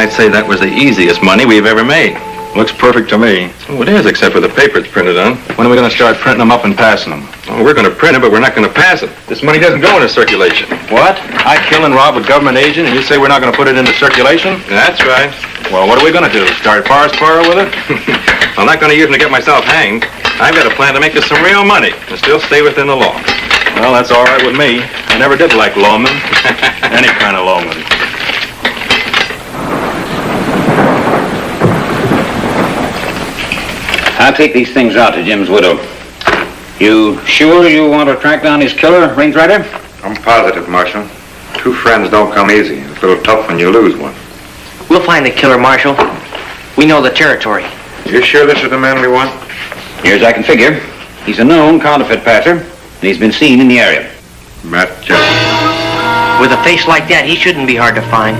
might say that was the easiest money we've ever made. Looks perfect to me. Oh, it is, except for the paper it's printed on. When are we going to start printing them up and passing them? Oh, we're going to print it, but we're not going to pass it. This money doesn't go into circulation. What? I kill and rob a government agent, and you say we're not going to put it into circulation? That's right. Well, what are we going to do? Start forest fire with it? I'm not going to use them to get myself hanged. I've got a plan to make this some real money and still stay within the law. Well, that's all right with me. I never did like lawmen. Any kind of lawmen. I'll take these things out to Jim's widow. You sure you want to track down his killer, Range Rider? I'm positive, Marshal. Two friends don't come easy. It's a little tough when you lose one. We'll find the killer, Marshal. We know the territory. You sure this is the man we want? Near as I can figure. He's a known counterfeit passer, and he's been seen in the area. Matt Jessup. With a face like that, he shouldn't be hard to find.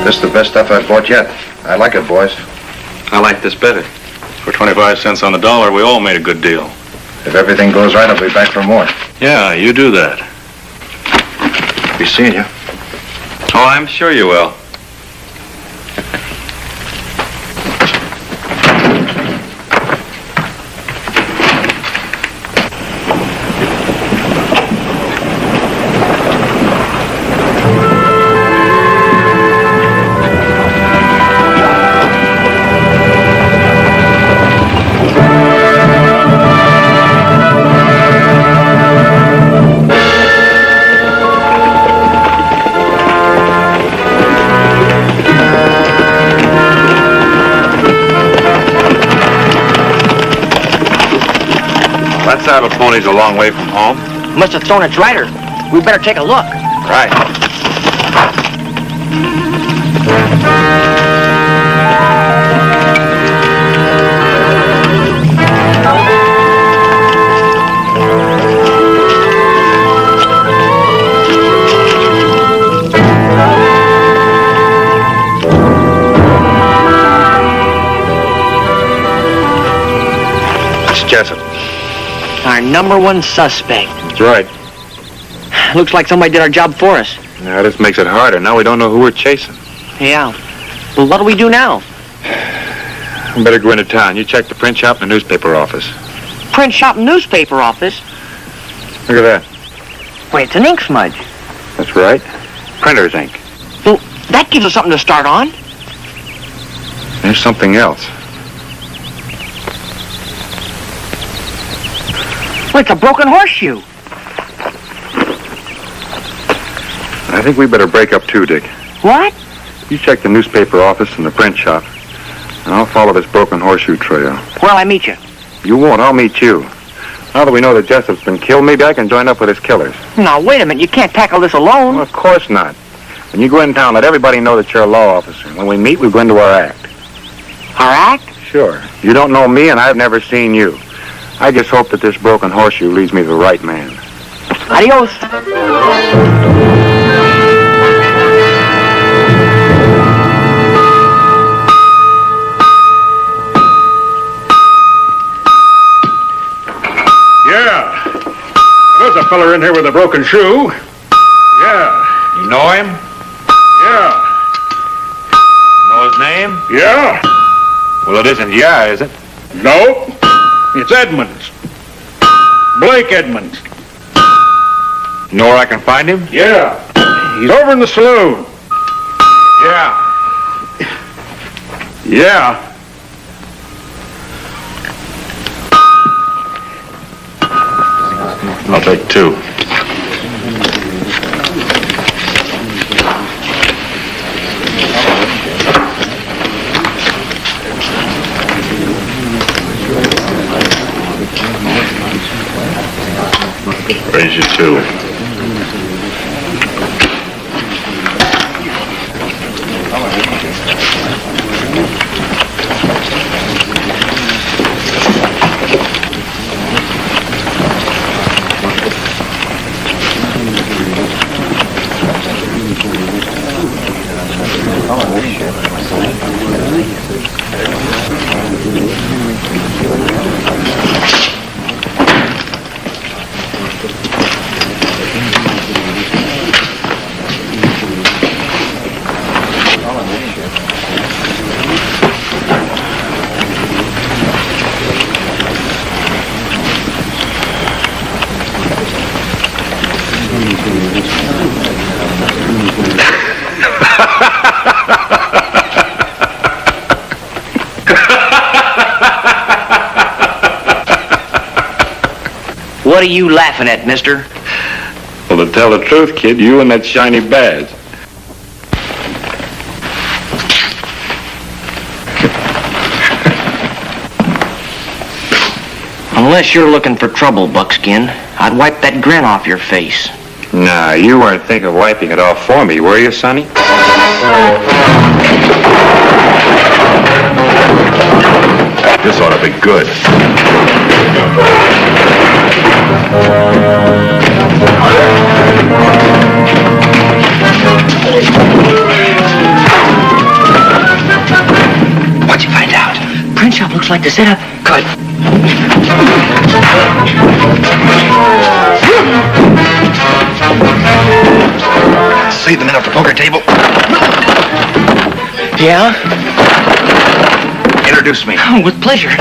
This is the best stuff I've bought yet. I like it, boys. I like this better. For 25 cents on the dollar, we all made a good deal. If everything goes right, I'll be back for more. Yeah, you do that. Be seeing you. Oh, I'm sure you will. That saddle pony's a long way from home. Must have thrown its rider. We better take a look. Right. It's Jessup. Our number one suspect. That's right. Looks like somebody did our job for us. Now, this makes it harder. Now we don't know who we're chasing. Yeah. Well, what do we do now? We better go into town. You check the print shop and the newspaper office. Print shop and newspaper office? Look at that. Wait, it's an ink smudge. That's right. Printer's ink. Well, that gives us something to start on. There's something else. Well, it's a broken horseshoe. I think we better break up too, Dick. What? You check the newspaper office and the print shop, and I'll follow this broken horseshoe trail. Where'll I meet you? You won't. I'll meet you. Now that we know that Jessup's been killed, maybe I can join up with his killers. Now, wait a minute. You can't tackle this alone. Well, of course not. When you go in town, let everybody know that you're a law officer. When we meet, we go into our act. Our act? Sure. You don't know me, and I've never seen you. I just hope that this broken horseshoe leads me to the right man. Adios. Yeah. There's a feller in here with a broken shoe. Yeah. You know him? Yeah. Know his name? Yeah. Well, it isn't is it? No. It's Edmonds. Blake Edmonds. You know where I can find him? Yeah. He's over in the saloon. Yeah. Yeah. I'll take two. Raise you two. What are you laughing at, mister? Well, to tell the truth, kid, you and that shiny badge. Unless you're looking for trouble, Buckskin, I'd wipe that grin off your face. Nah, you weren't thinking of wiping it off for me, were you, Sonny? This ought to be good. What'd you find out? Print shop looks like the setup. Good. See the men at the poker table? Yeah? Introduce me. Oh, with pleasure.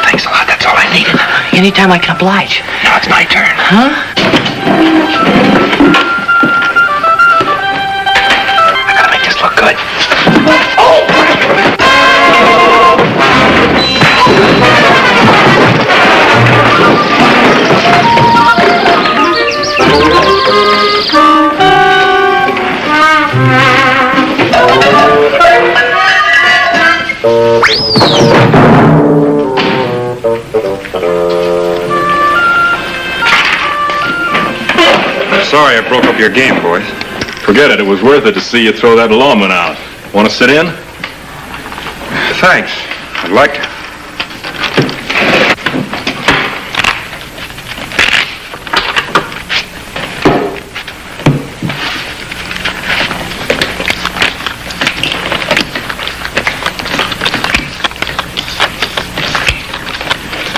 Thanks a lot. That's all I needed. Anytime I can oblige. Now it's my turn. Huh? I gotta make this look good. Sorry I broke up your game, boys. Forget it. It was worth it to see you throw that lawman out. Want to sit in? Thanks. I'd like to.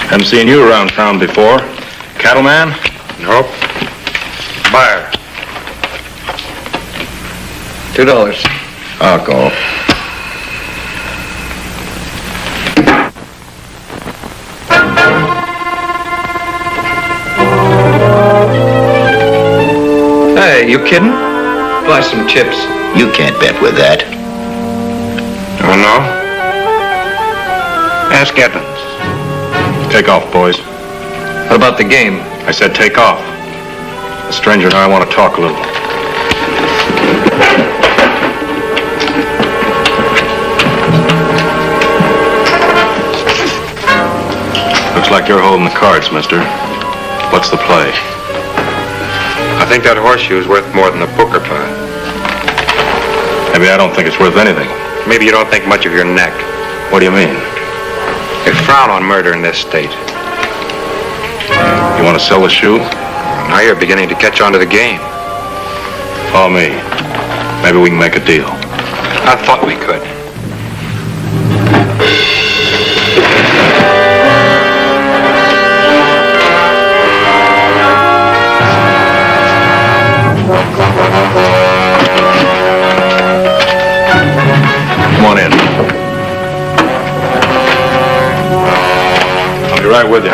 Haven't seen you around town before. Cattleman? Nope. Buyer. $2. I'll go. Hey, you kidding? Buy some chips. You can't bet with that. Oh, no? Ask Edmonds. Take off, boys. What about the game? I said take off. The stranger and I want to talk a little. Looks like you're holding the cards, mister. What's the play? I think that horseshoe's worth more than the poker pile. Maybe I don't think it's worth anything. Maybe you don't think much of your neck. What do you mean? They frown on murder in this state. You want to sell the shoe? Now you're beginning to catch on to the game. Follow me. Maybe we can make a deal. I thought we could. Come on in. I'll be right with you.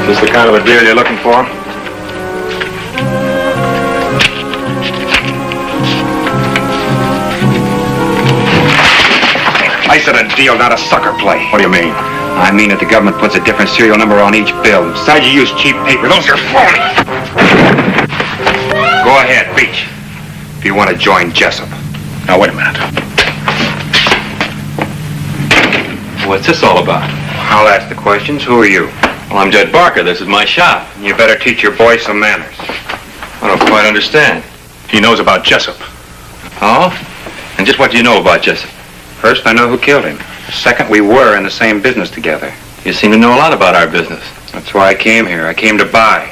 Is this the kind of a deal you're looking for? I said a deal, not a sucker play. What do you mean? I mean that the government puts a different serial number on each bill. Besides, you use cheap paper. Those are phony. Go ahead, Beach. If you want to join Jessup. Now, wait a minute. What's this all about? I'll ask the questions. Who are you? Well, I'm Judge Barker. This is my shop. You better teach your boy some manners. I don't quite understand. He knows about Jessup. Oh? And just what do you know about Jessup? First, I know who killed him. Second, we were in the same business together. You seem to know a lot about our business. That's why I came here. I came to buy.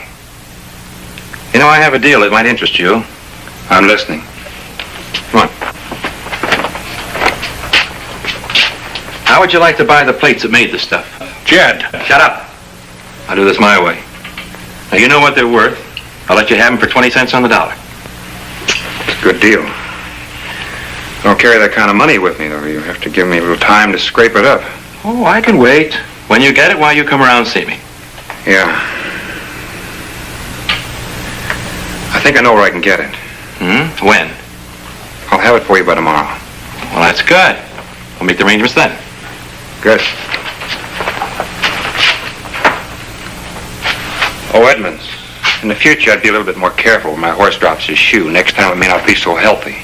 You know, I have a deal that might interest you. I'm listening. Come on. How would you like to buy the plates that made the stuff? Jed. Shut up. I'll do this my way. Now, you know what they're worth. I'll let you have them for 20 cents on the dollar. It's a good deal. I don't carry that kind of money with me, though. You have to give me a little time to scrape it up. Oh, I can wait. When you get it, why you come around and see me? Yeah. I think I know where I can get it. When? I'll have it for you by tomorrow. Well, that's good. We'll make the arrangements then. Good. Oh, Edmonds, in the future I'd be a little bit more careful when my horse drops his shoe. Next time it may not be so healthy.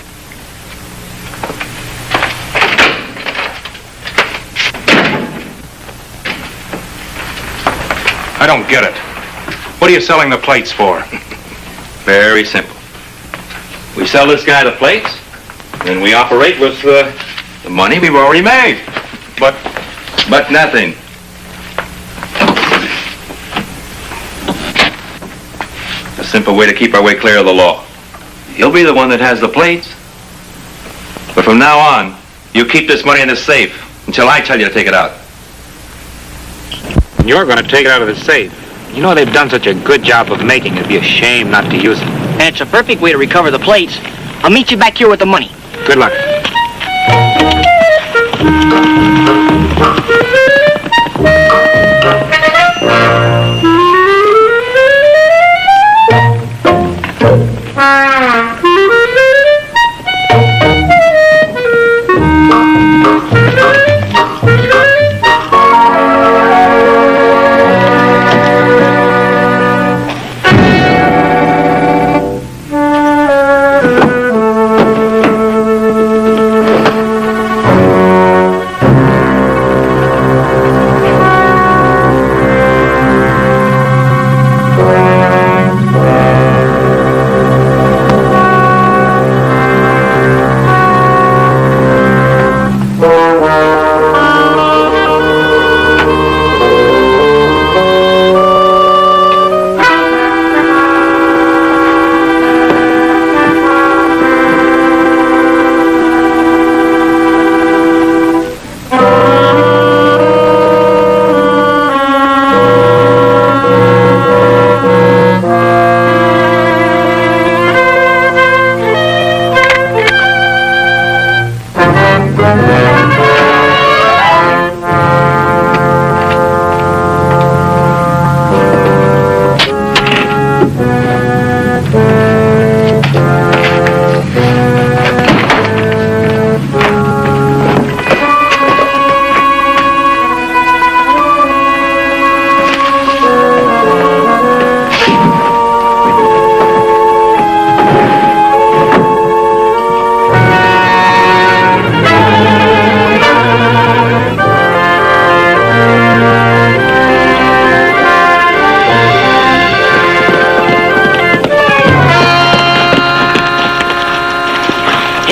I don't get it. What are you selling the plates for? Very simple. We sell this guy the plates, and we operate with the money we've already made. But nothing. A simple way to keep our way clear of the law. He'll be the one that has the plates. But from now on, you keep this money in the safe until I tell you to take it out. You're going to take it out of the safe. You know they've done such a good job of making it. It'd be a shame not to use it. And it's a perfect way to recover the plates. I'll meet you back here with the money. Good luck.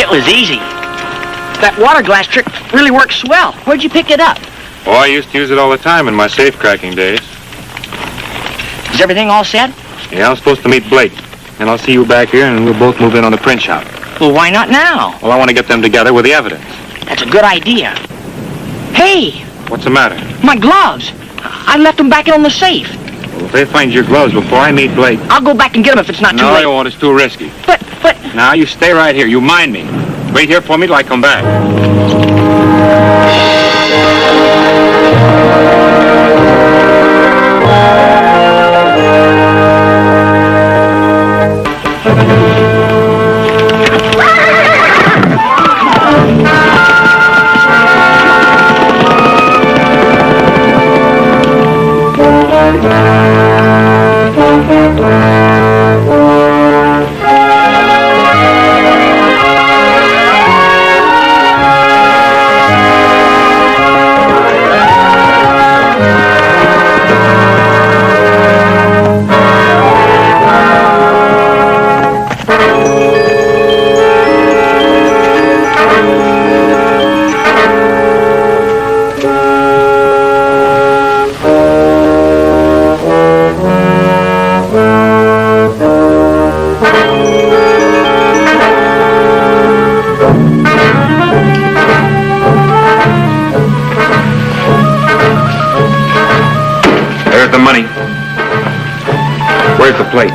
It was easy. That water glass trick really works swell. Where'd you pick it up? Oh, I used to use it all the time in my safe cracking days. Is everything all set? Yeah, I'm supposed to meet Blake. And I'll see you back here and we'll both move in on the print shop. Well, why not now? Well, I want to get them together with the evidence. That's a good idea. Hey, What's the matter? my gloves. I left them back in on the safe. Well, if they find your gloves before I meet Blake... I'll go back and get them if it's not too No, late. I won't. It's too risky. But... Now, you stay right here. You mind me. Wait here for me till I come back. the money. Where's the plates?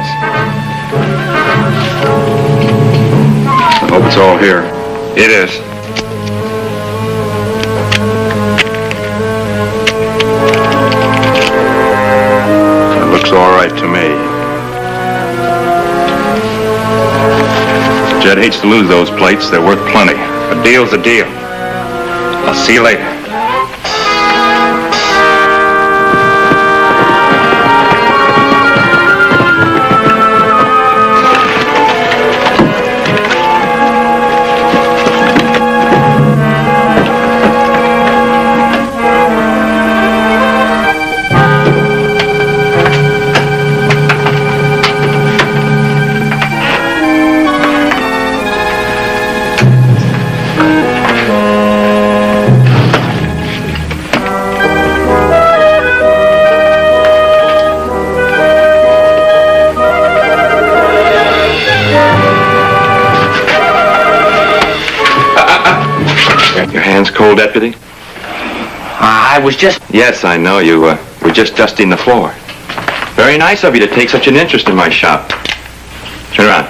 I hope it's all here. It is. It looks all right to me. Jed hates to lose those plates. They're worth plenty. A deal's a deal. I'll see you later. Cold, Deputy? I was just... Yes, I know. You were just dusting the floor. Very nice of you to take such an interest in my shop. Turn around.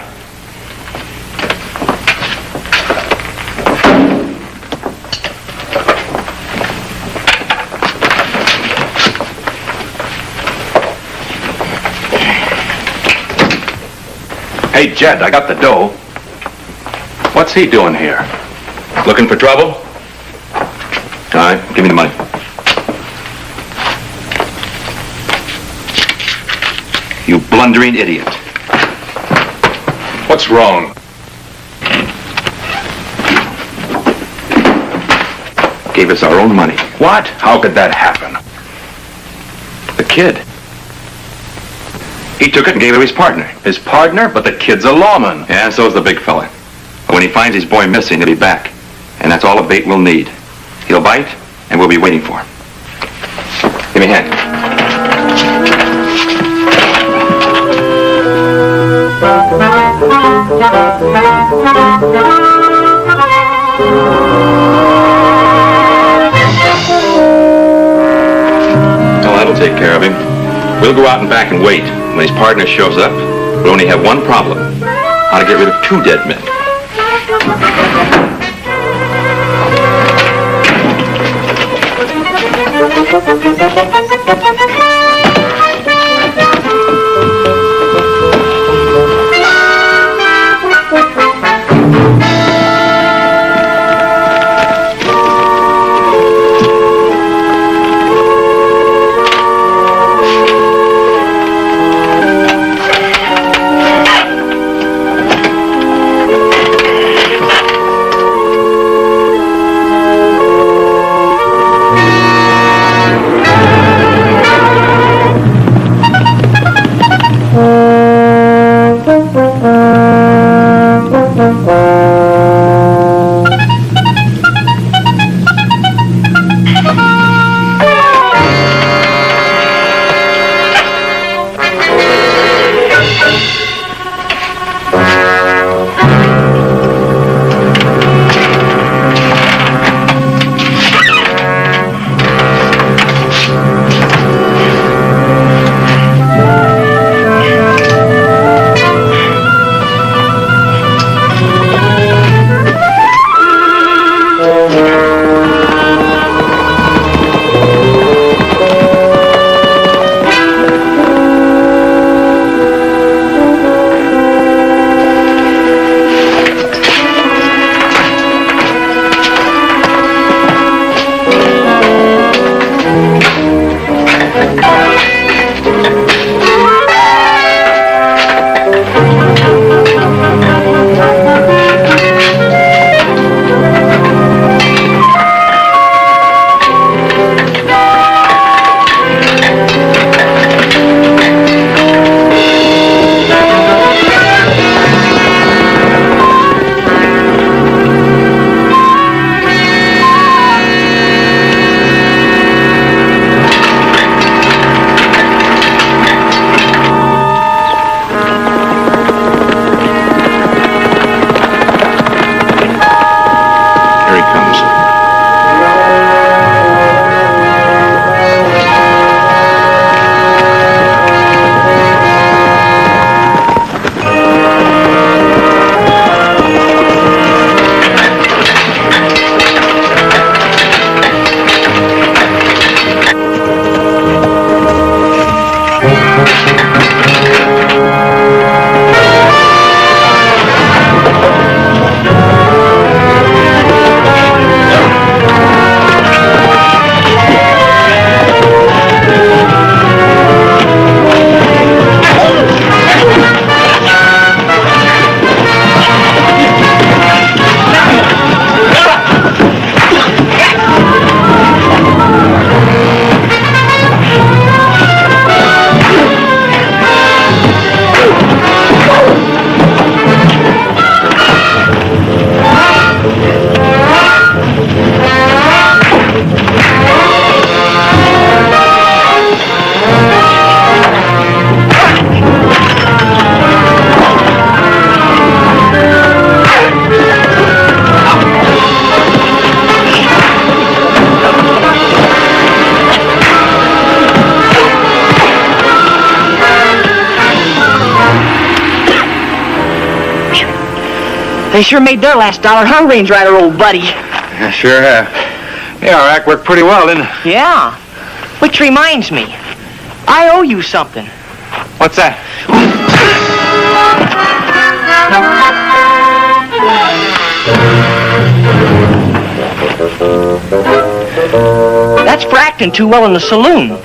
Hey, Jed, I got the dough. What's he doing here? Looking for trouble? All right, give me the money. You blundering idiot. What's wrong? Gave us our own money. What? How could that happen? The kid. He took it and gave it to his partner. His partner? But the kid's a lawman. Yeah, so's the big fella. But when he finds his boy missing, he'll be back. And that's all the bait we'll need. He'll bite, and we'll be waiting for him. Give me a hand. Well, that'll take care of him. We'll go out and back and wait. When his partner shows up, we'll only have one problem. How to get rid of 2 dead men. They sure made their last dollar, huh, Range Rider, old buddy? Yeah, sure have. Yeah, our act worked pretty well, didn't it? Yeah. Which reminds me, I owe you something. What's that? That's for acting too well in the saloon.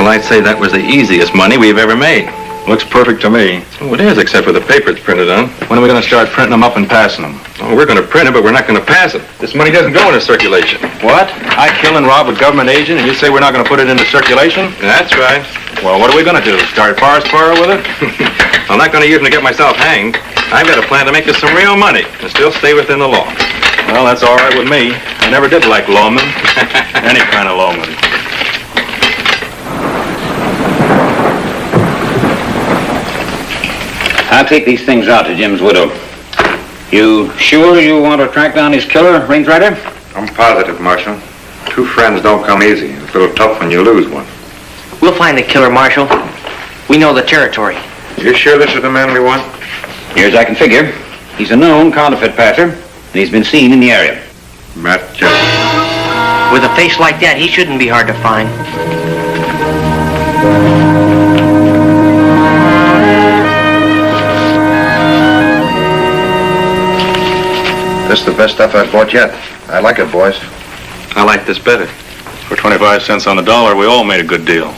I'd say that was the easiest money we've ever made. Looks perfect to me. Oh, it is, except for the paper it's printed on. When are we going to start printing them up and passing them? Oh, we're going to print it, but we're not going to pass it. This money doesn't go into circulation. What? I kill and rob a government agent, and you say we're not going to put it into circulation? That's right. Well, what are we going to do? Start forest fire with it? I'm not going to use them to get myself hanged. I've got a plan to make us some real money and still stay within the law. Well, that's all right with me. I never did like lawmen. Any kind of lawman. I'll take these things out to Jim's widow. You sure you want to track down his killer, Range Rider? I'm positive, Marshal. Two friends don't come easy. It's a little tough when you lose one. We'll find the killer, Marshal. We know the territory. You sure this is the man we want? Near as I can figure, he's a known counterfeit passer, and he's been seen in the area. Matt Jessup. With a face like that, he shouldn't be hard to find. This is the best stuff I've bought yet. I like it, boys. I like this better. For 25 cents on the dollar, we all made a good deal.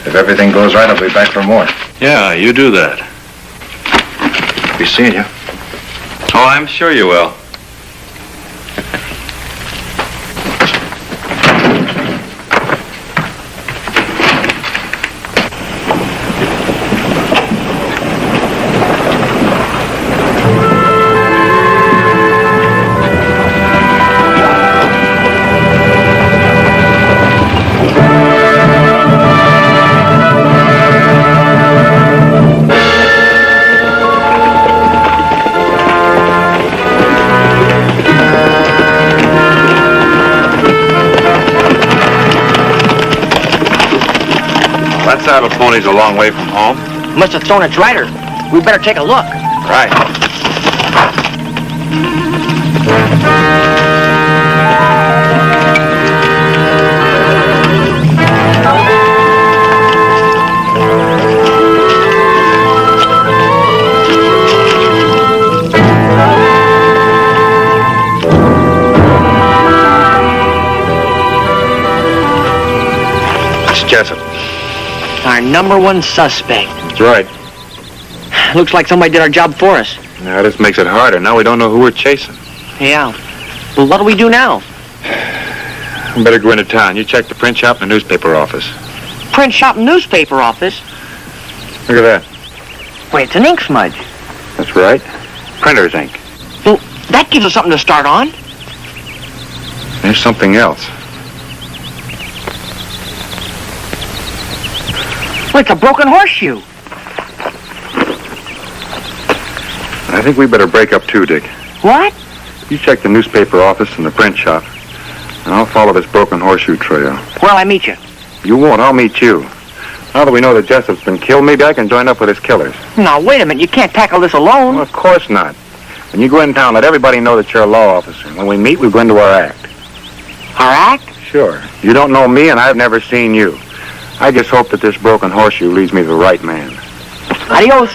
If everything goes right, I'll be back for more. Yeah, you do that. Be seeing you. Oh, I'm sure you will. That saddle pony's a long way from home. Must have thrown its rider. We better take a look. Right. It's Jessup. Our number one suspect. That's right. Looks like somebody did our job for us. Now, this makes it harder. Now we don't know who we're chasing. Yeah. Well, what do we do now? We better go into town. You check the print shop and the newspaper office. Print shop and newspaper office? Look at that. Wait, it's an ink smudge. That's right. Printer's ink. Well, that gives us something to start on. There's something else. Well, it's a broken horseshoe. I think we better break up too, Dick. What? You check the newspaper office and the print shop, and I'll follow this broken horseshoe trail. Where'll I meet you? You won't. I'll meet you. Now that we know that Jessup's been killed, maybe I can join up with his killers. Now, wait a minute. You can't tackle this alone. Well, of course not. When you go in town, let everybody know that you're a law officer. When we meet, we go into our act. Our act? Sure. You don't know me, and I've never seen you. I just hope that this broken horseshoe leads me to the right man. Adios.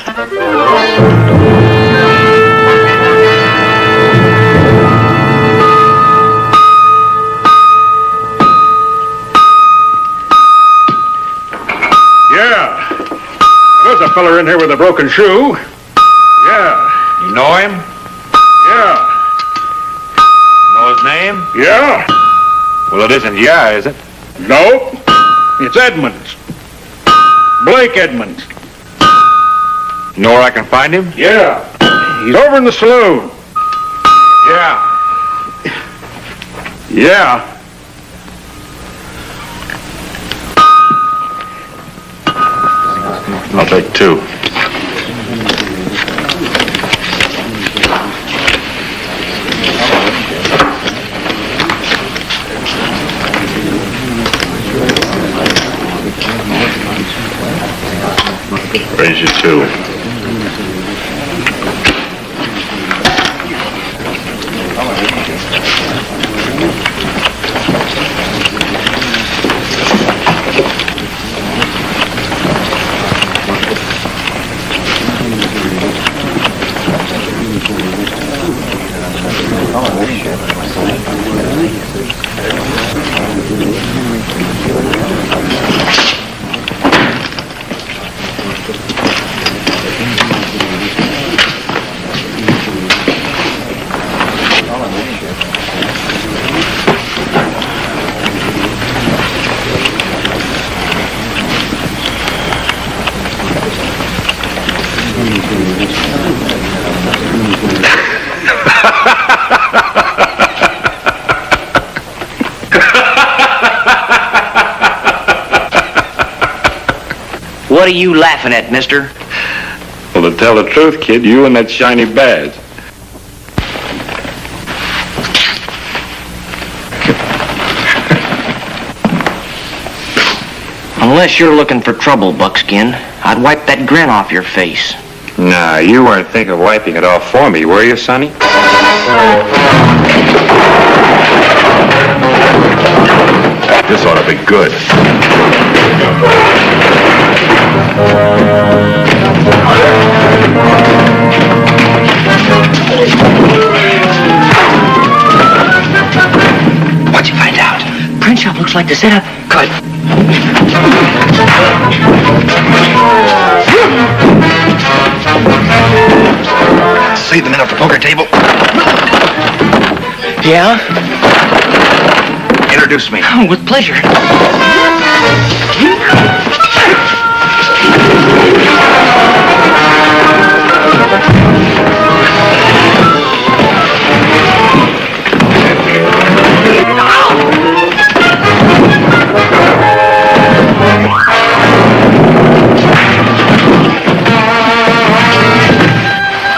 Yeah. There's a feller in here with a broken shoe. Yeah. You know him? Yeah. Know his name? Yeah. Well, it isn't is it? No. It's Edmonds. Blake Edmonds. You know where I can find him? Yeah. He's over in the saloon. Yeah. Yeah. I'll take 2. Raise you 2. What are you laughing at, mister? Well, to tell the truth, kid, you and that shiny badge. Unless you're looking for trouble, Buckskin, I'd wipe that grin off your face. Nah, you weren't thinking of wiping it off for me, were you, Sonny? This ought to be good. What'd you find out? Print shop looks like the setup. Good. See the men at the poker table? Yeah? Introduce me. Oh, with pleasure.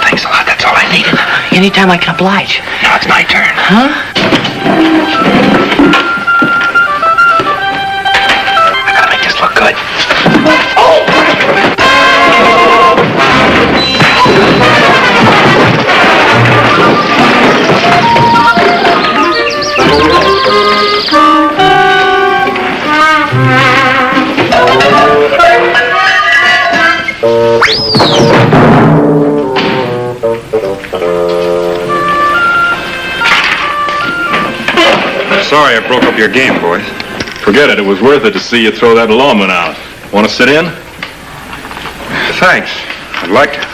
Thanks a lot. That's all I needed. Anytime I can oblige. Now it's my turn. Huh? I gotta make this look good. Sorry I broke up your game, boys. Forget it. It was worth it to see you throw that lawman out. Want to sit in? Thanks. I'd like to.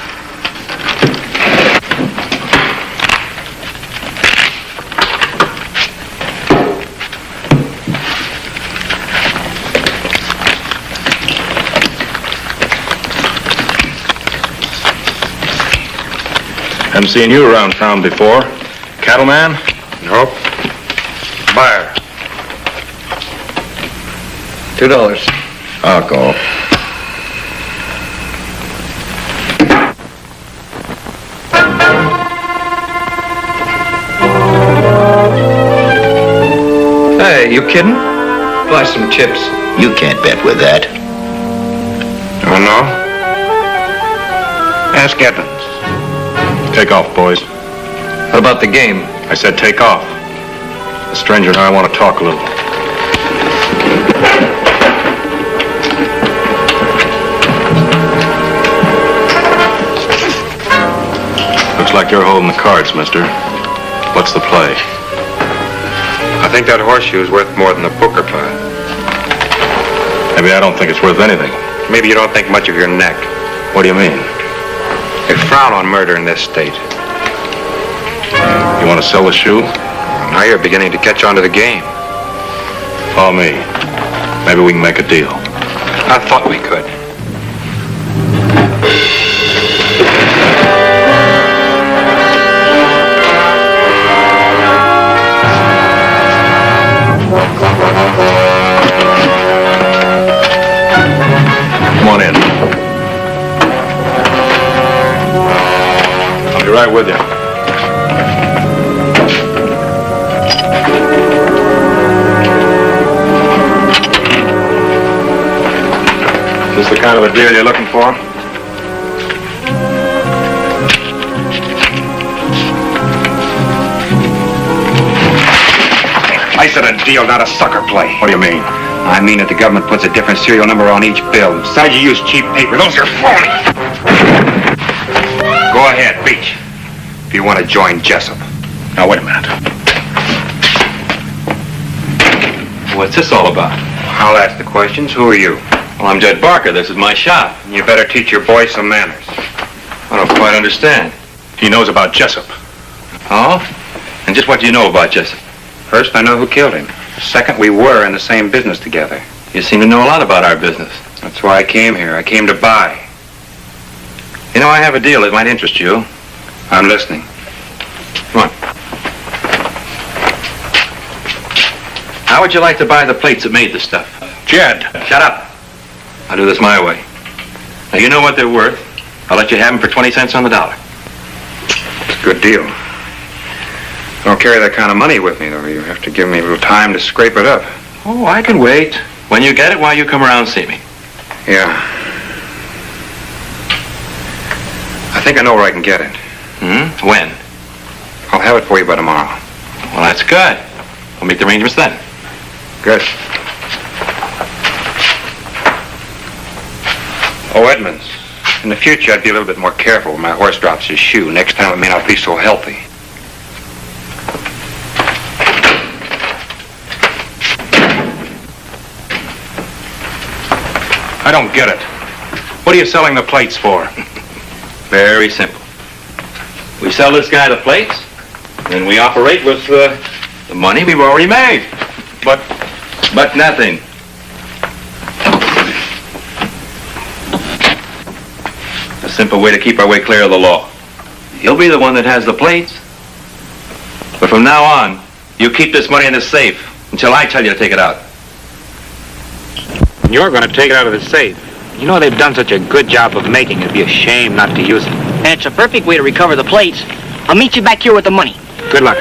Haven't seen you around town before. Cattleman? Nope. Buyer. $2. I'll go. you kidding? Buy some chips. You can't bet with that. Oh, no? Ask Edmonds. Take off, boys. What about the game? I said take off. The stranger and I want to talk a little. Looks like you're holding the cards, mister. What's the play? I think that horseshoe's worth more than the poker pot. Maybe I don't think it's worth anything. Maybe you don't think much of your neck. What do you mean? They frown on murder in this state. You want to sell the shoe? Now you're beginning to catch on to the game. Follow me. Maybe we can make a deal. I thought we could. Come on in. I'll be right with you. Is this the kind of a deal you're looking for? I said a deal, not a sucker play. What do you mean? I mean that the government puts a different serial number on each bill. Besides, you use cheap paper. Those are phony. Go ahead, Beach. If you want to join Jessup. Now, wait a minute. What's this all about? I'll ask the questions. Who are you? Well, I'm Jed Barker. This is my shop. You better teach your boy some manners. I don't quite understand. He knows about Jessup. Oh? And just what do you know about Jessup? First, I know who killed him. Second, we were in the same business together. You seem to know a lot about our business. That's why I came here. I came to buy. You know, I have a deal that might interest you. I'm listening. Come on. How would you like to buy the plates that made the stuff? Jed! Shut up. I'll do this my way. Now, you know what they're worth. I'll let you have them for 20 cents on the dollar. It's a good deal. I don't carry that kind of money with me, though. You have to give me a little time to scrape it up. Oh, I can wait. When you get it, why you come around and see me? Yeah. I think I know where I can get it. When? I'll have it for you by tomorrow. Well, that's good. We'll make the arrangements then. Good. Oh, Edmonds. In the future, I'd be a little bit more careful when my horse drops his shoe. Next time, it may not be so healthy. I don't get it. What are you selling the plates for? Very simple. We sell this guy the plates, and we operate with the money we've already made. But nothing. A simple way to keep our way clear of the law. He'll be the one that has the plates. But from now on, you keep this money in the safe until I tell you to take it out. You're going to take it out of the safe. You know they've done such a good job of making it. It'd be a shame not to use it. And it's a perfect way to recover the plates. I'll meet you back here with the money. Good luck.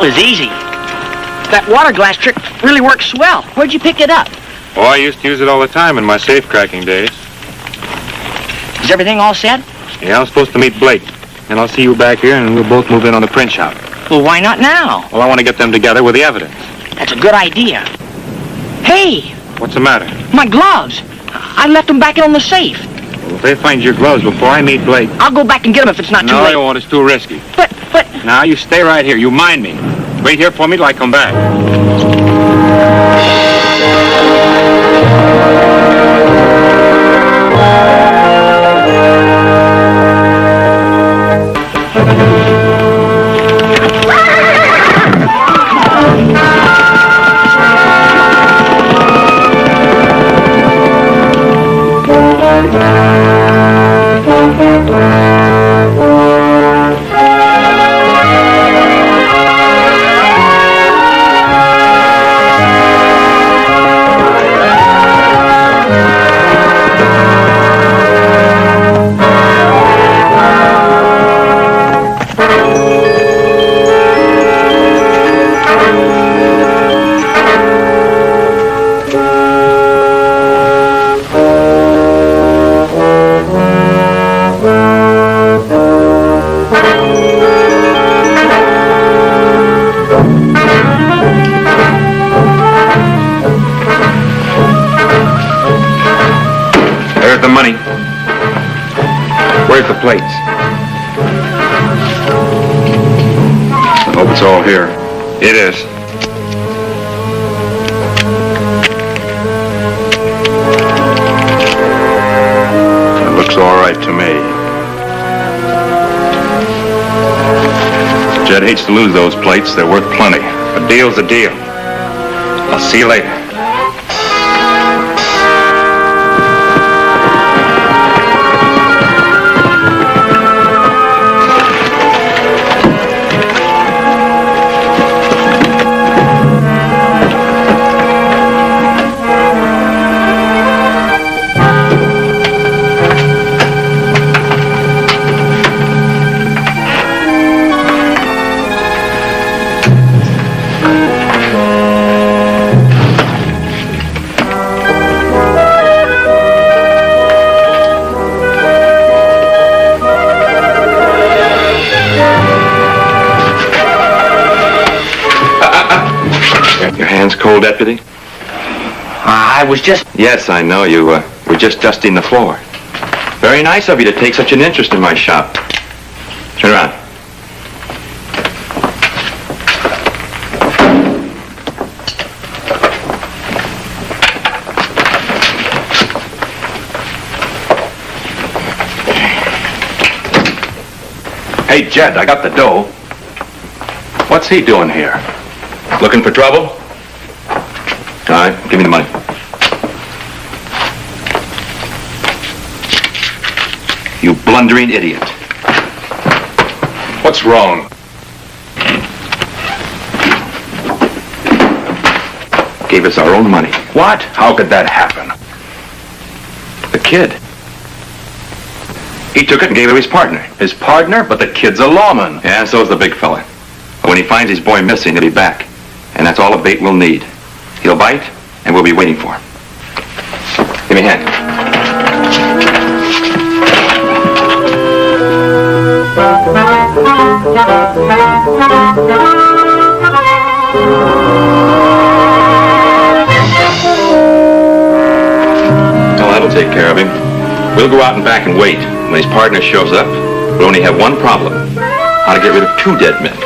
It was easy. That water glass trick really works swell. Where'd you pick it up? Oh, I used to use it all the time in my safe cracking days. Is everything all set? Yeah, I'm supposed to meet Blake. And I'll see you back here, and we'll both move in on the print shop. Well, why not now? Well, I want to get them together with the evidence. That's a good idea. Hey, What's the matter? my gloves. I left them back in on the safe. Well, if they find your gloves before I meet Blake... I'll go back and get them if it's not too No, late. I won't. It's too risky. But... Now, you stay right here. You mind me. Wait here for me till I come back. There's the money. Where's the plates? I hope it's all here. It is. It looks all right to me. Jed hates to lose those plates. They're worth plenty. A deal's a deal. I'll see you later. Cold, Deputy? I was just... Yes, I know. You were just dusting the floor. Very nice of you to take such an interest in my shop. Turn around. Hey, Jed, I got the dough. What's he doing here? Looking for trouble? All right, give me the money. You blundering idiot. What's wrong? Gave us our own money. What? How could that happen? The kid. He took it and gave it to his partner. His partner? But the kid's a lawman. Yeah, so's the big fella. But when he finds his boy missing, he'll be back. And that's all the bait we'll need. He'll bite, and we'll be waiting for him. Give me a hand. Well, that'll take care of him. We'll go out and back and wait. When his partner shows up, we'll only have one problem. How to get rid of two dead men.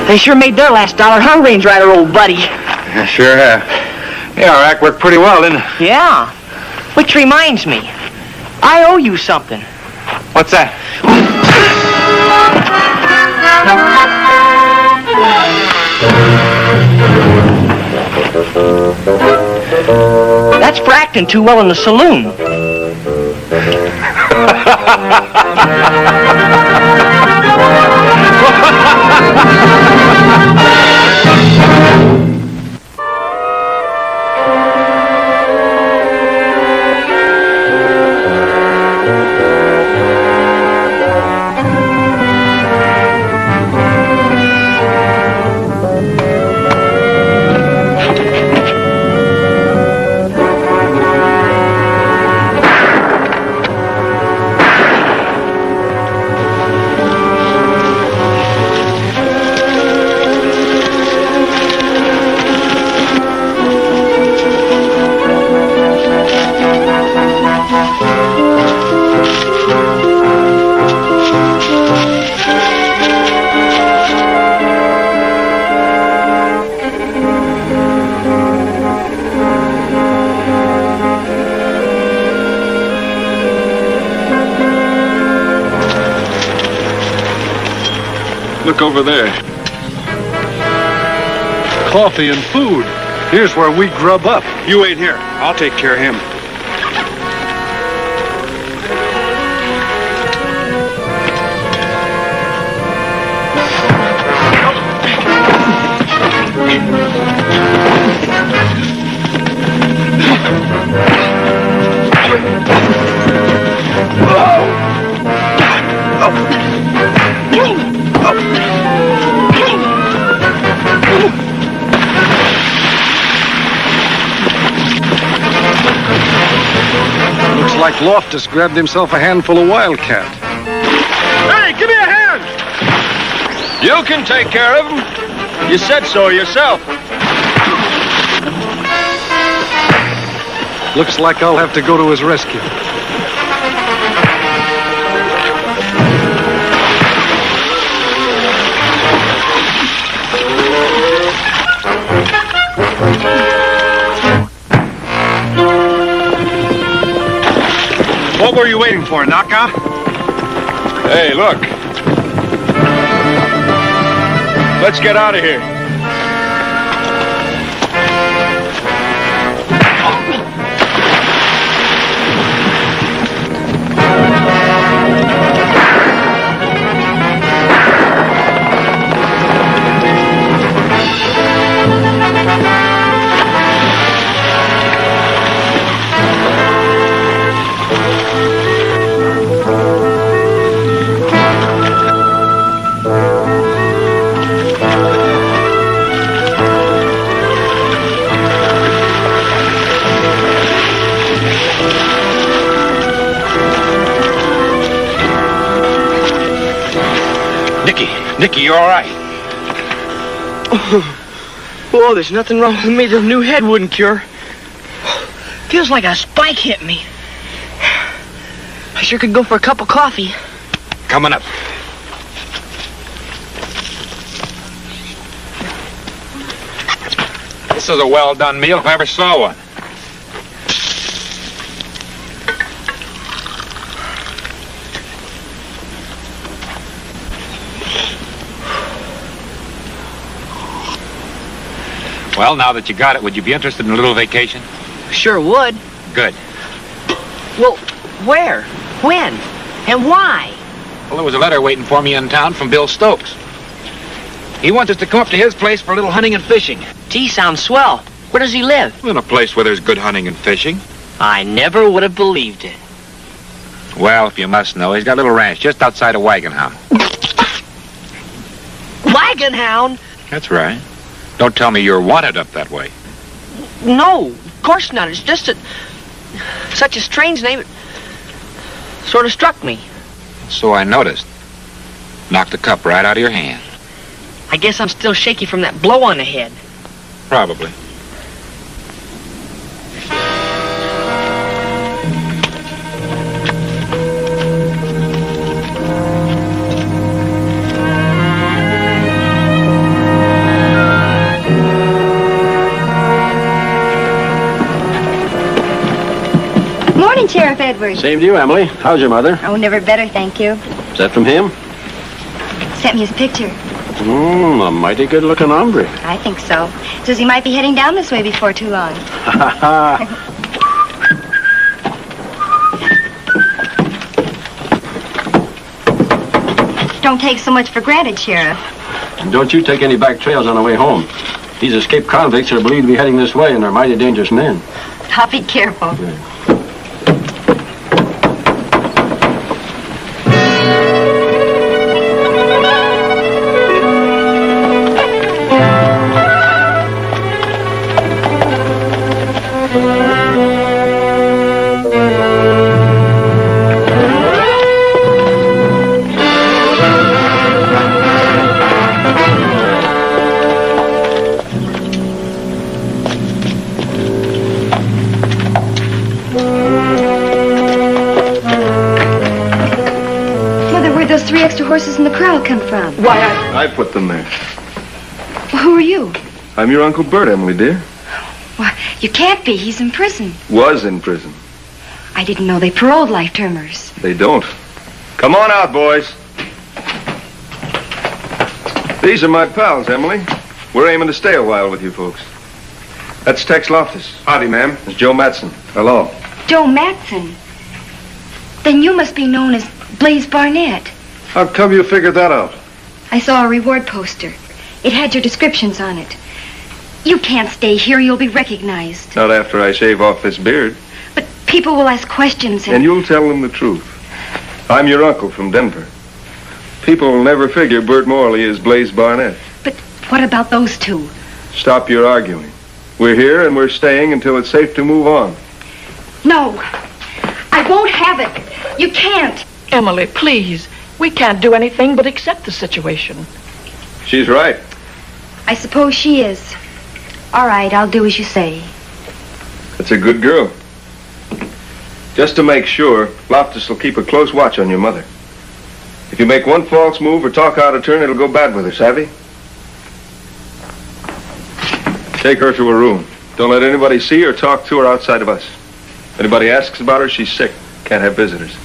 They sure made their last dollar hungry and dried our old buddy. Yeah, sure have. Yeah, our act worked pretty well, didn't it? Yeah. Which reminds me, I owe you something. What's that? That's for acting too well in the saloon. Look over there. Coffee and food. Here's where we grub up. You wait here. I'll take care of him. Looks like Loftus grabbed himself a handful of wildcat. Hey, give me a hand! You can take care of him. You said so yourself. Looks like I'll have to go to his rescue. What were you waiting for, knockout? Hey, look. Let's get out of here. Nicky, you all right? Oh, there's nothing wrong with me the new head wouldn't cure. Feels like a spike hit me. I sure could go for a cup of coffee. Coming up. This is a well-done meal if I ever saw one. Well, now that you got it, would you be interested in a little vacation? Sure would. Good. Well, where? When? And why? Well, there was a letter waiting for me in town from Bill Stokes. He wants us to come up to his place for a little hunting and fishing. Gee, sounds swell. Where does he live? In a place where there's good hunting and fishing. I never would have believed it. Well, if you must know, he's got a little ranch just outside of Wagon Hound. Wagon Hound? That's right. Don't tell me you're wanted up that way. No, of course not. It's just such a strange name. It sort of struck me. So I noticed. Knocked the cup right out of your hand. I guess I'm still shaky from that blow on the head. Probably. up, Edward. Same to you, Emily. How's your mother? Oh, never better, thank you. Is that from him? Sent me his picture. A mighty good-looking hombre. I think so. Says he might be heading down this way before too long. Ha ha. Don't take so much for granted, Sheriff. And don't you take any back trails on the way home. These escaped convicts are believed to be heading this way, and they're mighty dangerous men. I'll be careful. Three extra horses in the corral come from? Why, I put them there. Well, who are you? I'm your Uncle Bert, Emily, dear. Why, you can't be. He's in prison. Was in prison. I didn't know they paroled life-termers. They don't. Come on out, boys. These are my pals, Emily. We're aiming to stay a while with you folks. That's Tex Loftus. Howdy, ma'am. It's Joe Matson. Hello. Joe Matson? Then you must be known as Blaze Barnett. How come you figured that out? I saw a reward poster. It had your descriptions on it. You can't stay here. You'll be recognized. Not after I shave off this beard. But people will ask questions And you'll tell them the truth. I'm your uncle from Denver. People will never figure Bert Morley is Blaze Barnett. But what about those two? Stop your arguing. We're here and we're staying until it's safe to move on. No. I won't have it. You can't. Emily, please. We can't do anything but accept the situation. She's right. I suppose she is. All right, I'll do as you say. That's a good girl. Just to make sure, Loftus will keep a close watch on your mother. If you make one false move or talk out of turn, it'll go bad with her, savvy? Take her to her room. Don't let anybody see or talk to her outside of us. If anybody asks about her, she's sick. Can't have visitors.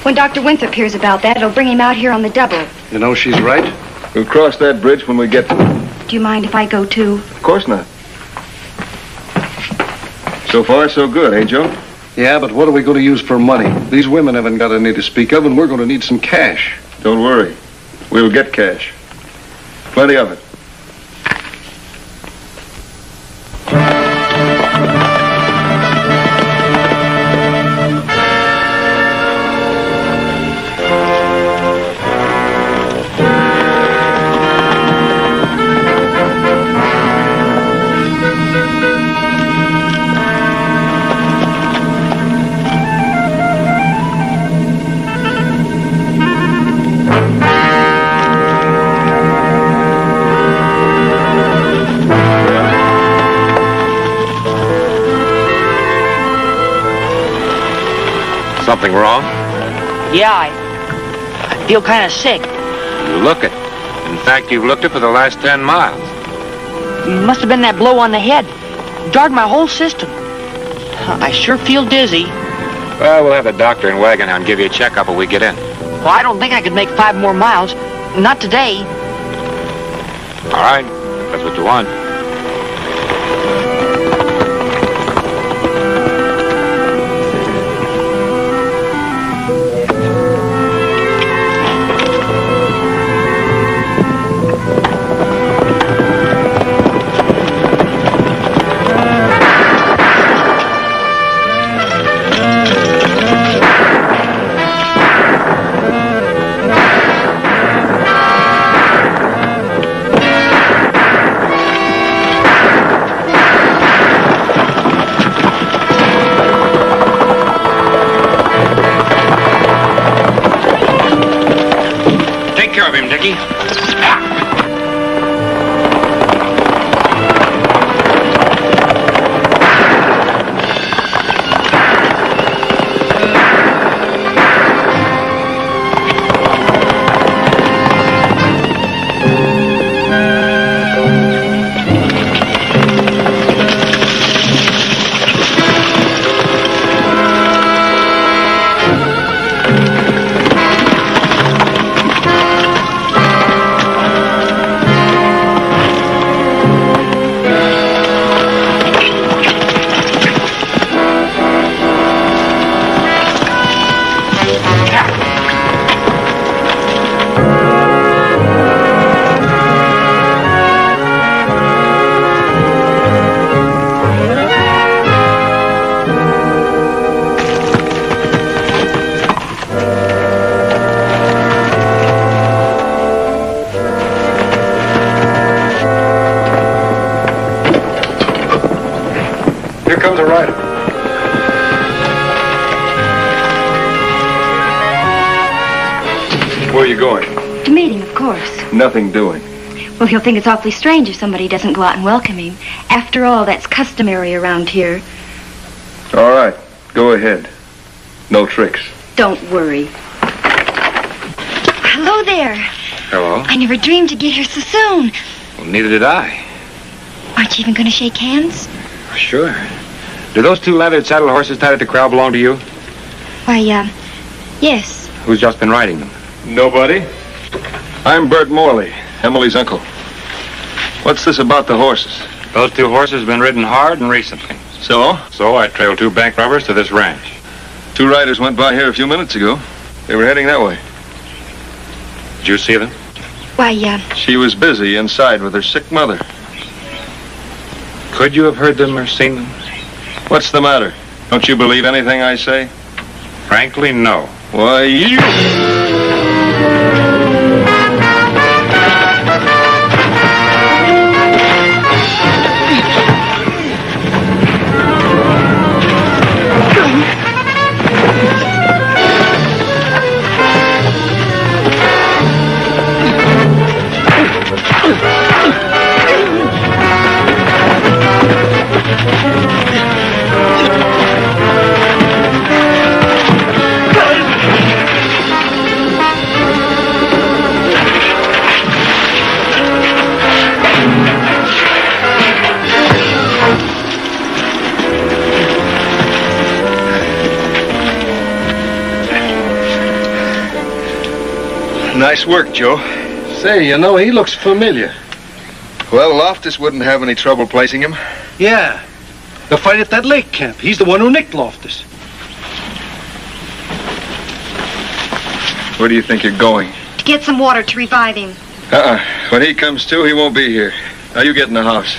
When Dr. Winthrop hears about that, it'll bring him out here on the double. You know she's right. We'll cross that bridge when we get to it. Do you mind if I go too? Of course not. So far, so good, eh, Joe? Yeah, but what are we going to use for money? These women haven't got any to speak of, and we're going to need some cash. Don't worry. We'll get cash. Plenty of it. Something wrong? Yeah, I feel kind of sick. You look it. In fact, you've looked it for the last 10 miles. Must have been that blow on the head. Jarred my whole system. I sure feel dizzy. Well, we'll have the doctor and wagon hound give you a checkup when we get in. Well, I don't think I could make 5 more miles. Not today. All right. That's what you want. Dickie. Where are you going? To meet him, of course. Nothing doing. Well, he'll think it's awfully strange if somebody doesn't go out and welcome him. After all, that's customary around here. All right. Go ahead. No tricks. Don't worry. Hello there. Hello? I never dreamed to get here so soon. Well, neither did I. Aren't you even going to shake hands? Sure. Do those two leathered saddle horses tied at the corral belong to you? Why, yes. Who's just been riding them? Nobody. I'm Bert Morley, Emily's uncle. What's this about the horses? Those two horses have been ridden hard and recently. So? So I trailed two bank robbers to this ranch. Two riders went by here a few minutes ago. They were heading that way. Did you see them? Why, She was busy inside with her sick mother. Could you have heard them or seen them? What's the matter? Don't you believe anything I say? Frankly, no. Why, you... Nice work, Joe. Say, you know, he looks familiar. Well, Loftus wouldn't have any trouble placing him. Yeah. The fight at that lake camp. He's the one who nicked Loftus. Where do you think you're going? to get some water to revive him. When he comes to, he won't be here. Now, you get in the house.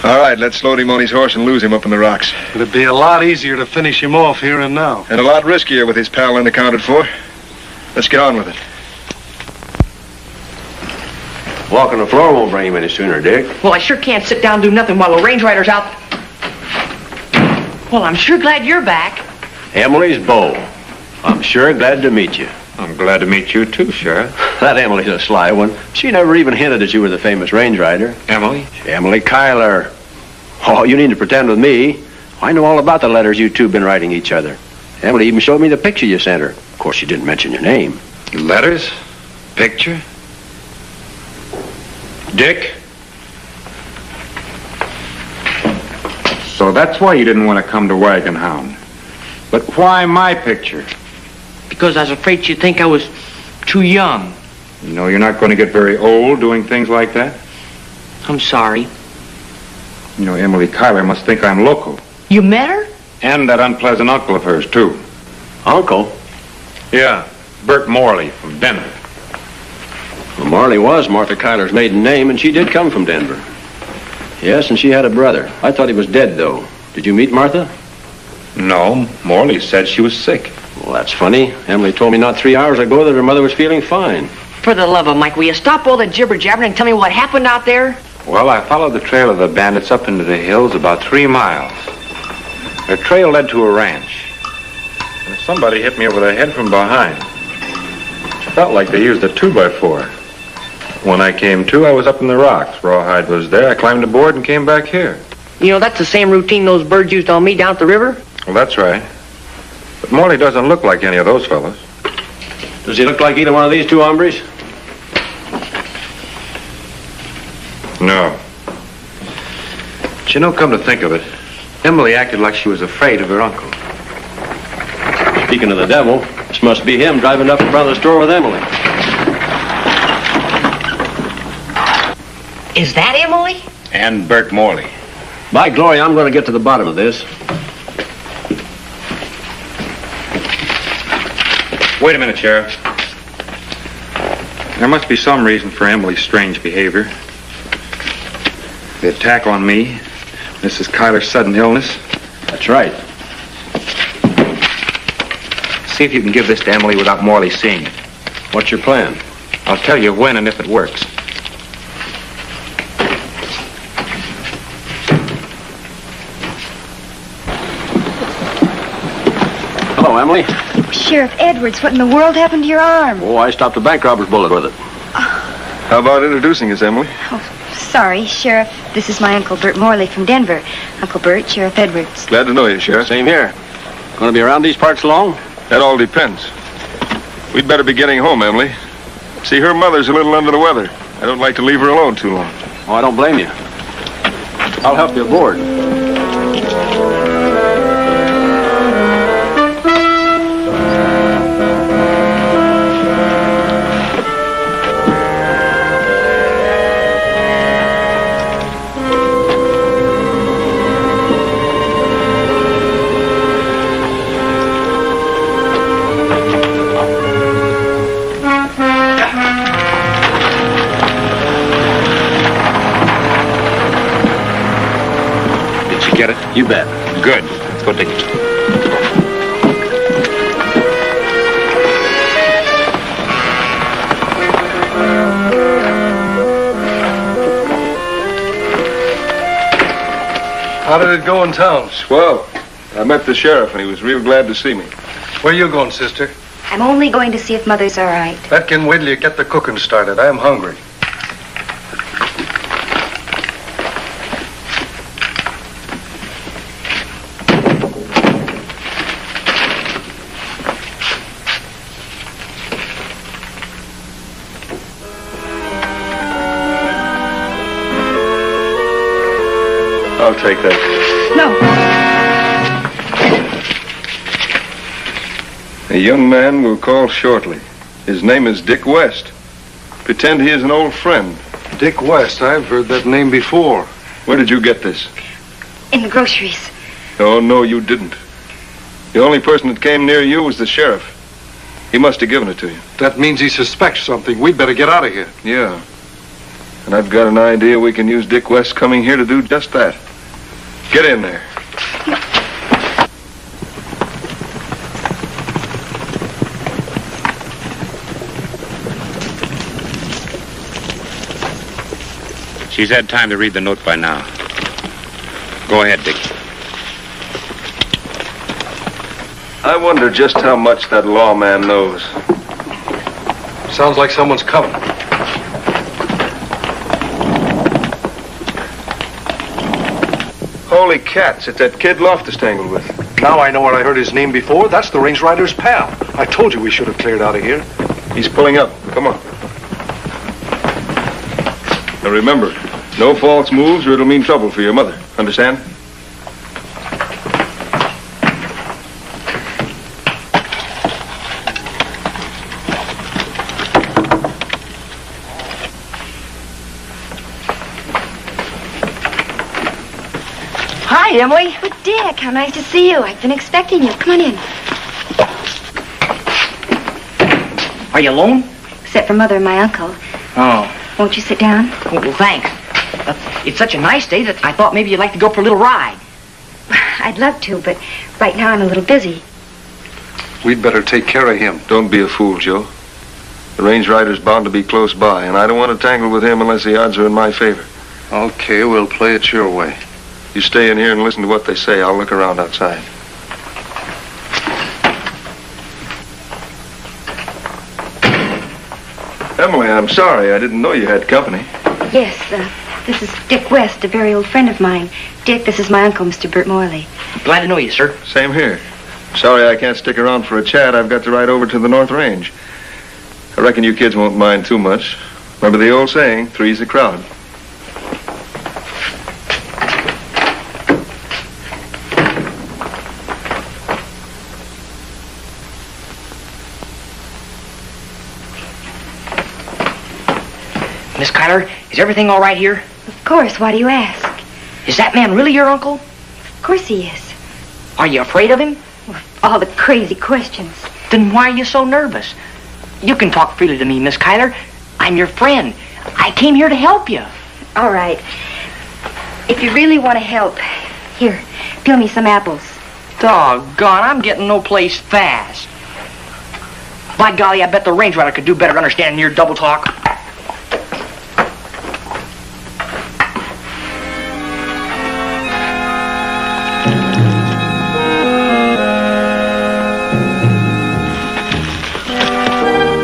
All right, let's load him on his horse and lose him up in the rocks. It'd be a lot easier to finish him off here and now. And a lot riskier with his pal unaccounted for. Let's get on with it. Walking the floor won't bring him any sooner, Dick. Well, I sure can't sit down and do nothing while the range rider's out. Well, I'm sure glad you're back. Emily's beau. I'm sure glad to meet you. I'm glad to meet you too, Sheriff. That Emily's a sly one. She never even hinted that you were the famous range rider. Emily? Emily Kyler. Oh, you need to pretend with me. I know all about the letters you two been writing each other. Emily even showed me the picture you sent her. Of course, she didn't mention your name. Letters? Picture? Dick? So that's why you didn't want to come to Wagon Hound. But why my picture? Because I was afraid she'd think I was too young. You know, you're not going to get very old doing things like that. I'm sorry. You know, Emily Kyler must think I'm local. You met her? And that unpleasant uncle of hers, too. Uncle? Yeah, Bert Morley from Denver. Well, Marley was Martha Kyler's maiden name, and she did come from Denver. Yes, and she had a brother. I thought he was dead, though. Did you meet Martha? No, Morley said she was sick. Well, that's funny. Emily told me not 3 hours ago that her mother was feeling fine. For the love of Mike, will you stop all the jibber-jabbering and tell me what happened out there? Well, I followed the trail of the bandits up into the hills about 3 miles. Their trail led to a ranch. And somebody hit me over the head from behind. It felt like they used a 2x4. When I came to, I was up in the rocks. Rawhide was there. I climbed aboard and came back here. You know, that's the same routine those birds used on me down at the river. Well, that's right. But Morley doesn't look like any of those fellows. Does he look like either one of these two hombres? No. But you know, come to think of it, Emily acted like she was afraid of her uncle. Speaking of the devil, this must be him driving up in front of the store with Emily. Is that Emily? And Bert Morley. By glory, I'm going to get to the bottom of this. Wait a minute, Sheriff. There must be some reason for Emily's strange behavior. The attack on me, Mrs. Kyler's sudden illness. That's right. See if you can give this to Emily without Morley seeing it. What's your plan? I'll tell you when and if it works. Hello, Emily. Sheriff Edwards, what in the world happened to your arm? Oh, I stopped a bank robber's bullet with it. How about introducing us, Emily? Sorry, Sheriff. This is my Uncle Bert Morley from Denver. Uncle Bert, Sheriff Edwards. Glad to know you, Sheriff. Same here. Gonna be around these parts long? That all depends. We'd better be getting home, Emily. See, her mother's a little under the weather. I don't like to leave her alone too long. Oh, I don't blame you. I'll help you aboard. Get it? You bet. Good. Let's go take it. How did it go in town? Swell. I met the sheriff, and he was real glad to see me. Where you going, sister? I'm only going to see if Mother's all right. That can wait till you get the cooking started. I'm hungry. I'll take that. No. A young man will call shortly. His name is Dick West. Pretend he is an old friend. Dick West. I've heard that name before. Where did you get this? In the groceries. Oh, no, you didn't. The only person that came near you was the sheriff. He must have given it to you. That means he suspects something. We'd better get out of here. Yeah. And I've got an idea we can use Dick West coming here to do just that. Get in there. She's had time to read the note by now. Go ahead, Dick. I wonder just how much that lawman knows. Sounds like someone's coming. Holy cats, it's that kid Loftus tangled with. Now I know where I heard his name before. That's the range rider's pal. I told you we should have cleared out of here. He's pulling up. Come on. Now remember, no false moves or it'll mean trouble for your mother. Understand? Hi, Emily. But Dick, how nice to see you. I've been expecting you. Come on in. Are you alone? Except for Mother and my uncle. Oh. Won't you sit down? Well, thanks. It's such a nice day that I thought maybe you'd like to go for a little ride. I'd love to, but right now I'm a little busy. We'd better take care of him. Don't be a fool, Joe. The range rider's bound to be close by, and I don't want to tangle with him unless the odds are in my favor. Okay, we'll play it your way. You stay in here and listen to what they say. I'll look around outside. Emily, I'm sorry. I didn't know you had company. Yes, this is Dick West, a very old friend of mine. Dick, this is my uncle, Mr. Bert Morley. Glad to know you, sir. Same here. Sorry I can't stick around for a chat. I've got to ride over to the North Range. I reckon you kids won't mind too much. Remember the old saying, three's a crowd. Miss Kyler, is everything all right here? Of course, why do you ask? Is that man really your uncle? Of course he is. Are you afraid of him? All the crazy questions. Then why are you so nervous? You can talk freely to me, Miss Kyler. I'm your friend. I came here to help you. All right. If you really want to help, here, peel me some apples. Doggone, I'm getting no place fast. By golly, I bet the range rider could do better understanding your double talk.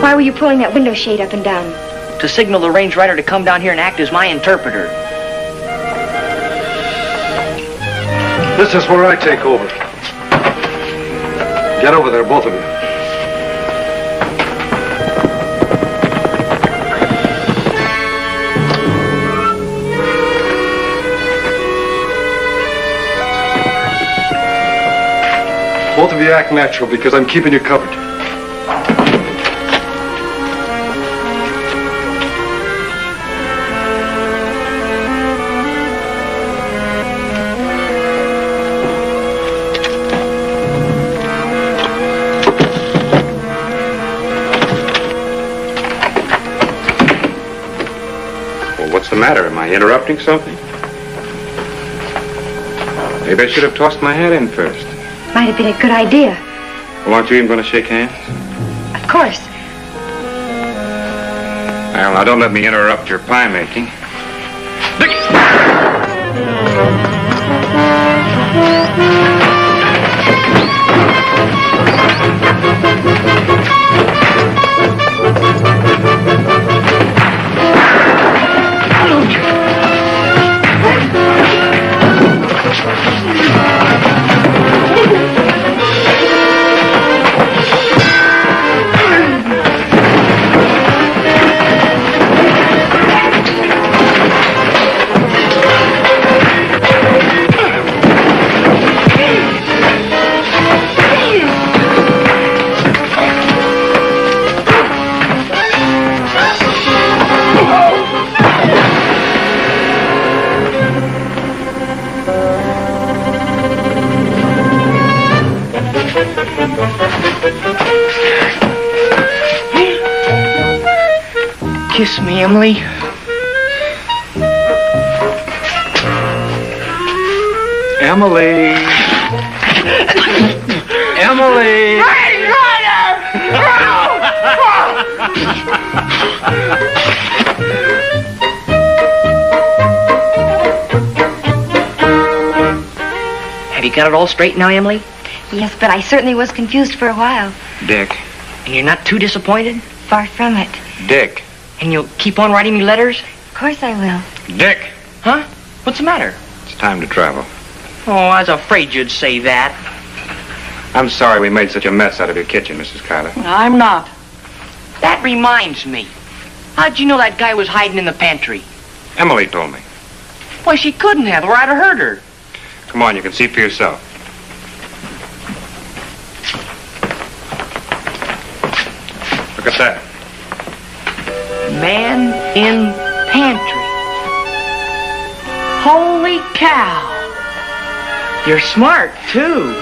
Why were you pulling that window shade up and down? To signal the range rider to come down here and act as my interpreter. This is where I take over. Get over there, both of you. Both of you act natural because I'm keeping you covered. Well, what's the matter? Am I interrupting something? Maybe I should have tossed my hat in first. Might have been a good idea. Well, aren't you even going to shake hands? Of course. Well, now don't let me interrupt your pie making. Kiss me, Emily. Emily! Emily! Range Rider! Have you got it all straight now, Emily? Yes, but I certainly was confused for a while. Dick. And you're not too disappointed? Far from it. Dick. And you'll keep on writing me letters? Of course I will. Dick! Huh? What's the matter? It's time to travel. Oh, I was afraid you'd say that. I'm sorry we made such a mess out of your kitchen, Mrs. Carter. I'm not. That reminds me. How'd you know that guy was hiding in the pantry? Emily told me. Why, she couldn't have, or I'd have heard her. Come on, you can see for yourself. Look at that. Man in pantry. Holy cow. You're smart, too.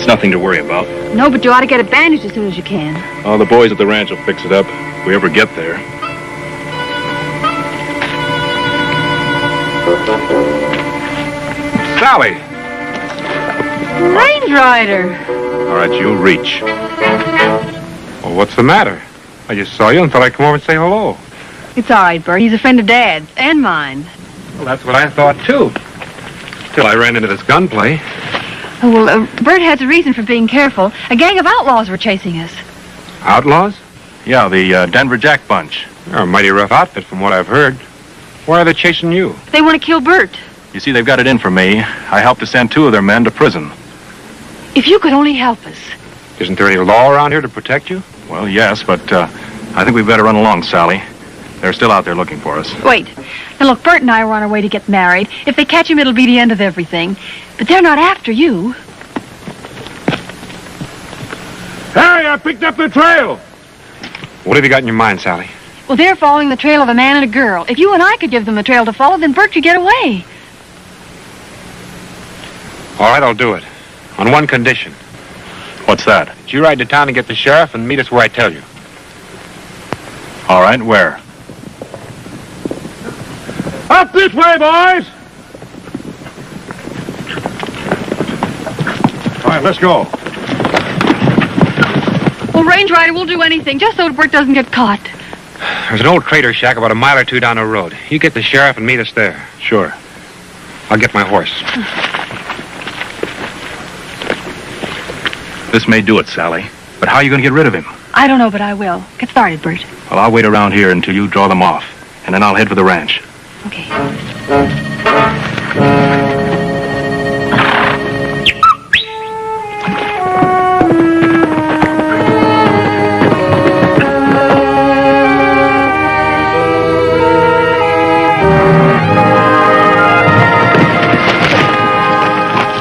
It's nothing to worry about. No, but you ought to get it bandaged as soon as you can. Oh, the boys at the ranch will fix it up if we ever get there. Sally! Range Rider! All right, you reach. Well, what's the matter? I just saw you and thought I'd come over and say hello. It's all right, Bert. He's a friend of Dad's and mine. Well, that's what I thought, too. Till I ran into this gunplay. Oh, well, Bert has a reason for being careful. A gang of outlaws were chasing us. Outlaws? Yeah, the Denver Jack bunch. They're a mighty rough outfit from what I've heard. Why are they chasing you? They want to kill Bert. You see, they've got it in for me. I helped to send 2 of their men to prison. If you could only help us. Isn't there any law around here to protect you? Well, yes, but I think we'd better run along, Sally. They're still out there looking for us. Wait. Now, look, Bert and I were on our way to get married. If they catch him, it'll be the end of everything. But they're not after you. Hey, I picked up the trail! What have you got in your mind, Sally? Well, they're following the trail of a man and a girl. If you and I could give them the trail to follow, then Bert could get away. All right, I'll do it. On one condition. What's that? You ride to town and get the sheriff and meet us where I tell you. All right, where? Up this way, boys! All right, let's go. Well, Range Rider, we'll do anything, just so Bert doesn't get caught. There's an old trader shack about a mile or 2 down the road. You get the sheriff and meet us there. Sure. I'll get my horse. This may do it, Sally. But how are you going to get rid of him? I don't know, but I will. Get started, Bert. Well, I'll wait around here until you draw them off. And then I'll head for the ranch. Okay.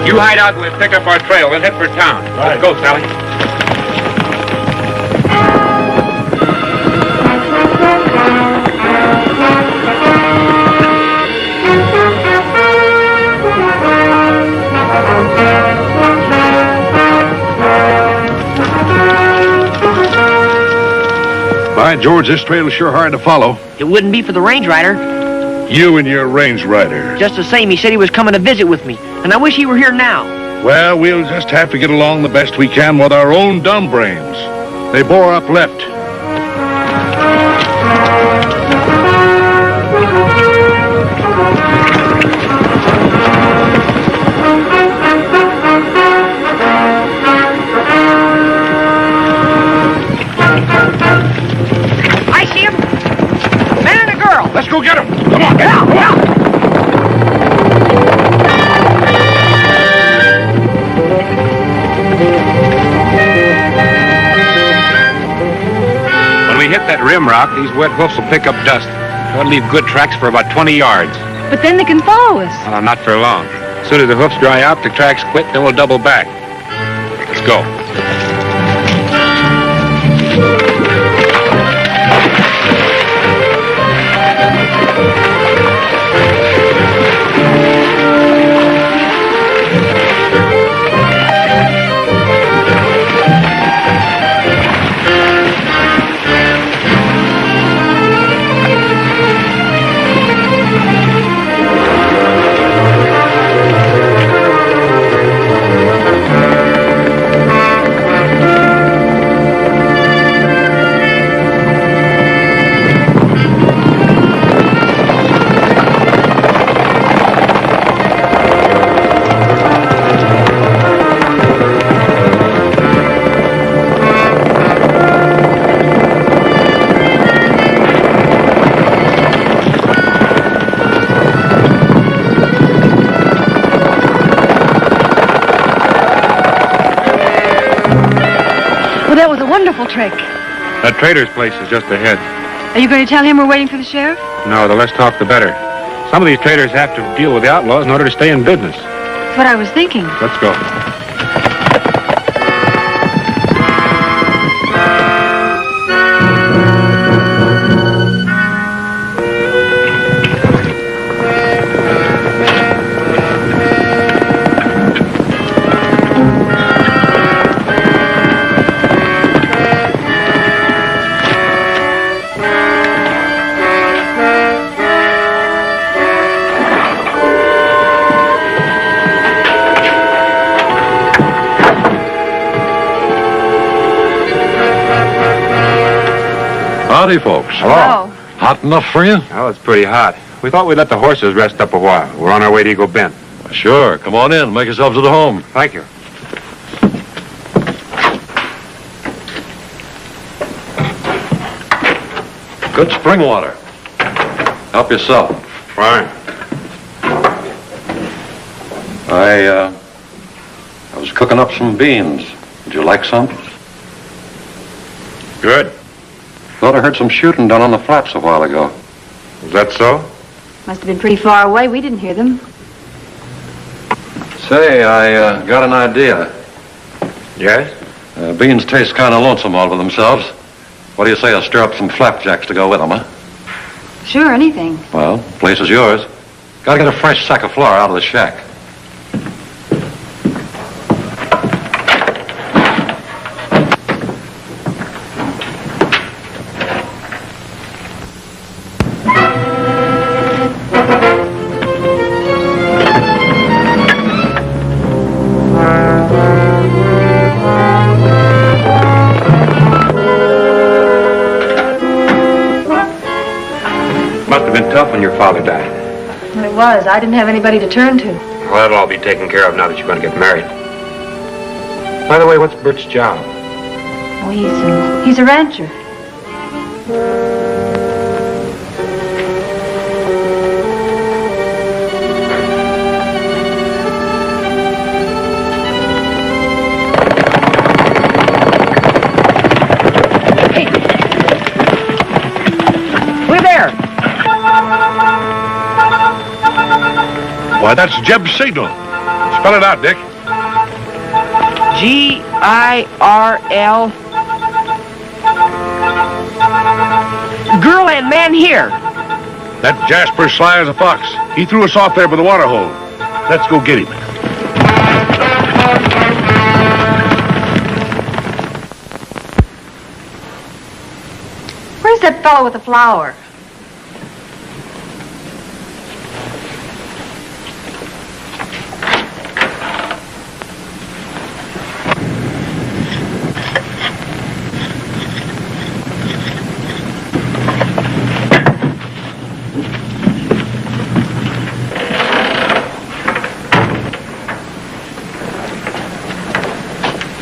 You hide out and we'll pick up our trail. We'll head for town. Let's go, Sally. By George, this trail is sure hard to follow. It wouldn't be for the Range Rider. You and your range rider. Just the same, he said he was coming to visit with me, and I wish he were here now. Well, we'll just have to get along the best we can with our own dumb brains. They bore up left. I see him. Man and a girl. Let's go get him. Come on. Yeah. When we hit that rim rock, these wet hoofs will pick up dust. They'll leave good tracks for about 20 yards. But then they can follow us. Well, not for long. As soon as the hoofs dry out, the tracks quit, then we'll double back. Let's go. That was a wonderful trick. That trader's place is just ahead. Are you going to tell him we're waiting for the sheriff? No, the less talk, the better. Some of these traders have to deal with the outlaws in order to stay in business. That's what I was thinking. Let's go. Howdy, folks. Hello. Hot enough for you? Oh, it's pretty hot. We thought we'd let the horses rest up a while. We're on our way to Eagle Bend. Sure. Come on in. Make yourselves at home. Thank you. Good spring water. Help yourself. Fine. I was cooking up some beans. Would you like some? Good. Thought I heard some shooting down on the flats a while ago. Is that so? Must have been pretty far away. We didn't hear them. Say, I got an idea. Yes? Beans taste kind of lonesome all by themselves. What do you say I stir up some flapjacks to go with them, huh? Sure, anything. Well, the place is yours. Gotta get a fresh sack of flour out of the shack. Must have been tough when your father died. It was. I didn't have anybody to turn to. Well, that'll all be taken care of now that you're going to get married. By the way, what's Bert's job? Oh, he's a rancher. Why, that's Jeb's signal. Spell it out, Dick. G-I-R-L. Girl and man here. That Jasper's sly as a fox. He threw us off there by the water hole. Let's go get him. Where's that fellow with the flower?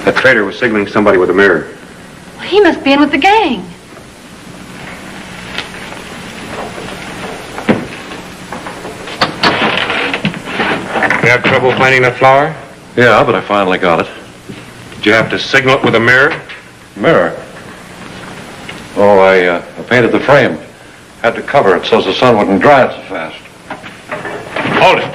That trader was signaling somebody with a mirror. He must be in with the gang. You have trouble finding that flower? Yeah, but I finally got it. Did you have to signal it with a mirror? Mirror? Oh, I painted the frame. Had to cover it so the sun wouldn't dry it so fast. Hold it.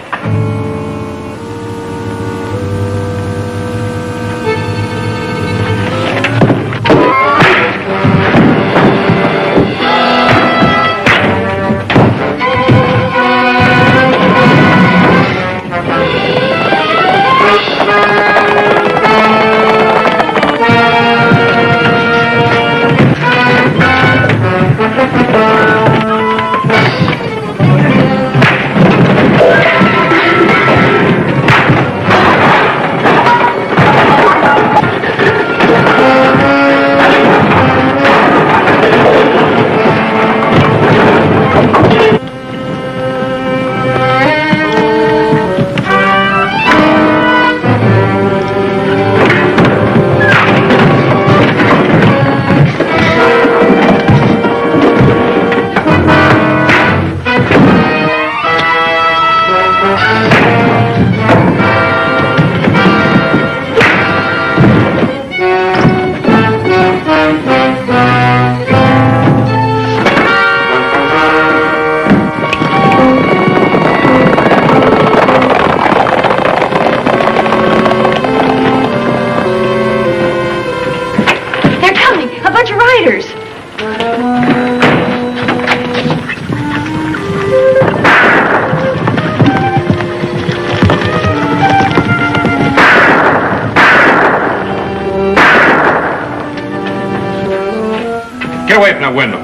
Get away from that window.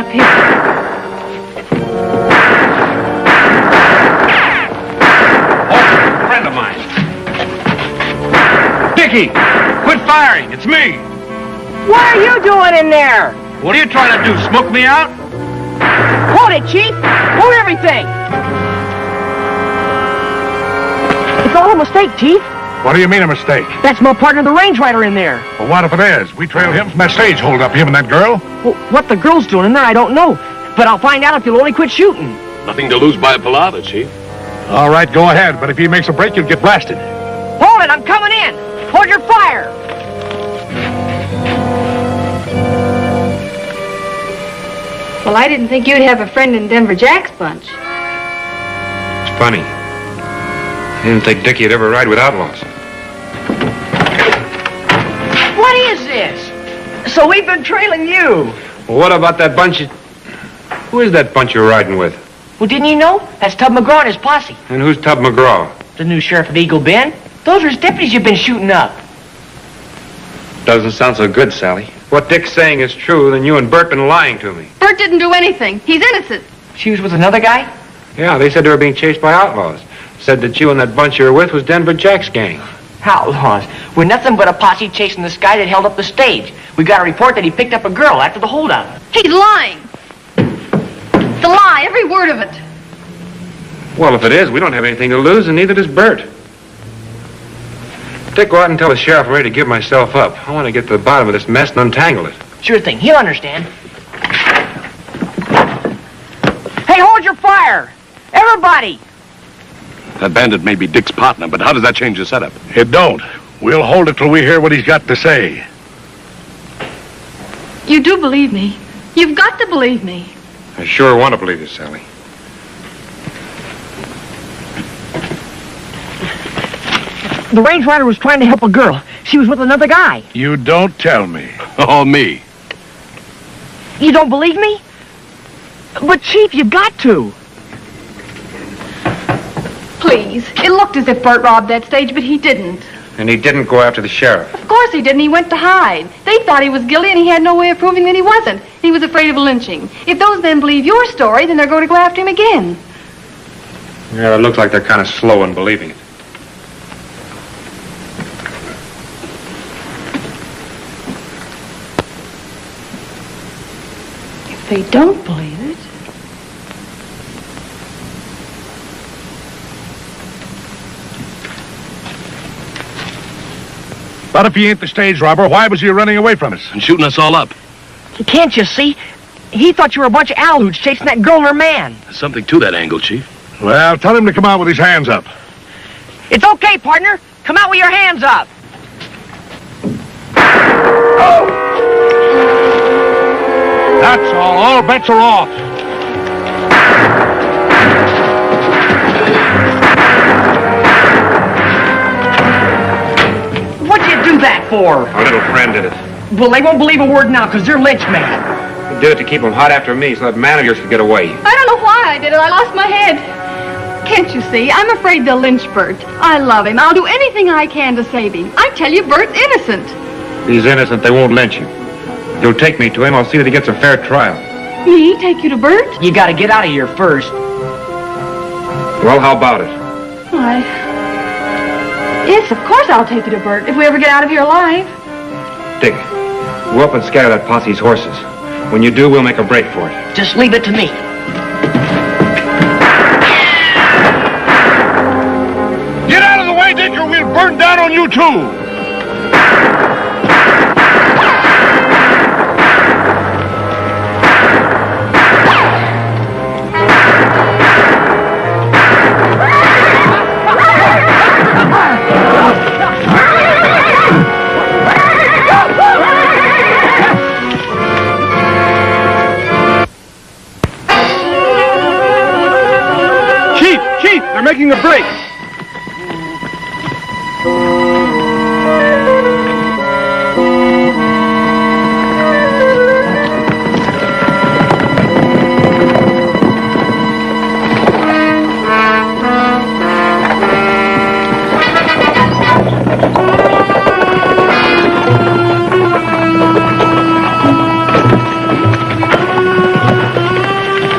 up here. Friend of mine. Dickie, quit firing. It's me. What are you doing in there? What are you trying to do, smoke me out? Hold it, Chief. Hold everything. It's all a mistake, Chief. What do you mean a mistake? That's my partner, the range rider, in there. Well, what if it is? We trailed him from that stage hold up, him and that girl. Well, what the girl's doing in there, I don't know. But I'll find out if you'll only quit shooting. Nothing to lose by a palaver, Chief. All right, go ahead. But if he makes a break, you'll get blasted. Hold it, I'm coming in. Hold your fire. Well, I didn't think you'd have a friend in Denver Jack's bunch. It's funny. I didn't think Dickie would ever ride with outlaws. What is this? So we've been trailing you. Well, what about that bunch of... Who is that bunch you're riding with? Well, didn't you know? That's Tub McGraw and his posse. And who's Tub McGraw? The new sheriff of Eagle Bend. Those are his deputies you've been shooting up. Doesn't sound so good, Sally. If what Dick's saying is true, then you and Bert been lying to me. Bert didn't do anything. He's innocent. She was with another guy? Yeah, they said they were being chased by outlaws. Said that you and that bunch you were with was Denver Jack's gang. Outlaws? We're nothing but a posse chasing this guy that held up the stage. We got a report that he picked up a girl after the holdup. He's lying. It's a lie, every word of it. Well, if it is, we don't have anything to lose, and neither does Bert. Dick, go out and tell the sheriff I'm ready to give myself up. I want to get to the bottom of this mess and untangle it. Sure thing. He'll understand. Hey, hold your fire! Everybody! That bandit may be Dick's partner, but how does that change the setup? It don't. We'll hold it till we hear what he's got to say. You do believe me. You've got to believe me. I sure want to believe you, Sally. The range rider was trying to help a girl. She was with another guy. You don't tell me. Oh, me. You don't believe me? But, Chief, you've got to. Please. It looked as if Bert robbed that stage, but he didn't. And he didn't go after the sheriff. Of course he didn't. He went to hide. They thought he was guilty, and he had no way of proving that he wasn't. He was afraid of lynching. If those men believe your story, then they're going to go after him again. Yeah, it looks like they're kind of slow in believing it. If they don't believe it... But if he ain't the stage robber, why was he running away from us? And shooting us all up. Can't you see? He thought you were a bunch of alhoots chasing that girl and her man. There's something to that angle, Chief. Well, tell him to come out with his hands up. It's okay, partner. Come out with your hands up. That's all. All bets are off. What'd you do that for? Our little friend did it. Well, they won't believe a word now, because they're lynch men. He did it to keep him hot after me, so that man of yours could get away. I don't know why I did it. I lost my head. Can't you see? I'm afraid they'll lynch Bert. I love him. I'll do anything I can to save him. I tell you, Bert's innocent. If he's innocent, they won't lynch him. You'll take me to him. I'll see that he gets a fair trial. Me? Take you to Bert? You gotta get out of here first. Well, how about it? Why? Yes, of course I'll take you to Bert if we ever get out of here alive. Dick, go up and scatter that posse's horses. When you do, we'll make a break for it. Just leave it to me. Get out of the way, Dick, or we'll burn down on you, too. They're making a break.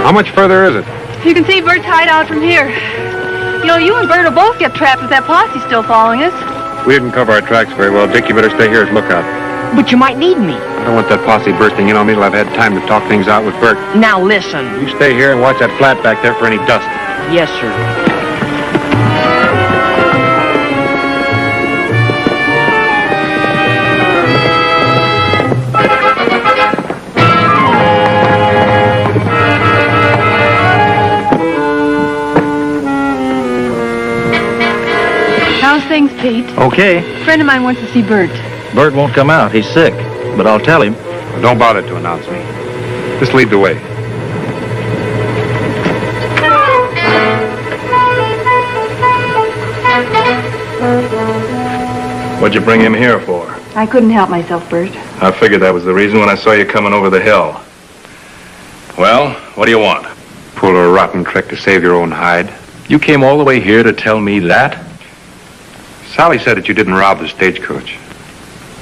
How much further is it? You can see Bert's hideout from here. You know, you and Bert will both get trapped if that posse's still following us. We didn't cover our tracks very well. Dick, you better stay here as lookout. But you might need me. I don't want that posse bursting in on me till I've had time to talk things out with Bert. Now listen. You stay here and watch that flat back there for any dust. Yes, sir. How's things, Pete? Okay. A friend of mine wants to see Bert. Bert won't come out. He's sick. But I'll tell him. Don't bother to announce me. Just lead the way. What'd you bring him here for? I couldn't help myself, Bert. I figured that was the reason when I saw you coming over the hill. Well, what do you want? Pull a rotten trick to save your own hide. You came all the way here to tell me that? Sally said that you didn't rob the stagecoach.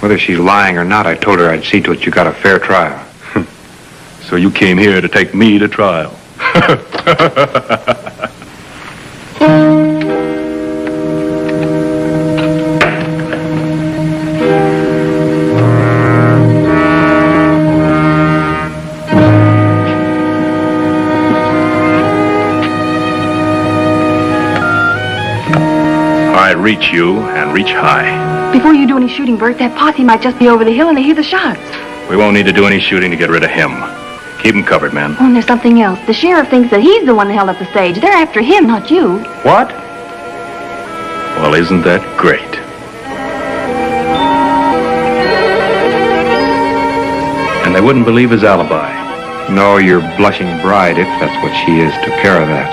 Whether she's lying or not, I told her I'd see to it you got a fair trial. So you came here to take me to trial. I reach you and reach high. Before you do any shooting, Bert, that posse might just be over the hill and they hear the shots. We won't need to do any shooting to get rid of him. Keep him covered, man. Oh, and there's something else. The sheriff thinks that he's the one that held up the stage. They're after him, not you. What? Well, isn't that great? And they wouldn't believe his alibi. No, your blushing bride, if that's what she is, took care of that.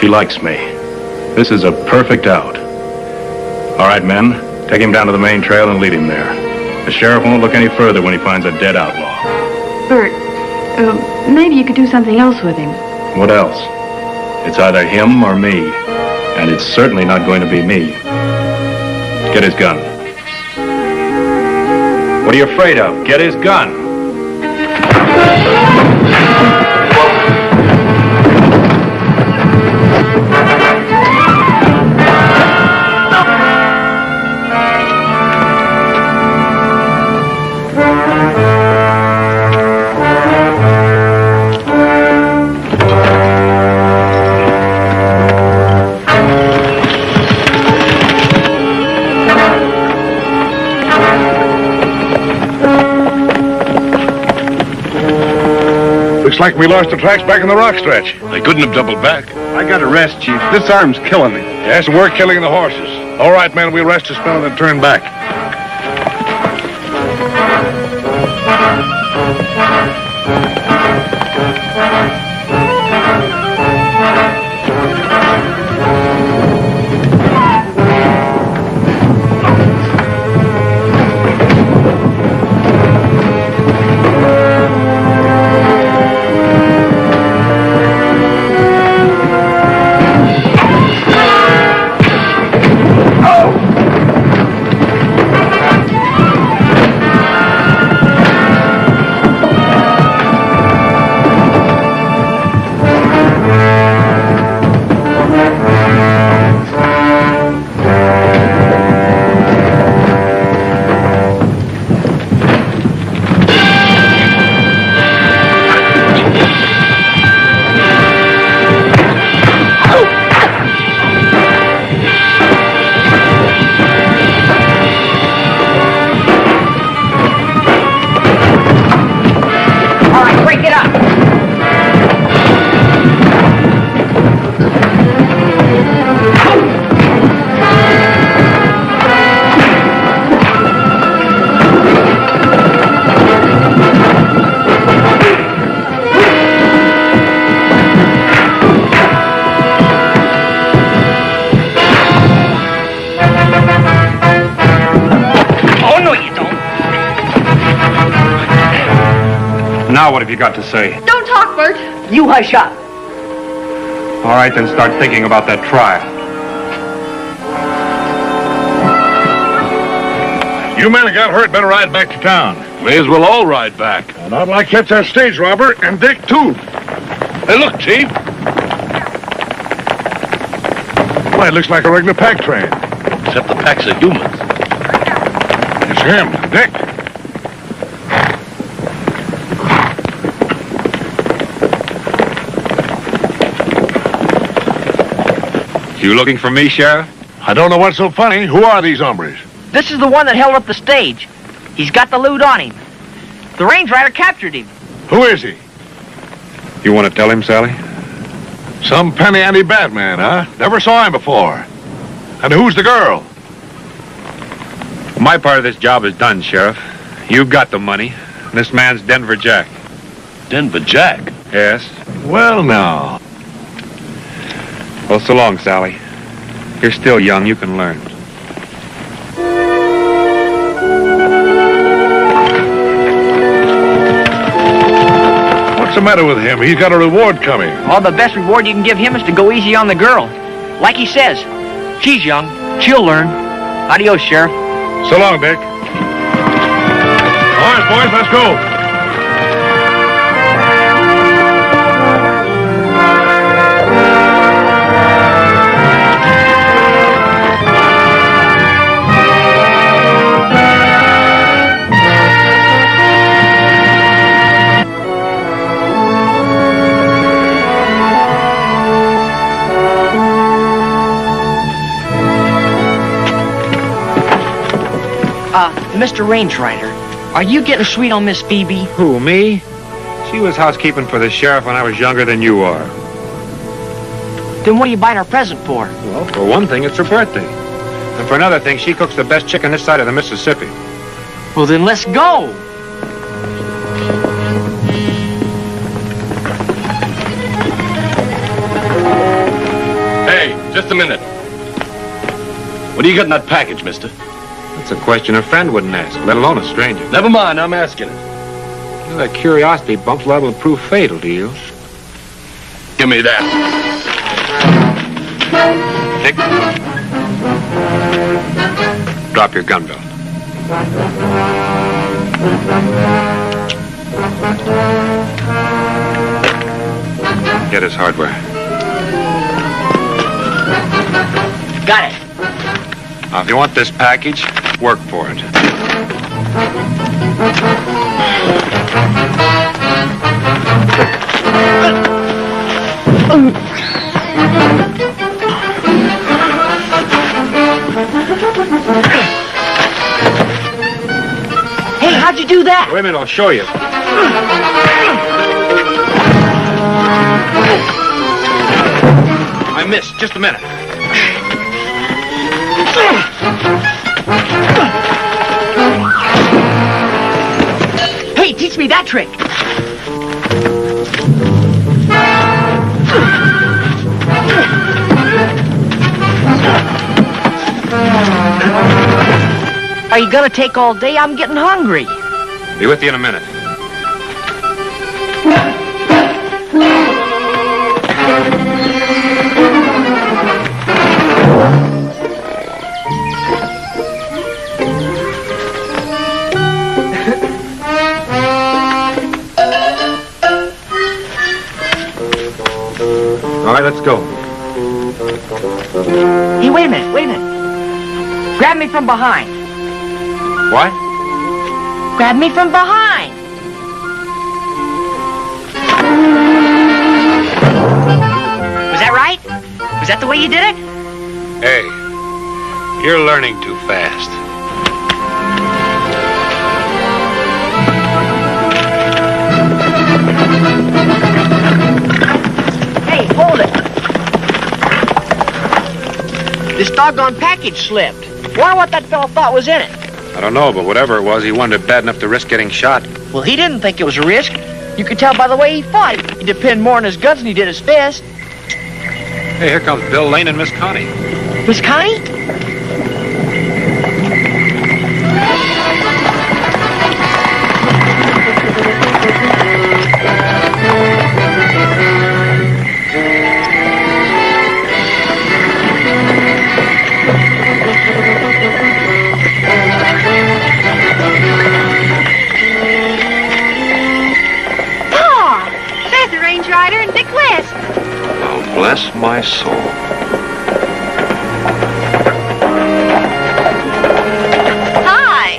She likes me. This is a perfect out. All right, men, take him down to the main trail and lead him there. The sheriff won't look any further when he finds a dead outlaw. Bert, maybe you could do something else with him. What else? It's either him or me. And it's certainly not going to be me. Get his gun. What are you afraid of? Get his gun. Looks like we lost the tracks back in the rock stretch. They couldn't have doubled back. I got to rest, Chief. This arm's killing me. Yes, and we're killing the horses. All right, man, we'll rest a spell and then turn back. Now what have you got to say? Don't talk, Bert. You hush up. All right, then start thinking about that trial. You men that got hurt better ride back to town. May as well all ride back. And I'd like to catch that stage robber, and Dick, too. Hey, look, Chief. Why, it looks like a regular pack train. Except the packs are humans. It's him, Dick. You looking for me, Sheriff? I don't know what's so funny. Who are these hombres? This is the one that held up the stage. He's got the loot on him. The range rider captured him. Who is he? You want to tell him, Sally? Some penny-ante bad man, huh? Never saw him before. And who's the girl? My part of this job is done, Sheriff. You've got the money. This man's Denver Jack. Denver Jack? Yes. Well, now. Well, so long, Sally. You're still young. You can learn. What's the matter with him? He's got a reward coming. Well, the best reward you can give him is to go easy on the girl. Like he says, she's young. She'll learn. Adios, Sheriff. So long, Dick. All right, boys, let's go. Mr. Range Rider, are you getting sweet on Miss Phoebe? Who, me? She was housekeeping for the sheriff when I was younger than you are. Then what are you buying her present for? Well, for one thing, it's her birthday. And for another thing, she cooks the best chicken this side of the Mississippi. Well, then let's go. Hey, just a minute. What do you got in that package, mister? That's a question a friend wouldn't ask, let alone a stranger. Never mind, I'm asking it. You know, that curiosity bump's liable to prove fatal to you. Give me that. Dick, drop your gun belt. Get his hardware. Got it. Now, if you want this package, work for it. Hey, how'd you do that? Wait a minute, I'll show you. I missed. Just a minute. Hey, teach me that trick. Are you gonna take all day? I'm getting hungry. Be with you in a minute. All right, let's go. Hey, wait a minute, wait a minute. Grab me from behind. What? Grab me from behind. Was that right? Was that the way you did it? Hey, you're learning too fast. Hey, hold it. This doggone package slipped. Wonder what that fellow thought was in it. I don't know, but whatever it was, he wanted it bad enough to risk getting shot. Well, he didn't think it was a risk. You could tell by the way he fought. He depended more on his guns than he did his fist. Hey, here comes Bill Lane and Miss Connie. Miss Connie? There's the Range Rider and Dick Lane. my soul. Hi.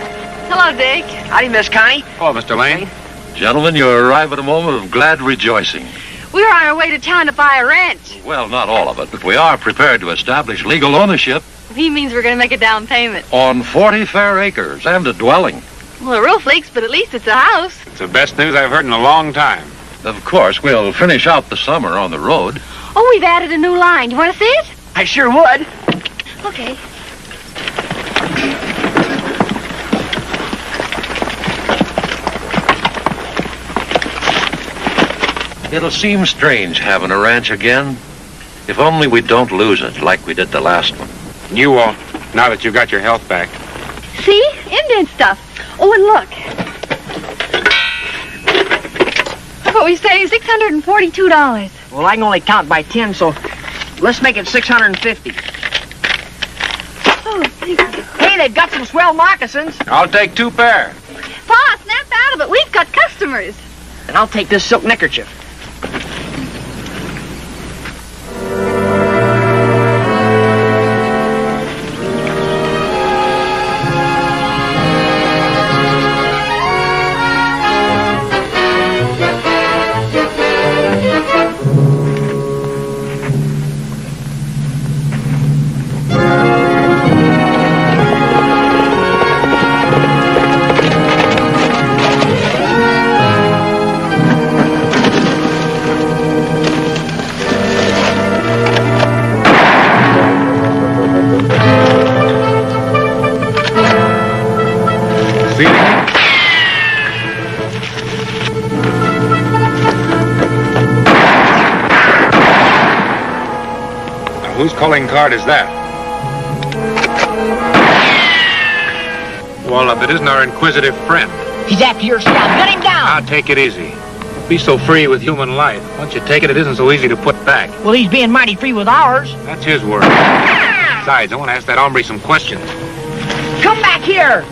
Hello, Dick. Howdy, Miss Connie. Hello, Mr. Lane. Gentlemen, you arrive at a moment of glad rejoicing. We're on our way to town to buy a ranch. Well, not all of it, but we are prepared to establish legal ownership He means we're going to make a down payment. on 40 fair acres and a dwelling. Well, the roof leaks, but at least it's a house. It's the best news I've heard in a long time. Of course, we'll finish out the summer on the road. Oh, we've added a new line. You want to see it? I sure would. Okay. It'll seem strange having a ranch again. If only we don't lose it like we did the last one. You won't, now that you've got your health back. See? Indian stuff. Oh, and look. Look what we saved, $642. Well, I can only count by 10, so let's make it 650. Oh, thank you. Hey, they've got some swell moccasins. I'll take 2 pair. Pa, snap out of it. We've got customers. And I'll take this silk neckerchief. Whose calling card is that? Well, if it isn't our inquisitive friend. He's after your scalp. Get him down. Now, take it easy. Be so free with human life. Once you take it, it isn't so easy to put back. Well, he's being mighty free with ours. That's his word. Besides, I want to ask that hombre some questions. Come back here.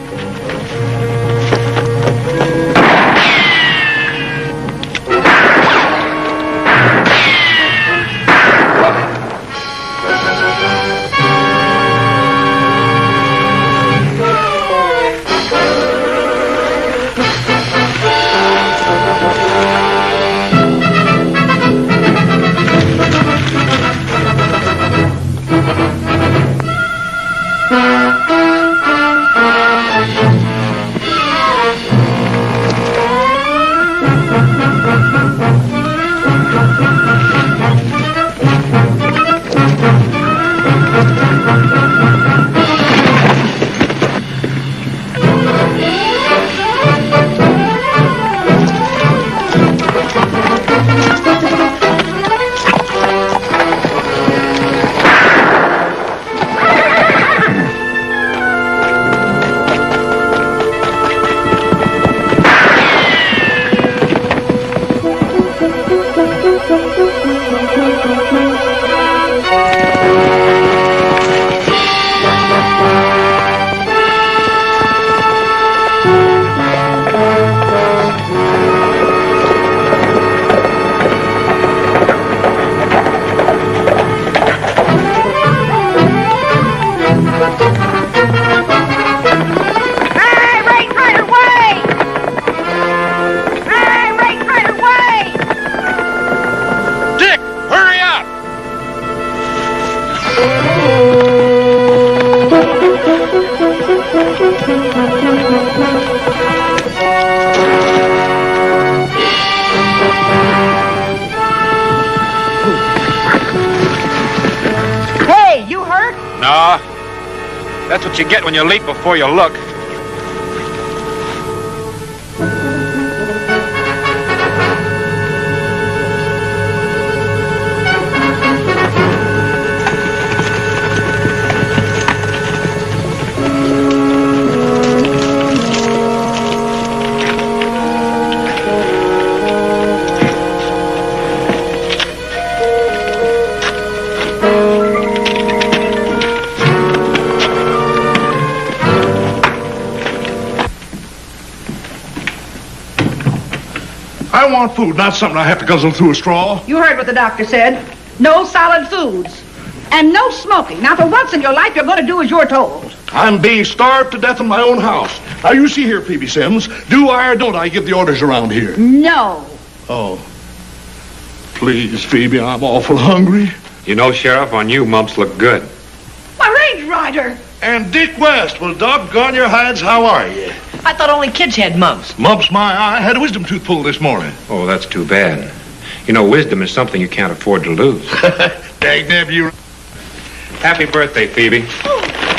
That's what you get when you leap before you look. I want food, not something I have to guzzle through a straw. You heard what the doctor said. no solid foods, and no smoking. Now, for once in your life, you're going to do as you're told. I'm being starved to death in my own house. Now, you see here, Phoebe Sims, do I or don't I give the orders around here? No. Oh. Please, Phoebe, I'm awful hungry. You know, Sheriff, on you, mumps look good. My Range Rider. And Dick West, well, doggone your hides, how are you? I thought only kids had mumps. Mumps my eye. I had a wisdom tooth pulled this morning. Oh, that's too bad. You know, wisdom is something you can't afford to lose. Dag you. Happy birthday, Phoebe.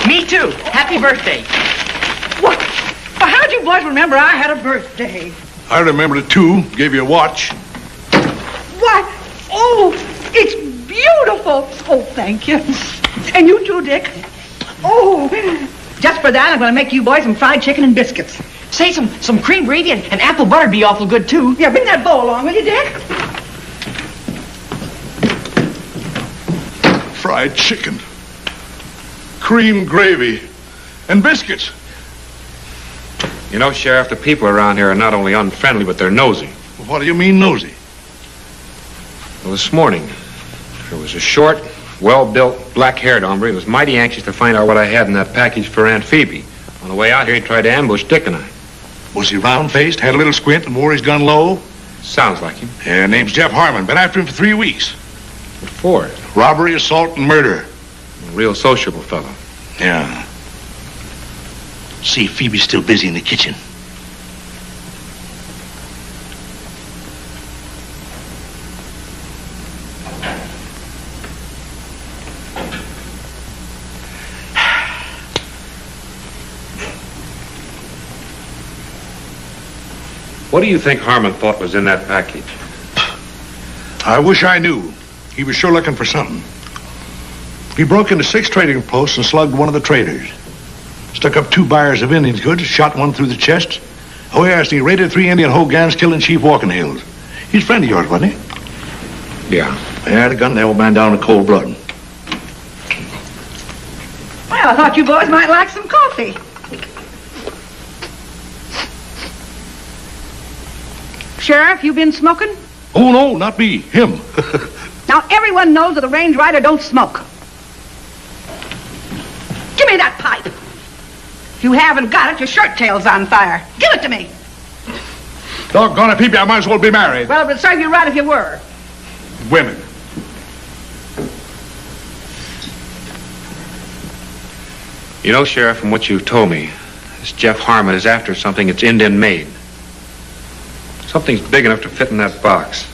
Me too. Happy birthday. What? Well, how'd you boys remember I had a birthday? I remembered it, too. Gave you a watch. What? Oh, it's beautiful. Oh, thank you. And you too, Dick. Oh, just for that, I'm going to make you boys some fried chicken and biscuits. Say, some cream gravy and apple butter'd be awful good, too. Yeah, bring that bowl along, will you, Dick? Fried chicken. Cream gravy. And biscuits. You know, Sheriff, the people around here are not only unfriendly, but they're nosy. What do you mean, nosy? Well, this morning, there was a short, well-built, black-haired hombre who was mighty anxious to find out what I had in that package for Aunt Phoebe. On the way out here, he tried to ambush Dick and I. Was he round-faced, had a little squint, and wore his gun low? Sounds like him. Yeah, name's Jeff Harmon. Been after him for 3 weeks. What for? Robbery, assault, and murder. A real sociable fellow. Yeah. See, Phoebe's still busy in the kitchen. What do you think Harmon thought was in that package? I wish I knew. He was sure looking for something. He broke into 6 trading posts and slugged one of the traders. Stuck up 2 buyers of Indian goods, shot one through the chest. Oh, yes, he raided 3 Indian hogans, killing Chief Walking Hills. He's a friend of yours, wasn't he? Yeah. Yeah, the gun the old man down in cold blood. Well, I thought you boys might like some coffee. Sheriff, you been smoking? Oh, no, not me. Him. Now, everyone knows that a Range Rider don't smoke. Give me that pipe. If you haven't got it, your shirt tail's on fire. Give it to me. Doggone it, Peepee, I might as well be married. Well, it would serve you right if you were. Women. You know, Sheriff, from what you've told me, this Jeff Harmon is after something that's Indian-made. Something's big enough to fit in that box.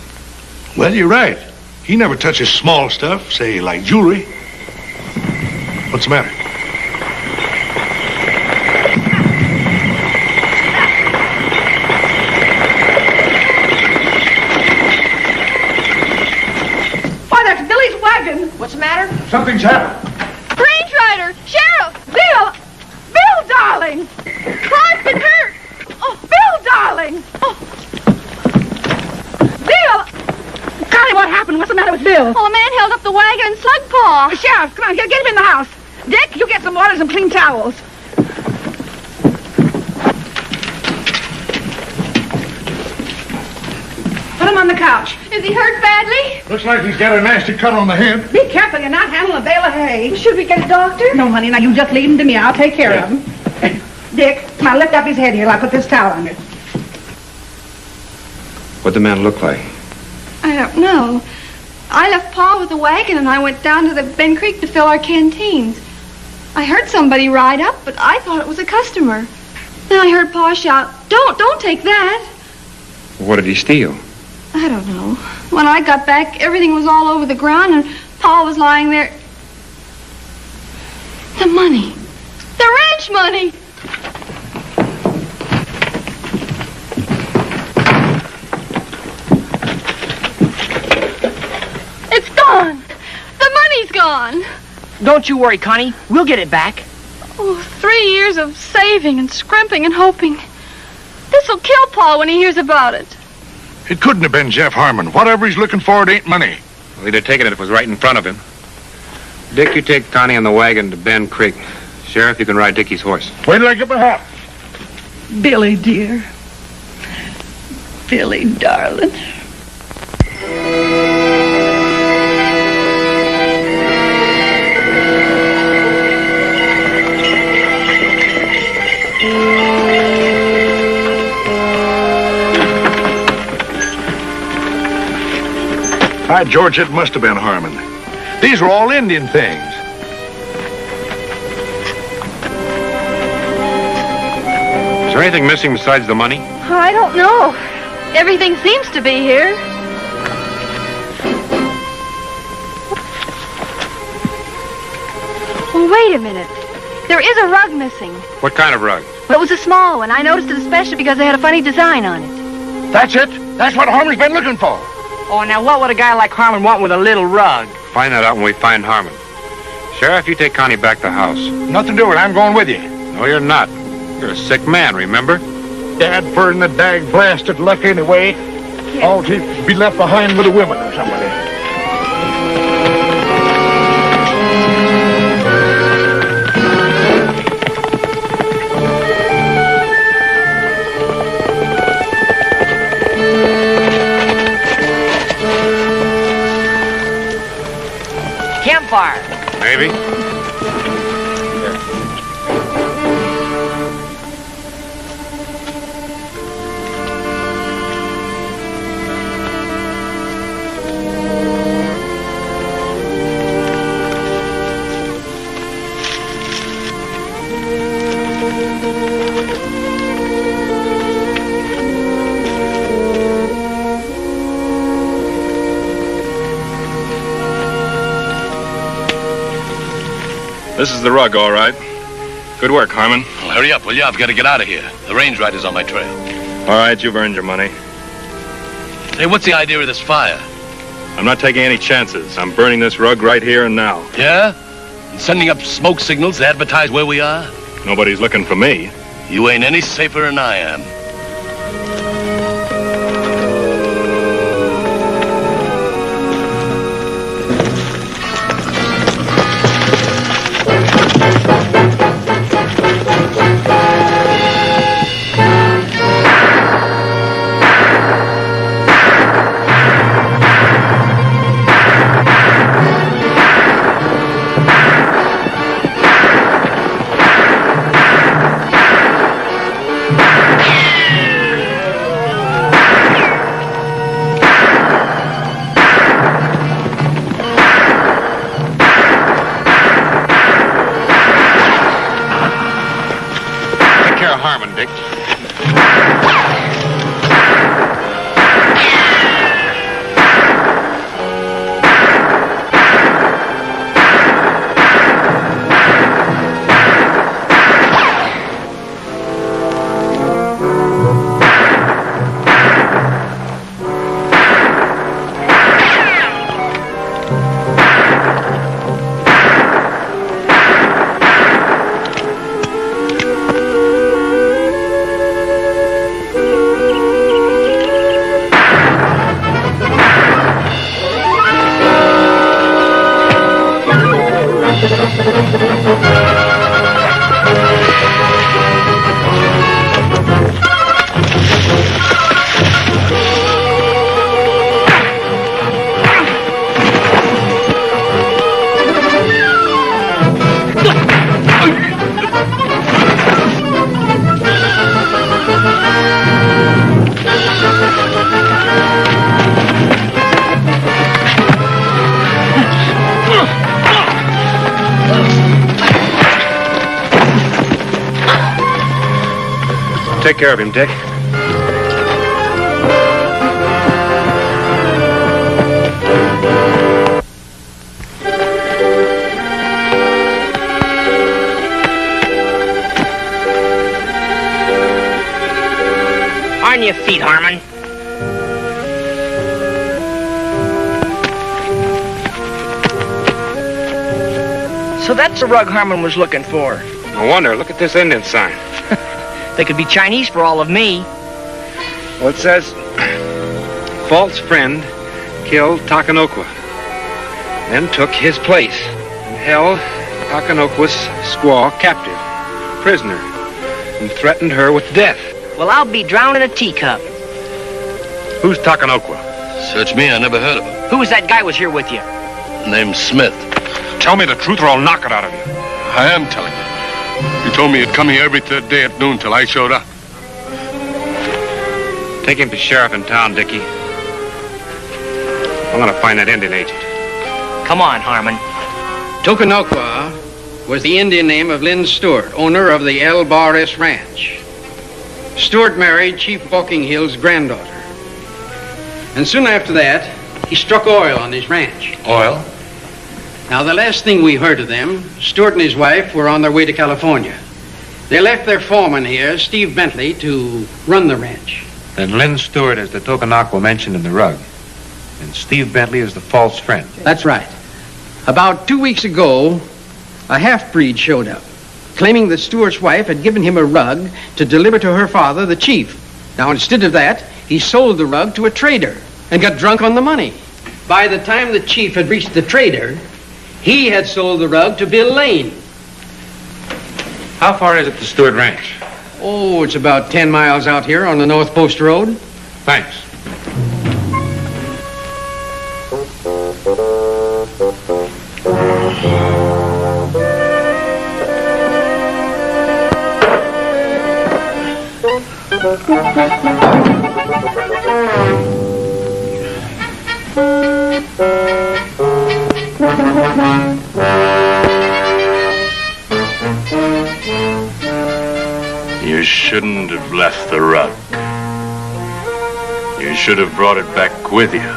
Well, you're right. He never touches small stuff, say, like jewelry. What's the matter? Why, that's Billy's wagon. What's the matter? Something's happened. Range Rider! Sheriff! Bill! Bill, darling! I've been hurt! Oh, Bill, darling! Oh. Bill! Connie, what happened? What's the matter with Bill? Oh, a man held up the wagon and slugged Paul. Sheriff, come on, get him in the house. Dick, you get some water and some clean towels. Put him on the couch. Is he hurt badly? Looks like he's got a nasty cut on the head. Be careful, you're not handling a bale of hay. Should we get a doctor? No, honey, now you just leave him to me. I'll take care of him. Dick, come on, lift up his head here. I'll put this towel on it. What'd the man look like? I don't know. I left Paul with the wagon and I went down to the Bend Creek to fill our canteens. I heard somebody ride up, but I thought it was a customer. Then I heard Paul shout, Don't take that. What did he steal? I don't know. When I got back, everything was all over the ground and Paul was lying there. The money. The ranch money. It's gone. The money's gone. Don't you worry, Connie. We'll get it back. Oh, 3 years of saving and scrimping and hoping. This'll kill Paul when he hears about it. It couldn't have been Jeff Harmon. Whatever he's looking for, it ain't money. Well, he'd have taken it if it was right in front of him. Dick, you take Connie on the wagon to Bend Creek. Sheriff, you can ride Dickie's horse. Wait till I get my hat. Billy, dear. Billy, darling. By George, it must have been Harmon. These were all Indian things. Is there anything missing besides the money? I don't know. Everything seems to be here. Well, wait a minute. There is a rug missing. What kind of rug? Well, it was a small one. I noticed it especially because they had a funny design on it. That's it. That's what Harmon's been looking for. Oh, now what would a guy like Harmon want with a little rug? Find that out when we find Harmon. Sheriff, you take Connie back to the house. Nothing to do with it. I'm going with you. No, you're not. You're a sick man, remember? Dad burn the dag blasted luck anyway. All to be left behind with a woman or somebody. Campfire. Maybe. This is the rug, all right. Good work, Harmon. Well, hurry up, will you? I've got to get out of here. The range rider's on my trail. All right, you've earned your money. Hey, what's the idea of this fire? I'm not taking any chances. I'm burning this rug right here and now. Yeah? And sending up smoke signals to advertise where we are? Nobody's looking for me. You ain't any safer than I am. Harmon, Dick. Take care of him, Dick. On your feet, Harmon. So that's the rug Harmon was looking for. No wonder. Look at this Indian sign. They could be Chinese for all of me. Well, it says, false friend killed Takanokwa, then took his place and held Takanokwa's squaw captive, prisoner, and threatened her with death. Well, I'll be drowned in a teacup. Who's Takanokwa? Search me, I never heard of him. Who was that guy was here with you? Name's Smith. Tell me the truth or I'll knock it out of you. I am telling you. You told me you'd come here every third day at noon till I showed up. Take him to sheriff in town, Dickie. I'm going to find that Indian agent. Come on, Harmon. Tokenokwa was the Indian name of Lynn Stewart, owner of the El Barres Ranch. Stewart married Chief Walking Hill's granddaughter. And soon after that, he struck oil on his ranch. Oil? Now, the last thing we heard of them, Stewart and his wife were on their way to California. They left their foreman here, Steve Bentley, to run the ranch. Then Lynn Stewart is the Tokenokwa mentioned in the rug. And Steve Bentley is the false friend. That's right. About 2 weeks ago, a half-breed showed up, claiming that Stewart's wife had given him a rug to deliver to her father, the chief. Now, instead of that, he sold the rug to a trader and got drunk on the money. By the time the chief had reached the trader, he had sold the rug to Bill Lane. How far is it to Stewart Ranch? Oh, it's about 10 miles out here on the North Post Road. Thanks. You shouldn't have left the rug. You should have brought it back with you.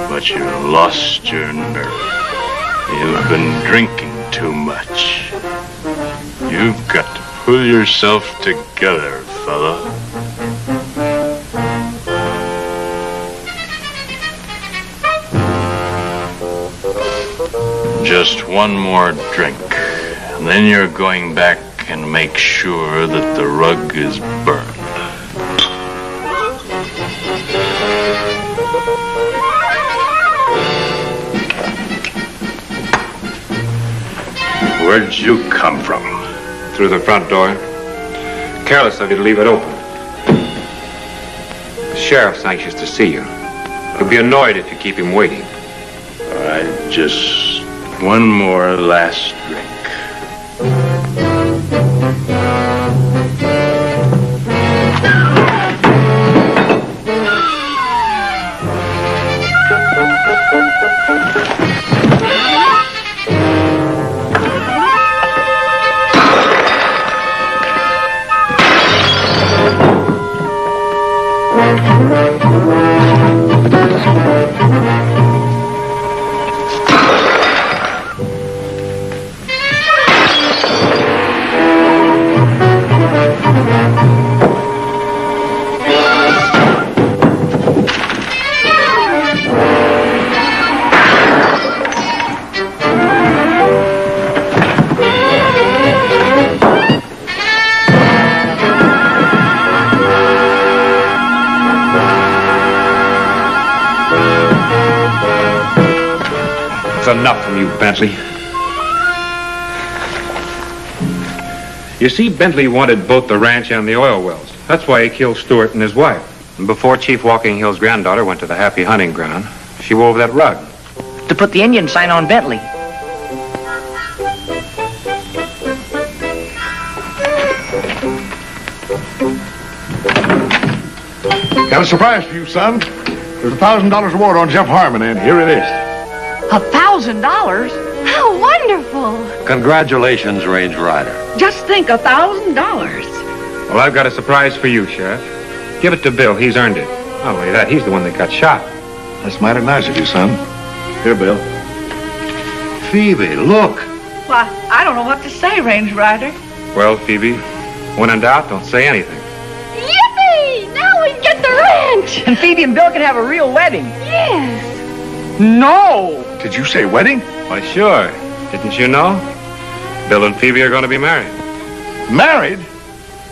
But you lost your nerve. You've been drinking too much. You've got to pull yourself together, fella. Just one more drink, and then you're going back and make sure that the rug is burned. Where'd you come from? Through the front door. Careless of you to leave it open. The sheriff's anxious to see you. He'll be annoyed if you keep him waiting. All right, just one more last drink. Enough from you, Bentley. You see, Bentley wanted both the ranch and the oil wells. That's why he killed Stewart and his wife. And before Chief Walking Hill's granddaughter went to the happy hunting ground, she wove that rug. To put the Indian sign on Bentley. Got a surprise for you, son. There's $1,000 reward on Jeff Harmon, and here it is. $1,000? How wonderful! Congratulations, Range Rider. Just think, $1,000. Well, I've got a surprise for you, Sheriff. Give it to Bill. He's earned it. Not only that, he's the one that got shot. That's mighty nice of you, son. Here, Bill. Phoebe, look. Why, I don't know what to say, Range Rider. Well, Phoebe, when in doubt, don't say anything. Yippee! Now we can get the ranch! And Phoebe and Bill can have a real wedding. Yes. No! Did you say wedding? Why, sure. Didn't you know? Bill and Phoebe are going to be married. Married?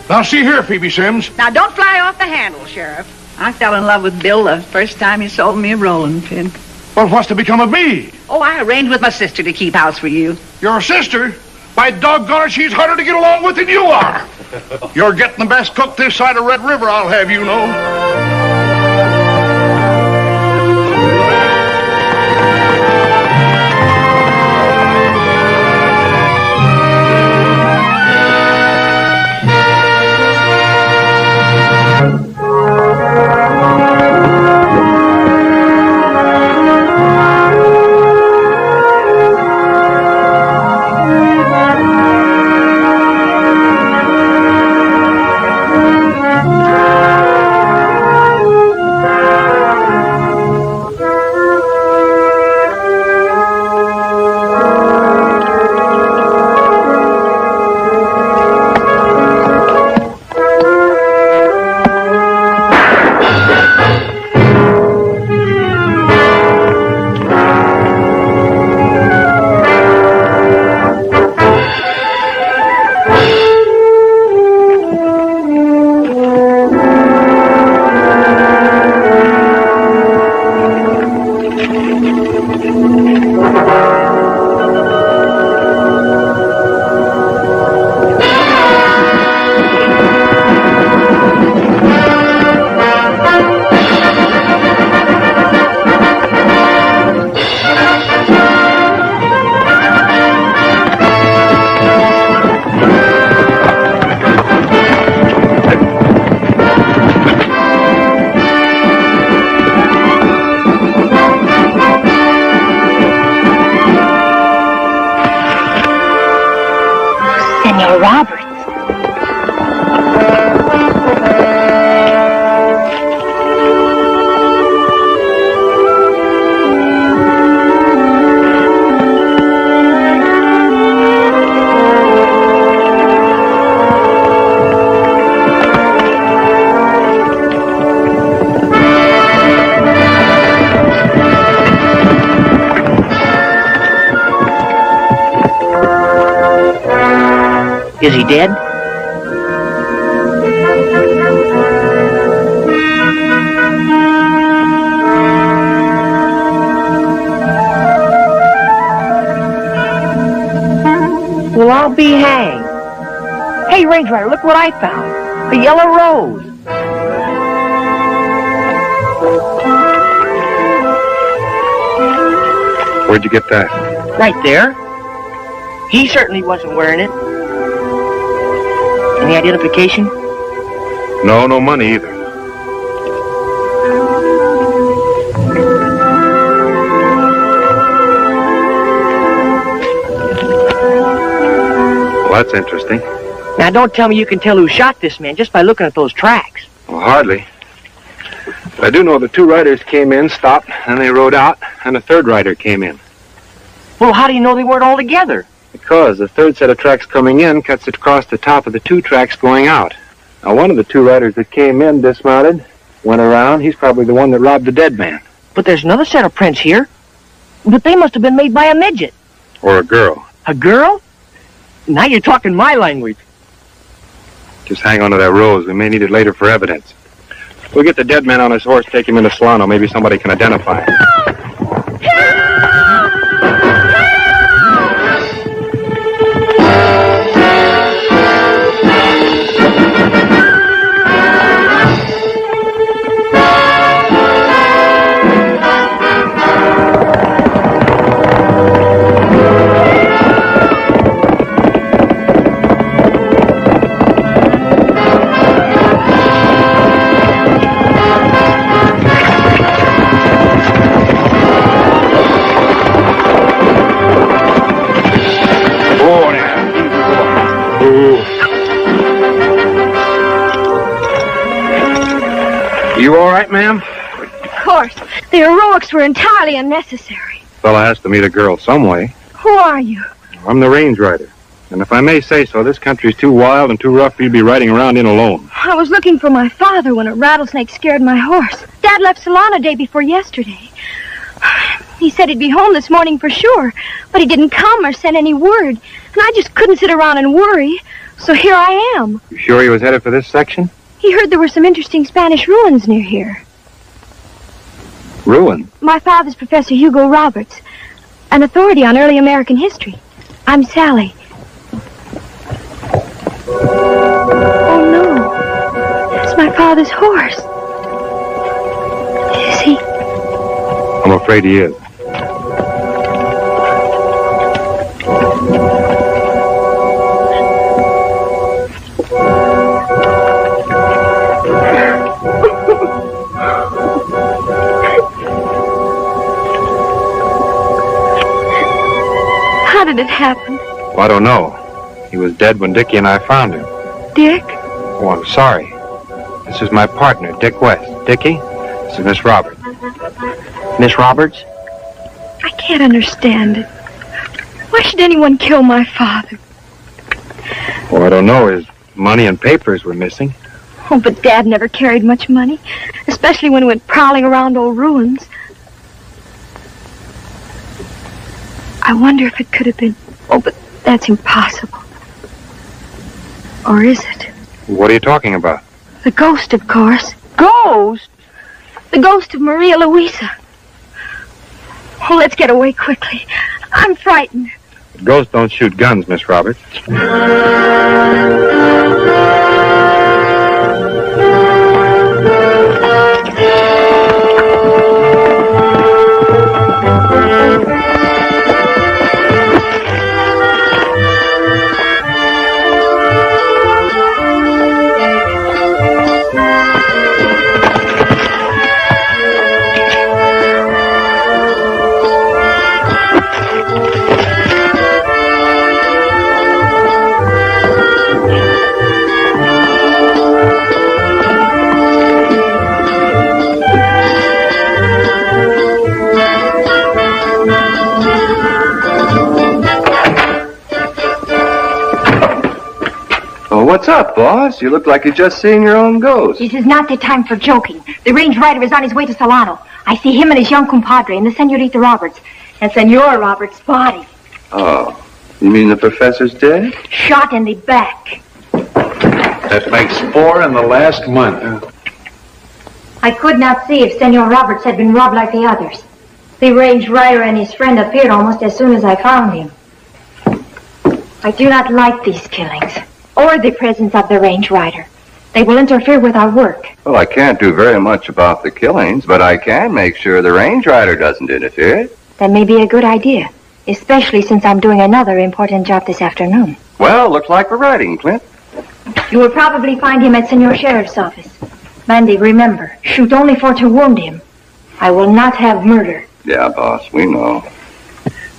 Now, see here, Phoebe Sims. Now, don't fly off the handle, Sheriff. I fell in love with Bill the first time he sold me a rolling pin. Well, what's to become of me? Oh, I arranged with my sister to keep house for you. Your sister? By doggone it, she's harder to get along with than you are. You're getting the best cook this side of Red River, I'll have you know. Roberts. Is he dead? Well, I'll be hanged. Hey, Range Rider, look what I found. A yellow rose. Where'd you get that? Right there. He certainly wasn't wearing it. Any identification? No, no money either. Well, that's interesting. Now, don't tell me you can tell who shot this man just by looking at those tracks. Well, hardly. But I do know the two riders came in, stopped, and they rode out, and a third rider came in. Well, how do you know they weren't all together? Because the third set of tracks coming in cuts it across the top of the two tracks going out. Now, one of the two riders that came in dismounted, went around. He's probably the one that robbed the dead man. But there's another set of prints here. But they must have been made by a midget. Or a girl. A girl? Now you're talking my language. Just hang on to that rose. We may need it later for evidence. We'll get the dead man on his horse, take him into Solano. Maybe somebody can identify him. You all right, ma'am? Of course. The heroics were entirely unnecessary. Fella has to meet a girl some way. Who are you? I'm the range rider. And if I may say so, this country's too wild and too rough for you to be riding around in alone. I was looking for my father when a rattlesnake scared my horse. Dad left Solano day before yesterday. He said he'd be home this morning for sure, but he didn't come or send any word. And I just couldn't sit around and worry, so here I am. You sure he was headed for this section? He heard there were some interesting Spanish ruins near here. Ruin? My father's Professor Hugo Roberts, an authority on early American history. I'm Sally. Oh, no. It's my father's horse. Is he? I'm afraid he is. How did it happen? Well, I don't know. He was dead when Dickie and I found him. Dick? Oh, I'm sorry. This is my partner, Dick West. Dickie, this is Miss Roberts. Miss Roberts? I can't understand it. Why should anyone kill my father? Well, I don't know. His money and papers were missing. Oh, but Dad never carried much money, especially when he went prowling around old ruins. I wonder if it could have been... Oh, but that's impossible. Or is it? What are you talking about? The ghost, of course. Ghost? The ghost of Maria Luisa. Oh, let's get away quickly. I'm frightened. Ghosts don't shoot guns, Miss Roberts. Oh, what's up, boss? You look like you're just seeing your own ghost. This is not the time for joking. The range rider is on his way to Solano. I see him and his young compadre and the Senorita Roberts. And Senor Roberts' body. Oh, you mean the professor's dead? Shot in the back. That makes 4 in the last month. I could not see if Senor Roberts had been robbed like the others. The range rider and his friend appeared almost as soon as I found him. I do not like these killings, or the presence of the range rider. They will interfere with our work. Well, I can't do very much about the killings, but I can make sure the range rider doesn't interfere. That may be a good idea, especially since I'm doing another important job this afternoon. Well, looks like we're riding, Clint. You will probably find him at Senor Sheriff's office. Mandy, remember, shoot only for to wound him. I will not have murder. Yeah, boss, we know.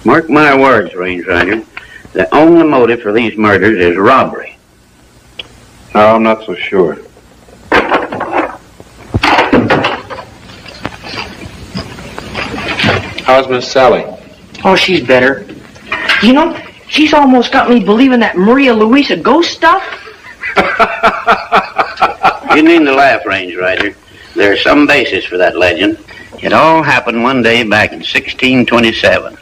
Mark my words, Range Rider. The only motive for these murders is robbery. No, I'm not so sure. How's Miss Sally? Oh, she's better. You know, she's almost got me believing that Maria Luisa ghost stuff. You need to laugh, Range Rider. There's some basis for that legend. It all happened one day back in 1627,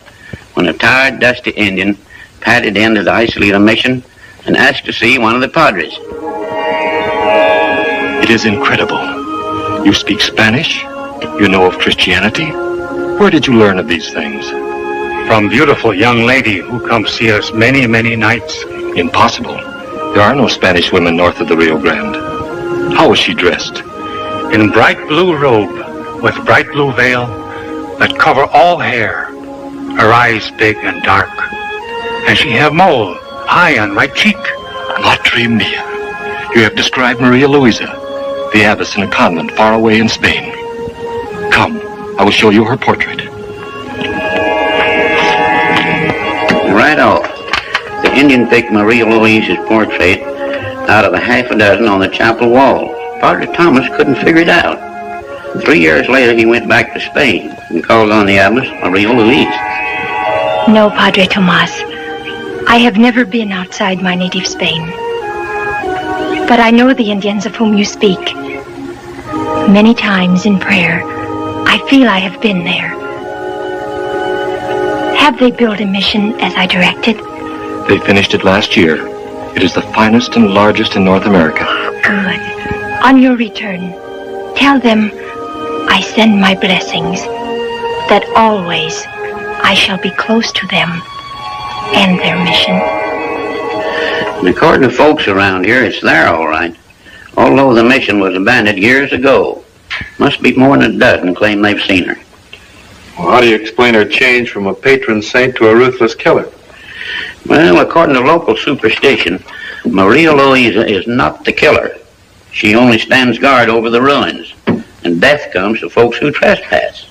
when a tired, dusty Indian padded into the Isolita mission and asked to see one of the padres. It is incredible. You speak Spanish? You know of Christianity? Where did you learn of these things? From beautiful young lady who comes see us many, many nights. Impossible. There are no Spanish women north of the Rio Grande. How was she dressed? In bright blue robe with bright blue veil that cover all hair. Her eyes big and dark. And she have mole high on right cheek. Madre mia. You have described Maria Luisa, the abbess in a convent far away in Spain. Come, I will show you her portrait. Right off. The Indian picked Maria Luisa's portrait out of a half a dozen on the chapel wall. Padre Thomas couldn't figure it out. 3 years later, he went back to Spain and called on the abbess, Maria Luisa. No, Padre Tomas. I have never been outside my native Spain. But I know the Indians of whom you speak. Many times in prayer, I feel I have been there. Have they built a mission as I directed? They finished it last year. It is the finest and largest in North America. Good. On your return, tell them I send my blessings, that always I shall be close to them and their mission. And according to folks around here, it's there all right. Although the mission was abandoned years ago. Must be more than a dozen claim they've seen her. Well, how do you explain her change from a patron saint to a ruthless killer? Well, according to local superstition, Maria Luisa is not the killer. She only stands guard over the ruins, and death comes to folks who trespass.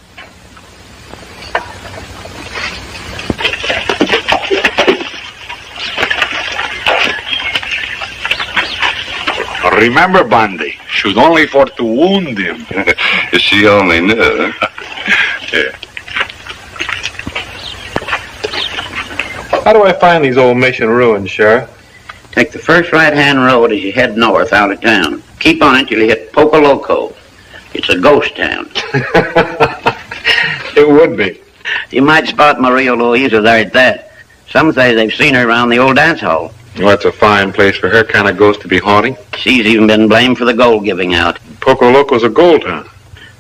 Remember, Bandy, shoot only for to wound him. She only knew. Yeah. How do I find these old mission ruins, Sheriff? Take the first right-hand road as you head north out of town. Keep on it till you hit Poco Loco. It's a ghost town. It would be. You might spot Maria Luisa there at that. Some say they've seen her around the old dance hall. Well, that's a fine place for her kind of ghost to be haunting. She's even been blamed for the gold giving out. Poco Loco's a gold town.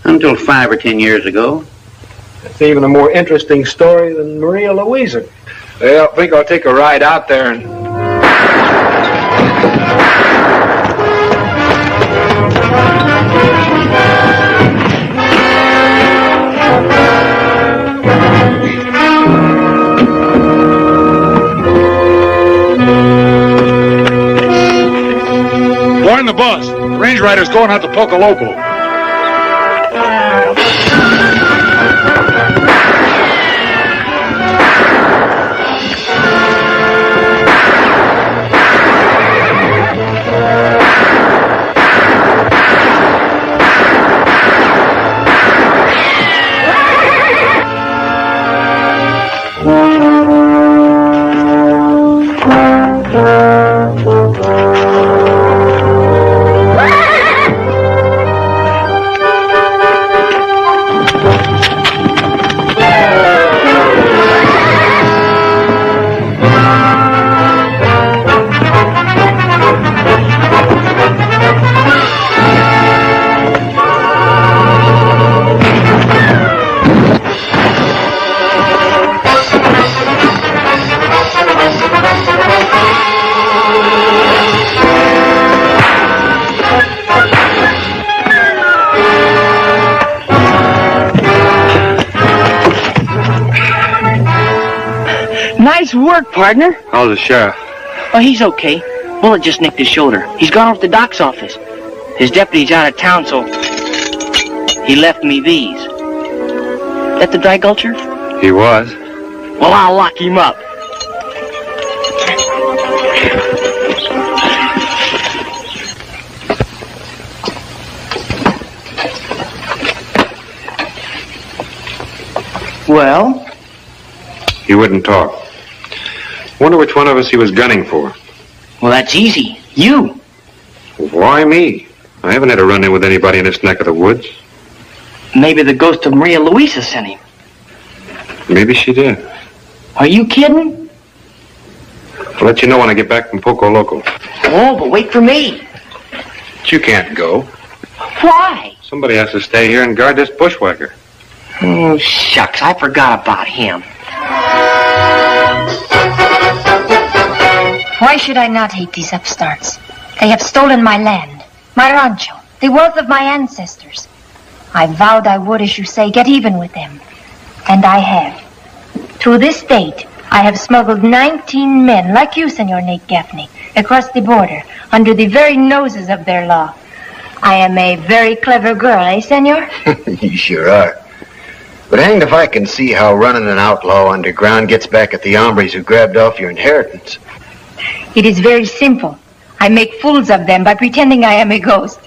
Until 5 or 10 years ago. It's even a more interesting story than Maria Luisa. Well, I think I'll take a ride out there and... Warn the boss. The range rider's going out to Poco Loco. work, partner. How's the sheriff? Oh, he's okay. Bullet just nicked his shoulder. He's gone off to the doc's office. His deputy's out of town, so he left me these. That the dry gulcher? He was. Well, I'll lock him up. Well? He wouldn't talk. Wonder which one of us he was gunning for. Well, that's easy. You. Why me? I haven't had a run-in with anybody in this neck of the woods. Maybe the ghost of Maria Luisa sent him. Maybe she did. Are you kidding? I'll let you know when I get back from Poco Loco. Oh, but wait for me. But you can't go. Why? Somebody has to stay here and guard this bushwhacker. Oh, shucks. I forgot about him. Why should I not hate these upstarts? They have stolen my land, my rancho, the wealth of my ancestors. I vowed I would, as you say, get even with them. And I have. To this date, I have smuggled 19 men, like you, Senor Nate Gaffney, across the border, under the very noses of their law. I am a very clever girl, eh, Senor? You sure are. But hanged if I can see how running an outlaw underground gets back at the hombres who grabbed off your inheritance. It is very simple. I make fools of them by pretending I am a ghost.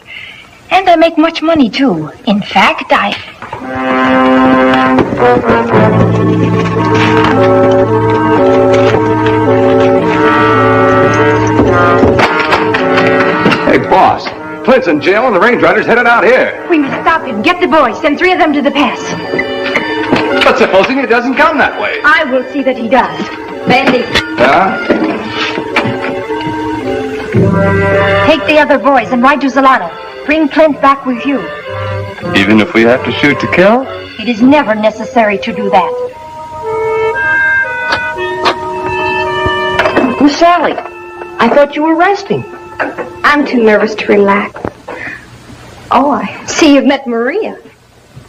And I make much money, too. In fact, Hey, boss. Clint's in jail and the range rider's headed out here. We must stop him. Get the boys. Send 3 of them to the pass. But supposing it doesn't come that way? I will see that he does. Bandy. Take the other boys and ride to Solano. Bring Clint back with you. Even if we have to shoot to kill? It is never necessary to do that. Miss Sally, I thought you were resting. I'm too nervous to relax. Oh, I see you've met Maria.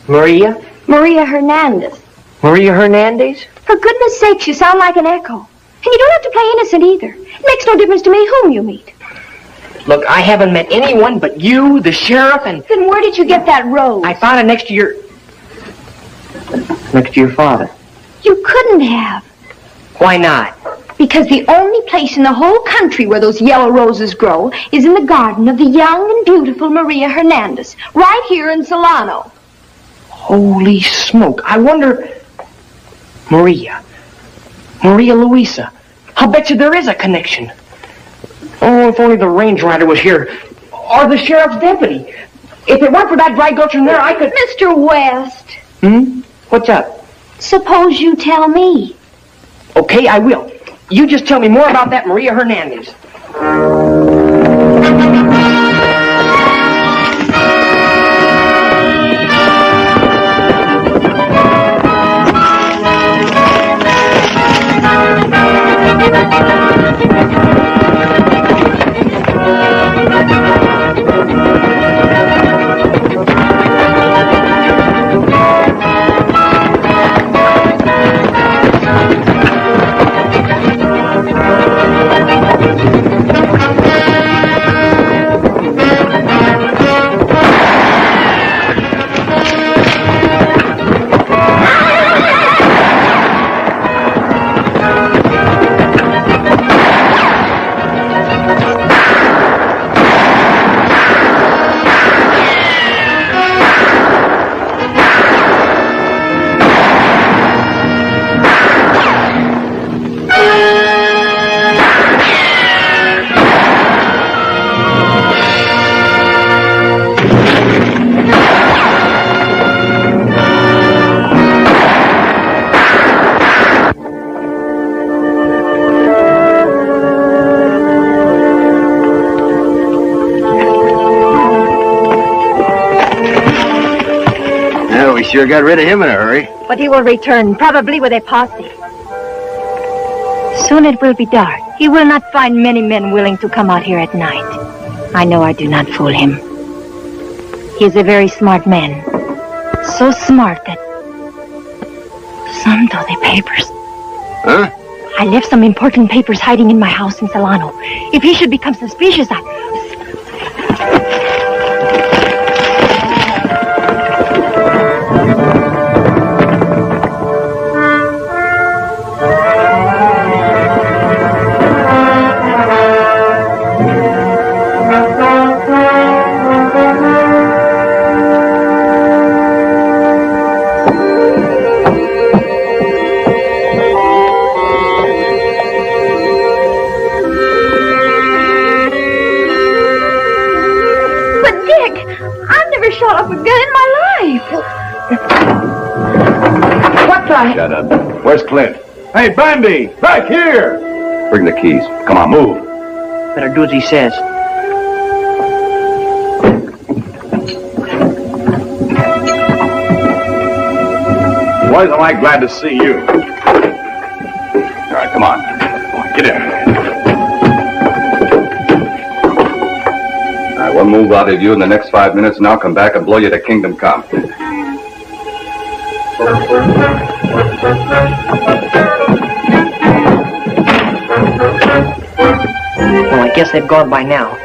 Maria? Maria Hernandez. Maria Hernandez? For goodness sakes, you sound like an echo. And you don't have to play innocent either. It makes no difference to me whom you meet. Look, I haven't met anyone but you, the sheriff, and... Then where did you get that rose? I found it next to your father. You couldn't have. Why not? Because the only place in the whole country where those yellow roses grow is in the garden of the young and beautiful Maria Hernandez, right here in Solano. Holy smoke. I wonder... Maria Luisa. I'll bet you there is a connection. Oh, if only the range rider was here. Or the sheriff's deputy. If it weren't for that dry gulch in there, I could... Mr. West. What's up? Suppose you tell me. Okay, I will. You just tell me more about that Maria Hernandez. Sure got rid of him in a hurry. But he will return, probably with a posse. Soon it will be dark. He will not find many men willing to come out here at night. I know I do not fool him. He is a very smart man. So smart that some know the papers. Huh? I left some important papers hiding in my house in Solano. If he should become suspicious, Shut up. Where's Clint? Hey, Bandy! Back here! Bring the keys. Come on, move. Better do as he says. Boys, am I glad to see you. All right, come on. Get in. All right, we'll move out of you in the next 5 minutes, and I'll come back and blow you to Kingdom Come. Well, I guess they've gone by now.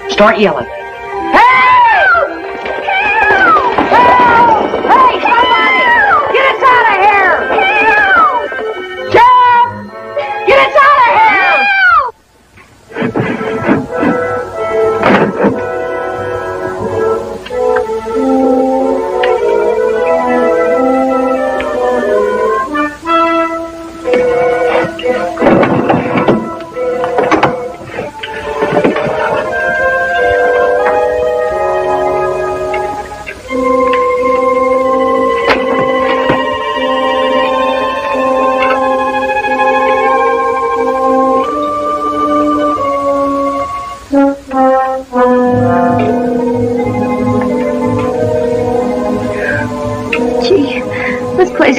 Start yelling.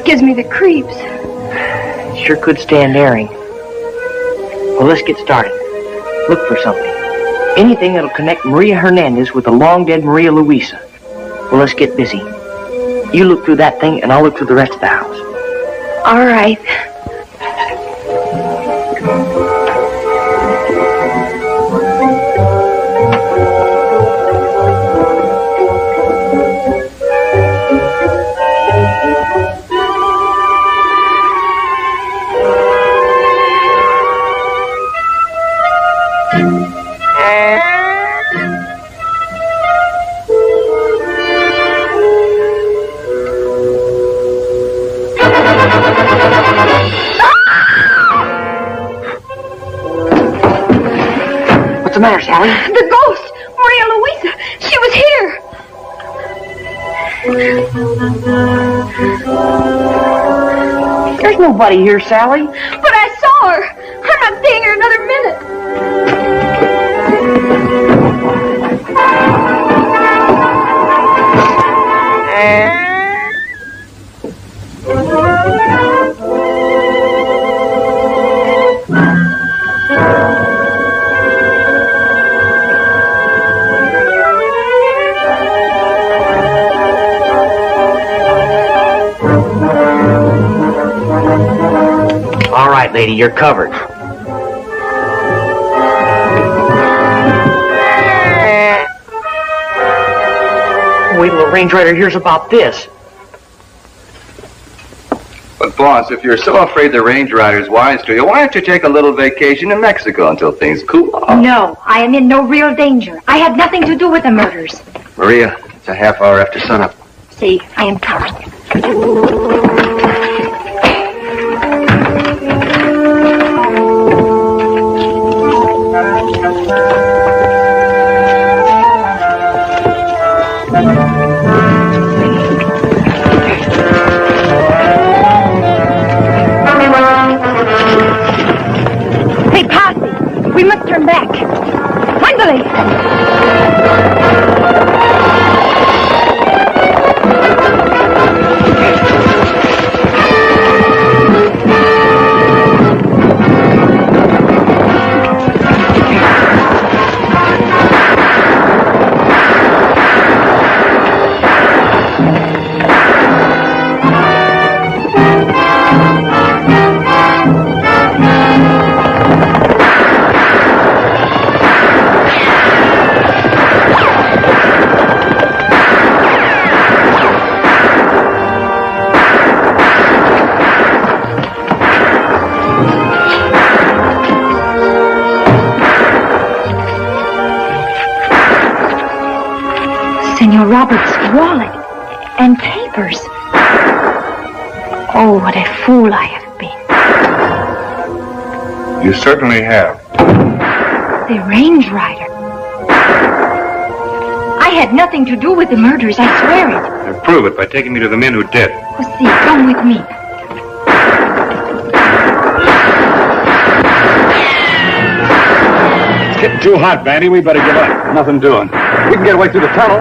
Gives me the creeps. Sure could stand airing. Well, let's get started. Look for something. Anything that'll connect Maria Hernandez with the long-dead Maria Luisa. Well, let's get busy. You look through that thing, and I'll look through the rest of the house. All right. What's the matter, Sally? The ghost! Maria Luisa! She was here! There's nobody here, Sally. But I saw her! I'm not staying here another minute! All right, lady, you're covered. Wait till the Range Rider hears about this. But, boss, if you're so afraid the Range Rider's wise to you, why don't you take a little vacation in Mexico until things cool off? No, I am in no real danger. I had nothing to do with the murders. Maria, it's a half hour after sunup. See, I am coming. Hey, Posse, we must turn back. Finally! Senor Robert's wallet and papers. Oh, what a fool I have been. You certainly have. The range rider. I had nothing to do with the murders, I swear it. And prove it by taking me to the men who did. Jose, come with me. It's getting too hot, Bandy. We better give up. Nothing doing. We can get away through the tunnel.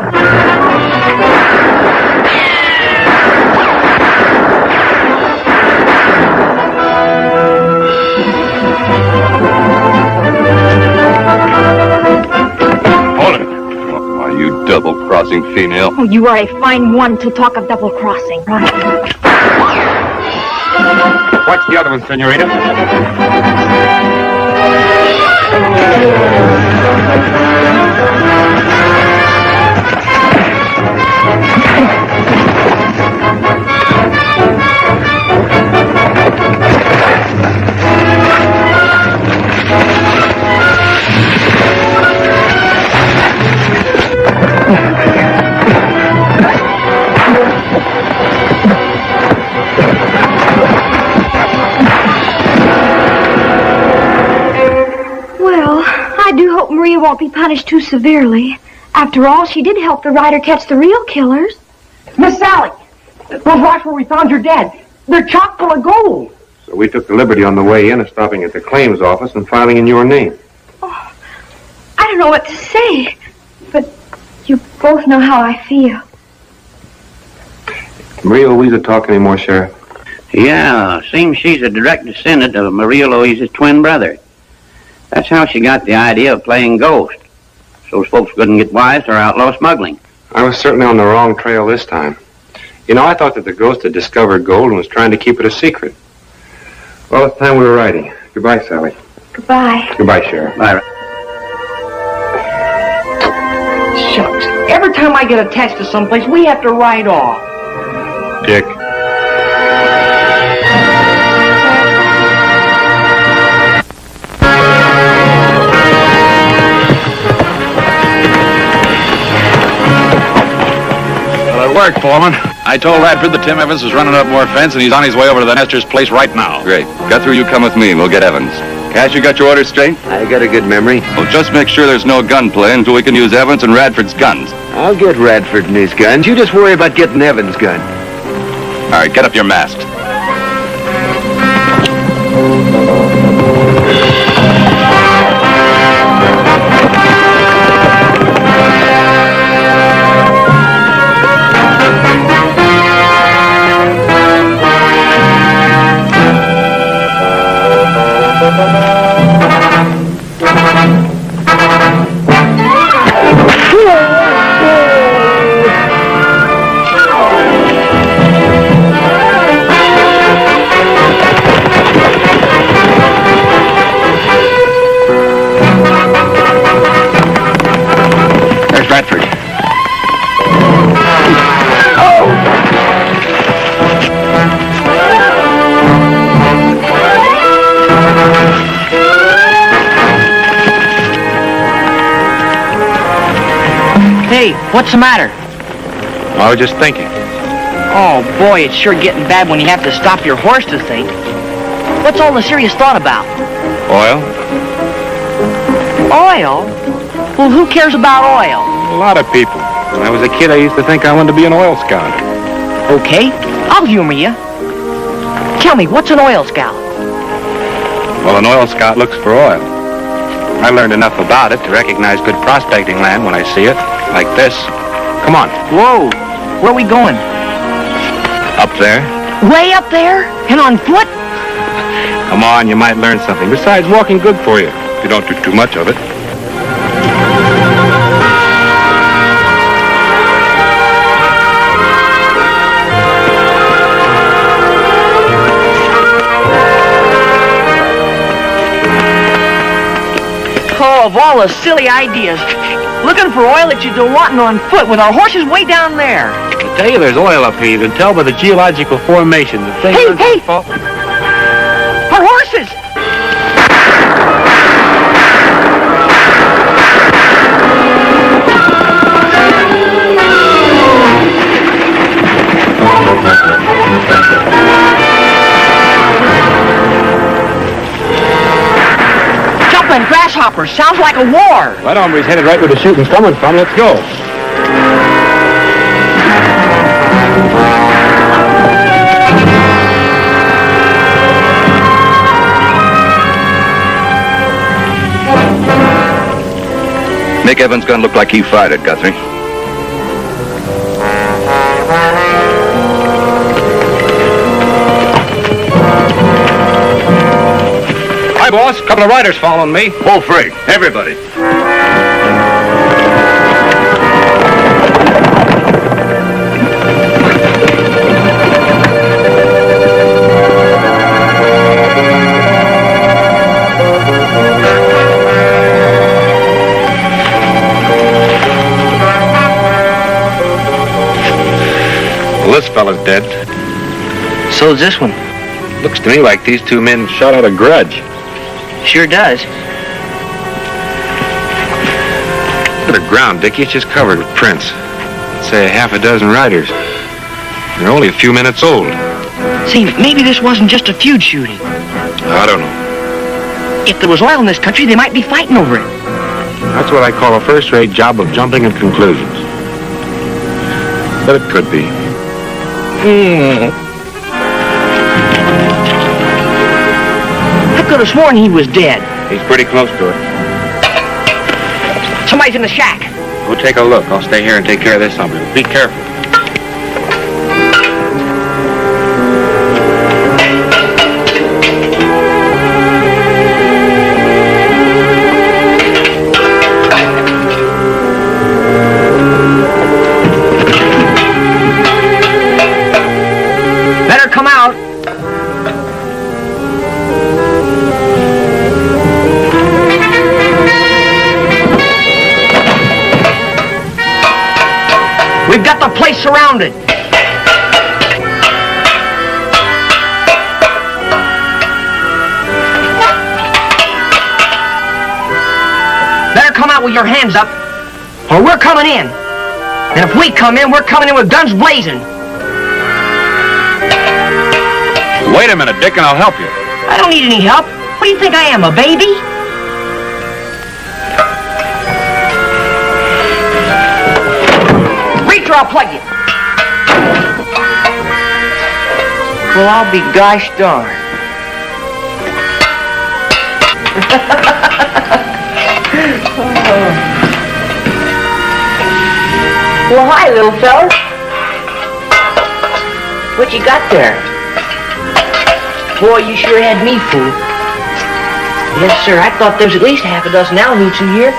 Double-crossing female. Oh, you are a fine one to talk of double-crossing. Watch the other one, senorita. Maria won't be punished too severely. After all, she did help the rider catch the real killers. Miss Sally, those rocks where we found your dad, they're chock full of gold. So we took the liberty on the way in of stopping at the claims office and filing in your name. Oh, I don't know what to say, but you both know how I feel. Maria Louisa talk anymore, Sheriff? Yeah, seems she's a direct descendant of Maria Louisa's twin brother. That's how she got the idea of playing ghost. So folks couldn't get wise to her outlaw smuggling. I was certainly on the wrong trail this time. You know, I thought that the ghost had discovered gold and was trying to keep it a secret. Well, it's time we were riding. Goodbye, Sally. Goodbye. Goodbye, Sheriff. Bye. Shucks. Every time I get attached to someplace, we have to ride off. Dick. Work, Foreman. I told Radford that Tim Evans is running up more fence and he's on his way over to the Nestor's place right now. Great. Guthrie, you come with me and we'll get Evans. Cash, you got your orders straight? I got a good memory. Well, just make sure there's no gunplay until we can use Evans and Radford's guns. I'll get Radford and his guns. You just worry about getting Evans' gun. All right, get up your masks. Hey, what's the matter? I was just thinking. Oh, boy, it's sure getting bad when you have to stop your horse to think. What's all the serious thought about? Oil? Oil? Well, who cares about oil? A lot of people. When I was a kid, I used to think I wanted to be an oil scout. Okay, I'll humor you. Tell me, what's an oil scout? Well, an oil scout looks for oil. I learned enough about it to recognize good prospecting land when I see it, like this. Come on. Whoa, where are we going? Up there. Way up there? And on foot? Come on, you might learn something. Besides, walking's good for you, if you don't do too much of it. Oh, of all the silly ideas. Looking for oil that you've been wanting on foot with our horses way down there. I tell you, there's oil up here. You can tell by the geological formation. The thing Hey! Our horses! Snipers. Sounds like a war. That hombre's headed right where the shooting's coming from. Let's go. Make Evans' gun look like he fired it, Guthrie. Hi, boss. Couple of riders following me. Full freight. Everybody. Well, this fella's dead. So's this one. Looks to me like these two men shot out a grudge. Sure does. Look at the ground, Dickie. It's just covered with prints. I'd say half a dozen riders. They're only a few minutes old. See, maybe this wasn't just a feud shooting. I don't know. If there was oil in this country, they might be fighting over it. That's what I call a first-rate job of jumping at conclusions. But it could be. I could have sworn he was dead. He's pretty close to it. Somebody's in the shack. Go take a look. I'll stay here and take care of this somebody. Be careful. Better come out. We've got the place surrounded. Better come out with your hands up, or we're coming in. And if we come in, we're coming in with guns blazing. Wait a minute, Dick, and I'll help you. I don't need any help. What do you think I am, a baby? Reach or I'll plug you. Well, I'll be gosh darn. Well, hi, little fella. What you got there? Boy, you sure had me fooled. Yes, sir, I thought there was at least half a dozen Alamutes in here.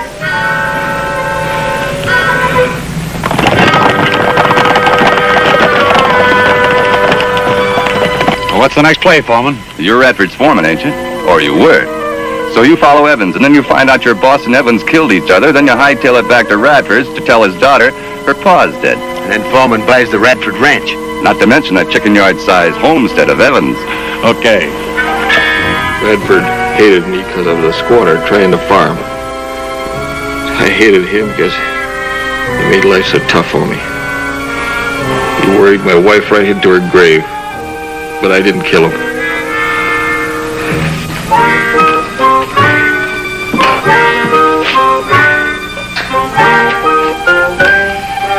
Well, what's the next play, Foreman? You're Radford's foreman, ain't you? Or you were. So you follow Evans, and then you find out your boss and Evans killed each other, then you hightail it back to Radford's to tell his daughter her pa's dead. And then Foreman buys the Radford Ranch. Not to mention that chicken yard-sized homestead of Evans. Okay. Radford hated me because I was a squatter trying to farm. I hated him because he made life so tough for me. He worried my wife right into her grave, but I didn't kill him.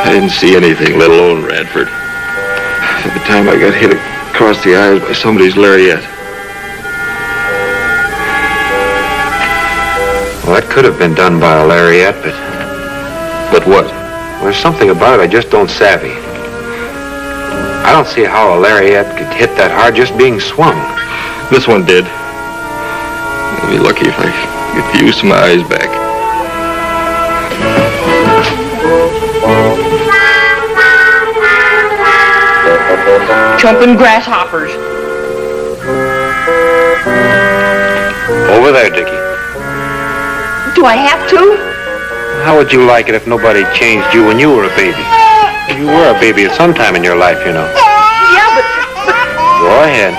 I didn't see anything, let alone Radford. At the time I got hit across the eyes by somebody's lariat. Well, that could have been done by a lariat, But what? well, there's something about it I just don't savvy. I don't see how a lariat could hit that hard just being swung. This one did. I'll be lucky if I get the use of my eyes back. Jumping grasshoppers. Over there, Dickie. Do I have to? How would you like it if nobody changed you when you were a baby? You were a baby at some time in your life, you know. Yeah, but... Go ahead.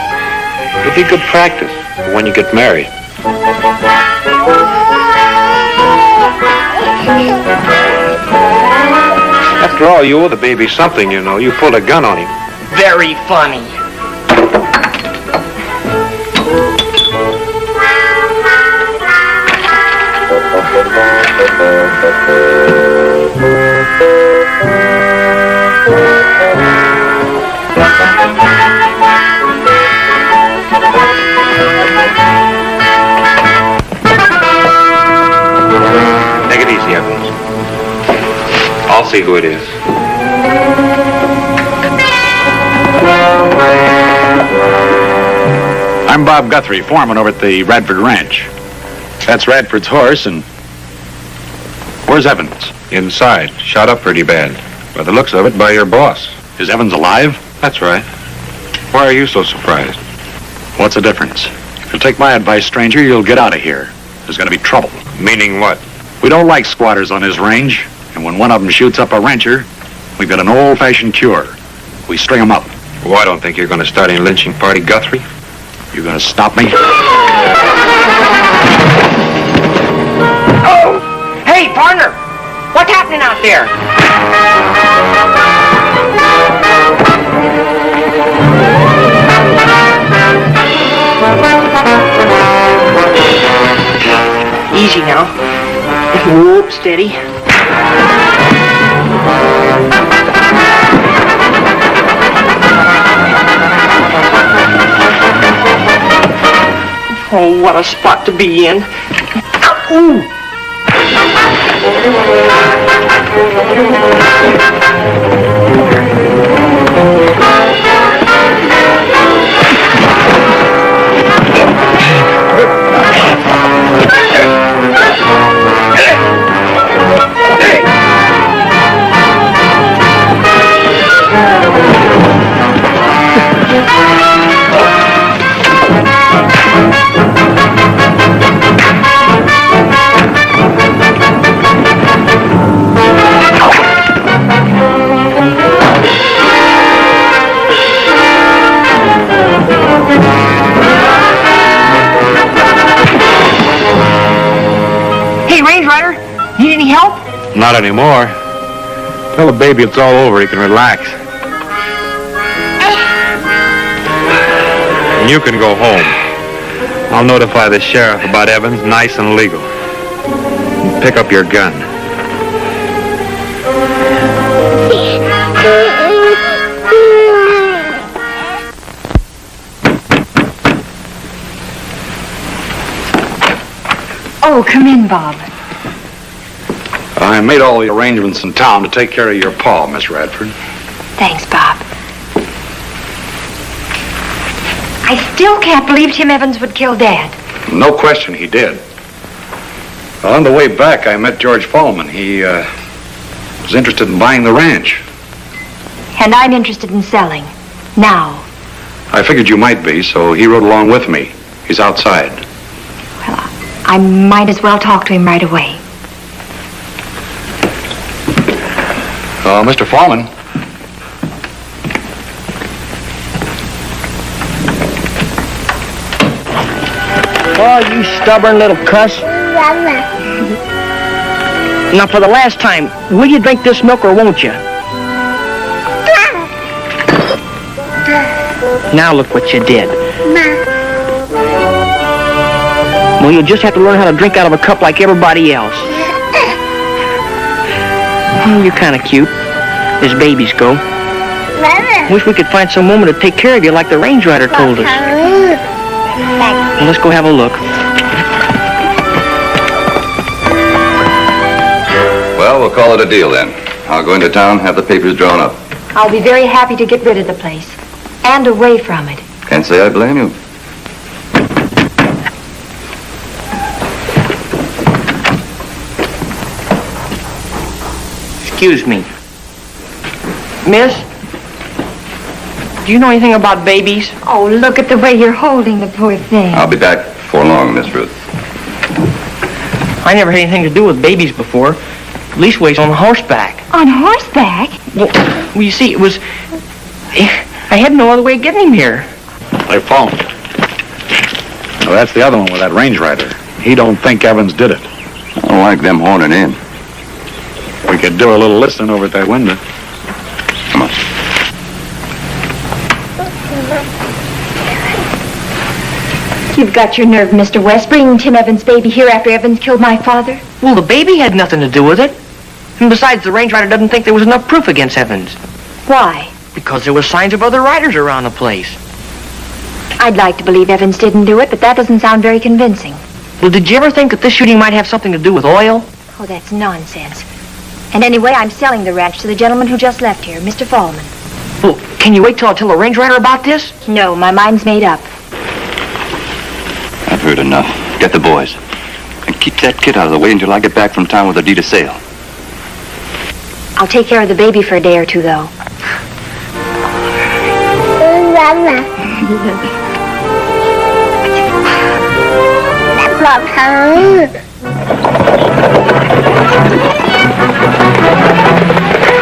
It'll be good practice for when you get married. After all, you owe the baby something, you know. You pulled a gun on him. Very funny. Take it easy, Evans. I'll see who it is. I'm Bob Guthrie, foreman over at the Radford Ranch. That's Radford's horse, and where's Evans? Inside. Shot up pretty bad. By the looks of it, by your boss. Is Evans alive? That's right. Why are you so surprised? What's the difference? If you'll take my advice, stranger, you'll get out of here. There's going to be trouble. Meaning what? We don't like squatters on his range, and when one of them shoots up a rancher, we've got an old-fashioned cure. We string him up. Well, I don't think you're going to start any lynching party, Guthrie. You going to stop me? Oh! Hey, partner! What's happening out there? Easy now. Whoop, steady. Oh, what a spot to be in. Ooh. Need any help? Not anymore. Tell the baby it's all over. He can relax. And you can go home. I'll notify the sheriff about Evans, nice and legal. Pick up your gun. Oh, come in, Bob. I made all the arrangements in town to take care of your pa, Miss Radford. Thanks, Bob. I still can't believe Tim Evans would kill Dad. No question he did. On the way back, I met George Fallman. He was interested in buying the ranch. And I'm interested in selling. Now. I figured you might be, so he rode along with me. He's outside. Well, I might as well talk to him right away. Mr. Fallman. Oh, you stubborn little cuss. Now, for the last time, will you drink this milk or won't you? Now look what you did. Well, you'll just have to learn how to drink out of a cup like everybody else. You're kind of cute, as babies go. Wish we could find some woman to take care of you like the range rider told us. Well, let's go have a look. Well, we'll call it a deal then. I'll go into town, have the papers drawn up. I'll be very happy to get rid of the place. And away from it. Can't say I blame you. Excuse me. Miss, do you know anything about babies? Oh, look at the way you're holding the poor thing. I'll be back before long, Miss Ruth. I never had anything to do with babies before. Leastways on horseback. On horseback? Well, you see, it was... I had no other way of getting him here. They phoned. Well, that's the other one with that range rider. He don't think Evans did it. I don't like them horning in. We could do a little listening over at that window. Come on. You've got your nerve, Mr. West, bringing Tim Evans' baby here after Evans killed my father. Well, the baby had nothing to do with it. And besides, the range rider doesn't think there was enough proof against Evans. Why? Because there was signs of other riders around the place. I'd like to believe Evans didn't do it, but that doesn't sound very convincing. Well, did you ever think that this shooting might have something to do with oil? Oh, that's nonsense. And anyway, I'm selling the ranch to the gentleman who just left here, Mr. Fallman. Well, can you wait till I tell the range rider about this? No, my mind's made up. I've heard enough. Get the boys. And keep that kid out of the way until I get back from town with a deed of sale. I'll take care of the baby for a day or two, though.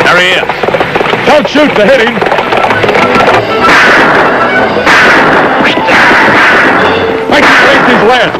There he is. Don't shoot to hit him. I can raise his lead.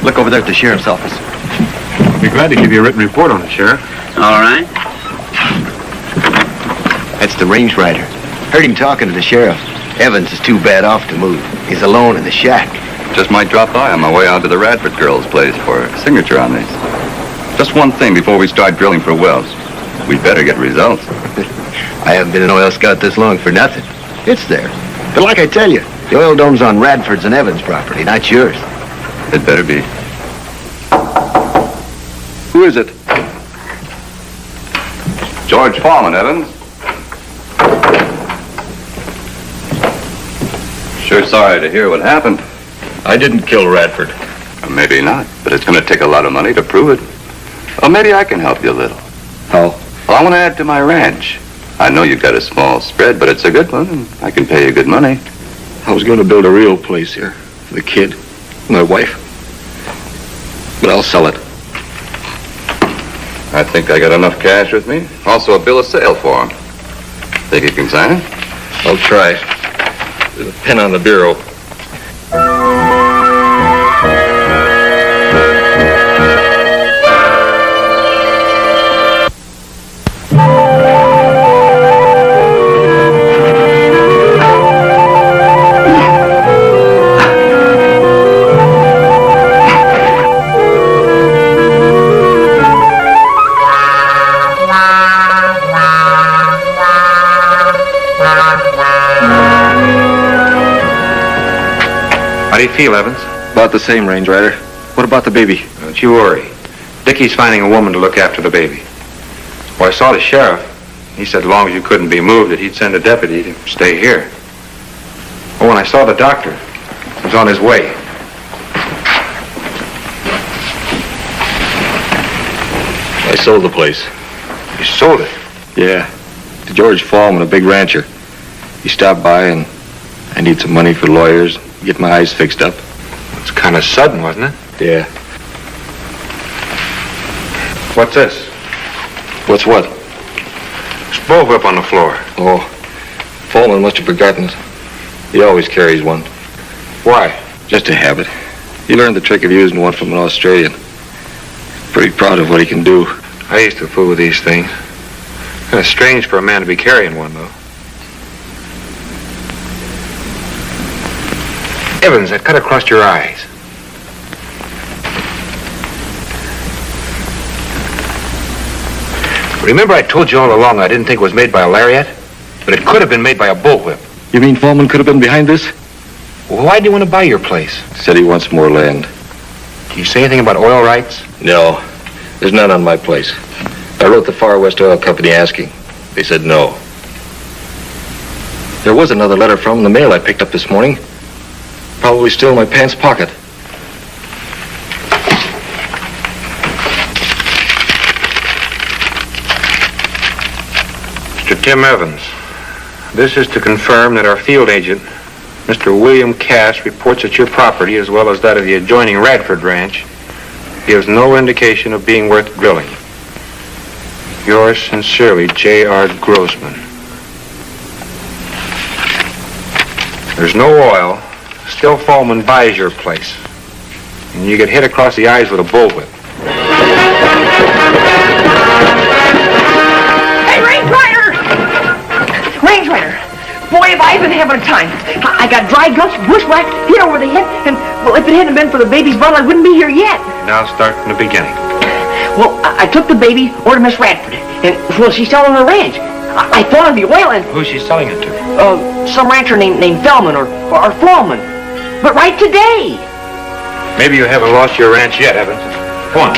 Look over there at the sheriff's office. I'll be glad to give you a written report on it, Sheriff. All right. That's the range rider. Heard him talking to the sheriff. Evans is too bad off to move. He's alone in the shack. Just might drop by on my way out to the Radford girl's place for a signature on these. Just one thing before we start drilling for wells. We better get results. I haven't been an oil scout this long for nothing. It's there. But like I tell you, the oil dome's on Radford's and Evans' property, not yours. It better be. Who is it? George Foreman, Evans. Sure sorry to hear what happened. I didn't kill Radford. Maybe not, but it's going to take a lot of money to prove it. Or maybe I can help you a little. How? Well, I want to add to my ranch. I know you've got a small spread, but it's a good one, and I can pay you good money. I was going to build a real place here for the kid, my wife. But I'll sell it. I think I got enough cash with me. Also a bill of sale for him. Think you can sign it? I'll try. There's a pen on the bureau. How do you feel, Evans? About the same, Range Rider. What about the baby? Don't you worry. Dickie's finding a woman to look after the baby. Well, I saw the sheriff. He said as long as you couldn't be moved, that he'd send a deputy to stay here. Well, when I saw the doctor, he was on his way. I sold the place. You sold it? Yeah. To George Fallman, a big rancher. He stopped by and I need some money for lawyers, get my eyes fixed up. It's kind of sudden, wasn't it? Yeah. What's this? What's what? There's a bullwhip on the floor. Oh, Fallman must have forgotten it. He always carries one. Why? Just a habit. He learned the trick of using one from an Australian. Pretty proud of what he can do. I used to fool with these things. Kind of strange for a man to be carrying one, though. Evans, that cut across your eyes. Remember I told you all along I didn't think it was made by a lariat? But it could have been made by a bullwhip. You mean Fallman could have been behind this? Well, why do you want to buy your place? Said he wants more land. Can you say anything about oil rights? No. There's none on my place. I wrote the Far West Oil Company asking. They said no. There was another letter from the mail I picked up this morning. Probably still in my pants pocket. Mr. Tim Evans, this is to confirm that our field agent, Mr. William Cass, reports that your property, as well as that of the adjoining Radford Ranch, gives no indication of being worth drilling. Yours sincerely, J.R. Grossman. There's no oil. Still Foreman buys your place. And you get hit across the eyes with a bullwhip. Hey, Range Rider! Range Rider! Boy, have I been having a time. I got dry gulch, bushwhacked, hit over the head, and, well, if it hadn't been for the baby's bottle, I wouldn't be here yet. Now start from the beginning. Well, I took the baby over to Miss Radford, and, well, she's selling her ranch. I thought of the oil, and... Who's she selling it to? Some rancher named Fellman or Foreman. But right today. Maybe you haven't lost your ranch yet, Evans. Come on.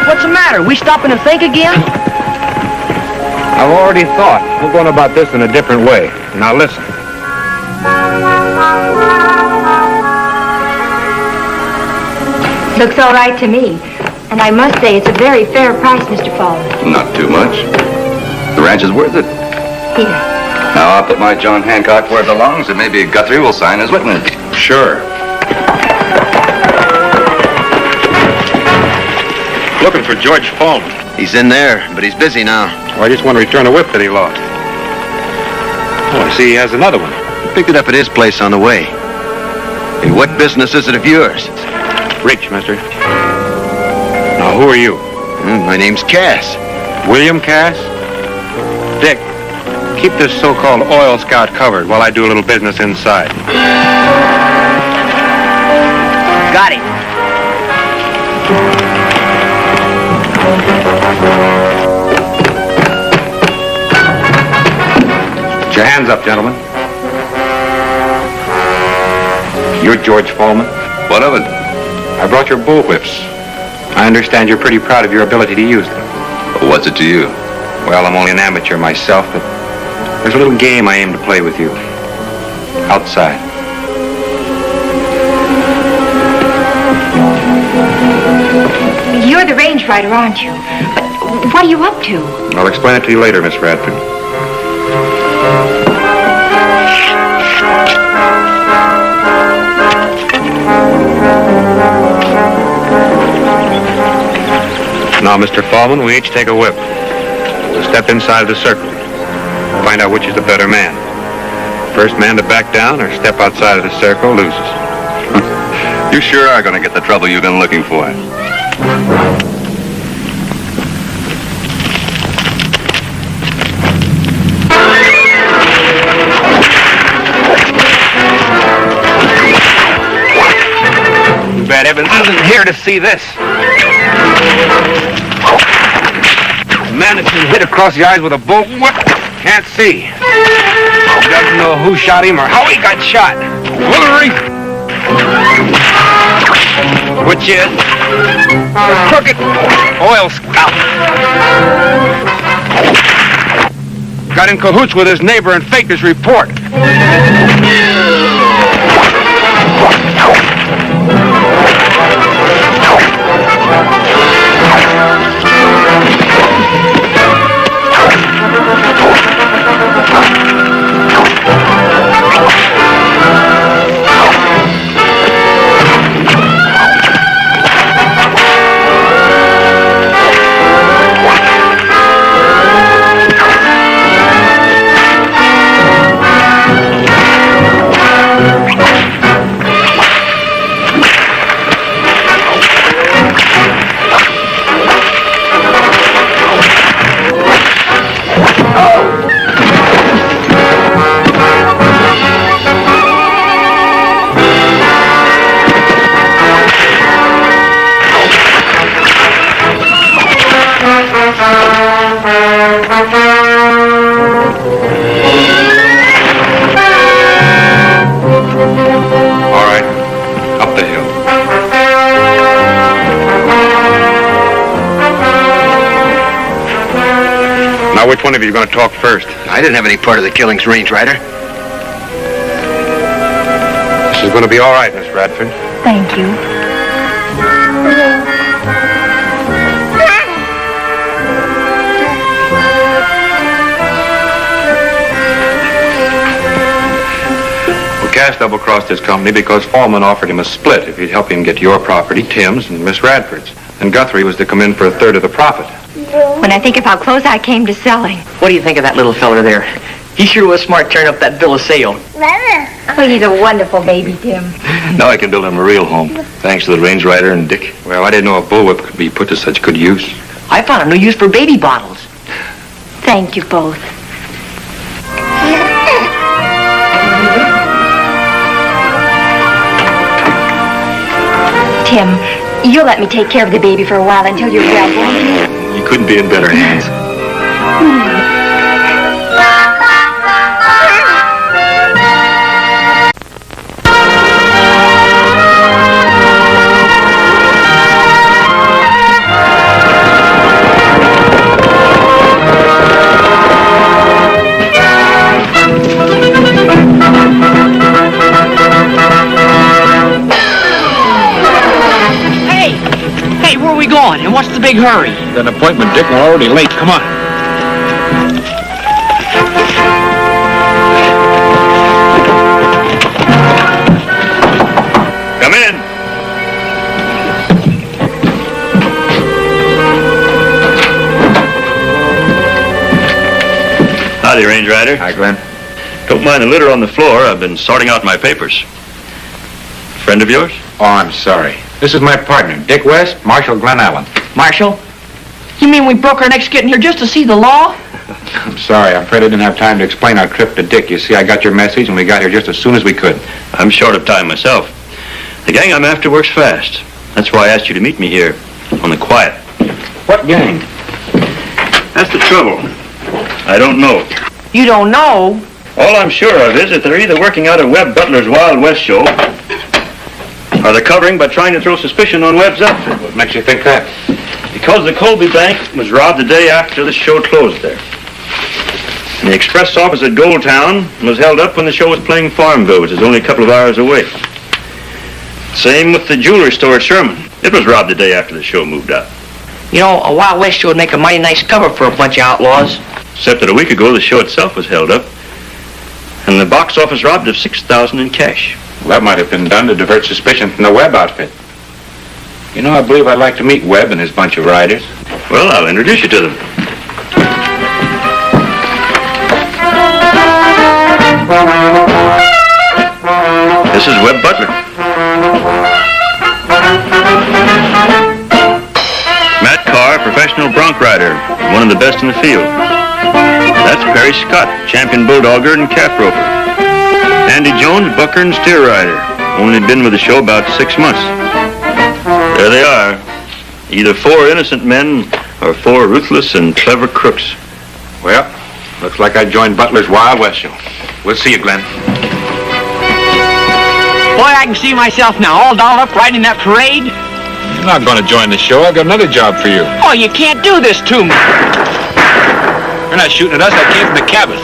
What's the matter? We stopping to think again? I've already thought. We're going about this in a different way. Now listen. Looks all right to me. And I must say it's a very fair price, Mr. Fallon. Not too much. The ranch is worth it. Here. Now I'll put my John Hancock where it belongs, and maybe Guthrie will sign as witness. Sure. Looking for George Fallon. He's in there, but he's busy now. Oh, I just want to return a whip that he lost. Oh, I see he has another one. Picked it up at his place on the way. Hey, what business is it of yours? Reach, mister. Now, who are you? My name's Cass. William Cass? Dick, keep this so-called oil scout covered while I do a little business inside. Got him. Put your hands up, gentlemen. You're George Foreman? What of it? I brought your bullwhips. I understand you're pretty proud of your ability to use them. What's it to you? Well, I'm only an amateur myself, but there's a little game I aim to play with you. Outside. You're the range rider, aren't you? But what are you up to? I'll explain it to you later, Miss Radford. Now, Mr. Fallman, we each take a whip. We'll step inside of the circle. Find out which is the better man. First man to back down or step outside of the circle loses. You sure are going to get the trouble you've been looking for. Too bad Evans isn't here to see this. The man that's been hit across the eyes with a bull whip can't see. He doesn't know who shot him or how he got shot. Woolery! Which is the crooked oil scout. Got in cahoots with his neighbor and faked his report. Now, which one of you is going to talk first? I didn't have any part of the killings, Range Rider. This is going to be all right, Miss Radford. Thank you. Well, Cass double-crossed his company because Fallman offered him a split if he'd help him get your property, Tim's, and Miss Radford's. And Guthrie was to come in for a third of the profit. When I think of how close I came to selling. What do you think of that little fella there? He sure was smart tearing up that bill of sale. Oh, he's a wonderful baby, Tim. Now I can build him a real home, thanks to the Range Rider and Dick. Well, I didn't know a bullwhip could be put to such good use. I found a new use for baby bottles. Thank you both. Tim, you'll let me take care of the baby for a while until you're well, won't you? You couldn't be in better hands. Hey, where are we going? And what's the big hurry? Got an appointment, Dick. We're already late. Come on. Come in. Howdy, Range Rider. Hi, Glenn. Don't mind the litter on the floor. I've been sorting out my papers. Friend of yours? Oh, I'm sorry. This is my partner, Dick West, Marshal Glenn Allen. Marshal? You mean we broke our necks getting here just to see the law? I'm sorry. I'm afraid I didn't have time to explain our trip to Dick. You see, I got your message, and we got here just as soon as we could. I'm short of time myself. The gang I'm after works fast. That's why I asked you to meet me here, on the quiet. What gang? That's the trouble. I don't know. You don't know? All I'm sure of is that they're either working out of Webb Butler's Wild West show, or they're covering by trying to throw suspicion on Webb's outfit. What makes you think that? Because the Colby Bank was robbed the day after the show closed there. And the express office at Goldtown was held up when the show was playing Farmville, which is only a couple of hours away. Same with the jewelry store at Sherman. It was robbed the day after the show moved out. You know, a Wild West show would make a mighty nice cover for a bunch of outlaws. Except that a week ago, the show itself was held up, and the box office robbed of $6,000 in cash. Well, that might have been done to divert suspicion from the Webb outfit. You know, I believe I'd like to meet Webb and his bunch of riders. Well, I'll introduce you to them. This is Webb Butler. Matt Carr, professional bronc rider, one of the best in the field. That's Perry Scott, champion bulldogger and calf roper. Andy Jones, bucker and steer rider. Only been with the show about 6 months. There they are. Either 4 innocent men or 4 ruthless and clever crooks. Well, looks like I joined Butler's Wild West show. We'll see you, Glenn. Boy, I can see myself now, all dolled up riding that parade. You're not going to join the show. I've got another job for you. Oh, you can't do this to me. You're not shooting at us. I came from the cabin.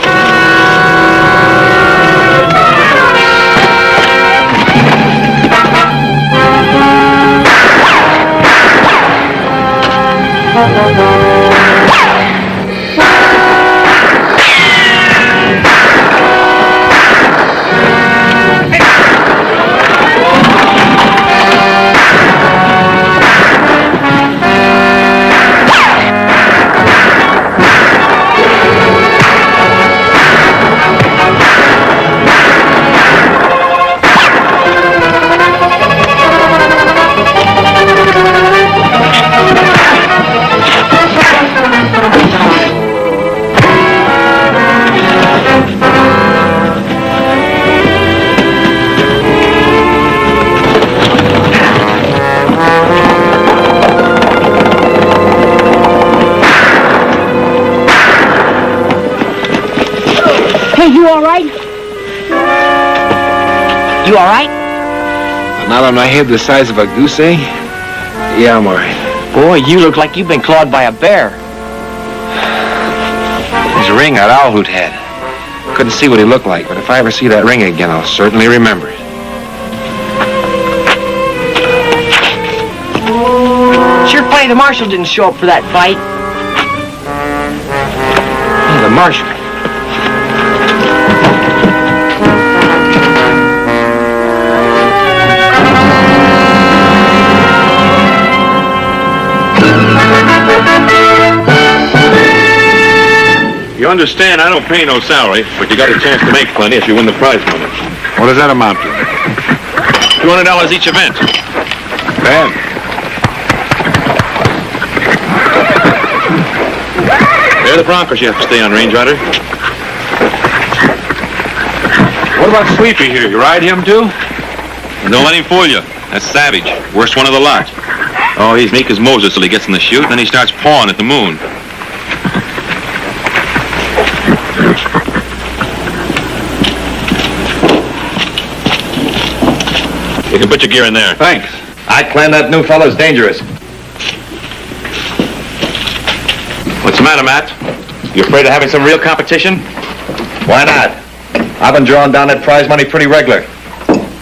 You all right? You all right? Now that my head the size of a goose egg? Yeah, I'm all right. Boy, you look like you've been clawed by a bear. There's a ring that owl hoot had. Couldn't see what he looked like, but if I ever see that ring again, I'll certainly remember it. Sure funny the marshal didn't show up for that fight. Yeah, the marshal. You understand, I don't pay no salary, but you got a chance to make plenty if you win the prize money. What does that amount to? $200 each event. Bad. They're the Broncos you have to stay on, Range Rider. What about Sleepy here? You ride him too? Don't let him fool you. That's Savage. Worst one of the lot. Oh, he's meek as Moses till he gets in the chute, then he starts pawing at the moon. You can put your gear in there. Thanks. I claim that new fellow's dangerous. What's the matter, Matt? You afraid of having some real competition? Why not? I've been drawing down that prize money pretty regular.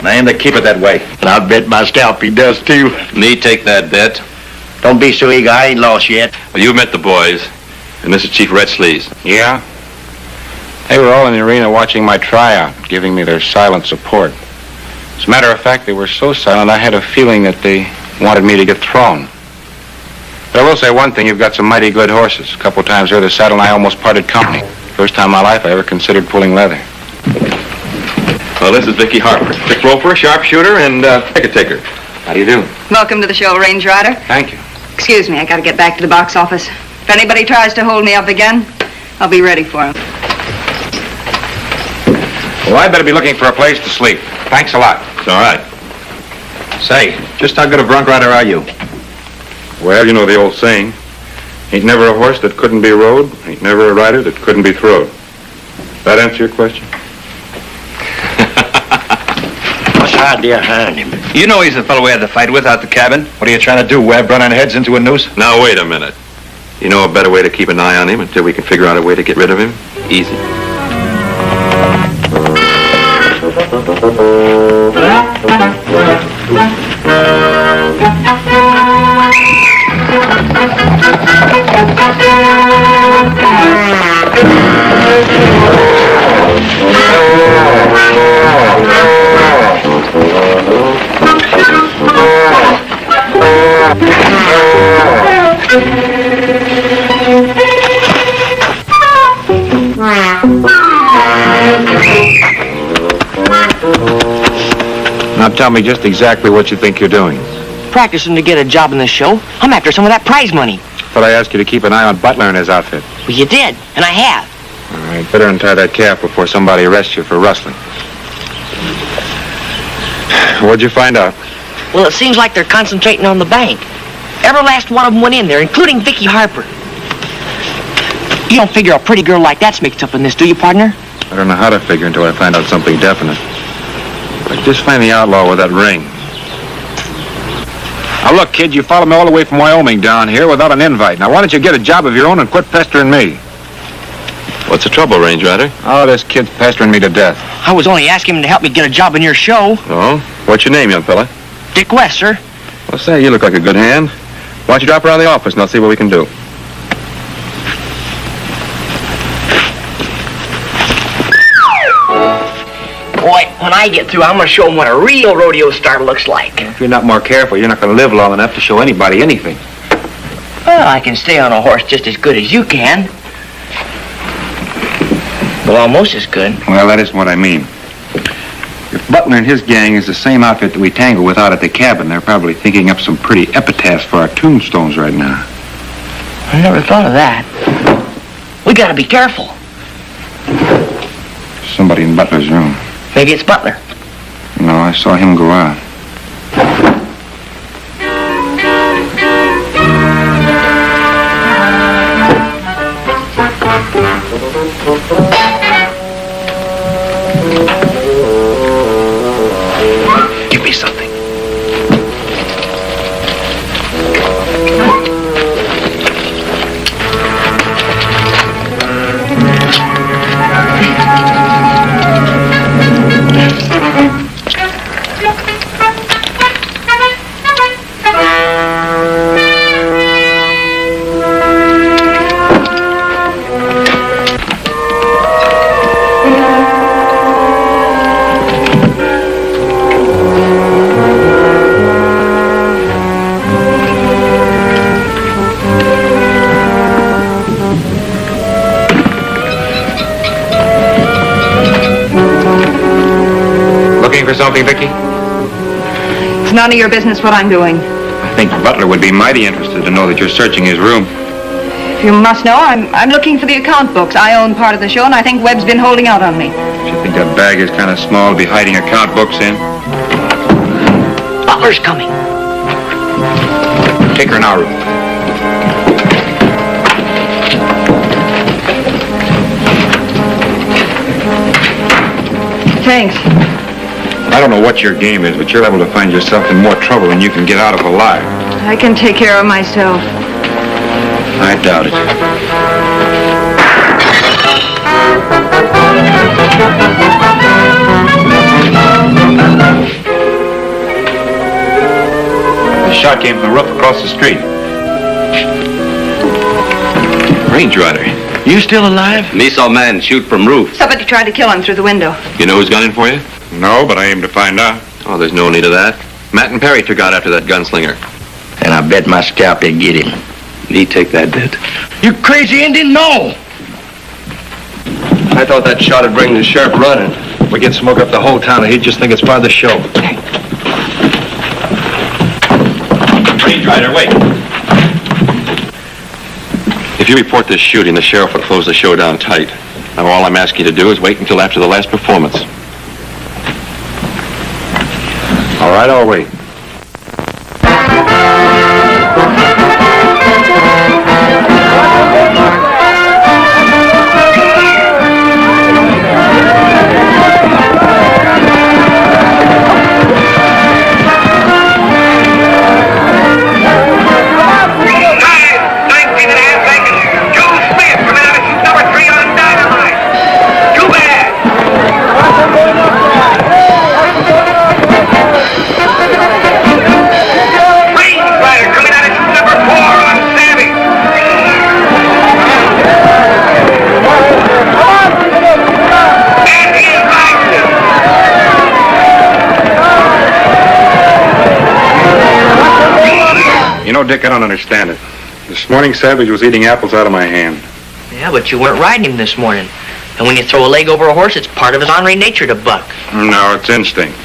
And I aim to keep it that way. And I'll bet my scalp he does too. Me take that bet. Don't be so eager, I ain't lost yet. Well, you've met the boys, and this is Chief Red Sleeves. Yeah? They were all in the arena watching my tryout, giving me their silent support. As a matter of fact, they were so silent I had a feeling that they wanted me to get thrown. But I will say one thing, you've got some mighty good horses. A couple times there the saddle and I almost parted company. First time in my life I ever considered pulling leather. Well, this is Vicky Harper, trick roper, sharpshooter, and ticket taker. How do you do? Welcome to the show, Range Rider. Thank you. Excuse me, I gotta get back to the box office. If anybody tries to hold me up again, I'll be ready for him. Well, I better be looking for a place to sleep. Thanks a lot. It's all right. Say, just how good a bronc rider are you? Well, you know the old saying. Ain't never a horse that couldn't be rode. Ain't never a rider that couldn't be throwed. That answer your question? What's the idea behind him? You know he's the fellow we had the fight with out the cabin. What are you trying to do, Webb? Run our heads into a noose? Now, wait a minute. You know a better way to keep an eye on him until we can figure out a way to get rid of him? Easy. Now tell me just exactly what you think you're doing. Practicing to get a job in the show. I'm after some of that prize money. Thought I asked you to keep an eye on Butler and his outfit. Well, you did, and I have. All right, better untie that calf before somebody arrests you for rustling. What'd you find out? Well, it seems like they're concentrating on the bank. Every last one of them went in there, including Vicky Harper. You don't figure a pretty girl like that's mixed up in this, do you, partner? I don't know how to figure until I find out something definite. But just find the outlaw with that ring. Now look, kid, you followed me all the way from Wyoming down here without an invite. Now why don't you get a job of your own and quit pestering me? What's the trouble, Range Rider? Oh, this kid's pestering me to death. I was only asking him to help me get a job in your show. Oh? What's your name, young fella? Dick West, sir. Well, say, you look like a good hand. Why don't you drop around the office and I'll see what we can do. Boy, when I get through, I'm going to show them what a real rodeo star looks like. If you're not more careful, you're not going to live long enough to show anybody anything. Well, I can stay on a horse just as good as you can. Well, almost as good. Well, that isn't what I mean. If Butler and his gang is the same outfit that we tangle with out at the cabin, they're probably thinking up some pretty epitaphs for our tombstones right now. I never thought of that. We got to be careful. Somebody in Butler's room. Maybe it's Butler. No, I saw him go out. Give me something. something, Vicky? It's none of your business what I'm doing. I think Butler would be mighty interested to know that you're searching his room. If you must know, I'm looking for the account books. I own part of the show, and I think Webb's been holding out on me. Do you think that bag is kind of small to be hiding account books in? Butler's coming. Take her in our room. Thanks. I don't know what your game is, but you're able to find yourself in more trouble than you can get out of alive. I can take care of myself. I doubt it. The shot came from the roof across the street. Range Rider, you still alive? Me saw man shoot from roof. Somebody tried to kill him through the window. You know who's gunning for you? No, but I aim to find out. Oh, there's no need of that. Matt and Perry took out after that gunslinger. And I bet my scalp they get him. He take that bet. You crazy Indian? No! I thought that shot would bring the sheriff running. We get smoke up the whole town, and he'd just think it's part of the show. Range Rider, wait. If you report this shooting, the sheriff will close the show down tight. Now, all I'm asking you to do is wait until after the last performance. All right, I'll wait. You know, Dick, I don't understand it. This morning, Savage was eating apples out of my hand. Yeah, but you weren't riding him this morning. And when you throw a leg over a horse, it's part of his ornery nature to buck. No, it's instinct.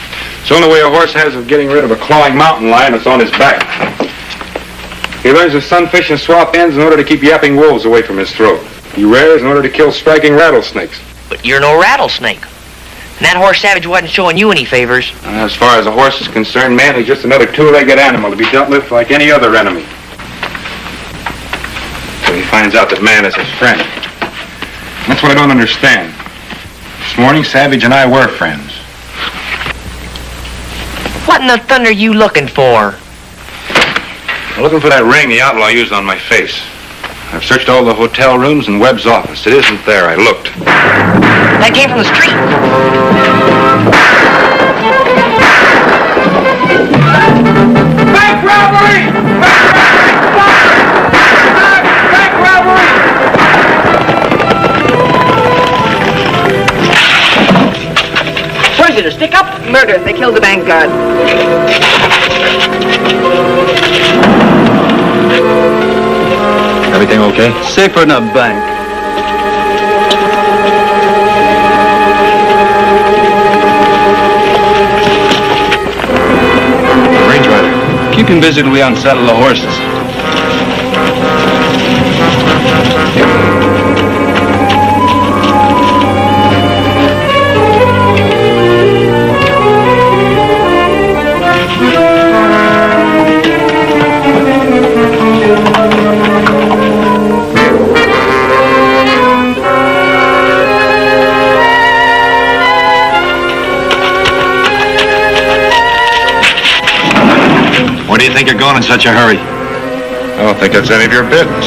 It's the only way a horse has of getting rid of a clawing mountain lion that's on his back. He learns to sunfish and swap ends in order to keep yapping wolves away from his throat. He rears in order to kill striking rattlesnakes. But you're no rattlesnake. And that horse Savage wasn't showing you any favors. As far as a horse is concerned, man, he's just another two-legged animal to be dealt with like any other enemy. So he finds out that man is his friend. That's what I don't understand. This morning, Savage and I were friends. What in the thunder are you looking for? I'm looking for that ring the outlaw used on my face. I've searched all the hotel rooms and Webb's office. It isn't there. I looked. That came from the street. Bank robbery! Bank robbery! What is it, a stick-up? Murder. They killed the bank guard. Everything okay? Safer than a bank. Range Rider, Keep him busy till we unsaddle the horses. where do you think you're going in such a hurry? I don't think that's any of your business.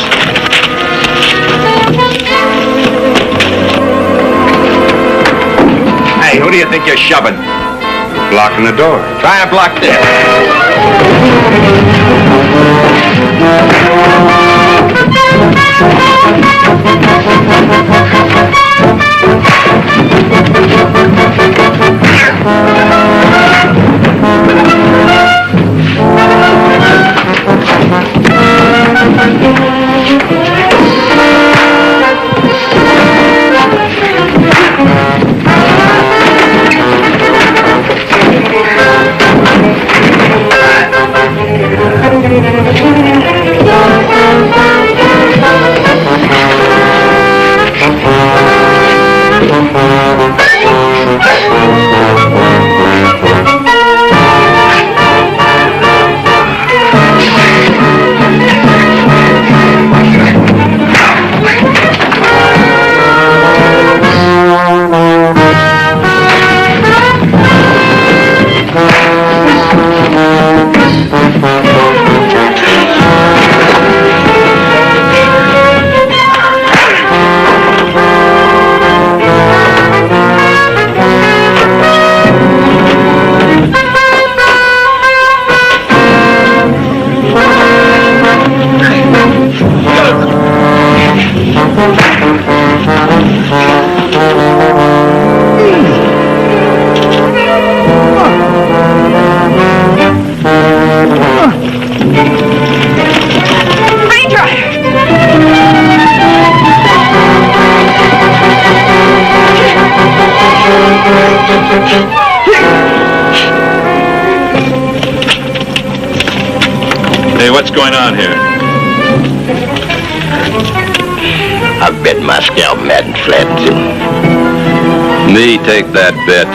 Hey, who do you think you're shoving? You're blocking the door. Try and block this. Hey, what's going on here? I bet my scalp Madden flattens him. Me take that bet.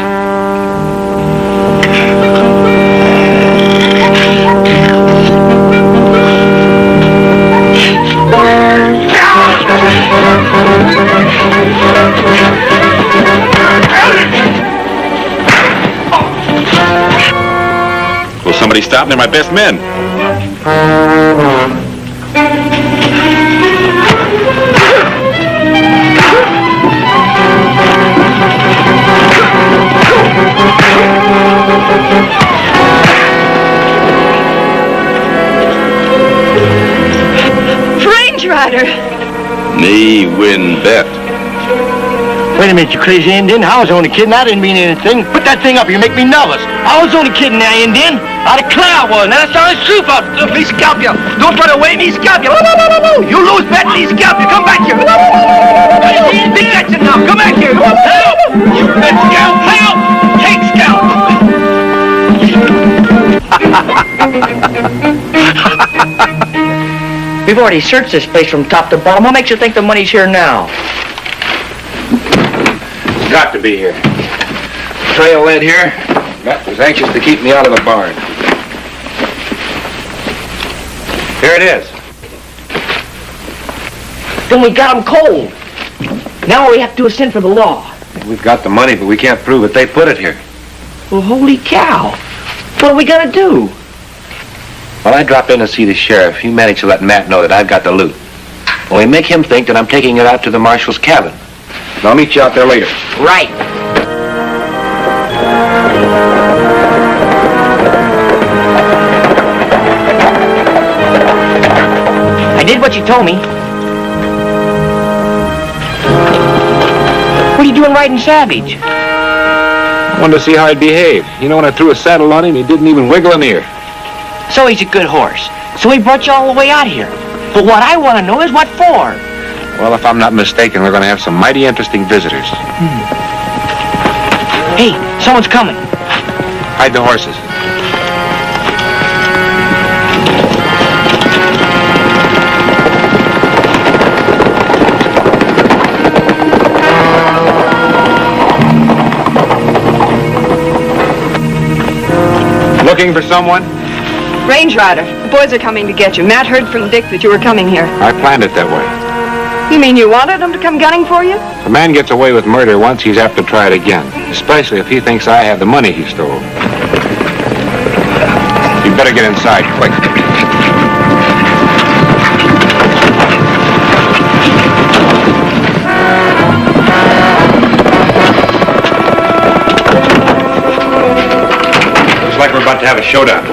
Will somebody stop? They're my best men. Range Rider! Me win bet. Wait a minute, you crazy Indian. I was only kidding. I didn't mean anything. Put that thing up. You make me nervous. I was only kidding now, Indian. I declare I was. Now that's all the truth. Me scalp you. Don't run away. Me scalp you. You lose bet. Me scalp you. Come back here. Big action now. Come back here. Help! You bet scalp. Help! Take scalp. We've already searched this place from top to bottom. What makes you think the money's here now? Got to be here. Trail led here. Matt was anxious to keep me out of the barn. Here it is. Then we got them cold. Now all we have to do is send for the law. We've got the money, but we can't prove it. They put it here. Well, holy cow. What are we gonna do? Well, I dropped in to see the sheriff. He managed to let Matt know that I've got the loot. Only make him think that I'm taking it out to the marshal's cabin. And I'll meet you out there later. Right. I did what you told me. What are you doing riding Savage? I wanted to see how he'd behave. You know, when I threw a saddle on him, he didn't even wiggle an ear. So he's a good horse. So he brought you all the way out here. But what I want to know is what for? Well, if I'm not mistaken, we're going to have some mighty interesting visitors. Hey, someone's coming. Hide the horses. Looking for someone? Range Rider, the boys are coming to get you. Matt heard from Dick that you were coming here. I planned it that way. You mean you wanted them to come gunning for you? If a man gets away with murder once, he's apt to try it again. Especially if he thinks I have the money he stole. You better get inside, quick. Looks like we're about to have a showdown.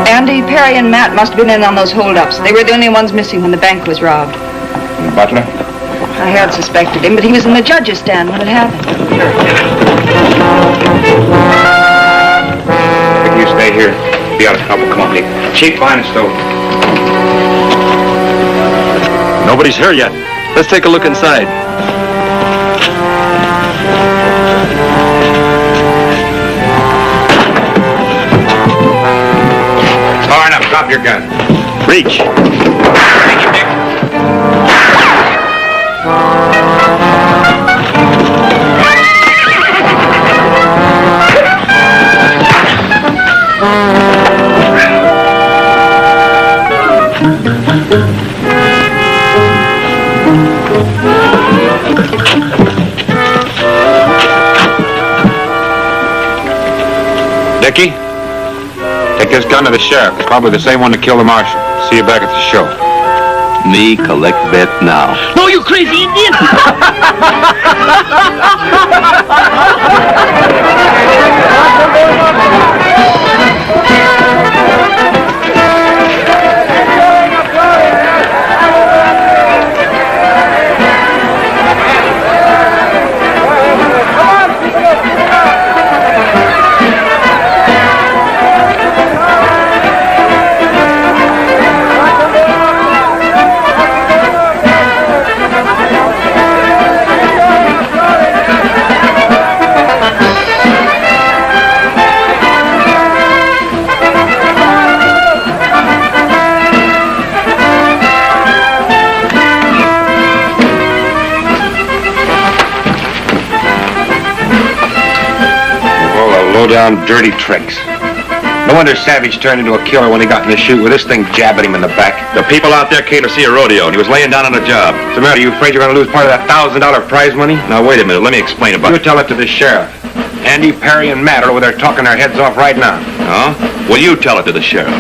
Andy, Perry, and Matt must have been in on those holdups. They were the only ones missing when the bank was robbed. And Butler? I had suspected him, but he was in the judge's stand when it happened. I think you stay here. Be out of trouble. Come on, Nick. Chief, behind the stove. Nobody's here yet. Let's take a look inside. Drop your gun. Reach. Thank you, Dick. Dickie, take this gun to the sheriff. It's probably the same one that killed the marshal. See you back at the show. Me collect bet now. No, you crazy Indian! Low-down, dirty tricks. No wonder Savage turned into a killer when he got in the chute with this thing jabbing him in the back. The people out there came to see a rodeo, and he was laying down on a job. What's the matter? You afraid you're going to lose part of that $1,000 prize money? Now, wait a minute. Let me explain about You it. tell it to the sheriff. Andy, Perry, and Matt are over there talking their heads off right now. Huh? Well, you tell it to the sheriff.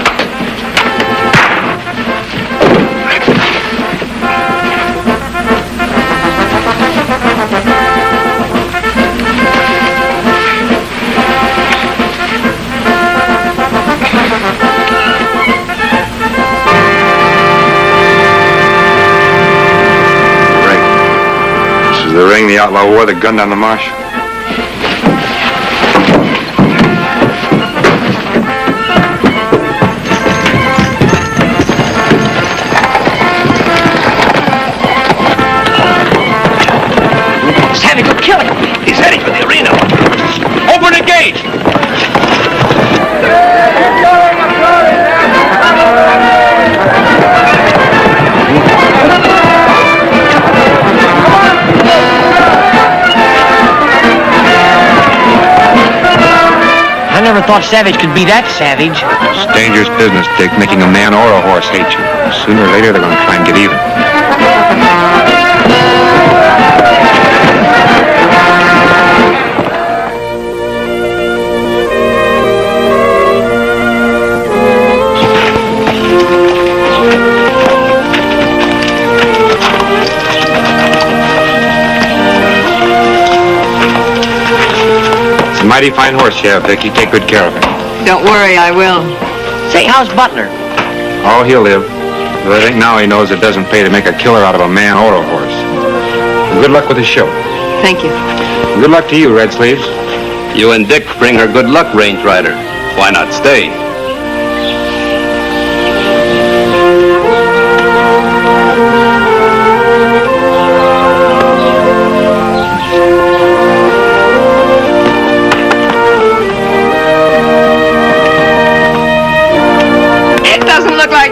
The ring the outlaw wore, the gun down the marsh. Savage, go kill him! He's heading for the arena. Open the gate! I never thought Savage could be that savage. It's dangerous business, Dick, making a man or a horse hate you. Sooner or later, they're going to try and get even. It's a mighty fine horse, Sheriff Dick. You take good care of him. Don't worry, I will. Say, how's Butler? Oh, he'll live. But I think now he knows it doesn't pay to make a killer out of a man or a horse. And good luck with the show. Thank you. And good luck to you, Red Sleeves. You and Dick bring her good luck, Range Rider. Why not stay?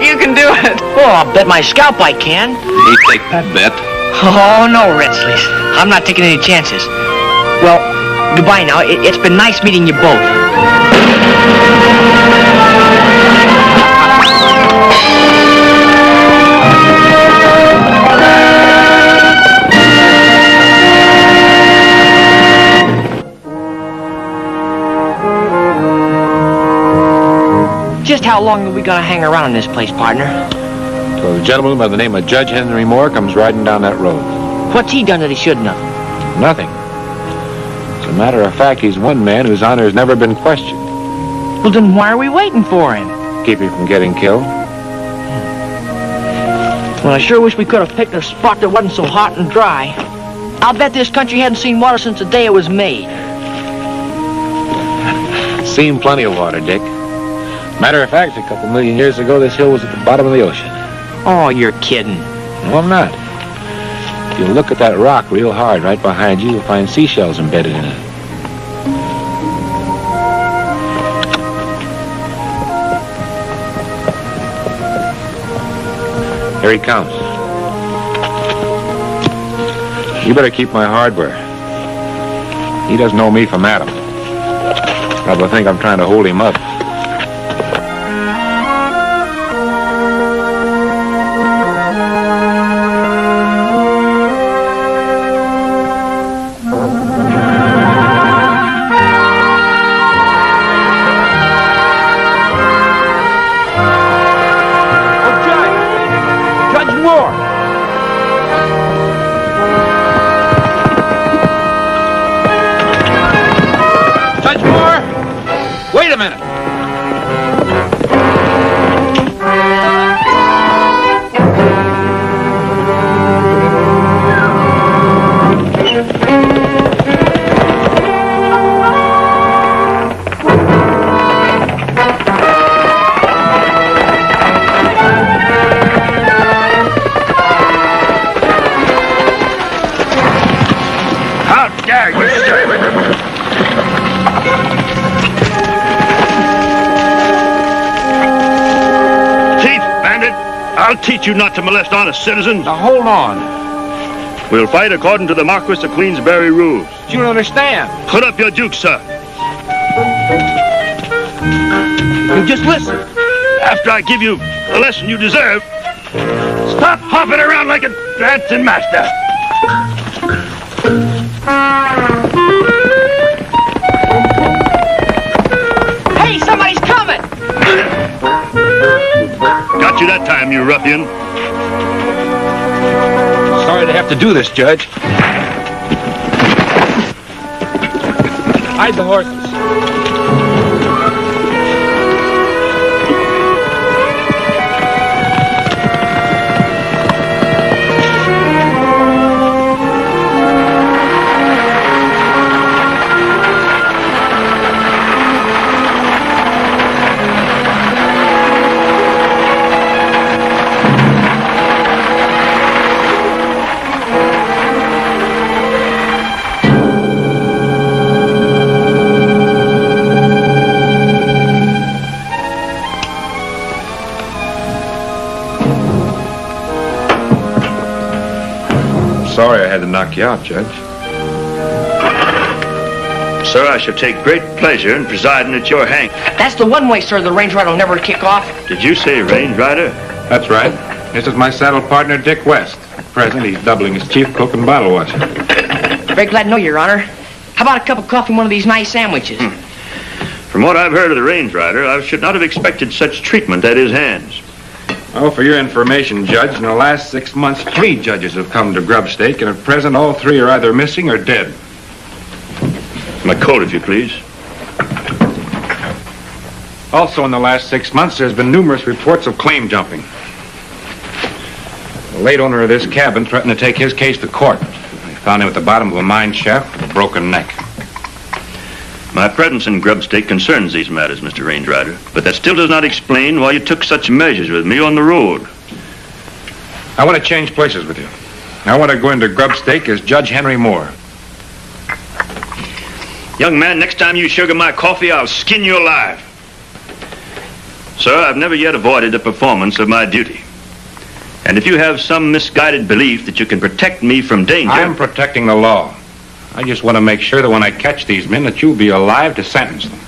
You can do it. Oh, I'll bet my scalp I can. He take that bet. Oh, no, Red Sleeves. I'm not taking any chances. Well, goodbye now. It's been nice meeting you both. Just how long are we gonna hang around in this place, partner? So a gentleman by the name of Judge Henry Moore comes riding down that road. What's he done that he shouldn't have? Nothing. As a matter of fact, he's one man whose honor has never been questioned. Well, then why are we waiting for him? Keep him from getting killed. Well, I sure wish we could have picked a spot that wasn't so hot and dry. I'll bet this country hadn't seen water since the day it was made. Seen plenty of water, Dick. Matter of fact, a couple million years ago, this hill was at the bottom of the ocean. Oh, you're kidding. No, I'm not. If you look at that rock real hard right behind you, you'll find seashells embedded in it. Here he comes. You better keep my hardware. He doesn't know me from Adam. Probably think I'm trying to hold him up. Wait a minute. How dare you, sir? I'll teach you not to molest honest citizens. Now, hold on. We'll fight according to the Marquis of Queensberry rules. You don't understand. Put up your juke, sir. You just listen. After I give you the lesson you deserve, stop hopping around like a dancing master. Hey, somebody's coming! Got you that time, you ruffian. Sorry to have to do this, Judge. Hide the horses. Sorry I had to knock you out, Judge. Sir, I shall take great pleasure in presiding at your hang. That's the one way, sir, the range rider will never kick off. Did you say range rider? That's right. This is my saddle partner, Dick West. At present, he's doubling as chief cook and bottle washer. Very glad to know you, Your Honor. How about a cup of coffee and one of these nice sandwiches? From what I've heard of the range rider, I should not have expected such treatment at his hands. Oh, for your information, Judge, in the last 6 months, 3 judges have come to Grubstake, and at present, all 3 are either missing or dead. My coat, if you please. Also, in the last 6 months, there's been numerous reports of claim jumping. The late owner of this cabin threatened to take his case to court. They found him at the bottom of a mine shaft with a broken neck. My presence in Grubstake concerns these matters, Mr. Range Rider, but that still does not explain why you took such measures with me on the road. I want to change places with you. I want to go into Grubstake as Judge Henry Moore. Young man, next time you sugar my coffee, I'll skin you alive. Sir, I've never yet avoided the performance of my duty. And if you have some misguided belief that you can protect me from danger... I'm protecting the law. I just want to make sure that when I catch these men, that you'll be alive to sentence them.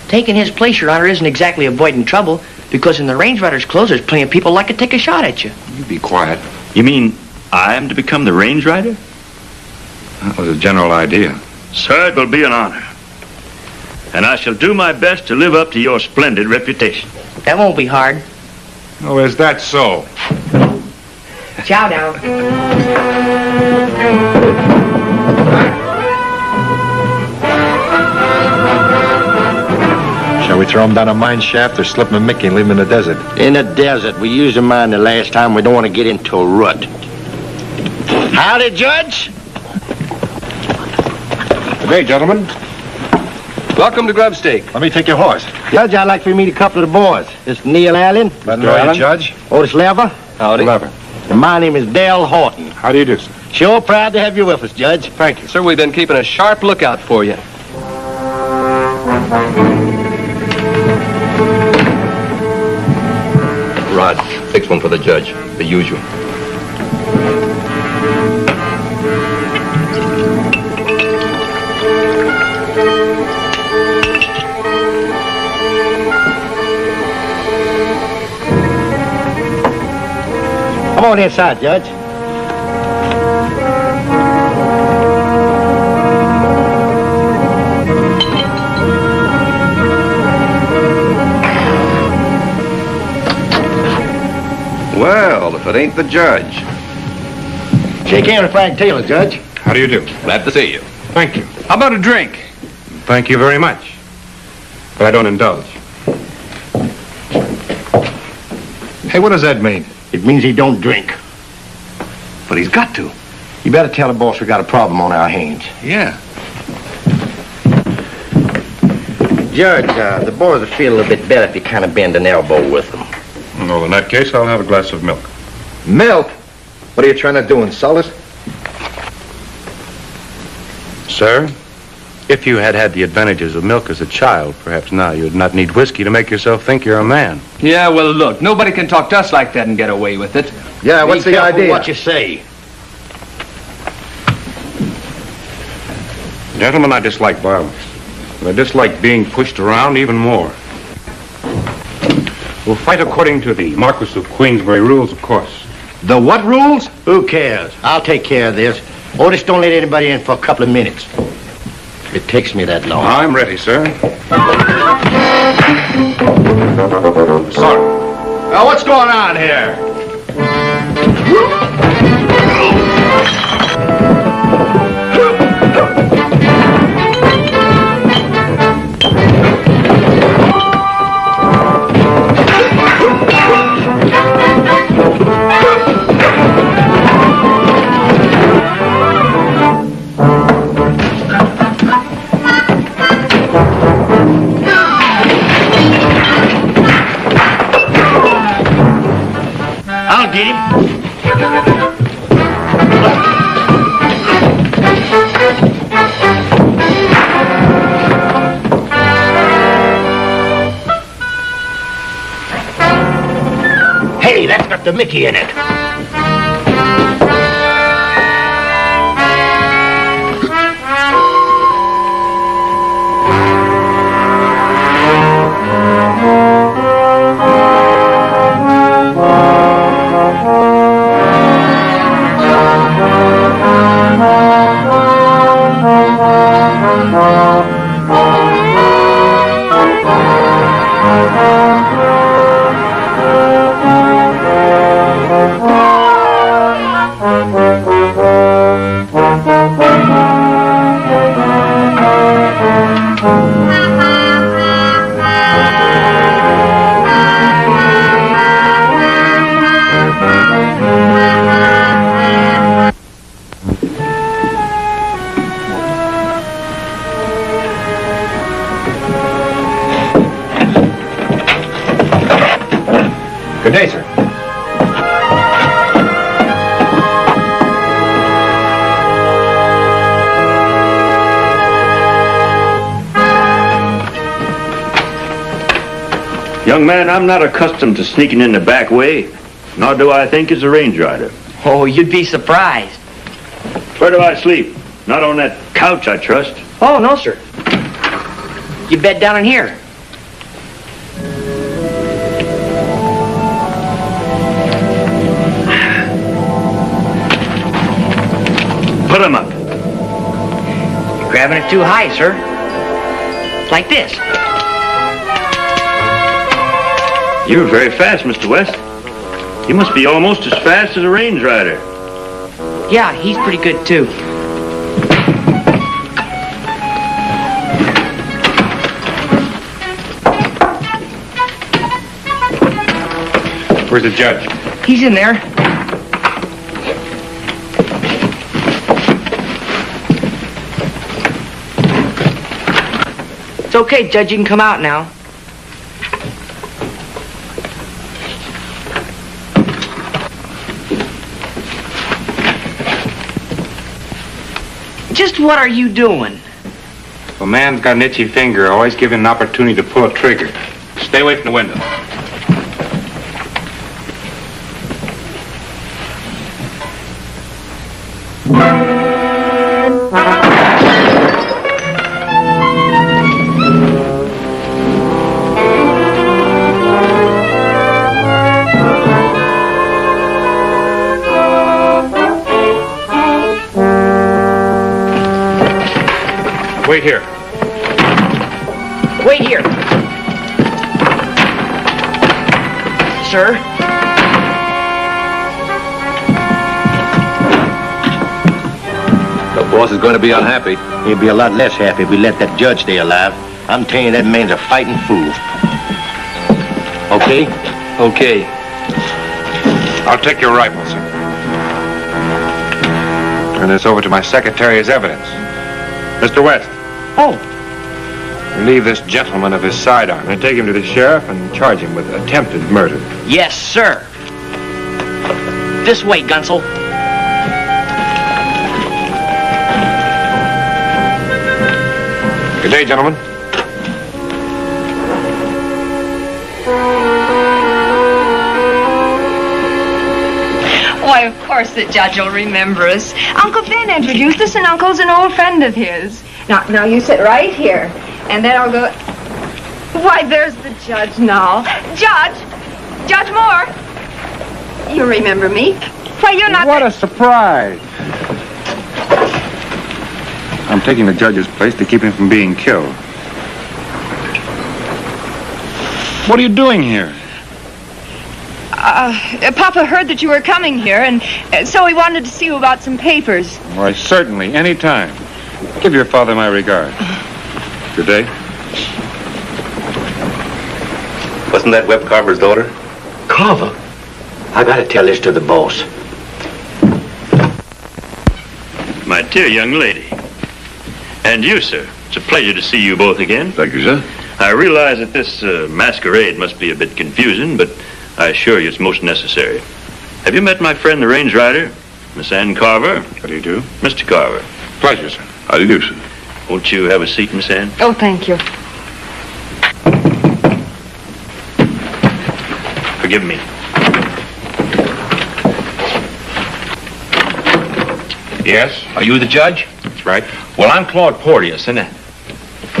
Taking his place, Your Honor, isn't exactly avoiding trouble, because in the range rider's clothes, there's plenty of people like to take a shot at you. You be quiet. You mean I am to become the range rider? That was a general idea. Sir, it will be an honor. And I shall do my best to live up to your splendid reputation. That won't be hard. Oh, is that so? Chow down. Shall we throw him down a mine shaft or slip him a Mickey and leave him in the desert? In the desert. We used a mine the last time. We don't want to get into a rut. Howdy, Judge. Good day, gentlemen. Welcome to Grubstake. Let me take your horse. Judge, I'd like to meet a couple of the boys. It's Neil Allen. Mr. Allen. Judge. Otis Lever. Howdy. Lever. And my name is Dale Horton. How do you do, sir? Sure proud to have you with us, Judge. Thank you. Sir, we've been keeping a sharp lookout for you. Rod. Fix one for the judge, the usual. Come on inside, Judge. Well, if it ain't the judge. Shake hands with Frank Taylor, Judge. How do you do? Glad to see you. Thank you. How about a drink? Thank you very much. But I don't indulge. Hey, what does that mean? It means he don't drink. But he's got to. You better tell the boss we got a problem on our hands. Yeah. Judge, the boys will feel a little bit better if you kind of bend an elbow with them. Well, in that case, I'll have a glass of milk. Milk? What are you trying to do, insult us? Sir, if you had had the advantages of milk as a child, perhaps now you'd not need whiskey to make yourself think you're a man. Yeah, well, look, nobody can talk to us like that and get away with it. Yeah, what's the idea? What you say? Gentlemen, I dislike violence. And I dislike being pushed around even more. We'll fight according to the Marquis of Queensberry rules, of course. The what rules? Who cares? I'll take care of this. Otis, don't let anybody in for a couple of minutes. It takes me that long. I'm ready, sir. Sorry. Now, what's going on here? I'll get him. Hey, that's got the Mickey in it. Good day, sir. Young man, I'm not accustomed to sneaking in the back way, nor do I think as a range rider. Oh, you'd be surprised. Where do I sleep? Not on that couch, I trust. Oh, no, sir. You bed down in here. Put 'em up. You're grabbing it too high, sir. Like this. You're very fast, Mr. West. You must be almost as fast as a range rider. Yeah, he's pretty good, too. Where's the judge? He's in there. It's okay, Judge. You can come out now. Just what are you doing? If a man's got an itchy finger, always give him an opportunity to pull a trigger. Stay away from the window. Wait here. Wait here. Sir? The boss is going to be unhappy. He'd be a lot less happy if we let that judge stay alive. I'm telling you, that man's a fighting fool. Okay? Okay. I'll take your rifle, sir. Turn this over to my secretary as evidence. Mr. West. Oh. Relieve this gentleman of his sidearm and take him to the sheriff and charge him with attempted murder. Yes, sir. This way, Gunsel. Good day, gentlemen. Why, of course the judge will remember us. Uncle Ben introduced us, and Uncle's an old friend of his. Now you sit right here, and then I'll go... Why, there's the judge now. Judge! Judge Moore! You remember me? Why, you're not... What a surprise! I'm taking the judge's place to keep him from being killed. What are you doing here? Papa heard that you were coming here, and so he wanted to see you about some papers. Why, certainly, any time. Give your father my regards. Good day. Wasn't that Webb Carver's daughter? Carver? I gotta tell this to the boss. My dear young lady. And you, sir. It's a pleasure to see you both again. Thank you, sir. I realize that this masquerade must be a bit confusing, but I assure you it's most necessary. Have you met my friend, the range rider, Miss Ann Carver? How do you do? Mr. Carver. Pleasure, sir. How do you do, sir? Won't you have a seat, Miss Ann? Oh, thank you. Forgive me. Yes? Are you the judge? That's right. Well, I'm Claude Porteous, and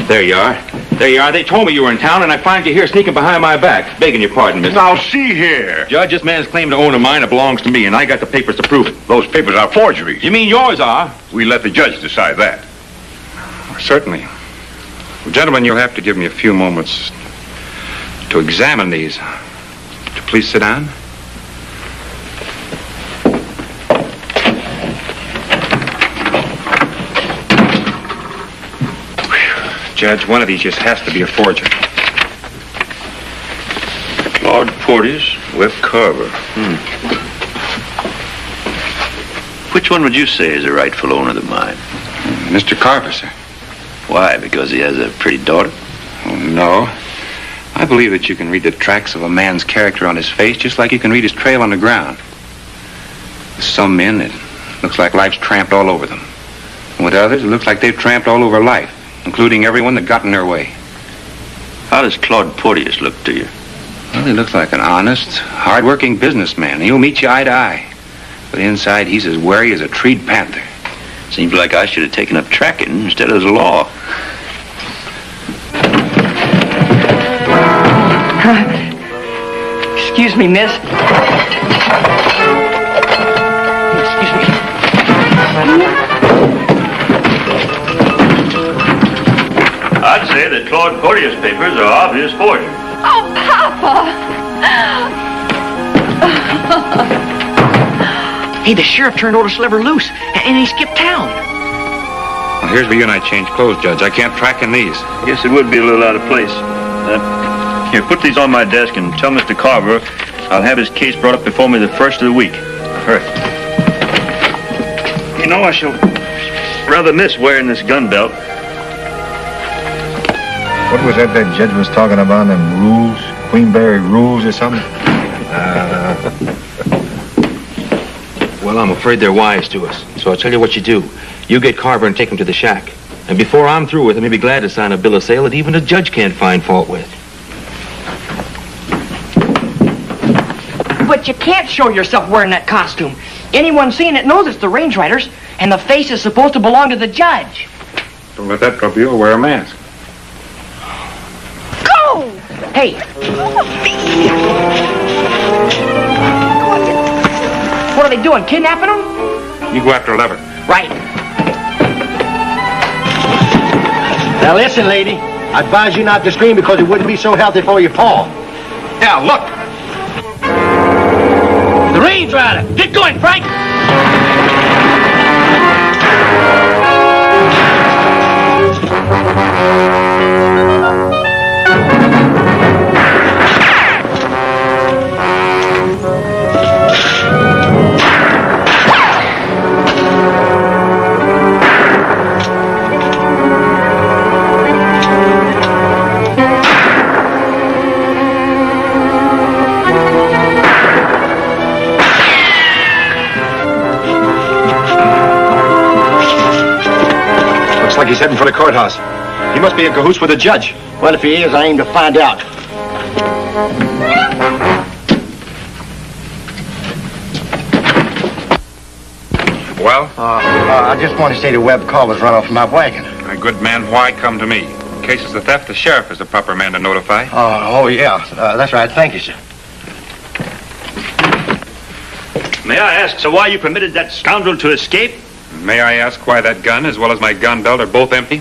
there you are. There you are. They told me you were in town, and I find you here sneaking behind my back. Begging your pardon, mister. Now, see here. Judge, this man's claim to own a mine belongs to me, and I got the papers to prove it. Those papers are forgeries. You mean yours are? We let the judge decide that. Certainly. Well, gentlemen, you'll have to give me a few moments to examine these. Would you please sit down? Judge, one of these just has to be a forgery. Claude Porteous, Webb Carver. Which one would you say is the rightful owner of the mine? Mr. Carver, sir. Why? Because he has a pretty daughter? Oh, no. I believe that you can read the tracks of a man's character on his face just like you can read his trail on the ground. With some men, it looks like life's tramped all over them. And with others, it looks like they've tramped all over life, including everyone that got in their way. How does Claude Porteous look to you? Well, he looks like an honest, hard-working businessman. He'll meet you eye to eye. But inside, he's as wary as a treed panther. Seems like I should have taken up tracking instead of the law. Excuse me, miss. Excuse me. I'd say that Claude Porteous' papers are obvious forgery. Oh, Papa! Hey, the sheriff turned old Sliver loose, and he skipped town. Well, here's where you and I change clothes, Judge. I can't track in these. I guess it would be a little out of place. Here, put these on my desk and tell Mr. Carver I'll have his case brought up before me the first of the week. Hurry. You know, I shall rather miss wearing this gun belt. What was that judge was talking about, them rules? Queenberry rules or something? Well, I'm afraid they're wise to us. So I'll tell you what you do. You get Carver and take him to the shack. And before I'm through with him, he'll be glad to sign a bill of sale that even a judge can't find fault with. But you can't show yourself wearing that costume. Anyone seeing it knows it's the Range Riders, and the face is supposed to belong to the judge. Don't let that trouble you. I'll wear a mask. Go! Hey. What are they doing, kidnapping them? You go after Lever. Right. Now listen, lady. I advise you not to scream because it wouldn't be so healthy for your paw. Yeah, look. The range rider. Get going, Frank. Looks like he's heading for the courthouse. He must be in cahoots with the judge. Well, if he is, I aim to find out. Well? I just want to say the Webb car was run off my wagon. My good man, why come to me? In case it's a theft, the sheriff is the proper man to notify. Oh, yeah. That's right. Thank you, sir. May I ask, sir, why you permitted that scoundrel to escape? May I ask why that gun, as well as my gun belt, are both empty?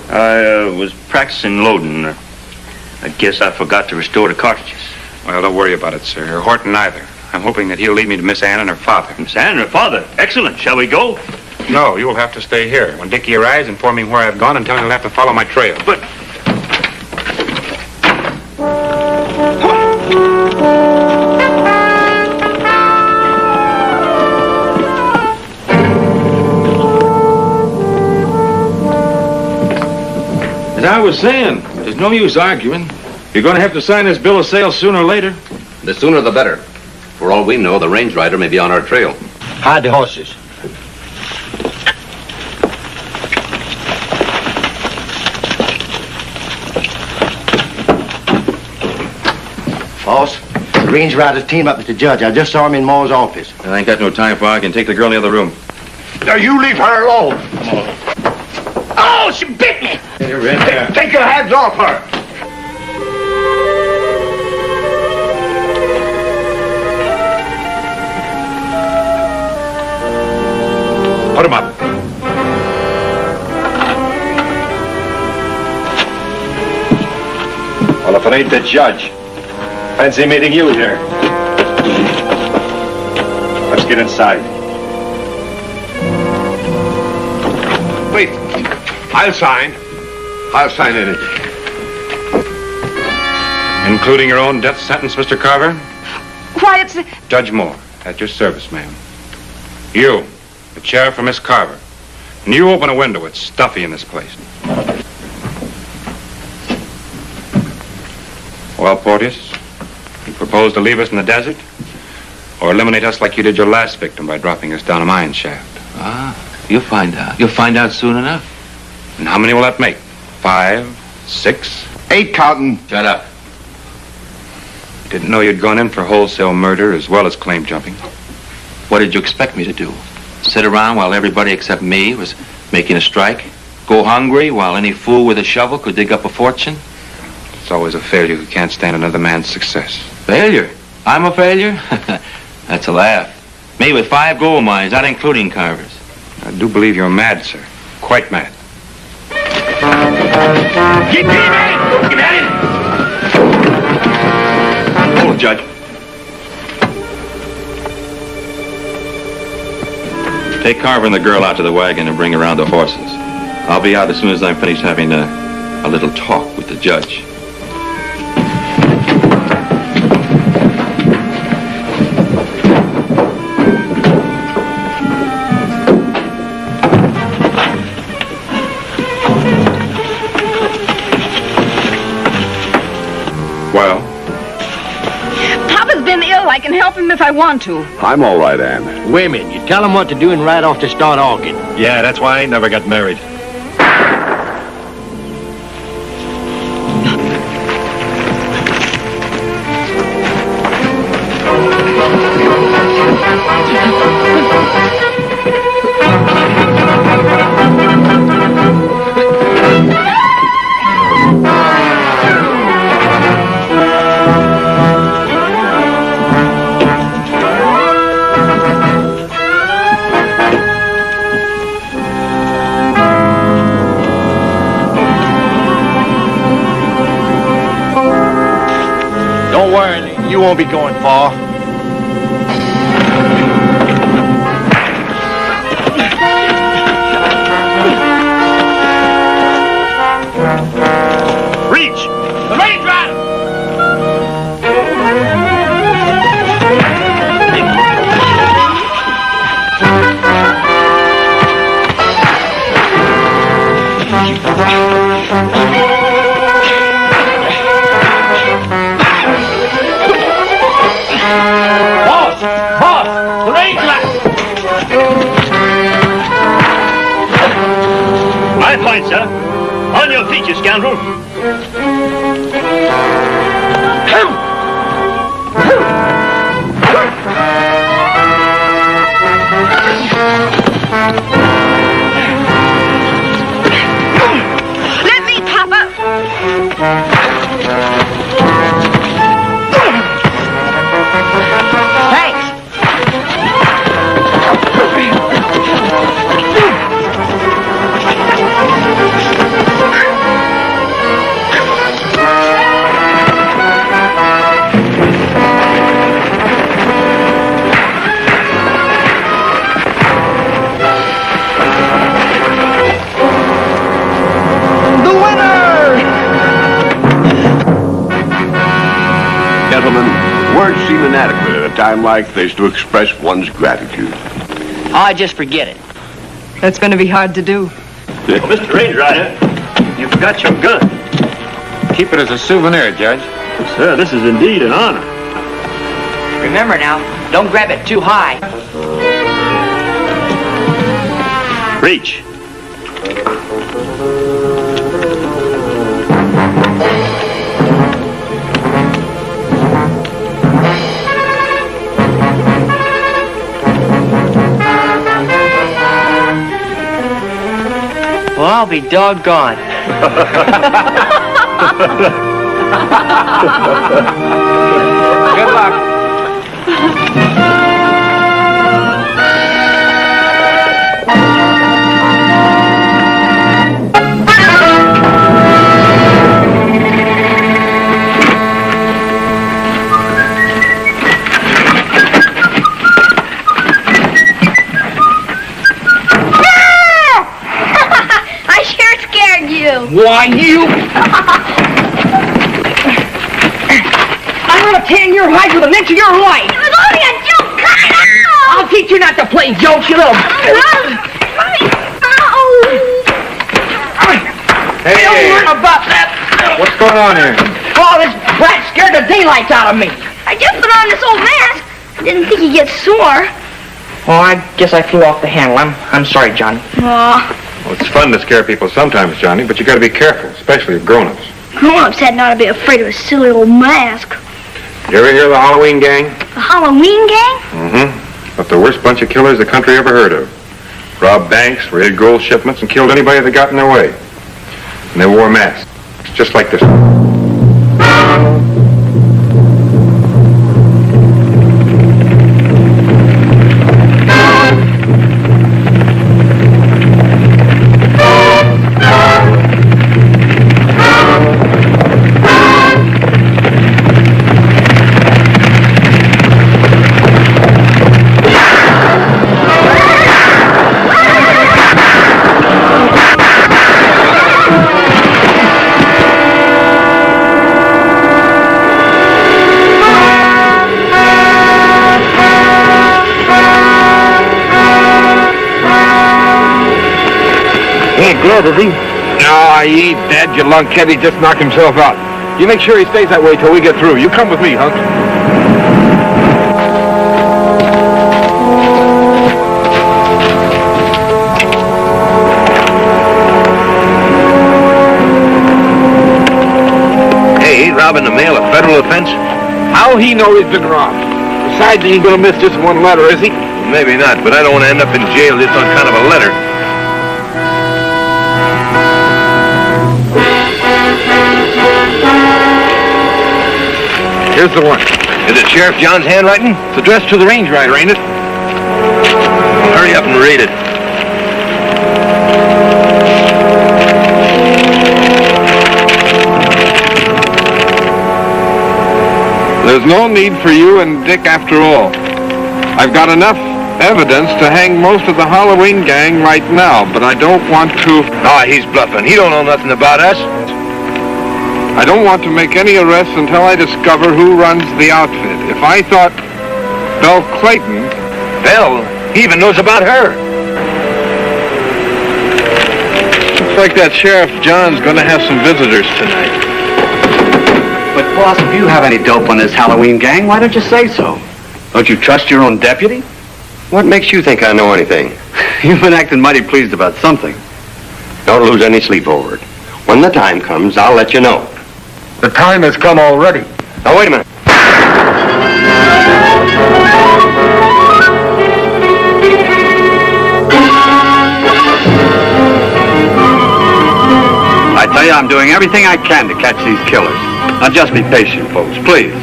I was practicing loading. I guess I forgot to restore the cartridges. Well, don't worry about it, sir. Or Horton either. I'm hoping that he'll lead me to Miss Ann and her father. Miss Ann and her father? Excellent. Shall we go? No, you'll have to stay here. When Dickie arrives, inform me where I've gone and tell him he'll have to follow my trail. But... As I was saying, there's no use arguing. You're going to have to sign this bill of sale sooner or later. The sooner the better. For all we know, the range rider may be on our trail. Hide the horses. Boss, the range rider's team up with the judge. I just saw him in Moore's office. I ain't got no time for arguing. Take the girl in the other room. Now, you leave her alone. Oh, she bit me! Take your hands off her! Put him up. Well, if it ain't the judge, fancy meeting you here. Let's get inside. Wait. I'll sign. I'll sign anything. Including your own death sentence, Mr. Carver? Why, it's... Judge Moore, at your service, ma'am. You, the chair for Miss Carver. And you open a window. It's stuffy in this place. Well, Porteous, you propose to leave us in the desert? Or eliminate us like you did your last victim by dropping us down a mine shaft? You'll find out. You'll find out soon enough. And how many will that make? 5, 6? 8 counting. Shut up. Didn't know you'd gone in for wholesale murder as well as claim jumping. What did you expect me to do? Sit around while everybody except me was making a strike? Go hungry while any fool with a shovel could dig up a fortune? It's always a failure who can't stand another man's success. Failure? I'm a failure? That's a laugh. Me with 5 gold mines, not including Carver's. I do believe you're mad, sir. Quite mad. Get in! Get in! Hold it, Judge. Take Carver and the girl out to the wagon and bring around the horses. I'll be out as soon as I'm finished having a little talk with the judge. Well? Papa's been ill. I can help him if I want to. I'm all right, Ann. Women, you tell them what to do and right off to start arguing. Yeah, that's why I ain't never got married. you won't be going far. Reach! The range rider! Boss! The range rider! My point, sir. On your feet, you scoundrel. Let me, Papa. Thanks. The winner! Gentlemen, words seem inadequate at a time like this to express one's gratitude. Oh, just forget it. That's going to be hard to do. Mr. Range Rider, you forgot your gun. Keep it as a souvenir, Judge. Sir, this is indeed an honor. Remember now, don't grab it too high. Reach. Well, I'll be doggone. Good luck. I sure scared you. Why, you? I'm gonna tan your hide with an inch of your life. It was only a joke. Cut it out. I'll teach you not to play jokes, you little... Hey, I don't learn about that. what's going on here? Oh, this brat scared the daylights out of me. I just put on this old mask. Didn't think he'd get sore. Well, I guess I flew off the handle. I'm sorry, Johnny. Aw, Well, it's fun to scare people sometimes, Johnny, but you got to be careful, especially of grown-ups. grown-ups had not to be afraid of a silly old mask. You ever hear of the Halloween gang? The Halloween gang? Mm-hmm. But the worst bunch of killers the country ever heard of. Robbed banks, raided gold shipments, and killed anybody that got in their way. And they wore masks, just like this. Dead, is he? No, he ain't dead. Your lunkhead, he just knocked himself out. You make sure he stays that way till we get through. You come with me, Hunk. Hey, ain't robbing the mail a federal offense? How'll he know he's been robbed? Besides, he ain't gonna miss just one letter, is he? Maybe not, but I don't want to end up in jail just on kind of a letter. Here's the one. Is it Sheriff John's handwriting? It's addressed to the range rider, ain't it? Hurry up and read it. There's no need for you and Dick after all. I've got enough evidence to hang most of the Halloween gang right now, but I don't want to... He's bluffing. He don't know nothing about us. I don't want to make any arrests until I discover who runs the outfit. If I thought Belle Clayton... Belle? He even knows about her. Looks like that Sheriff John's going to have some visitors tonight. But, boss, if you have any dope on this Halloween gang, why don't you say so? Don't you trust your own deputy? What makes you think I know anything? You've been acting mighty pleased about something. Don't lose any sleep over it. When the time comes, I'll let you know. The time has come already. Now, wait a minute. I tell you, I'm doing everything I can to catch these killers. Now, just be patient, folks, please.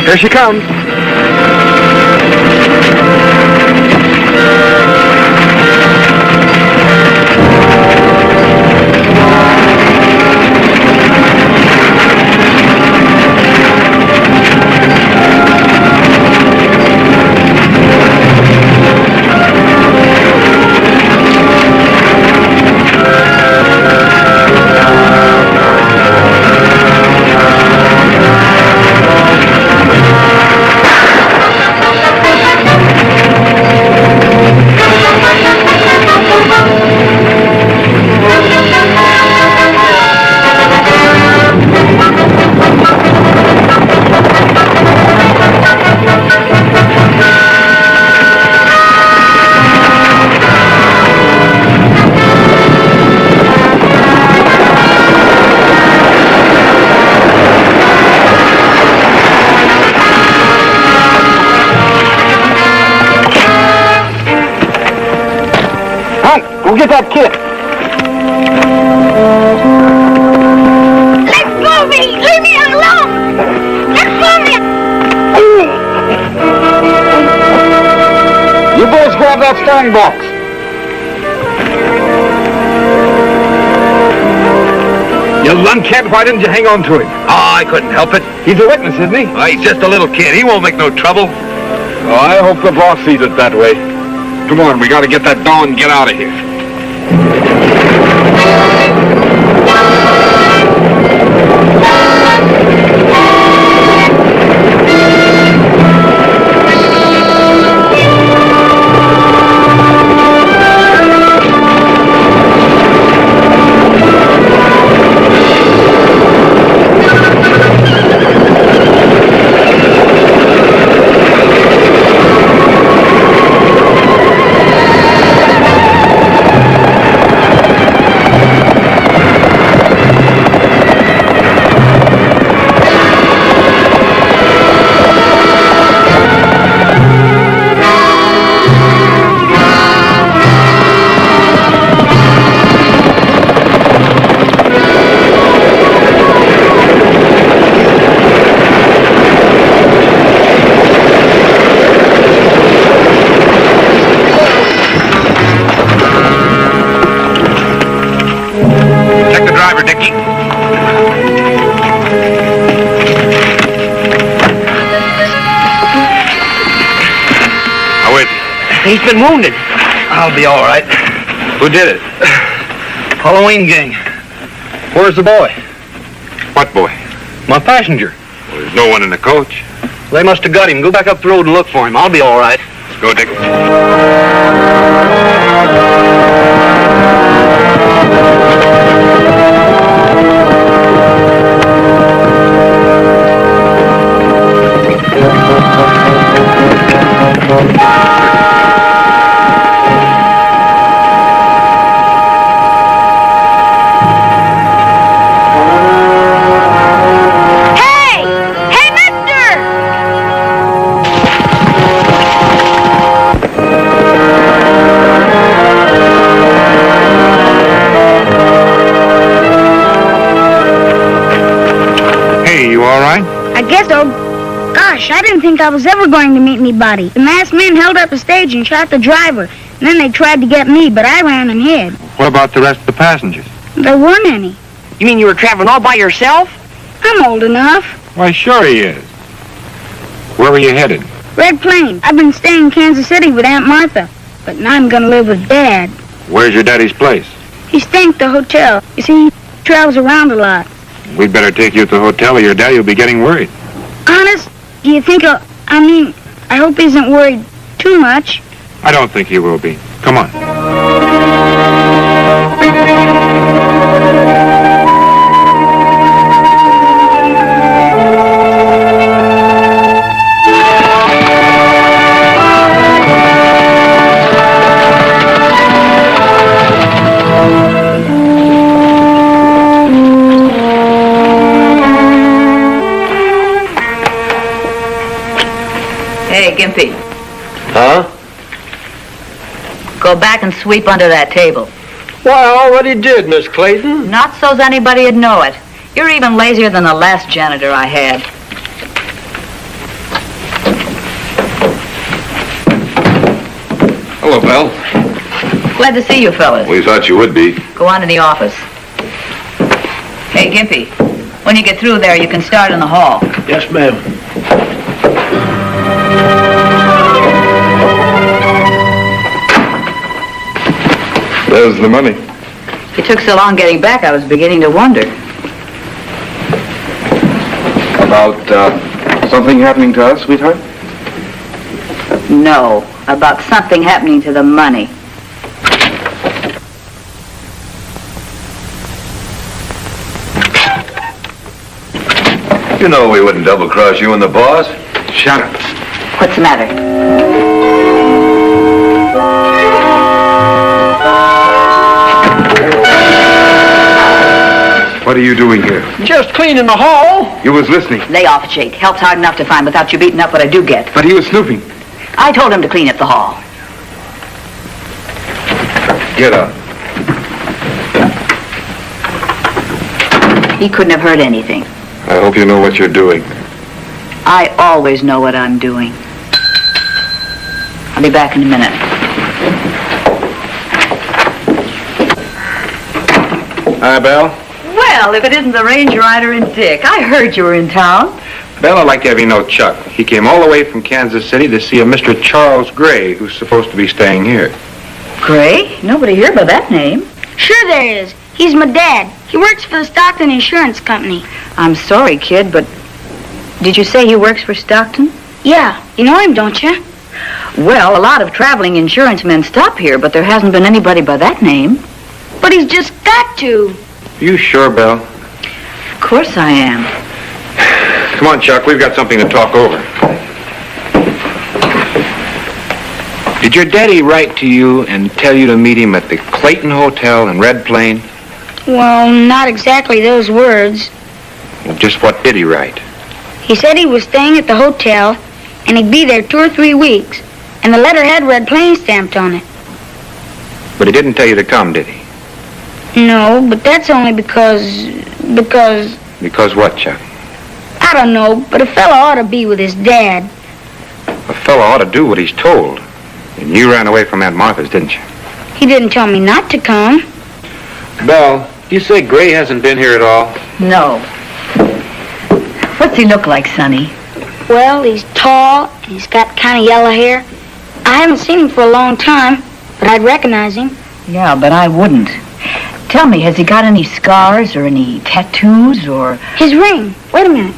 Here she comes. Go get that kid. Let go of me! Leave me alone! Let go of me! You boys grab that strong box. You lunkhead, why didn't you hang on to him? I couldn't help it. He's a witness, isn't he? He's just a little kid. He won't make no trouble. I hope the boss sees it that way. Come on, we got to get that dough and get out of here. He's been wounded. I'll be all right. Who did it? Halloween gang. Where's the boy? What boy? My passenger. Well, there's no one in the coach. They must have got him. Go back up the road and look for him. I'll be all right. Let's go, Dick. right? I guess so. Gosh, I didn't think I was ever going to meet anybody. The masked men held up the stage and shot the driver. And then they tried to get me, but I ran and hid. What about the rest of the passengers? There weren't any. You mean you were traveling all by yourself? I'm old enough. Why, sure he is. Where were you headed? Red Plains. I've been staying in Kansas City with Aunt Martha. But now I'm going to live with Dad. Where's your daddy's place? He's staying at the hotel. You see, he travels around a lot. We'd better take you to the hotel or your daddy will be getting worried. Honest? Do you think I hope he isn't worried too much. I don't think he will be. Come on. Hey, Gimpy. Huh? Go back and sweep under that table. Why, I already did, Miss Clayton. Not so's anybody'd know it. You're even lazier than the last janitor I had. Hello, Belle. Glad to see you fellas. We thought you would be. Go on to the office. Hey, Gimpy, when you get through there, you can start in the hall. Yes, ma'am. There's the money. You took so long getting back, I was beginning to wonder. About, something happening to us, sweetheart? No, about something happening to the money. You know we wouldn't double-cross you and the boss. Shut up. What's the matter? What are you doing here? Just cleaning the hall. You was listening. Lay off, Jake. Help's hard enough to find without you beating up what I do get. But he was snooping. I told him to clean up the hall. Get up. He couldn't have heard anything. I hope you know what you're doing. I always know what I'm doing. I'll be back in a minute. Hi, Belle. Well, if it isn't the range rider and Dick. I heard you were in town. Belle, I'd like to have you know Chuck. He came all the way from Kansas City to see a Mr. Charles Gray, who's supposed to be staying here. Gray? Nobody here by that name. Sure there is. He's my dad. He works for the Stockton Insurance Company. I'm sorry, kid, but did you say he works for Stockton? Yeah. You know him, don't you? Well, a lot of traveling insurance men stop here, but there hasn't been anybody by that name. But he's just got to. You sure, Belle? Of course I am. Come on, Chuck. We've got something to talk over. Did your daddy write to you and tell you to meet him at the Clayton Hotel in Red Plain? Well, not exactly those words. Well, just what did he write? He said he was staying at the hotel, and he'd be there 2 or 3 weeks, and the letter had Red Plain stamped on it. But he didn't tell you to come, did he? No, but that's only because... Because what, Chuck? I don't know, but a fella ought to be with his dad. A fellow ought to do what he's told. And you ran away from Aunt Martha's, didn't you? He didn't tell me not to come. Belle, you say Gray hasn't been here at all? No. What's he look like, Sonny? Well, he's tall, and he's got kind of yellow hair. I haven't seen him for a long time, but I'd recognize him. Yeah, but I wouldn't. Tell me, has he got any scars or any tattoos or... His ring. Wait a minute.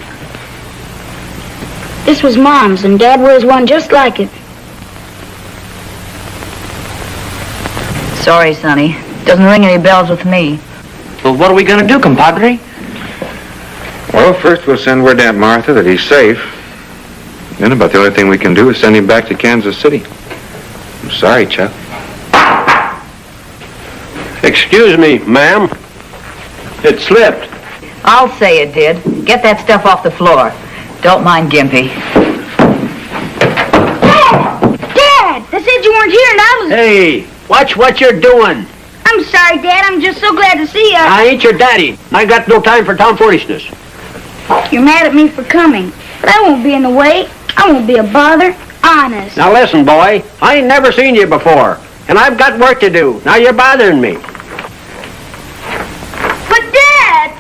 This was Mom's, and Dad wears one just like it. Sorry, Sonny. Doesn't ring any bells with me. Well, what are we going to do, compadre? Well, first we'll send word to Aunt Martha that he's safe. Then about the only thing we can do is send him back to Kansas City. I'm sorry, Chuck. Excuse me, ma'am. It slipped. I'll say it did. Get that stuff off the floor. Don't mind Gimpy. Dad! They said you weren't here, and I was... Hey, watch what you're doing. I'm sorry, Dad. I'm just so glad to see you. I ain't your daddy. I got no time for tomfoolishness. You're mad at me for coming, but I won't be in the way. I won't be a bother. Honest. Now listen, boy. I ain't never seen you before, and I've got work to do. Now you're bothering me. But Dad!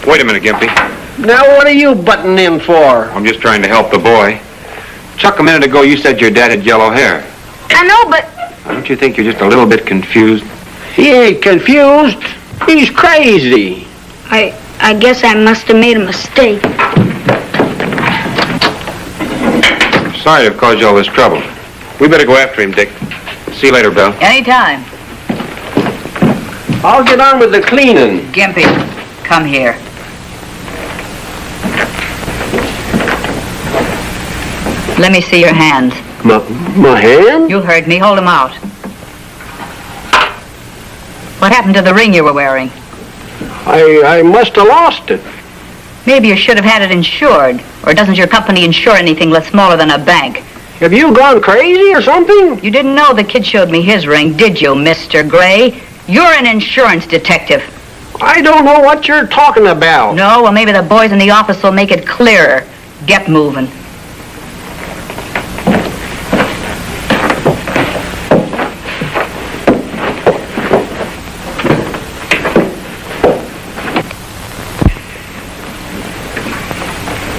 Wait a minute, Gimpy. Now what are you butting in for? I'm just trying to help the boy. Chuck, a minute ago you said your dad had yellow hair. I know, but... Don't you think you're just a little bit confused? He ain't confused. He's crazy. I guess I must have made a mistake. Sorry to have caused you all this trouble. We better go after him, Dick. See you later, Belle. Anytime. I'll get on with the cleaning. Gimpy, come here. Let me see your hands. My hand? You heard me. Hold them out. What happened to the ring you were wearing? I must have lost it. Maybe you should have had it insured. Or doesn't your company insure anything less smaller than a bank? Have you gone crazy or something? You didn't know the kid showed me his ring, did you, Mr. Gray? You're an insurance detective. I don't know what you're talking about. No? Well, maybe the boys in the office will make it clearer. Get moving.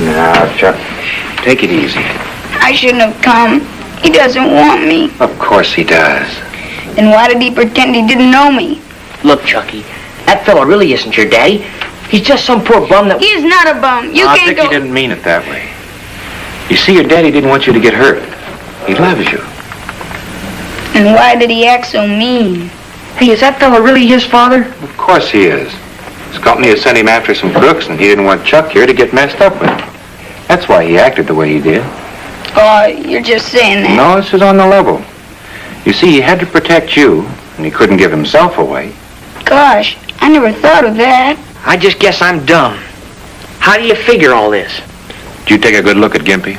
Now, Chuck, take it easy. I shouldn't have come. He doesn't want me. Of course he does. Then why did he pretend he didn't know me? Look, Chucky, that fellow really isn't your daddy. He's just some poor bum that... He's not a bum. You can't Dick, go... he didn't mean it that way. You see, your daddy didn't want you to get hurt. He loves you. And why did he act so mean? Hey, is that fellow really his father? Of course he is. His company has sent him after some crooks, and he didn't want Chuck here to get messed up with. That's why he acted the way he did. Oh, you're just saying that. No, this is on the level. You see, he had to protect you, and he couldn't give himself away. Gosh, I never thought of that. I just guess I'm dumb. How do you figure all this? Did you take a good look at Gimpy?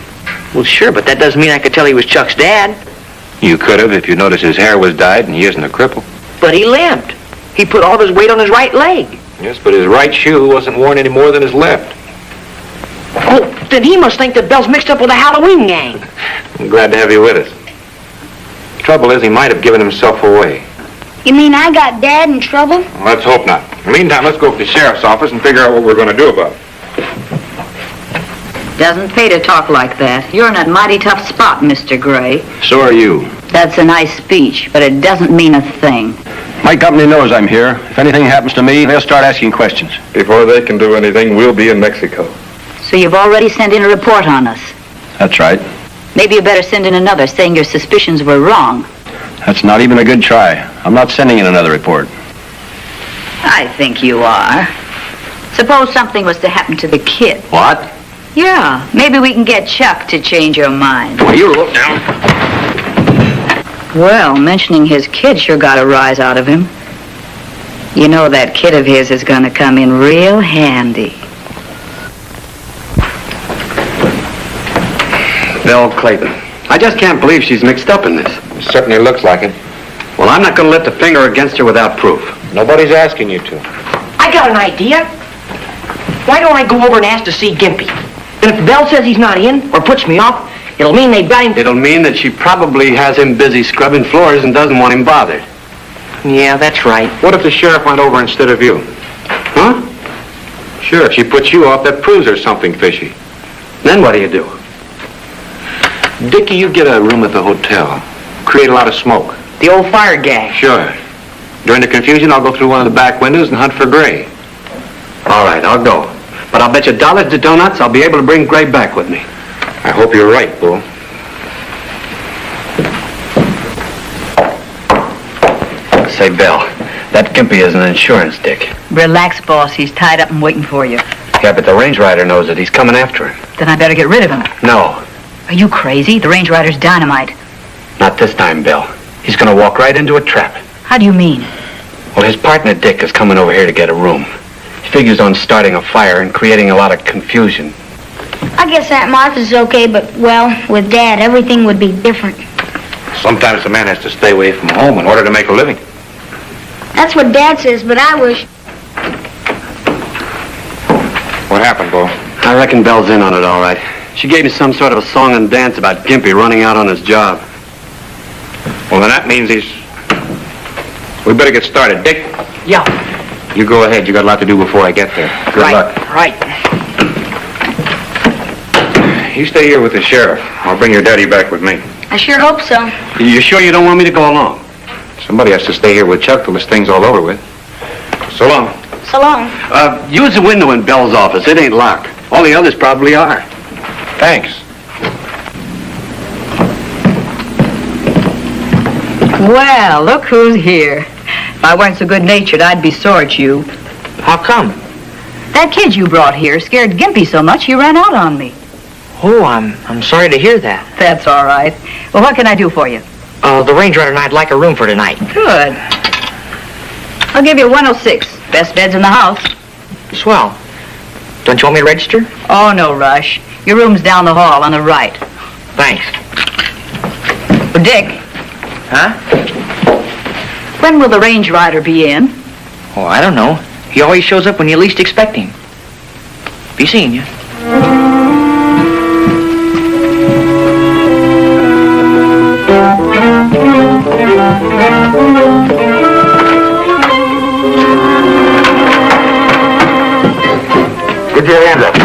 Well, sure, but that doesn't mean I could tell he was Chuck's dad. You could have if you noticed his hair was dyed and he isn't a cripple. But he limped. He put all of his weight on his right leg. Yes, but his right shoe wasn't worn any more than his left. Oh, then he must think that Belle's mixed up with a Halloween gang. I'm glad to have you with us. Trouble is, he might have given himself away. You mean I got Dad in trouble? Well, let's hope not. In the meantime, let's go to the sheriff's office and figure out what we're going to do about it. Doesn't pay to talk like that. You're in a mighty tough spot, Mr. Gray. So are you. That's a nice speech, but it doesn't mean a thing. My company knows I'm here. If anything happens to me, they'll start asking questions. Before they can do anything, we'll be in Mexico. So you've already sent in a report on us. That's right. Maybe you better send in another saying your suspicions were wrong. That's not even a good try. I'm not sending in another report. I think you are. Suppose something was to happen to the kid. What? Yeah, maybe we can get Chuck to change your mind. Well, you look now. Well, mentioning his kid sure got a rise out of him. You know that kid of his is going to come in real handy. Belle Clayton. I just can't believe she's mixed up in this. Certainly looks like it. Well, I'm not going to lift a finger against her without proof. Nobody's asking you to. I got an idea. Why don't I go over and ask to see Gimpy? And if Belle says he's not in, or puts me off, it'll mean they've got him... It'll mean that she probably has him busy scrubbing floors and doesn't want him bothered. Yeah, that's right. What if the sheriff went over instead of you? Huh? Sure, if she puts you off, that proves there's something fishy. Then what do you do? Dickie, you get a room at the hotel. Create a lot of smoke. The old fire gag. Sure. During the confusion, I'll go through one of the back windows and hunt for Gray. All right, I'll go. But I'll bet you dollars to donuts I'll be able to bring Gray back with me. I hope you're right, Bull. Say, Belle, that Gimpy is an insurance dick. Relax, boss. He's tied up and waiting for you. Yeah, but the range rider knows that he's coming after him. Then I better get rid of him. No, Are you crazy? The range rider's dynamite. not this time, Belle. He's going to walk right into a trap. How do you mean? Well, his partner Dick is coming over here to get a room. He figures on starting a fire and creating a lot of confusion. I guess Aunt Martha's okay, but, well, with Dad, everything would be different. Sometimes a man has to stay away from home in order to make a living. That's what Dad says, but I wish... happen, Bo? I reckon Belle's in on it, all right. She gave me some sort of a song and dance about Gimpy running out on his job. Well, then that means we better get started. Dick, Yeah. you go ahead. You got a lot to do before I get there. Good luck. Right. You stay here with the sheriff. I'll bring your daddy back with me. I sure hope so. You sure you don't want me to go along? Somebody has to stay here with Chuck till this thing's all over with. So long. So long. Use the window in Belle's office. It ain't locked. All the others probably are. Thanks. Well, look who's here. If I weren't so good-natured, I'd be sore at you. How come? That kid you brought here scared Gimpy so much he ran out on me. Oh, I'm sorry to hear that. That's all right. Well, what can I do for you? The Range Rider and I'd like a room for tonight. Good. I'll give you 106. Best beds in the house. Swell. Don't you want me to register? Oh, no rush. Your room's down the hall on the right. Thanks. Well, Dick. Huh? When will the Range Rider be in? Oh, I don't know. He always shows up when you least expect him. Be seeing you. Get your hands up.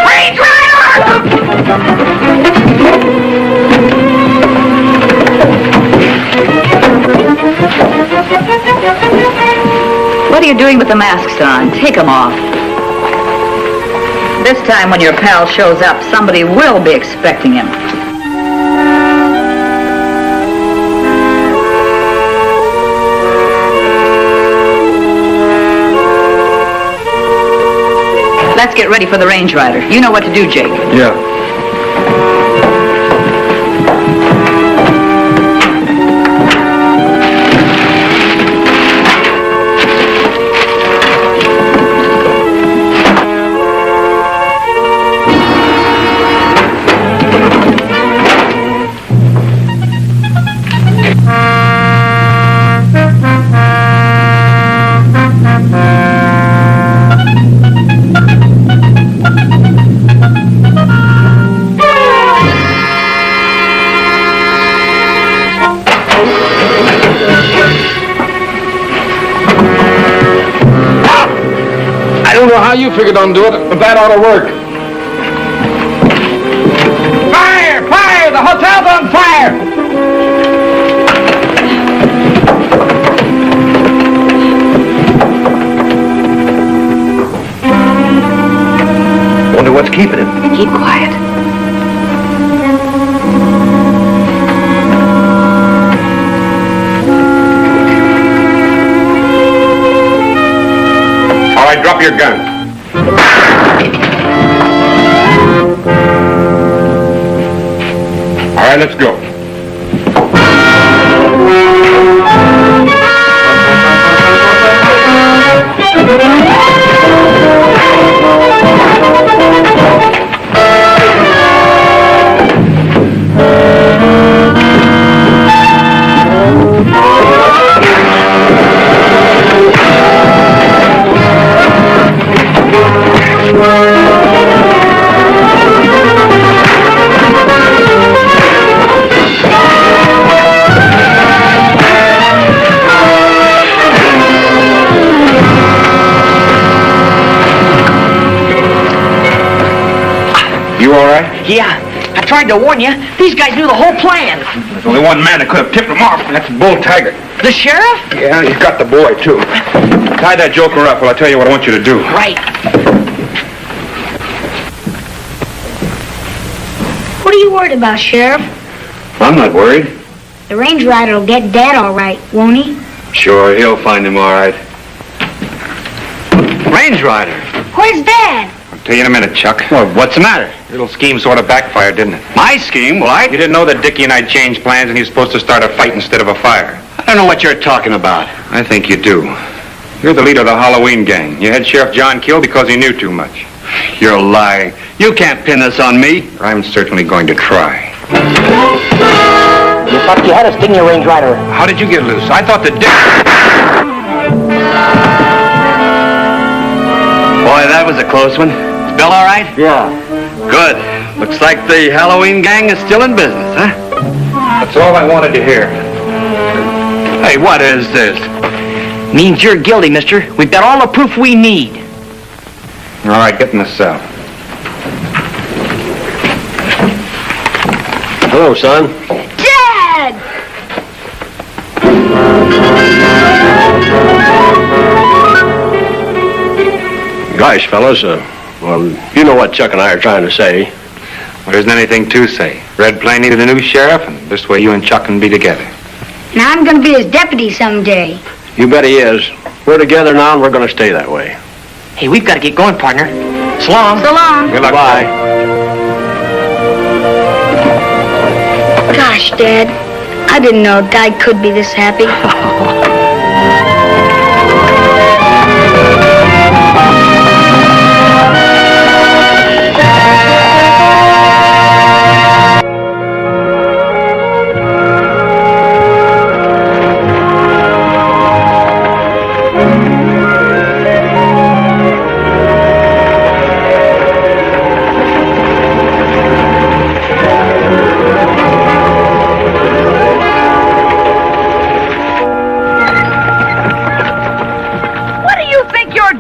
Range What are you doing with the masks on? Take them off. This time when your pal shows up, somebody will be expecting him. Let's get ready for the Range Rider. You know what to do, Jake. Yeah. How you figured on doing it, but that ought to work. Fire! Fire! The hotel's on fire! Wonder what's keeping him. Keep quiet. All right, drop your gun. All right, let's go. You all right? Yeah, I tried to warn you. These guys knew the whole plan. There's only one man that could have tipped him off, and that's Bull Taggart. The sheriff? Yeah, he's got the boy, too. Tie that joker up while I tell you what I want you to do. Right. What are you worried about, Sheriff? I'm not worried. The Range Rider will get Dad all right, won't he? Sure, he'll find him all right. Range Rider. Where's Dad? I'll tell you in a minute, Chuck. Well, what's the matter? Little scheme sort of backfired, didn't it? My scheme? Well, You didn't know that Dickie and I changed plans and he was supposed to start a fight instead of a fire. I don't know what you're talking about. I think you do. You're the leader of the Halloween gang. You had Sheriff John killed because he knew too much. You're lying. You can't pin this on me. I'm certainly going to try. You thought you had us, didn't you, Range Rider? How did you get loose? I thought the dick... Boy, that was a close one. Is Bill all right? Yeah. Good. Looks like the Halloween gang is still in business, huh? That's all I wanted to hear. Hey, what is this? Means you're guilty, mister. We've got all the proof we need. All right, get in the cell. Hello, son. Dad! Gosh, fellas, well, you know what Chuck and I are trying to say. Well, there isn't anything to say. Red Plain needed a new sheriff, and this way you and Chuck can be together. Now I'm gonna be his deputy someday. You bet he is. We're together now, and we're going to stay that way. Hey, we've got to get going, partner. So long. So long. Good luck. Bye. Gosh, Dad, I didn't know a guy could be this happy.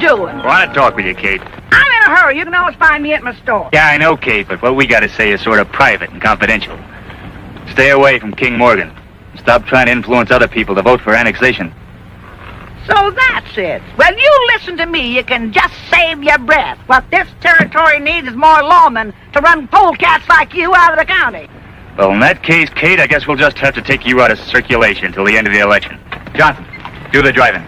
Want to talk with you, Kate. I'm in a hurry. You can always find me at my store. Yeah, I know, Kate, but what we got to say is sort of private and confidential. Stay away from King Morgan. Stop trying to influence other people to vote for annexation. So that's it. Well, you listen to me. You can just save your breath. What this territory needs is more lawmen to run polecats like you out of the county. Well, in that case, Kate, I guess we'll just have to take you out of circulation until the end of the election. Johnson, do the driving.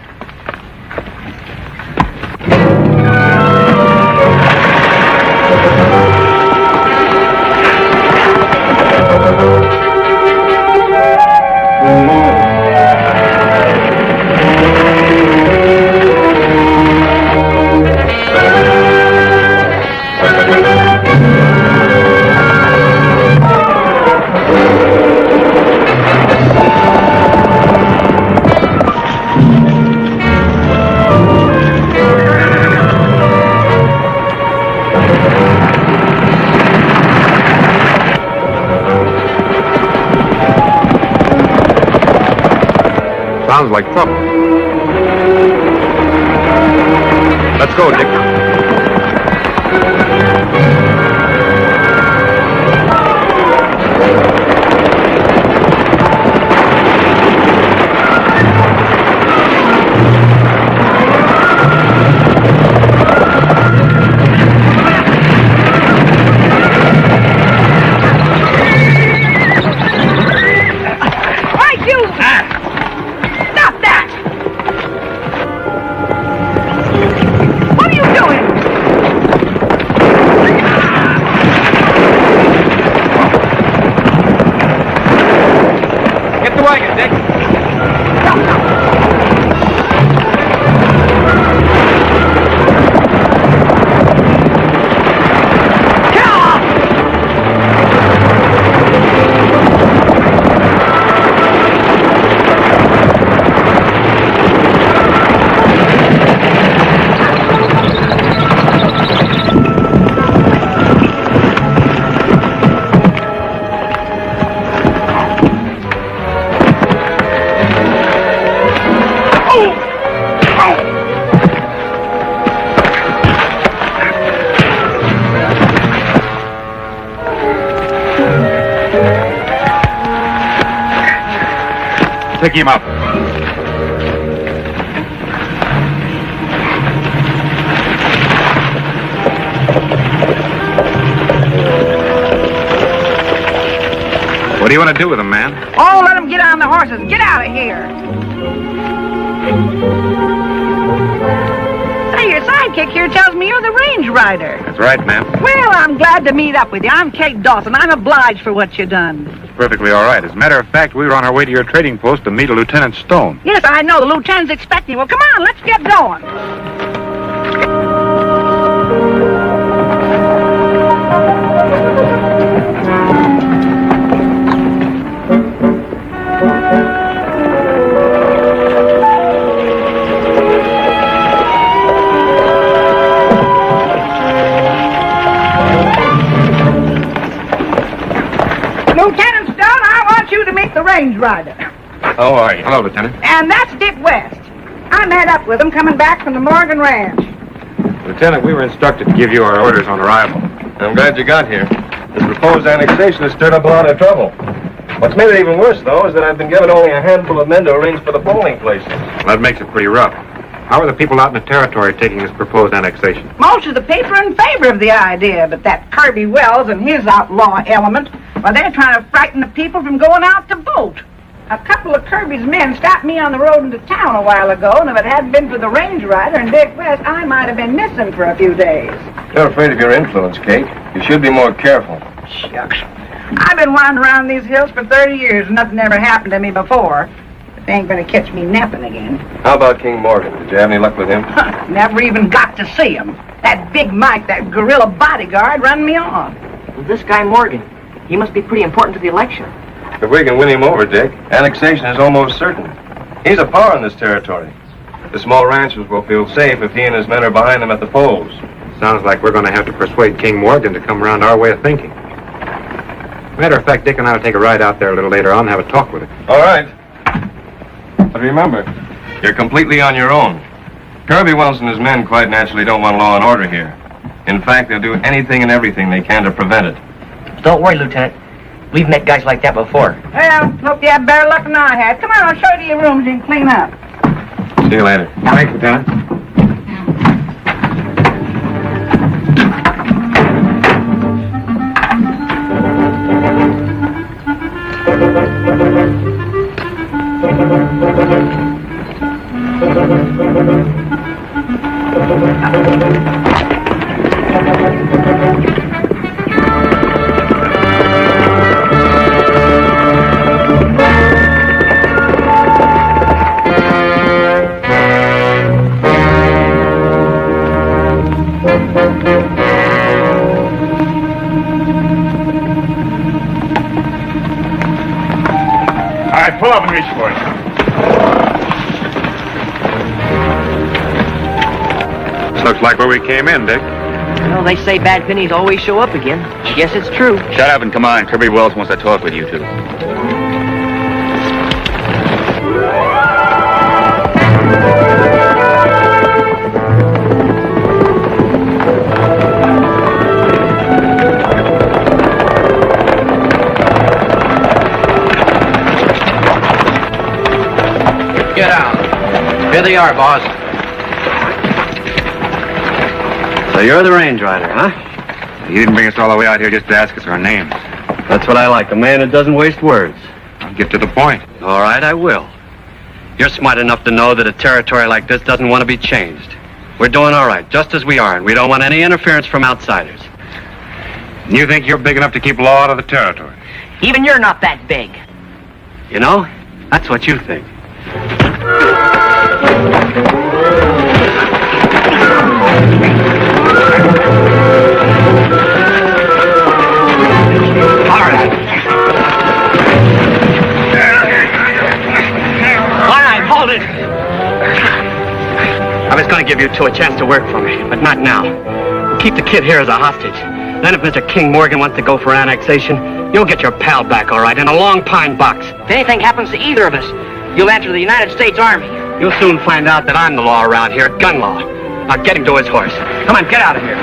Sounds like trouble. Let's go, Dick. Pick him up. What do you want to do with him, man? Oh, let them get on the horses. Get out of here. Hey, your sidekick here tells me you're the range rider. That's right, ma'am. Well, I'm glad to meet up with you. I'm Kate Dawson. I'm obliged for what you done. It's perfectly all right. As a matter of fact, we were on our way to your trading post to meet a Lieutenant Stone. Yes, I know. The lieutenant's expecting. Well, come on. Let's get going. rider. How are you? Hello, Lieutenant. And that's Dick West. I met up with him coming back from the Morgan Ranch. Lieutenant, we were instructed to give you our orders on arrival. I'm glad you got here. This proposed annexation has stirred up a lot of trouble. What's made it even worse, though, is that I've been given only a handful of men to arrange for the polling places. Well, that makes it pretty rough. How are the people out in the territory taking this proposed annexation? Most of the people are in favor of the idea, but that Kirby Wells and his outlaw element, well, they're trying to frighten the people from going out to vote. A couple of Kirby's men stopped me on the road into town a while ago, and if it hadn't been for the range rider and Dick West, I might have been missing for a few days. You're afraid of your influence, Kate. You should be more careful. Shucks. I've been wandering around these hills for 30 years, and nothing ever happened to me before. But they ain't gonna catch me napping again. How about King Morgan? Did you have any luck with him? Never even got to see him. That Big Mike, that gorilla bodyguard, run me off. Well, this guy Morgan, he must be pretty important to the election. If we can win him over, Dick, annexation is almost certain. He's a power in this territory. The small ranchers will feel safe if he and his men are behind them at the polls. Sounds like we're going to have to persuade King Morgan to come around our way of thinking. Matter of fact, Dick and I will take a ride out there a little later on and have a talk with him. All right. But remember, you're completely on your own. Kirby Wells and his men quite naturally don't want law and order here. In fact, they'll do anything and everything they can to prevent it. Don't worry, Lieutenant. We've met guys like that before. Well, hope you have better luck than I had. Come on, I'll show you your rooms and clean up. See you later. Thanks, Lieutenant. All right, pull up and reach for it. This looks like where we came in, Dick. Well, they say bad pennies always show up again. I guess it's true. Shut up and come on. Kirby Wells wants to talk with you two. Get out. Here they are, boss. So you're the range rider, huh? You didn't bring us all the way out here just to ask us our names. That's what I like, a man that doesn't waste words. I'll get to the point. All right, I will. You're smart enough to know that a territory like this doesn't want to be changed. We're doing all right, just as we are, and we don't want any interference from outsiders. You think you're big enough to keep law out of the territory? Even you're not that big. You know, that's what you think. All right, hold it. I was going to give you two a chance to work for me, but not now. We'll keep the kid here as a hostage. Then if Mr. King Morgan wants to go for annexation, you'll get your pal back, all right, in a long pine box. If anything happens to either of us, you'll answer the United States Army. You'll soon find out that I'm the law around here, gun law. Now get him to his horse. Come on, get out of here.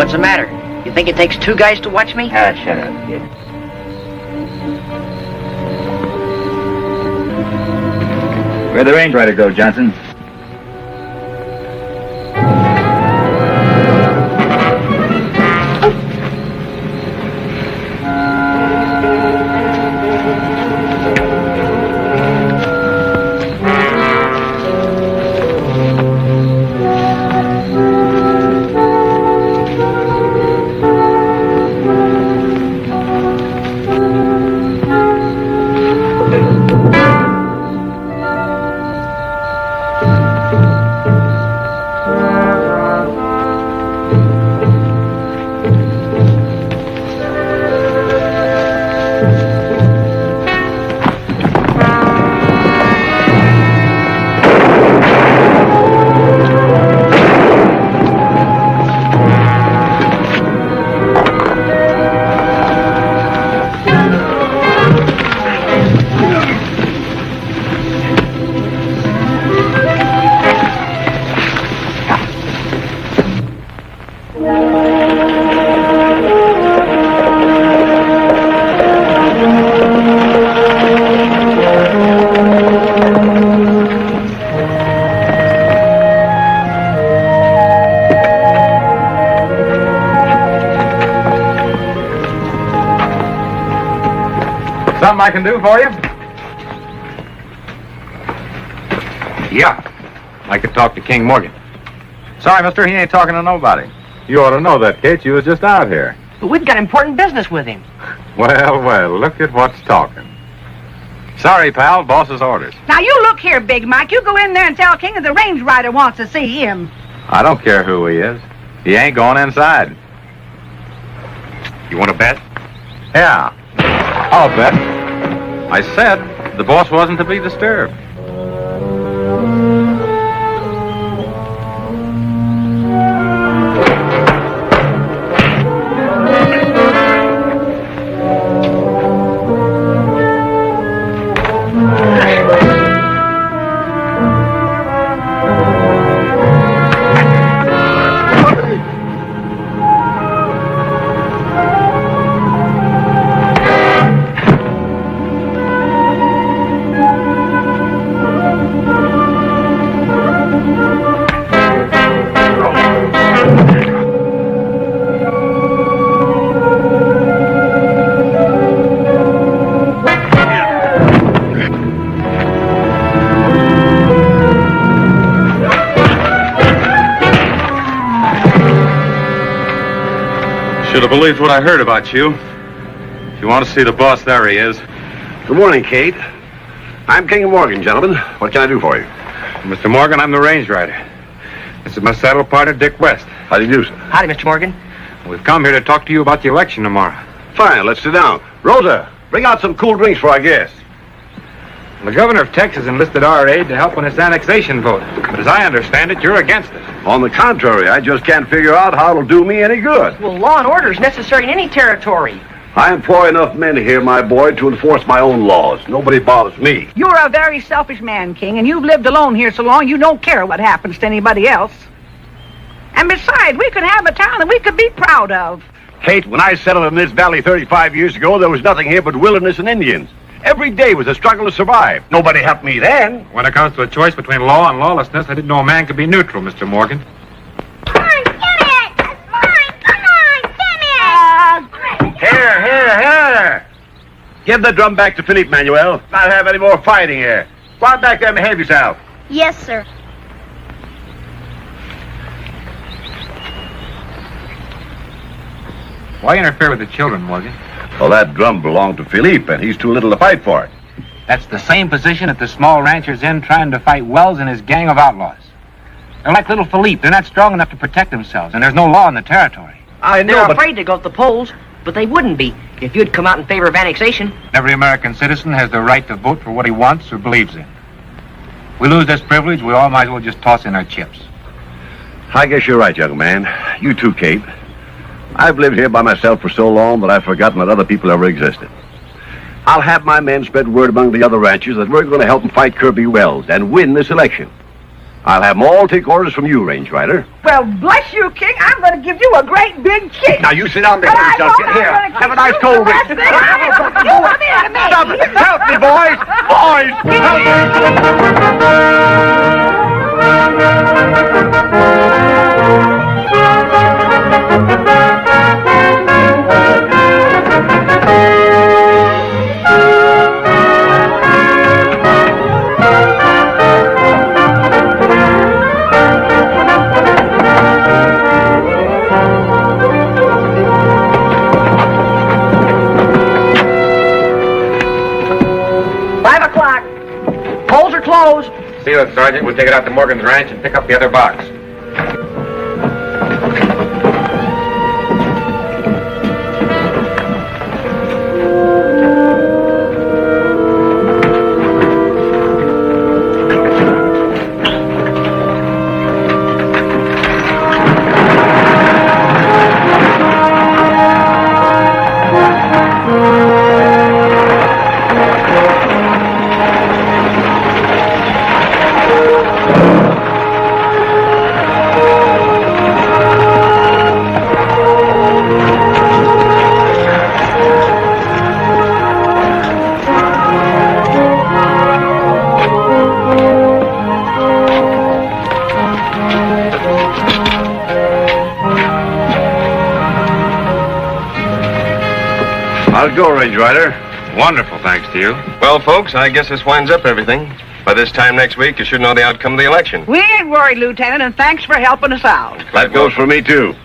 What's the matter? You think it takes two guys to watch me? Ah, shut up, kid. Where'd the range rider go, Johnson? Something I can do for you? Yeah. I could talk to King Morgan. Sorry, mister, he ain't talking to nobody. You ought to know that, Kate. You was just out here. But we've got important business with him. Well, look at what's talking. Sorry, pal, boss's orders. Now, you look here, Big Mike. You go in there and tell King that the range rider wants to see him. I don't care who he is. He ain't going inside. You want to bet? Yeah, I'll bet. I said the boss wasn't to be disturbed. Should have believed what I heard about you. If you want to see the boss, there he is. Good morning, Kate. I'm King Morgan, gentlemen. What can I do for you? Mr. Morgan, I'm the range rider. This is my saddle partner, Dick West. How do you do, sir? Howdy, Mr. Morgan. We've come here to talk to you about the election tomorrow. Fine, let's sit down. Rosa, bring out some cool drinks for our guests. The governor of Texas enlisted our aid to help on this annexation vote. But as I understand it, you're against it. On the contrary, I just can't figure out how it'll do me any good. Well, law and order is necessary in any territory. I employ enough men here, my boy, to enforce my own laws. Nobody bothers me. You're a very selfish man, King, and you've lived alone here so long you don't care what happens to anybody else. And besides, we could have a town that we could be proud of. Kate, when I settled in this valley 35 years ago, there was nothing here but wilderness and Indians. Every day was a struggle to survive. Nobody helped me then. When it comes to a choice between law and lawlessness, I didn't know a man could be neutral, Mr. Morgan. Here. Give the drum back to Philippe, Manuel. Not have any more fighting here. Go on back there and behave yourself. Yes, sir. Why interfere with the children, Morgan? Well, that drum belonged to Philippe, and he's too little to fight for it. That's the same position that the small rancher's in trying to fight Wells and his gang of outlaws. They're like little Philippe. They're not strong enough to protect themselves, and there's no law in the territory. I know, They're but... afraid to go to the polls, but they wouldn't be if you'd come out in favor of annexation. Every American citizen has the right to vote for what he wants or believes in. If we lose this privilege, we all might as well just toss in our chips. I guess you're right, young man. You too, Kate. I've lived here by myself for so long that I've forgotten that other people ever existed. I'll have my men spread word among the other ranchers that we're going to help them fight Kirby Wells and win this election. I'll have them all take orders from you, Range Rider. Well, bless you, King. I'm going to give you a great big kick. Now, you sit down there But I yourself. won't. Get here. I'm gonna Have a kick nice you cold the drink. last thing I ever do. Come here to me. Stop it. Help me, boys. Boys, Polls are closed. Seal it, Sergeant. We'll take it out to Morgan's ranch and pick up the other box. How's it go, Range Rider? Wonderful, thanks to you. Well, folks, I guess this winds up everything. By this time next week, you should know the outcome of the election. We ain't worried, Lieutenant, and thanks for helping us out. That goes for me, too.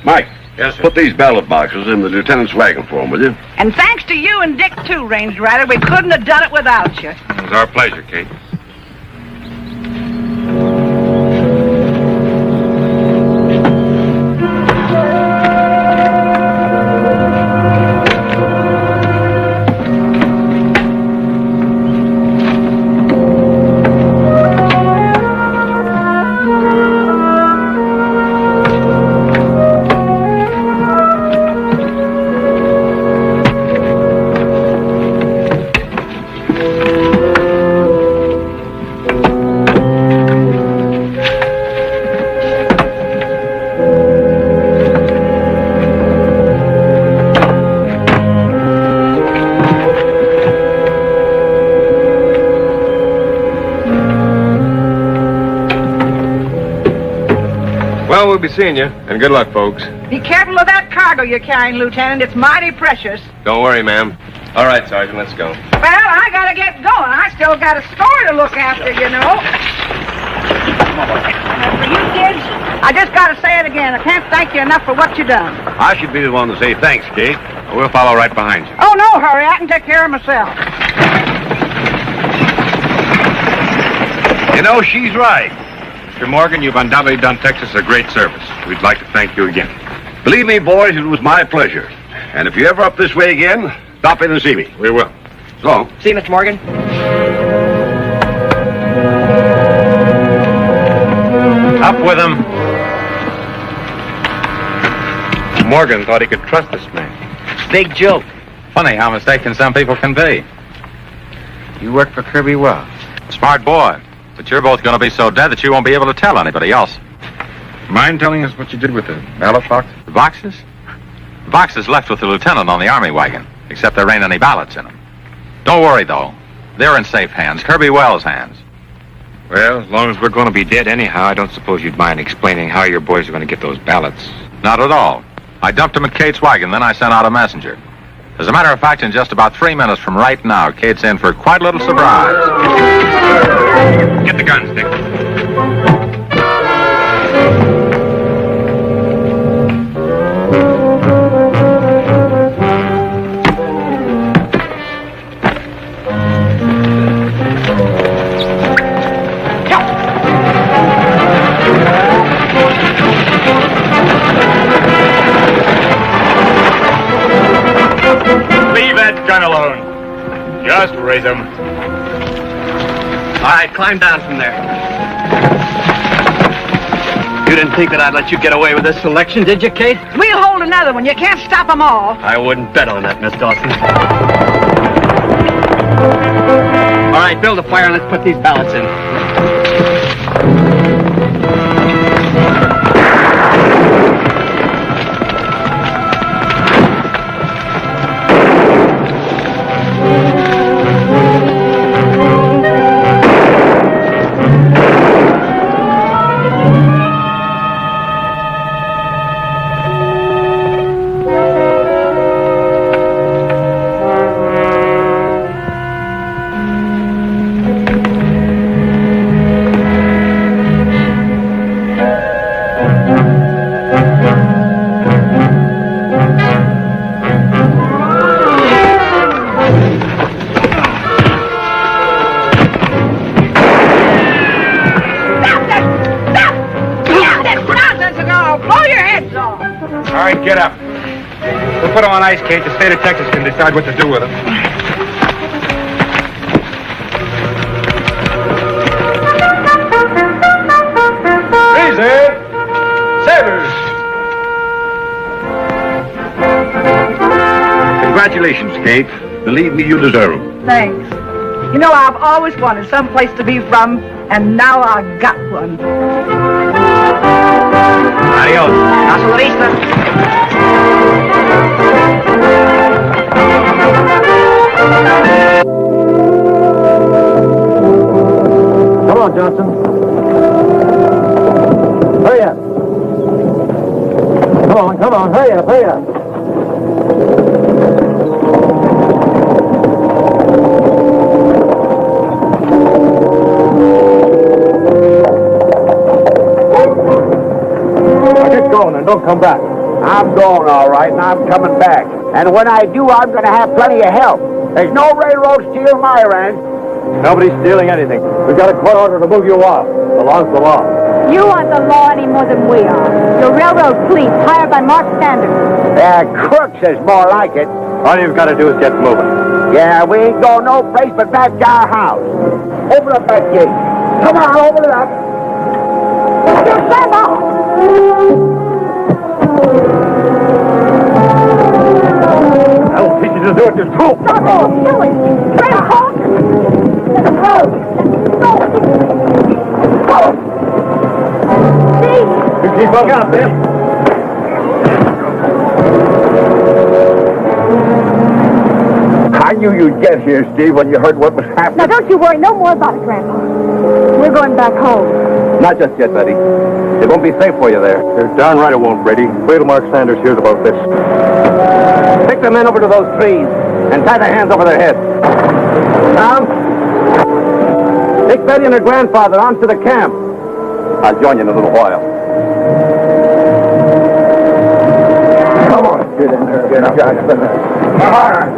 Mike. Yes, sir. Put these ballot boxes in the lieutenant's wagon for him, will you? And thanks to you and Dick, too, Range Rider. We couldn't have done it without you. It was our pleasure, Kate. Well, we'll be seeing you, and good luck, folks. Be careful of that cargo you're carrying, Lieutenant. It's mighty precious. Don't worry, ma'am. All right, Sergeant, let's go. Well, I gotta get going. I still got a store to look after, you know. For you kids, I just gotta say it again. I can't thank you enough for what you done. I should be the one to say thanks, Kate. We'll follow right behind you. Oh, no hurry. I can take care of myself. You know, she's right. Mr. Morgan, you've undoubtedly done Texas a great service. We'd like to thank you again. Believe me, boys, it was my pleasure. And if you're ever up this way again, stop in and see me. We will. So long. See you, Mr. Morgan. Up with him. Morgan thought he could trust this man. Big joke. Funny how mistaken some people can be. You work for Kirby well. Smart boy. But you're both going to be so dead that you won't be able to tell anybody else. Mind telling us what you did with the ballot box? The boxes? The boxes left with the lieutenant on the army wagon, except there ain't any ballots in them. Don't worry, though. They're in safe hands, Kirby Wells' hands. Well, as long as we're going to be dead anyhow, I don't suppose you'd mind explaining how your boys are going to get those ballots. Not at all. I dumped them at Kate's wagon, then I sent out a messenger. As a matter of fact, in just about 3 minutes from right now, Kate's in for quite a little surprise. Get the guns, Dick. Leave that gun alone. Just raise him. All right, climb down from there. You didn't think that I'd let you get away with this election, did you, Kate? We'll hold another one. You can't stop them all. I wouldn't bet on that, Miss Dawson. All right, build a fire and let's put these ballots in. We'll put him on ice, Kate. The state of Texas can decide what to do with him. Easy! Sabers! Congratulations, Kate. Believe me, you deserve them. Thanks. You know, I've always wanted some place to be from, and now I got one. Adios. Hasta la vista. Come on, Johnson. Hurry up. Come on, hurry up, hurry up. Now get going and don't come back. I'm going all right, and I'm coming back. And when I do, I'm going to have plenty of help. There's no railroad stealing my ranch. Nobody's stealing anything. We've got a court order to move you off. The law's the law. You aren't the law any more than we are. You're railroad police hired by Mark Sanders. Crooks is more like it. All you've got to do is get moving. Yeah, we ain't going no place but back to our house. Open up that gate. Come on, open it up. I'll teach you to do it this truth. You keep looking up there. I knew you'd get here, Steve, when you heard what was happening. Now, don't you worry no more about it, Grandpa. We're going back home. Not just yet, Betty. It won't be safe for you there. You're darn right it won't, Brady. Wait till Mark Sanders hears about this. Take the men over to those trees and tie their hands over their heads. Tom, take Betty and her grandfather on to the camp. I'll join you in a little while. Come on, get in there. Get up, guys. All right.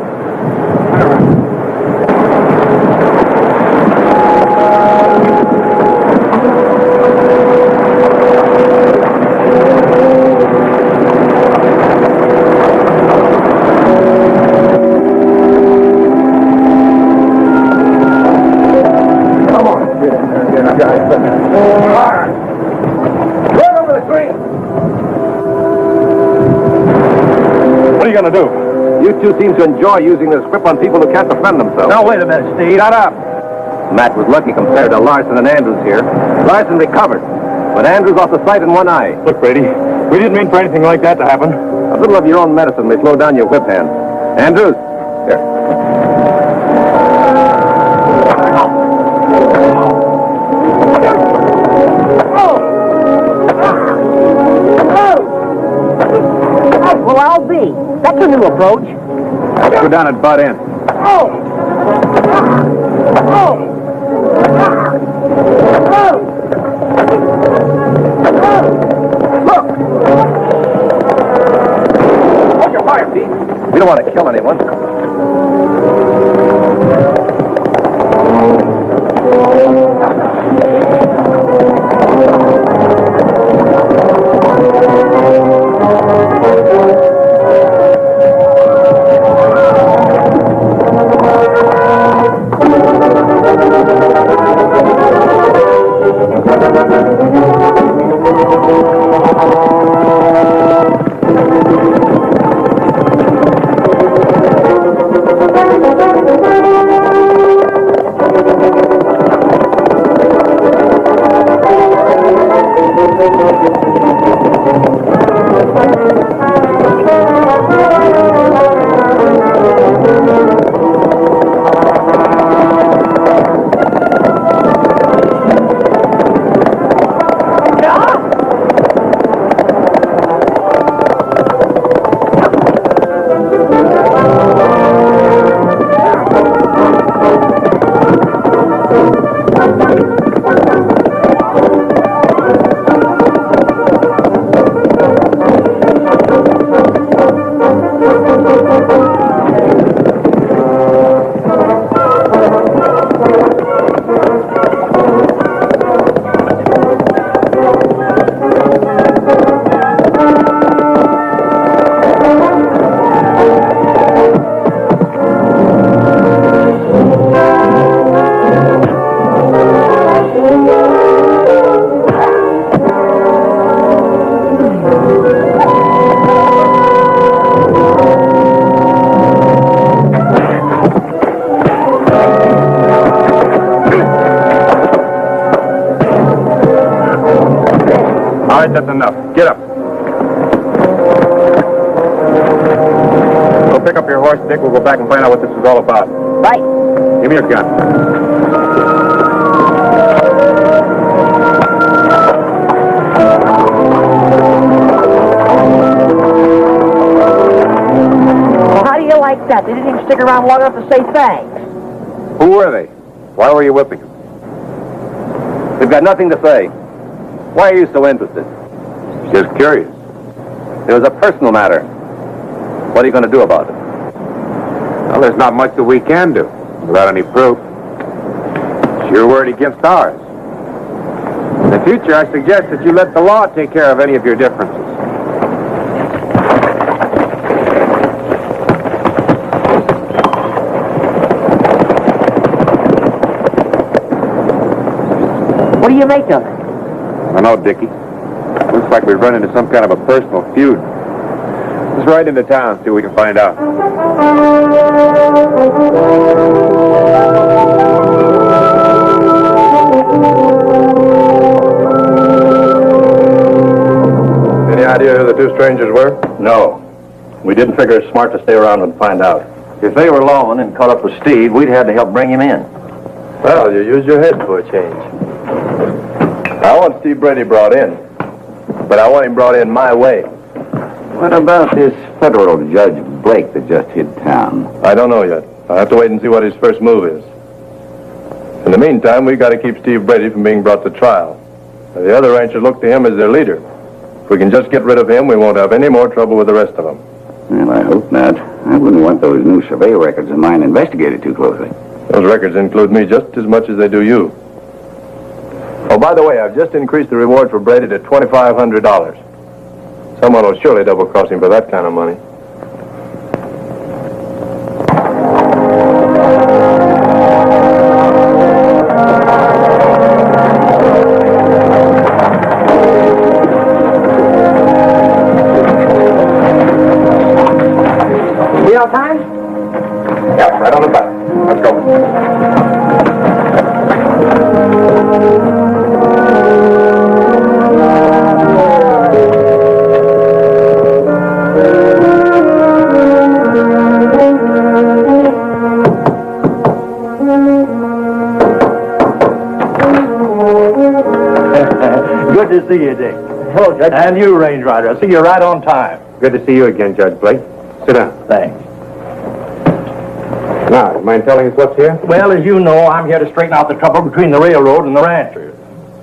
Going to do? You two seem to enjoy using this whip on people who can't defend themselves. Now, wait a minute, Steve. Shut up. Matt was lucky compared to Larson and Andrews here. Larson recovered, but Andrews lost the sight in one eye. Look, Brady, we didn't mean for anything like that to happen. A little of your own medicine may slow down your whip hand. Andrews, here. Well, I'll be. That's a new approach. Let's go down and butt in. Look! Hold your fire, Pete. We don't want to kill anyone. that's enough. Get up. Go pick up your horse, Dick. We'll go back and find out what this is all about. Right. Give me your gun. Well, how do you like that? They didn't even stick around long enough to say thanks. Who were they? Why were you whipping them? We've got nothing to say. Why are you so interested? Just curious. It was a personal matter. What are you going to do about it? Well, there's not much that we can do without any proof. It's your word against ours. In the future, I suggest that you let the law take care of any of your differences. What do you make of it? I don't know, Dickie. Looks like we've run into some kind of a personal feud. Let's ride into town, see what we can find out. Any idea who the two strangers were? No. We didn't figure it smart to stay around and find out. If they were lawmen and caught up with Steve, we'd have to help bring him in. Well, you used your head for a change. I want Steve Brady brought in, but I want him brought in my way. What about this federal Judge Blake that just hit town? I don't know yet. I'll have to wait and see what his first move is. In the meantime, we've got to keep Steve Brady from being brought to trial. The other ranchers look to him as their leader. If we can just get rid of him, we won't have any more trouble with the rest of them. Well, I hope not. I wouldn't want those new survey records of mine investigated too closely. Those records include me just as much as they do you. Oh, by the way, I've just increased the reward for Brady to $2,500. Someone will surely double-cross him for that kind of money. We on time? Yep, right on the button. Let's go. Good to see you, Dick. Hello, Judge. And you, Range Rider. I see you're right on time. Good to see you again, Judge Blake. Sit down. Thanks. Now, you mind telling us what's here? Well, as you know, I'm here to straighten out the trouble between the railroad and the ranchers.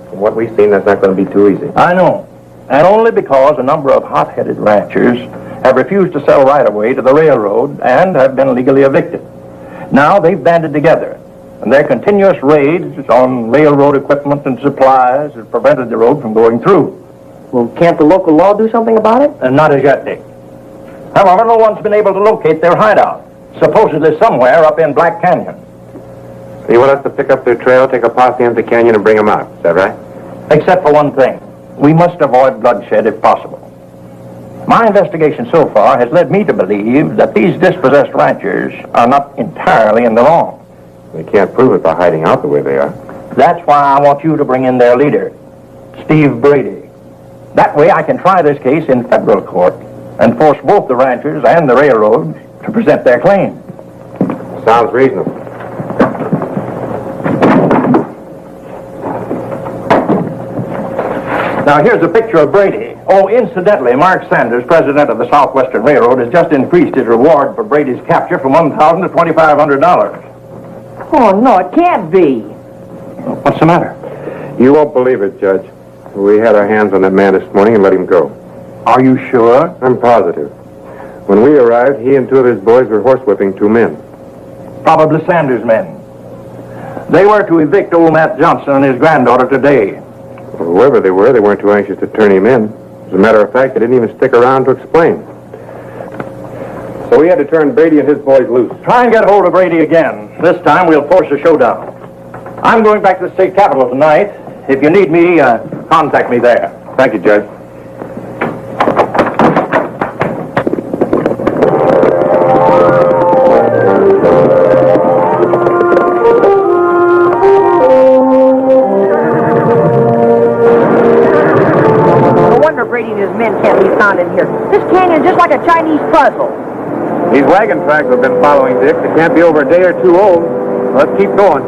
From what we've seen, that's not going to be too easy. I know. And only because a number of hot-headed ranchers have refused to sell right-of-way to the railroad and have been legally evicted. Now they've banded together, and their continuous raids on railroad equipment and supplies have prevented the road from going through. Well, can't the local law do something about it? And not as yet, Dick. However, no one's been able to locate their hideout, supposedly somewhere up in Black Canyon. So you want us to pick up their trail, take a posse into the canyon, and bring them out. Is that right? Except for one thing. We must avoid bloodshed if possible. My investigation so far has led me to believe that these dispossessed ranchers are not entirely in the wrong. They can't prove it by hiding out the way they are. That's why I want you to bring in their leader, Steve Brady. That way I can try this case in federal court and force both the ranchers and the railroad to present their claim. Sounds reasonable. Now, here's a picture of Brady. Oh, incidentally, Mark Sanders, president of the Southwestern Railroad, has just increased his reward for Brady's capture from $1,000 to $2,500. Oh, no, it can't be. What's the matter? You won't believe it, Judge. We had our hands on that man this morning and let him go. Are you sure? I'm positive. When we arrived, he and two of his boys were horsewhipping two men. Probably Sanders' men. They were to evict old Matt Johnson and his granddaughter today. Well, whoever they weren't too anxious to turn him in. As a matter of fact, they didn't even stick around to explain. So we had to turn Brady and his boys loose. Try and get hold of Brady again. This time we'll force a showdown. I'm going back to the state capitol tonight. If you need me, contact me there. Thank you, Judge. in here. This canyon's just like a Chinese puzzle. These wagon tracks we've been following, Dick. They can't be over a day or two old. Let's keep going.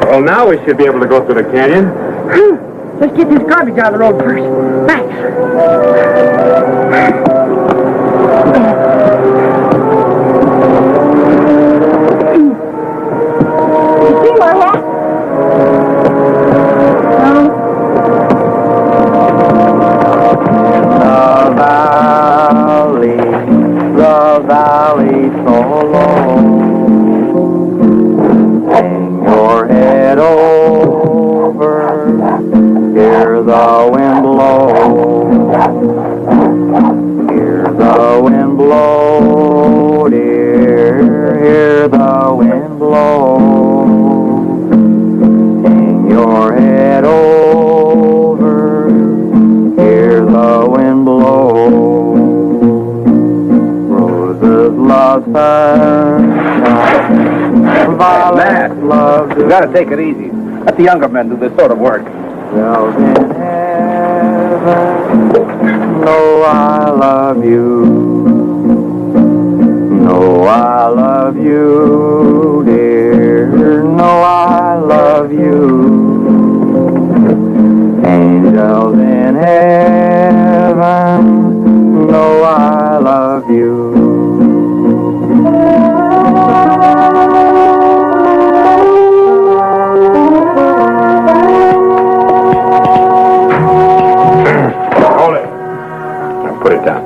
Well, now we should be able to go through the canyon. Let's get this garbage out of the road first. Thanks. You see my hat? The valley so low. Hang your head over, hear the wind blow. Hear the wind blow, dear, hear the wind blow. Hang your head over, hear the wind blow. Love Matt, you gotta take it easy. Let the younger men do this sort of work. Love in heaven, know I love you. Know I love you, dear. Know I love you. Angels in heaven, know I love you. Put it down.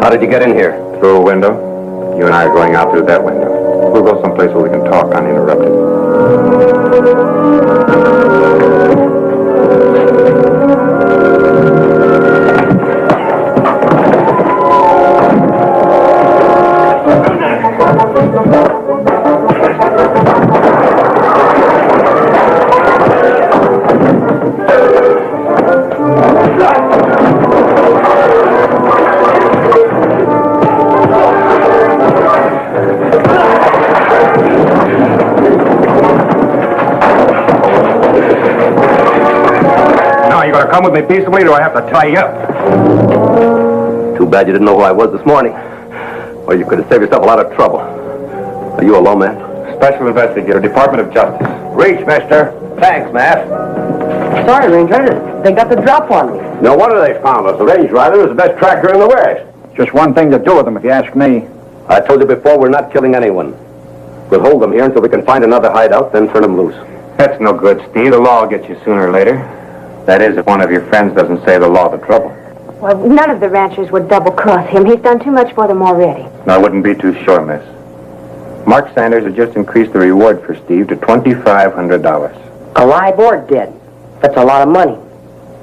How did you get in here? Through a window. You and I are going out through that window. We'll go someplace where we can talk uninterrupted. Come with me peaceably, or do I have to tie you up? Too bad you didn't know who I was this morning. Or you could have saved yourself a lot of trouble. Are you a low man? Special investigator, Department of Justice. Reach, mister. Thanks, Matt. Sorry, Ranger. They got the drop on me. No wonder they found us. The Range Rider is the best tracker in the West. Just one thing to do with them, if you ask me. I told you before, we're not killing anyone. We'll hold them here until we can find another hideout, then turn them loose. That's no good, Steve. The law will get you sooner or later. That is, if one of your friends doesn't say the law the trouble. Well, none of the ranchers would double-cross him. He's done too much for them already. I wouldn't be too sure, miss. Mark Sanders has just increased the reward for Steve to $2,500. A live board did. That's a lot of money.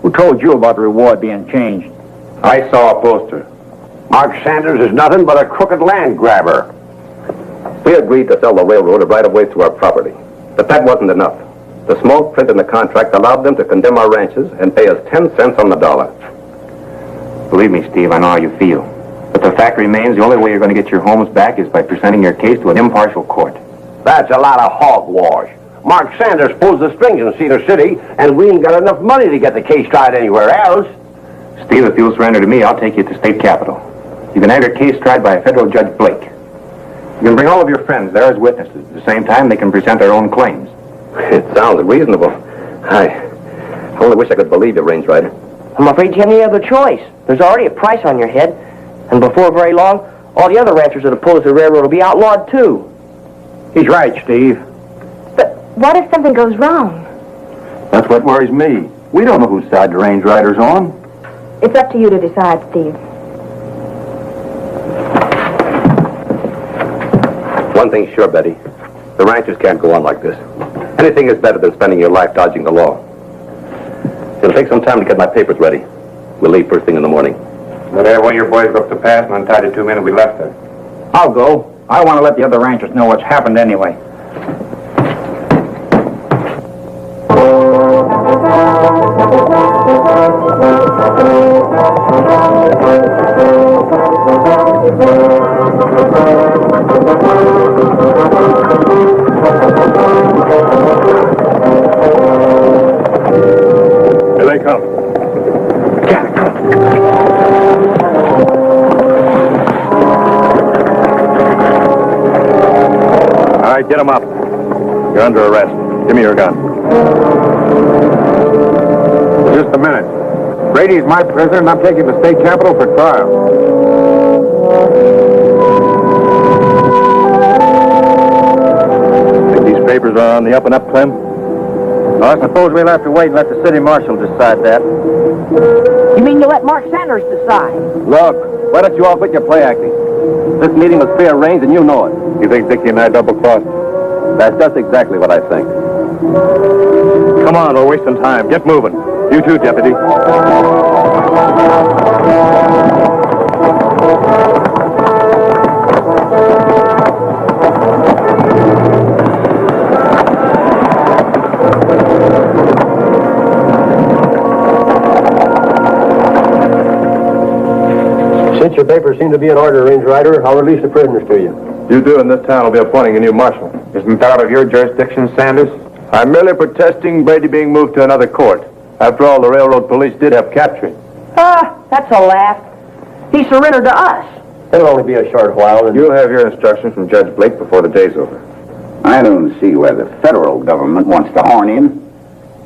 Who told you about the reward being changed? I saw a poster. Mark Sanders is nothing but a crooked land grabber. We agreed to sell the railroad a right-of-way to our property. But that wasn't enough. The small print in the contract allowed them to condemn our ranches and pay us 10 cents on the dollar. Believe me, Steve, I know how you feel. But the fact remains, the only way you're going to get your homes back is by presenting your case to an impartial court. That's a lot of hogwash. Mark Sanders pulls the strings in Cedar City, and we ain't got enough money to get the case tried anywhere else. Steve, if you'll surrender to me, I'll take you to state capitol. You can have your case tried by Federal Judge Blake. You can bring all of your friends there as witnesses. At the same time, they can present their own claims. It sounds reasonable. I only wish I could believe you, Range Rider. I'm afraid you have any other choice. There's already a price on your head. And before very long, all the other ranchers that have pulled us the railroad will be outlawed, too. He's right, Steve. But what if something goes wrong? That's what worries me. We don't know whose side the Range Rider's on. It's up to you to decide, Steve. One thing's sure, Betty. The ranchers can't go on like this. Anything is better than spending your life dodging the law. It'll take some time to get my papers ready. We'll leave first thing in the morning. Well, there, one of your boys go up the pass and untie the 2 men we left there. I'll go. I want to let the other ranchers know what's happened anyway. Here they come. All right, get him up. You're under arrest. Give me your gun. Just a minute. Brady's my prisoner, and I'm taking him to state capitol for trial. Think these papers are on the up and up, Clem? Well, I suppose we'll have to wait and let the city marshal decide that. You mean you let Mark Sanders decide? Look, why don't you all quit your play acting? This meeting was prearranged, and you know it. You think Dickie and I double-crossed? That's just exactly what I think. Come on, we're wasting time. Get moving. You too, Deputy. Since your papers seem to be in order, Range Rider, I'll release the prisoners to you. You do, and this town will be appointing a new marshal. Isn't that out of your jurisdiction, Sanders? I'm merely protesting Brady being moved to another court. After all, the railroad police did help capture him. That's a laugh. He surrendered to us. It'll only be a short while, and You'll have your instructions from Judge Blake before the day's over. I don't see where the federal government wants to horn in.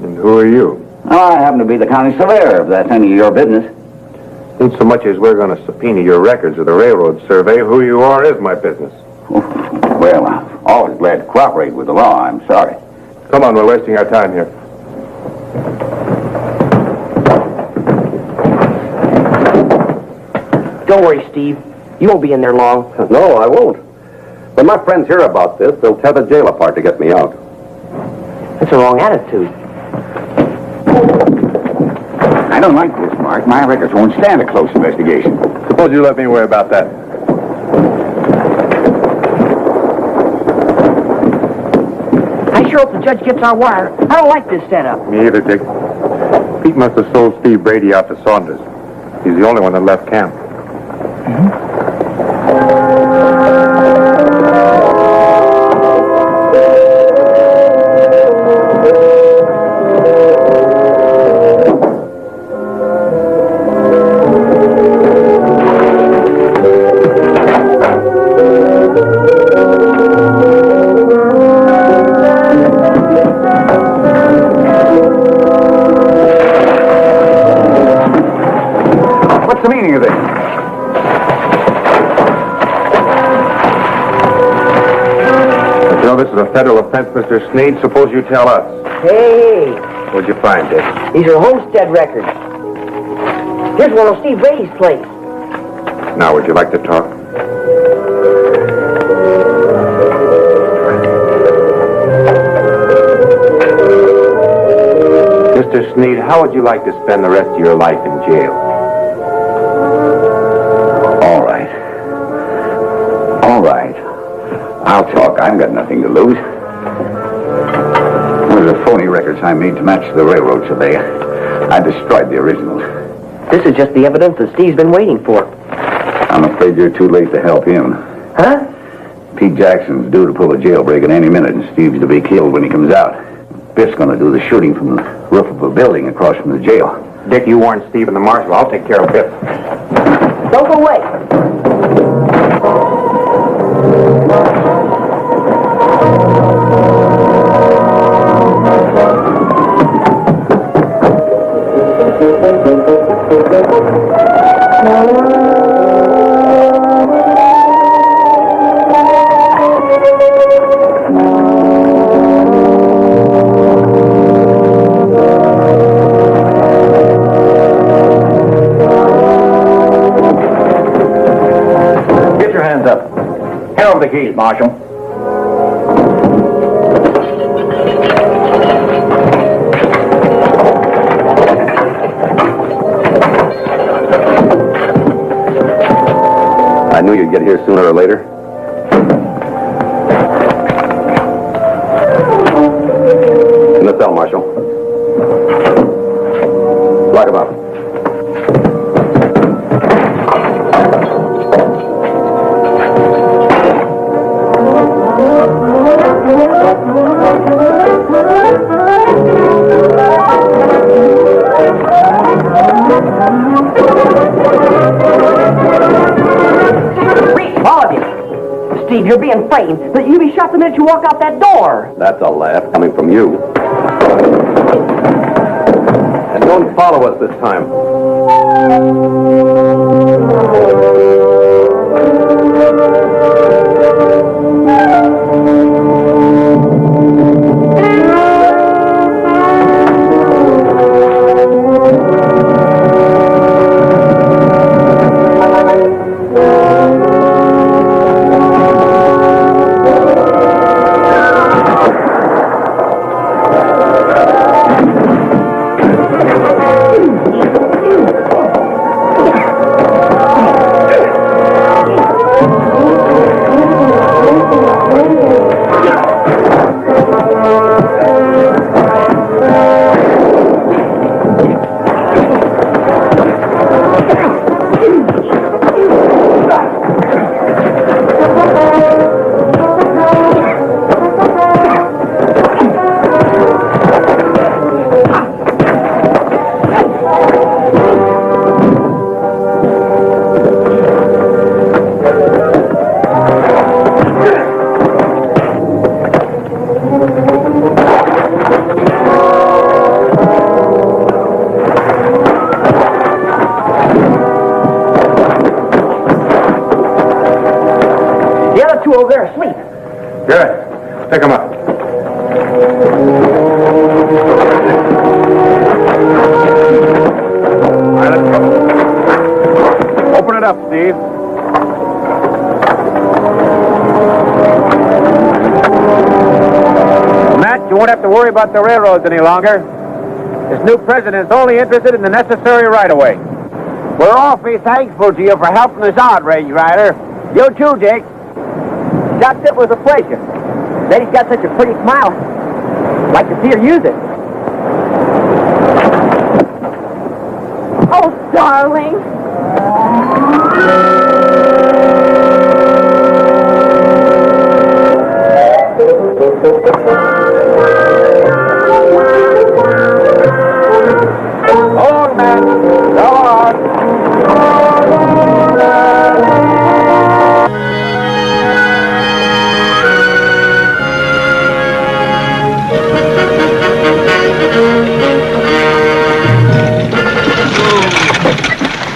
And who are you? I happen to be the county surveyor, if that's any of your business. In so much as we're going to subpoena your records of the railroad survey, who you are is my business. Well, I'm always glad to cooperate with the law. I'm sorry. Come on, we're wasting our time here. Don't worry, Steve. You won't be in there long. No, I won't. When my friends hear about this, they'll tear the jail apart to get me out. That's a wrong attitude. I don't like this, Mark. My records won't stand a close investigation. Suppose you let me worry about that. I sure hope the judge gets our wire. I don't like this setup. Me either, Dick. Pete must have sold Steve Brady out to Saunders. He's the only one that left camp. what's the meaning of this? You know, this is a federal offense, Mr. Sneed. Suppose you tell us. Hey, What'd you find, Dick? these are homestead records. Here's one of Steve Brady's place. Now, would you like to talk? Mr. Sneed, how would you like to spend the rest of your life in jail? All right. All right. I'll talk. I've got nothing to lose. Those are phony records I made to match the railroad survey. I destroyed the originals. This is just the evidence that Steve's been waiting for. I'm afraid you're too late to help him. Huh? Pete Jackson's due to pull a jailbreak at any minute, and Steve's to be killed when he comes out. Biff's going to do the shooting from the roof of a building across from the jail. Dick, you warn Steve and the marshal. I'll take care of Biff. Don't go away. Get your hands up. Hand over the keys, Marshal. I knew you'd get here sooner or later. In the cell, Marshal. Lock him up. All of you. Steve, you're being framed. But you'll be shot the minute you walk out that door. That's a laugh coming from you. And don't follow us this time. The other two over there are asleep. Good. Pick him up. All right, let's go. Open it up, Steve. Matt, you won't have to worry about the railroads any longer. This new president's only interested in the necessary right-of-way. We're awfully thankful to you for helping us out, Range Rider. You too, Dick. Doc, it was a pleasure. Betty's got such a pretty smile. I'd like to see her use it. Oh, darling. Hold on, man. Go on.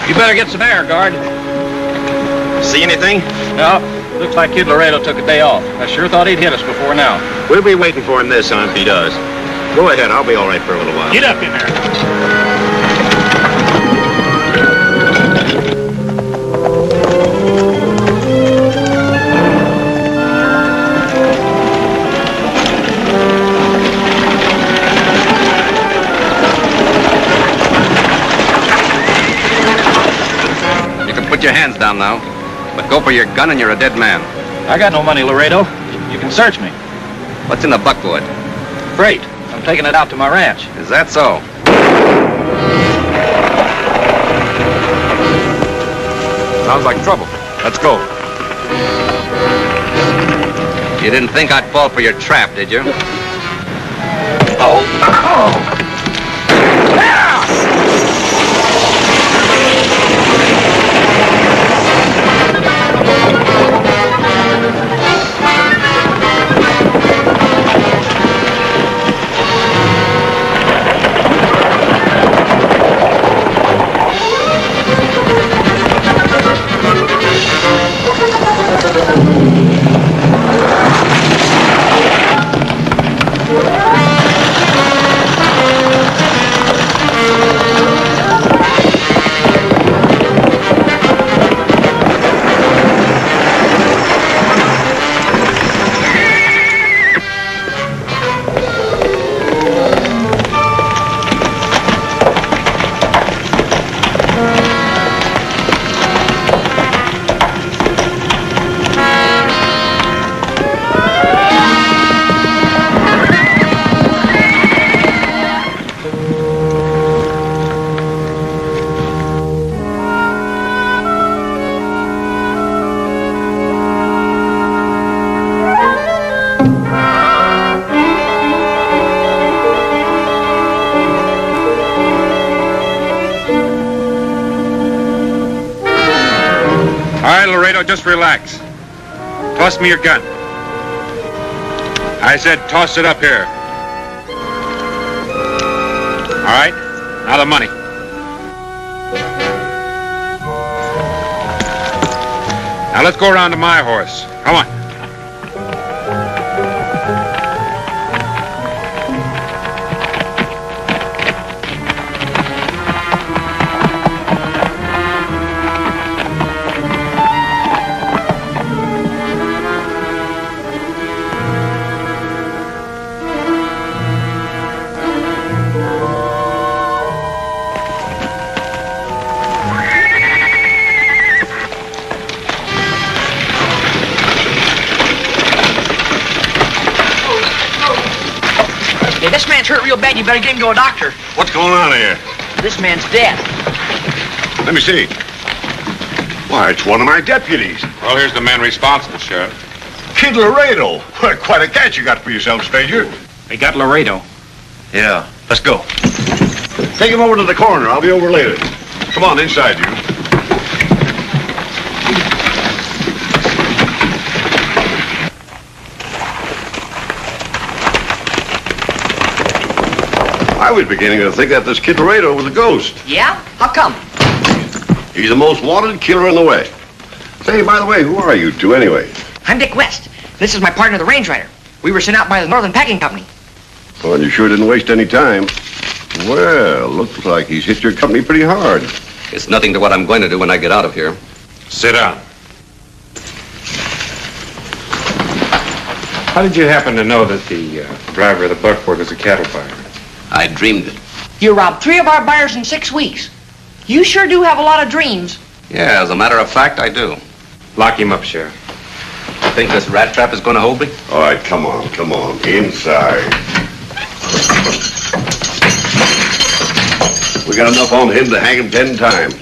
You better get some air, guard. See anything? No. Looks like Kid Laredo took a day off. I sure thought he'd hit us before now. We'll be waiting for him this time if he does. Go ahead, I'll be all right for a little while. Get up in there. You can put your hands down now, but go for your gun and you're a dead man. I got no money, Laredo. You can search me. What's in the buckboard? Freight. I'm taking it out to my ranch. Is that so? Sounds like trouble. Let's go. You didn't think I'd fall for your trap, did you? Oh! right, Laredo, just relax. Toss me your gun. I said toss it up here. All right, now the money. Now let's go around to my horse. Come on. Hey, this man's hurt real bad. You better get him to a doctor. What's going on here? This man's dead. Let me see. Why, it's one of my deputies. Well, here's the man responsible, Sheriff. Kid Laredo. What, quite a catch you got for yourself, stranger. They got Laredo. Yeah, let's go. Take him over to the coroner. I'll be over later. Come on, inside, you. I was beginning to think that this Kid Laredo was a ghost. Yeah? How come? He's the most wanted killer in the West. Say, by the way, who are you two anyway? I'm Dick West. This is my partner, the Range Rider. We were sent out by the Northern Packing Company. Well, you sure didn't waste any time. Well, looks like he's hit your company pretty hard. It's nothing to what I'm going to do when I get out of here. Sit down. How did you happen to know that the driver of the buckboard was a cattle buyer? I dreamed it. You robbed 3 of our buyers in 6 weeks. You sure do have a lot of dreams. Yeah, as a matter of fact, I do. Lock him up, Sheriff. You think this rat trap is going to hold me? All right, come on. Inside. We got enough on him to hang him 10 times.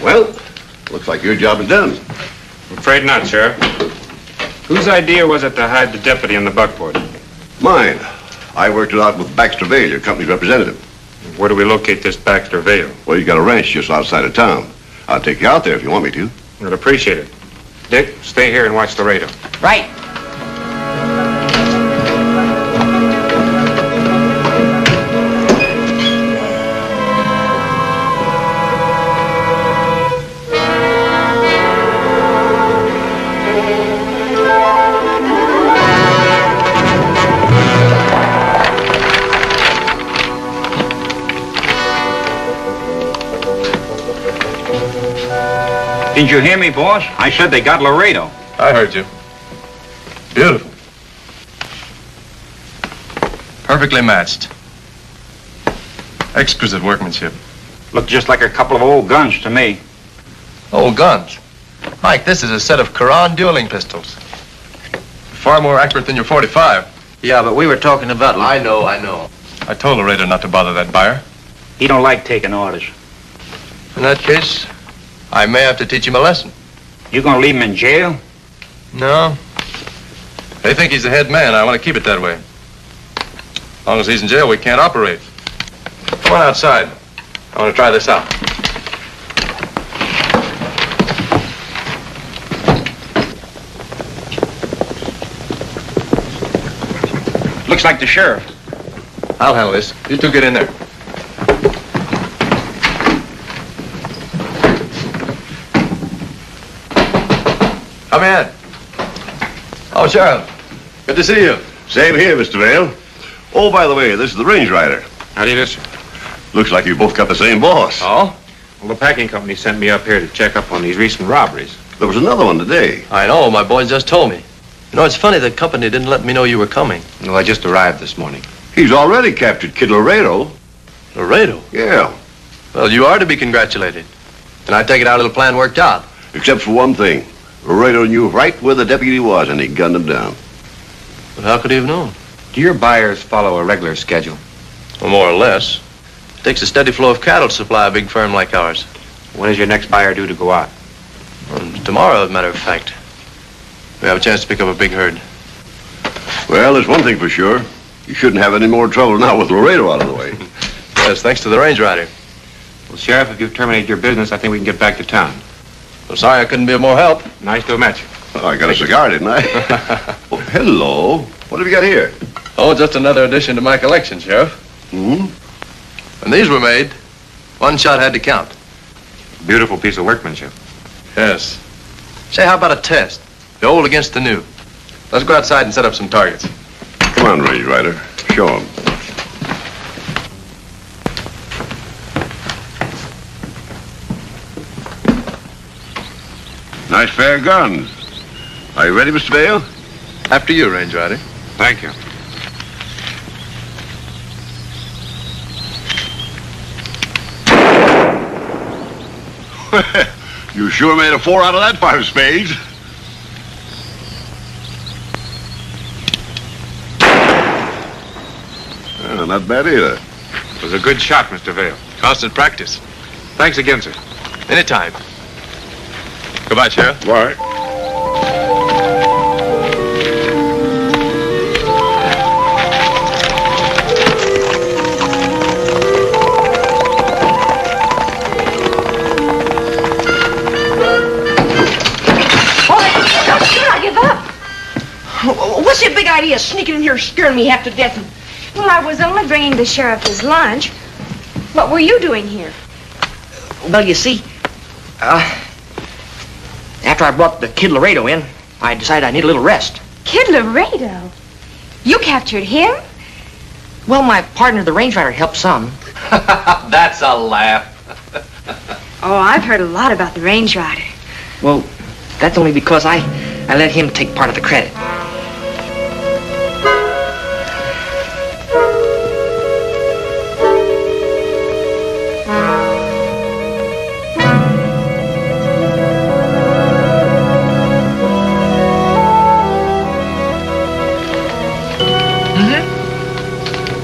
Well, looks like your job is done. I'm afraid not, Sheriff. Whose idea was it to hide the deputy in the buckboard? Mine. I worked it out with Baxter Vale, your company's representative. Where do we locate this Baxter Vale? Well, he's got a ranch just outside of town. I'll take you out there if you want me to. I'd appreciate it. Dick, stay here and watch Laredo. Right. Didn't you hear me, boss? I said they got Laredo. I heard you. Beautiful. Perfectly matched. Exquisite workmanship. Looked just like a couple of old guns to me. Old guns? Mike, this is a set of Quran dueling pistols. Far more accurate than your .45. Yeah, but we were talking about... I know. I told Laredo not to bother that buyer. He don't like taking orders. In that case, I may have to teach him a lesson. You gonna leave him in jail? No. They think he's the head man. I want to keep it that way. As long as he's in jail, we can't operate. Come on outside. I want to try this out. Looks like the sheriff. I'll handle this. You two get in there. Come in. Oh, Sheriff. Good to see you. Same here, Mr. Vale. Oh, by the way, this is the Range Rider. How do you do, sir? Looks like you both got the same boss. Oh? Well, the packing company sent me up here to check up on these recent robberies. There was another one today. I know. My boys just told me. You know, it's funny the company didn't let me know you were coming. Well, I just arrived this morning. He's already captured Kid Laredo. Laredo? Yeah. Well, you are to be congratulated. And I take it our little plan worked out. Except for one thing. Laredo knew right where the deputy was, and he gunned him down. But how could he have known? Do your buyers follow a regular schedule? Well, more or less. It takes a steady flow of cattle to supply a big firm like ours. When is your next buyer due to go out? Well, tomorrow, as a matter of fact. We have a chance to pick up a big herd. Well, there's one thing for sure. You shouldn't have any more trouble now with Laredo out of the way. Yes, thanks to the Range Rider. Well, Sheriff, if you've terminated your business, I think we can get back to town. I'm sorry I couldn't be of more help. Nice to have met you. Oh, I got a cigar, didn't I? Oh, hello. What have you got here? Oh, just another addition to my collection, Sheriff. Hmm? When these were made, one shot had to count. Beautiful piece of workmanship. Yes. Say, how about a test? The old against the new. Let's go outside and set up some targets. Come on, Range Rider. Show him. Nice fair guns. Are you ready, Mr. Vale? After you, Range Rider. Thank you. You sure made a 4 out of that 5 spades. Oh, not bad either. It was a good shot, Mr. Vale. Constant practice. Thanks again, sir. Anytime. Goodbye, Sheriff. Bye. What's your big idea sneaking in here scaring me half to death? Well, I was only bringing the sheriff his lunch. What were you doing here? Well, you see, after I brought the Kid Laredo in, I decided I need a little rest. Kid Laredo? You captured him? Well, my partner, the Range Rider, helped some. That's a laugh. Oh, I've heard a lot about the Range Rider. Well, that's only because I let him take part of the credit.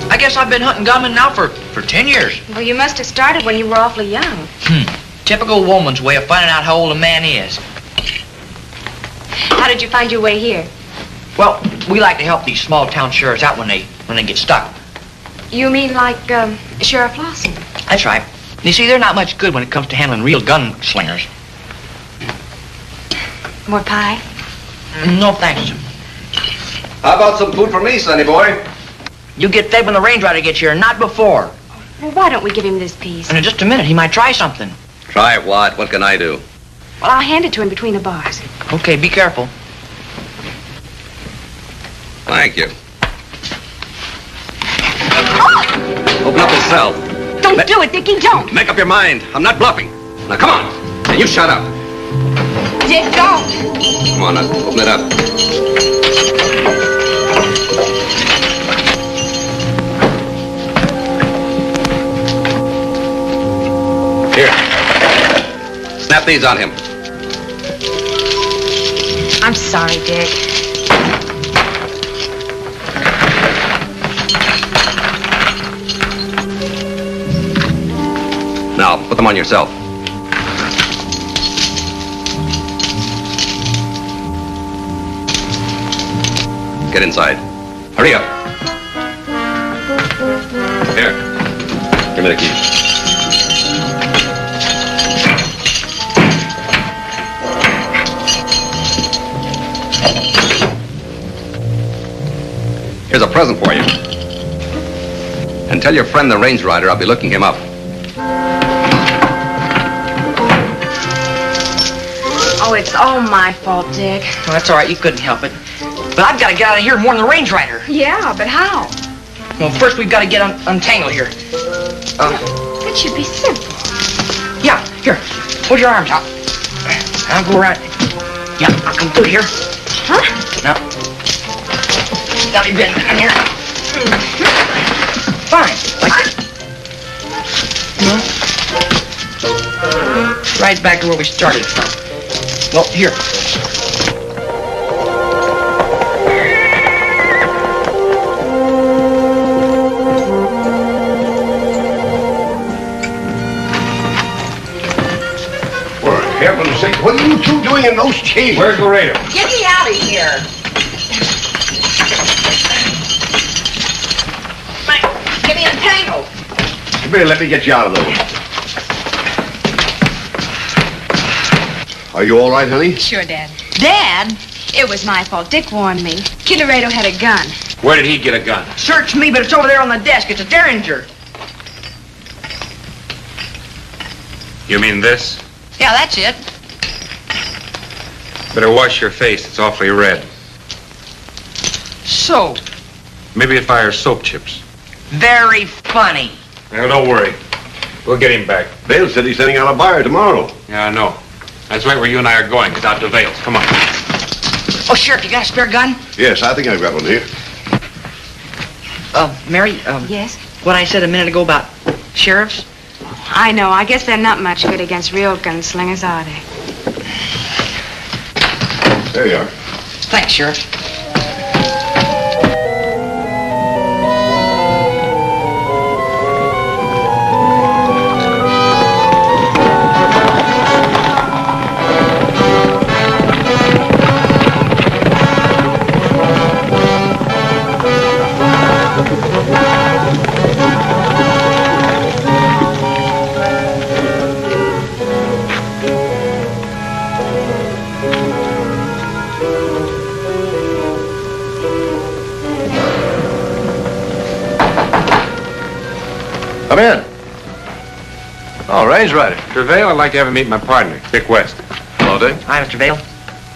I guess I've been hunting gunmen now for 10 years. Well, you must have started when you were awfully young. Typical woman's way of finding out how old a man is. How did you find your way here? Well, we like to help these small town sheriffs out when they get stuck. You mean like, Sheriff Lawson? That's right. You see, they're not much good when it comes to handling real gunslingers. More pie? No, thanks. How about some food for me, sonny boy? You get fed when the Range Rider gets here, not before. Well, why don't we give him this piece? And in just a minute, he might try something. Try what? What can I do? Well, I'll hand it to him between the bars. Okay, be careful. Thank you. Open up his cell. Don't do it, Dickie, don't! Make up your mind. I'm not bluffing. Now, come on. And you shut up. Dick, don't! Come on, now, open it up. Here. Snap these on him. I'm sorry, Dick. Now, put them on yourself. Get inside. Hurry up. Here. Give me the keys. Here's a present for you. And tell your friend the Range Rider I'll be looking him up. Oh, it's all my fault, Dick. Well, that's all right. You couldn't help it. But I've got to get out of here and warn the Range Rider. Yeah, but how? Well, first we've got to get untangled here. That should be simple. Yeah, here. Put your arms out. I'll go around. Yeah, I'll come through here. Huh? Now you bend down here. Fine. Like this. No. Right back to where we started from. Well, here. For heaven's sake, what are you two doing in those chains? Where's Laredo? Get me out of here. Get me entangled. You better let me get you out of those. Are you all right, honey? Sure, Dad. Dad? It was my fault. Dick warned me. Kid Laredo had a gun. Where did he get a gun? Search me, but it's over there on the desk. It's a Derringer. You mean this? Yeah, that's it. Better wash your face. It's awfully red. Soap. Maybe it fires soap chips. Very funny. Now, don't worry. We'll get him back. Vale said he's sending out a buyer tomorrow. Yeah, I know. That's right where you and I are going. It's out to Vale's. Come on. Oh, Sheriff, you got a spare gun? Yes, I think I've got one here. Mary, Yes? what I said a minute ago about sheriffs? I know. I guess they're not much good against real gunslingers, are they? There you are. Thanks, Sheriff. Come in. Oh, range rider. Mr. Vale, I'd like to have him meet my partner, Dick West. Hello, Dick. Hi, Mr. Vale.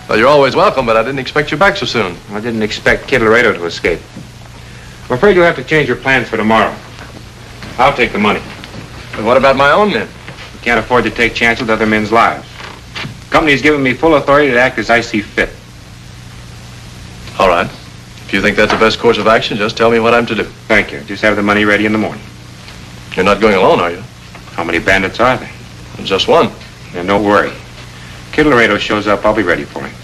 Well, you're always welcome, but I didn't expect you back so soon. I didn't expect Kid Laredo to escape. I'm afraid you'll have to change your plans for tomorrow. I'll take the money. But what about my own men? We can't afford to take chances with other men's lives. The company's given me full authority to act as I see fit. All right. If you think that's the best course of action, just tell me what I'm to do. Thank you. Just have the money ready in the morning. You're not going alone, are you? How many bandits are there? Just one. Then don't worry. Kid Laredo shows up, I'll be ready for him.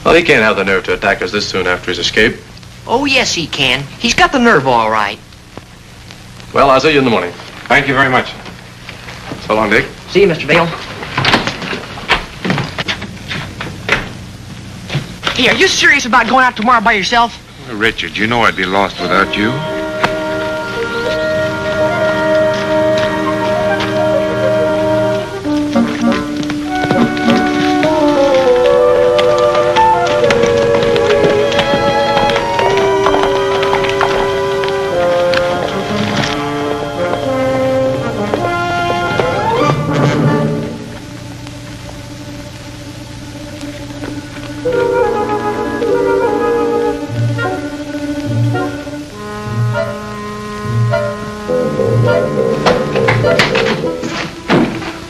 Well, he can't have the nerve to attack us this soon after his escape. Oh, yes, he can. He's got the nerve all right. Well, I'll see you in the morning. Thank you very much. So long, Dick. See you, Mr. Vale. Hey, are you serious about going out tomorrow by yourself? Well, Richard, you know I'd be lost without you.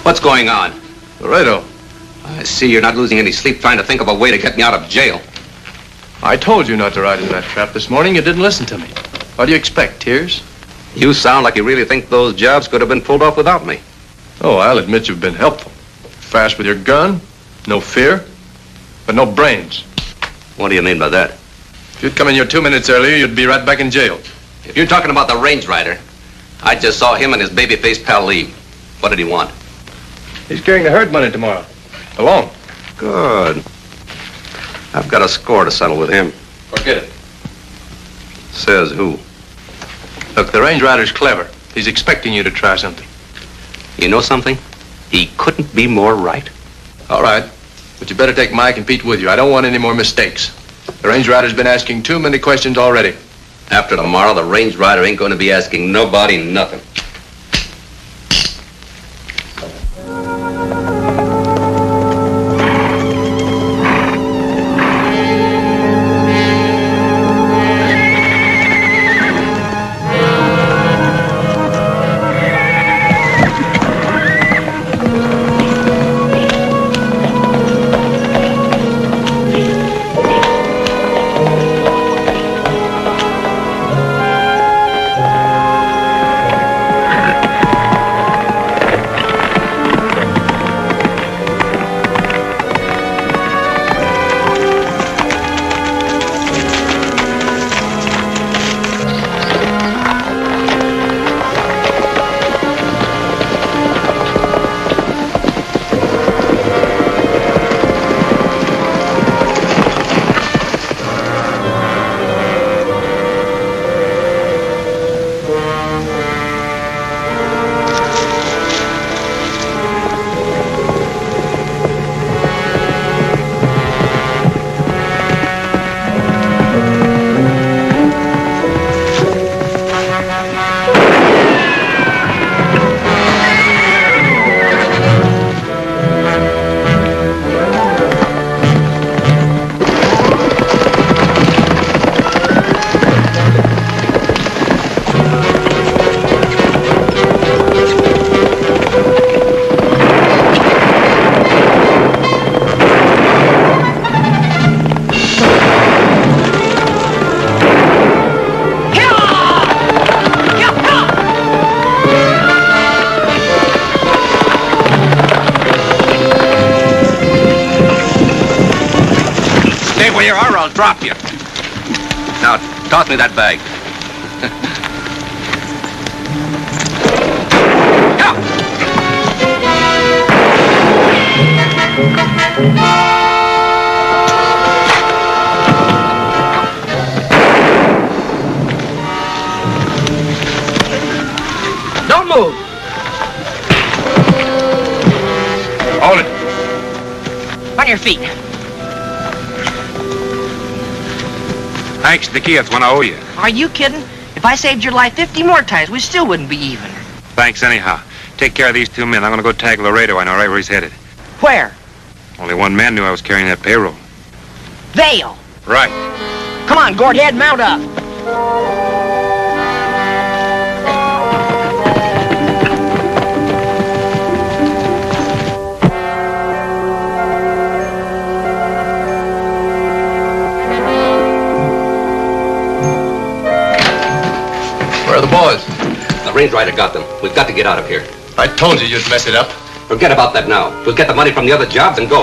What's going on? Laredo. I see you're not losing any sleep trying to think of a way to get me out of jail. I told you not to ride into that trap this morning. You didn't listen to me. What do you expect, tears? You sound like you really think those jobs could have been pulled off without me. Oh, I'll admit you've been helpful. Fast with your gun, no fear, but no brains. What do you mean by that? If you'd come in here 2 minutes earlier, you'd be right back in jail. If you're talking about the range rider, I just saw him and his baby-faced pal leave. What did he want? He's carrying the herd money tomorrow. Alone. Good. I've got a score to settle with him. Forget it. Says who? Look, the range rider's clever. He's expecting you to try something. You know something? He couldn't be more right. All right. But you better take Mike and Pete with you. I don't want any more mistakes. The range rider's been asking too many questions already. After tomorrow, the range rider ain't going to be asking nobody nothing. here, or I'll drop you. Now, toss me that bag. Don't move. Hold it. On your feet. Thanks, Nicky. That's one I owe you. Are you kidding? If I saved your life 50 more times, we still wouldn't be even. Thanks anyhow. Take care of these 2 men. I'm gonna go tag Laredo. I know right where he's headed. Where? Only one man knew I was carrying that payroll. Vale. Right. Come on, Gordhead, mount up. Where are the boys? The range rider got them. We've got to get out of here. I told you you'd mess it up. Forget about that now. We'll get the money from the other jobs and go.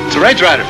It's a range rider.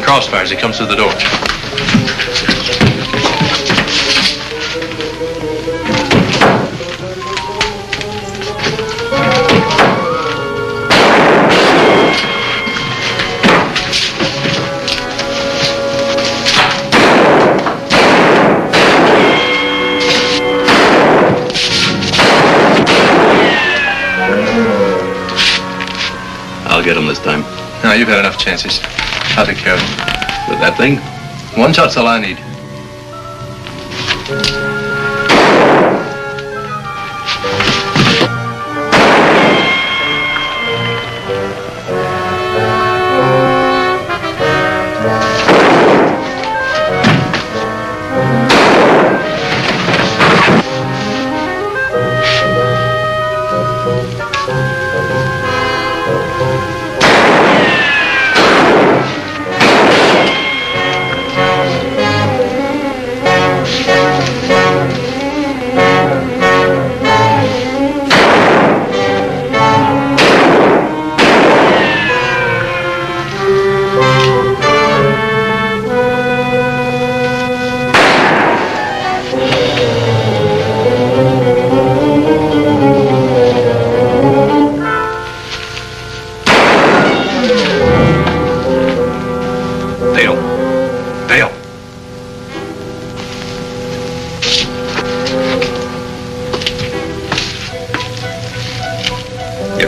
Crossfire as he comes through the door. I'll get him this time. No, you've had enough chances. I'll take care of him. With that thing? One shot's all I need.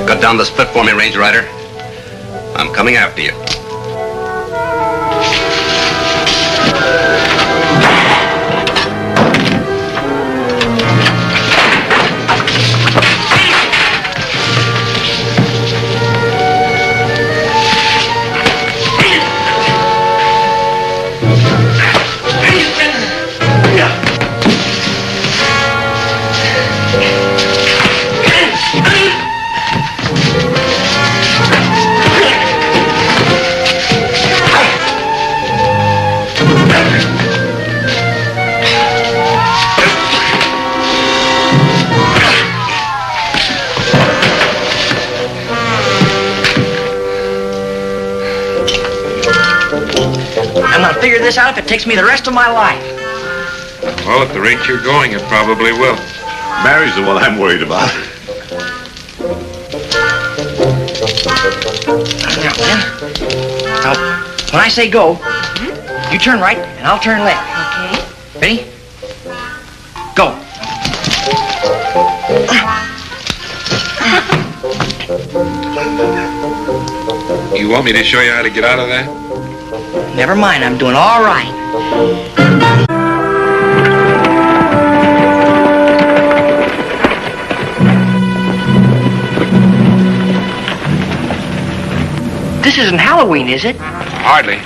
Cut down the split for me, Range Rider. I'm coming after you. I'm gonna figure this out if it takes me the rest of my life. Well, at the rate you're going, it probably will. Mary's the one I'm worried about. Now, when I say go, you turn right and I'll turn left. Okay. Ready? Go. You want me to show you how to get out of that? Never mind, I'm doing all right. This isn't Halloween, is it? Hardly.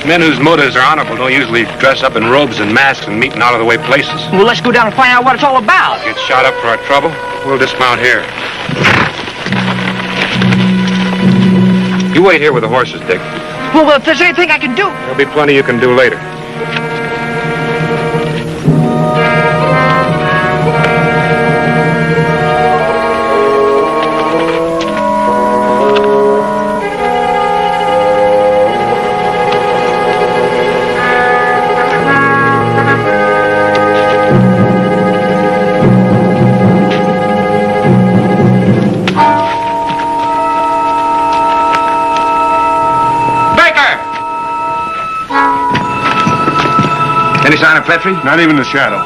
Men whose motives are honorable don't usually dress up in robes and masks and meet in out-of-the-way places. Well, let's go down and find out what it's all about. Get shot up for our trouble, we'll dismount here. You wait here with the horses, Dick. Well, if there's anything I can do... There'll be plenty you can do later. Any sign of Petrie? Not even a shadow.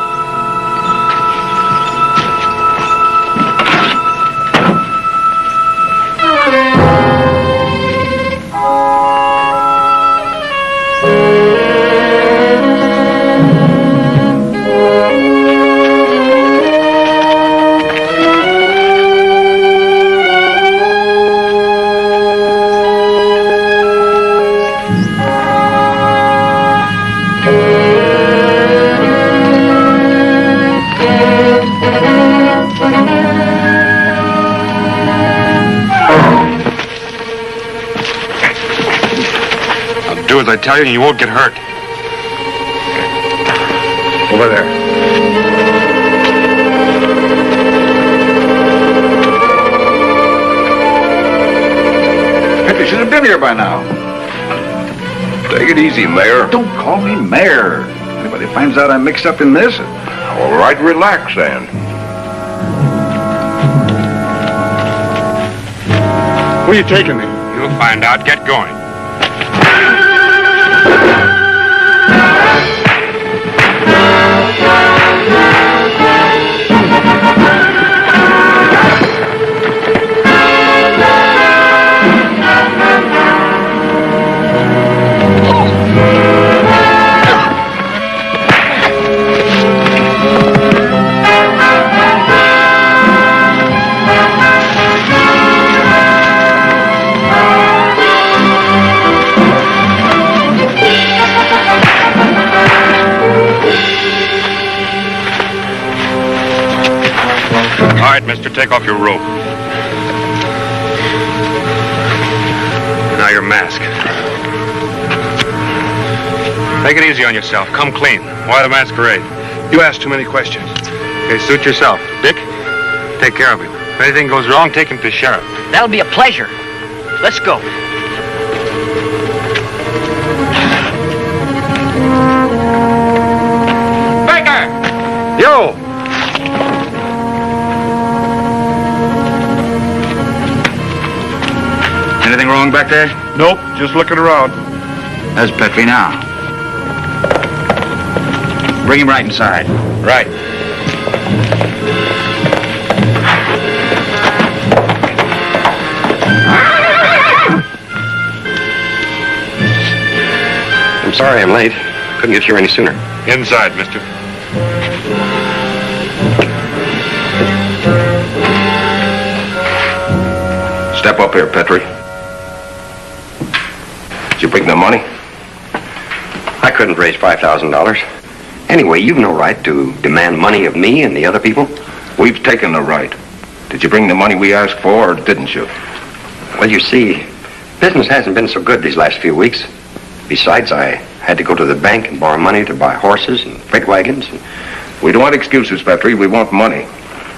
Do as I tell you and you won't get hurt. Over there. Petrie should have been here by now. Take it easy, Mayor. Don't call me Mayor. Anybody finds out I'm mixed up in this? All right, relax then. Where are you taking me? You'll find out. Get going. All right, mister, take off your robe. Now your mask. Take it easy on yourself. Come clean. Why the masquerade? You ask too many questions. Okay, suit yourself. Dick, take care of him. If anything goes wrong, take him to the sheriff. That'll be a pleasure. Let's go. Baker! Yo! Anything wrong back there? Nope, just looking around. There's Petrie now. Bring him right inside. Right. I'm sorry I'm late. Couldn't get here any sooner. Inside, mister. Step up here, Petrie. Did you bring the money? I couldn't raise $5,000. Anyway, you've no right to demand money of me and the other people. We've taken the right. Did you bring the money we asked for, or didn't you? Well, you see, business hasn't been so good these last few weeks. Besides, I Had to go to the bank and borrow money to buy horses and freight wagons. We don't want excuses, Petrie. We want money.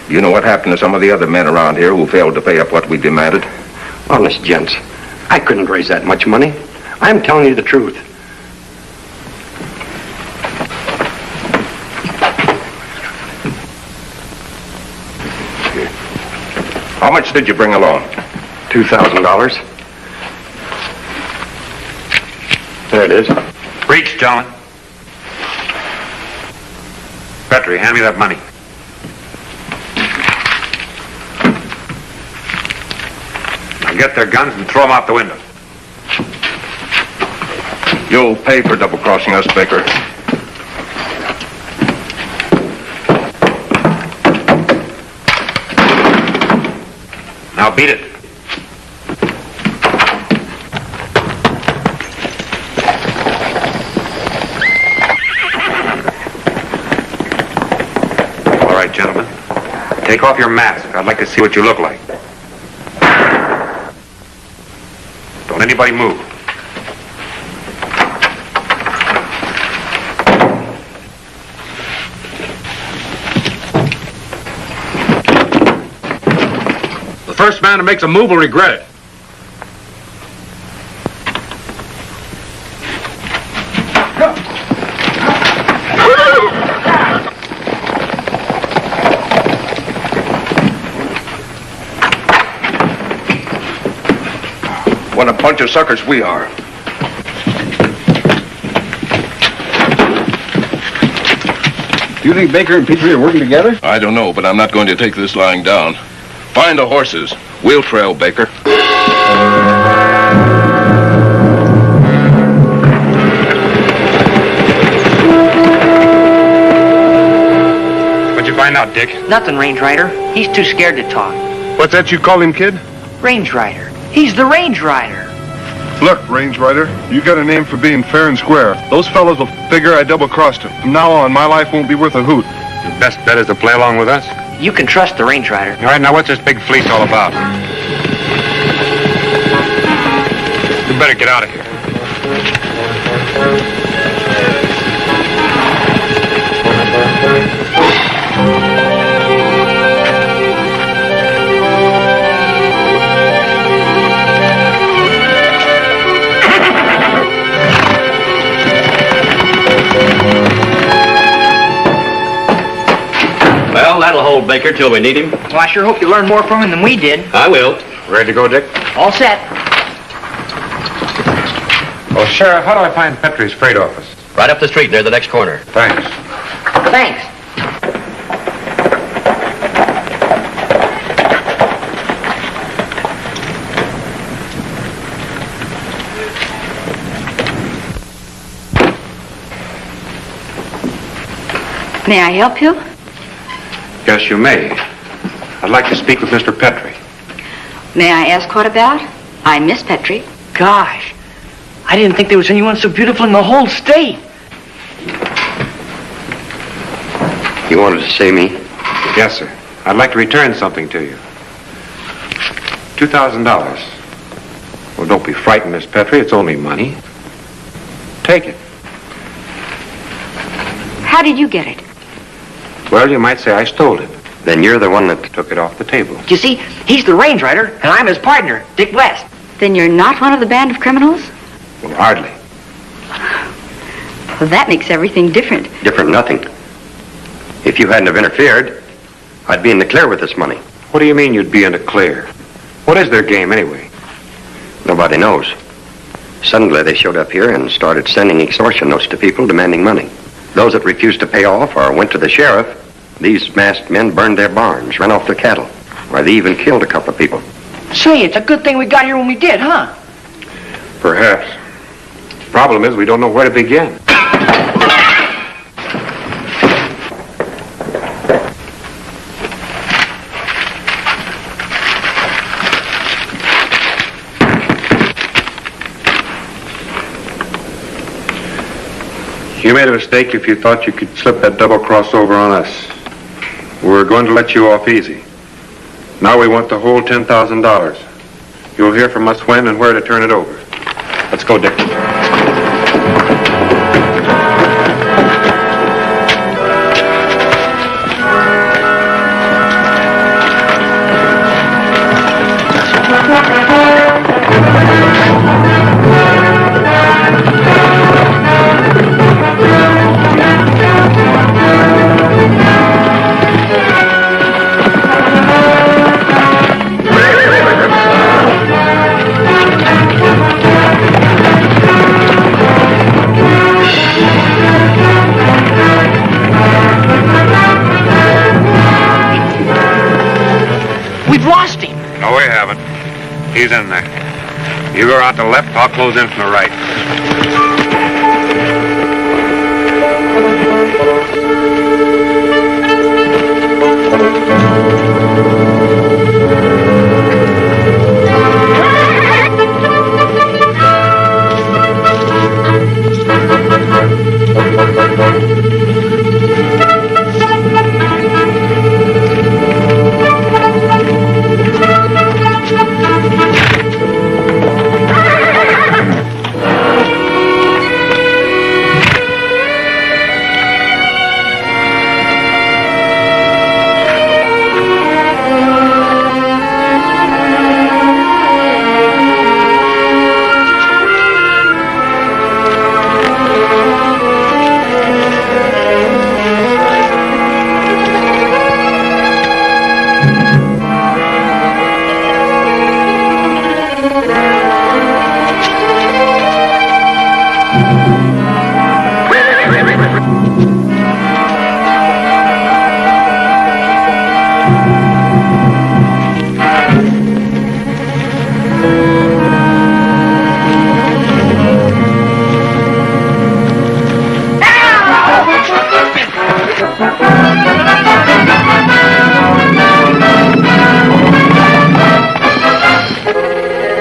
You know what happened to some of the other men around here who failed to pay up what we demanded? Honest, gents, I couldn't raise that much money. I'm telling you the truth. How much did you bring along? $2,000. There it is. Reach, gentlemen. Petrie, hand me that money. Now get their guns and throw them out the window. You'll pay for double-crossing us, Baker. Now beat it. All right, gentlemen. Take off your mask. I'd like to see what you look like. Don't anybody move. The first man who makes a move will regret it. What a bunch of suckers we are. Do you think Baker and Petrie are working together? I don't know, but I'm not going to take this lying down. Find the horses. We'll trail Baker. What'd you find out, Dick? Nothing, Range Rider. He's too scared to talk. What's that you call him, kid? Range Rider. He's the Range Rider. Look, Range Rider, you got a name for being fair and square. Those fellows will figure I double-crossed them. From now on, my life won't be worth a hoot. Your best bet is to play along with us? You can trust the Range Rider. All right, now what's this big fleece all about? You better get out of here. Well, that'll hold Baker till we need him. Well, I sure hope you learn more from him than we did. I will. Ready to go, Dick? All set. Oh, Sheriff, how do I find Petrie's freight office? Right up the street near the next corner. Thanks. Thanks. May I help you? Yes, you may. I'd like to speak with Mr. Petrie. May I ask what about? I'm Miss Petrie. Gosh, I didn't think there was anyone so beautiful in the whole state. You wanted to see me? Yes, sir. I'd like to return something to you. $2,000. Well, don't be frightened, Miss Petrie. It's only money. Take it. How did you get it? Well, you might say I stole it. Then you're the one that Took it off the table. You see, he's the Range Rider, and I'm his partner, Dick West. Then you're not one of the band of criminals? Well, hardly. Well, that makes everything different. different nothing. If you hadn't have interfered, I'd be in the clear with this money. What do you mean you'd be in the clear? What is their game, anyway? Nobody knows. Suddenly they showed up here and started sending extortion notes to people demanding money. Those that refused to pay off or went to the sheriff, these masked men burned their barns, ran off their cattle. Why, they even killed a couple of people. Say, it's a good thing we got here when we did, huh? Perhaps. The problem is we don't know where to begin. You made a mistake if you thought you could slip that double crossover on us. We were going to let you off easy. Now we want the whole $10,000. You'll hear from us when and where to turn it over. Let's go, Dick. he's in there. You go out to the left, I'll close in from the right.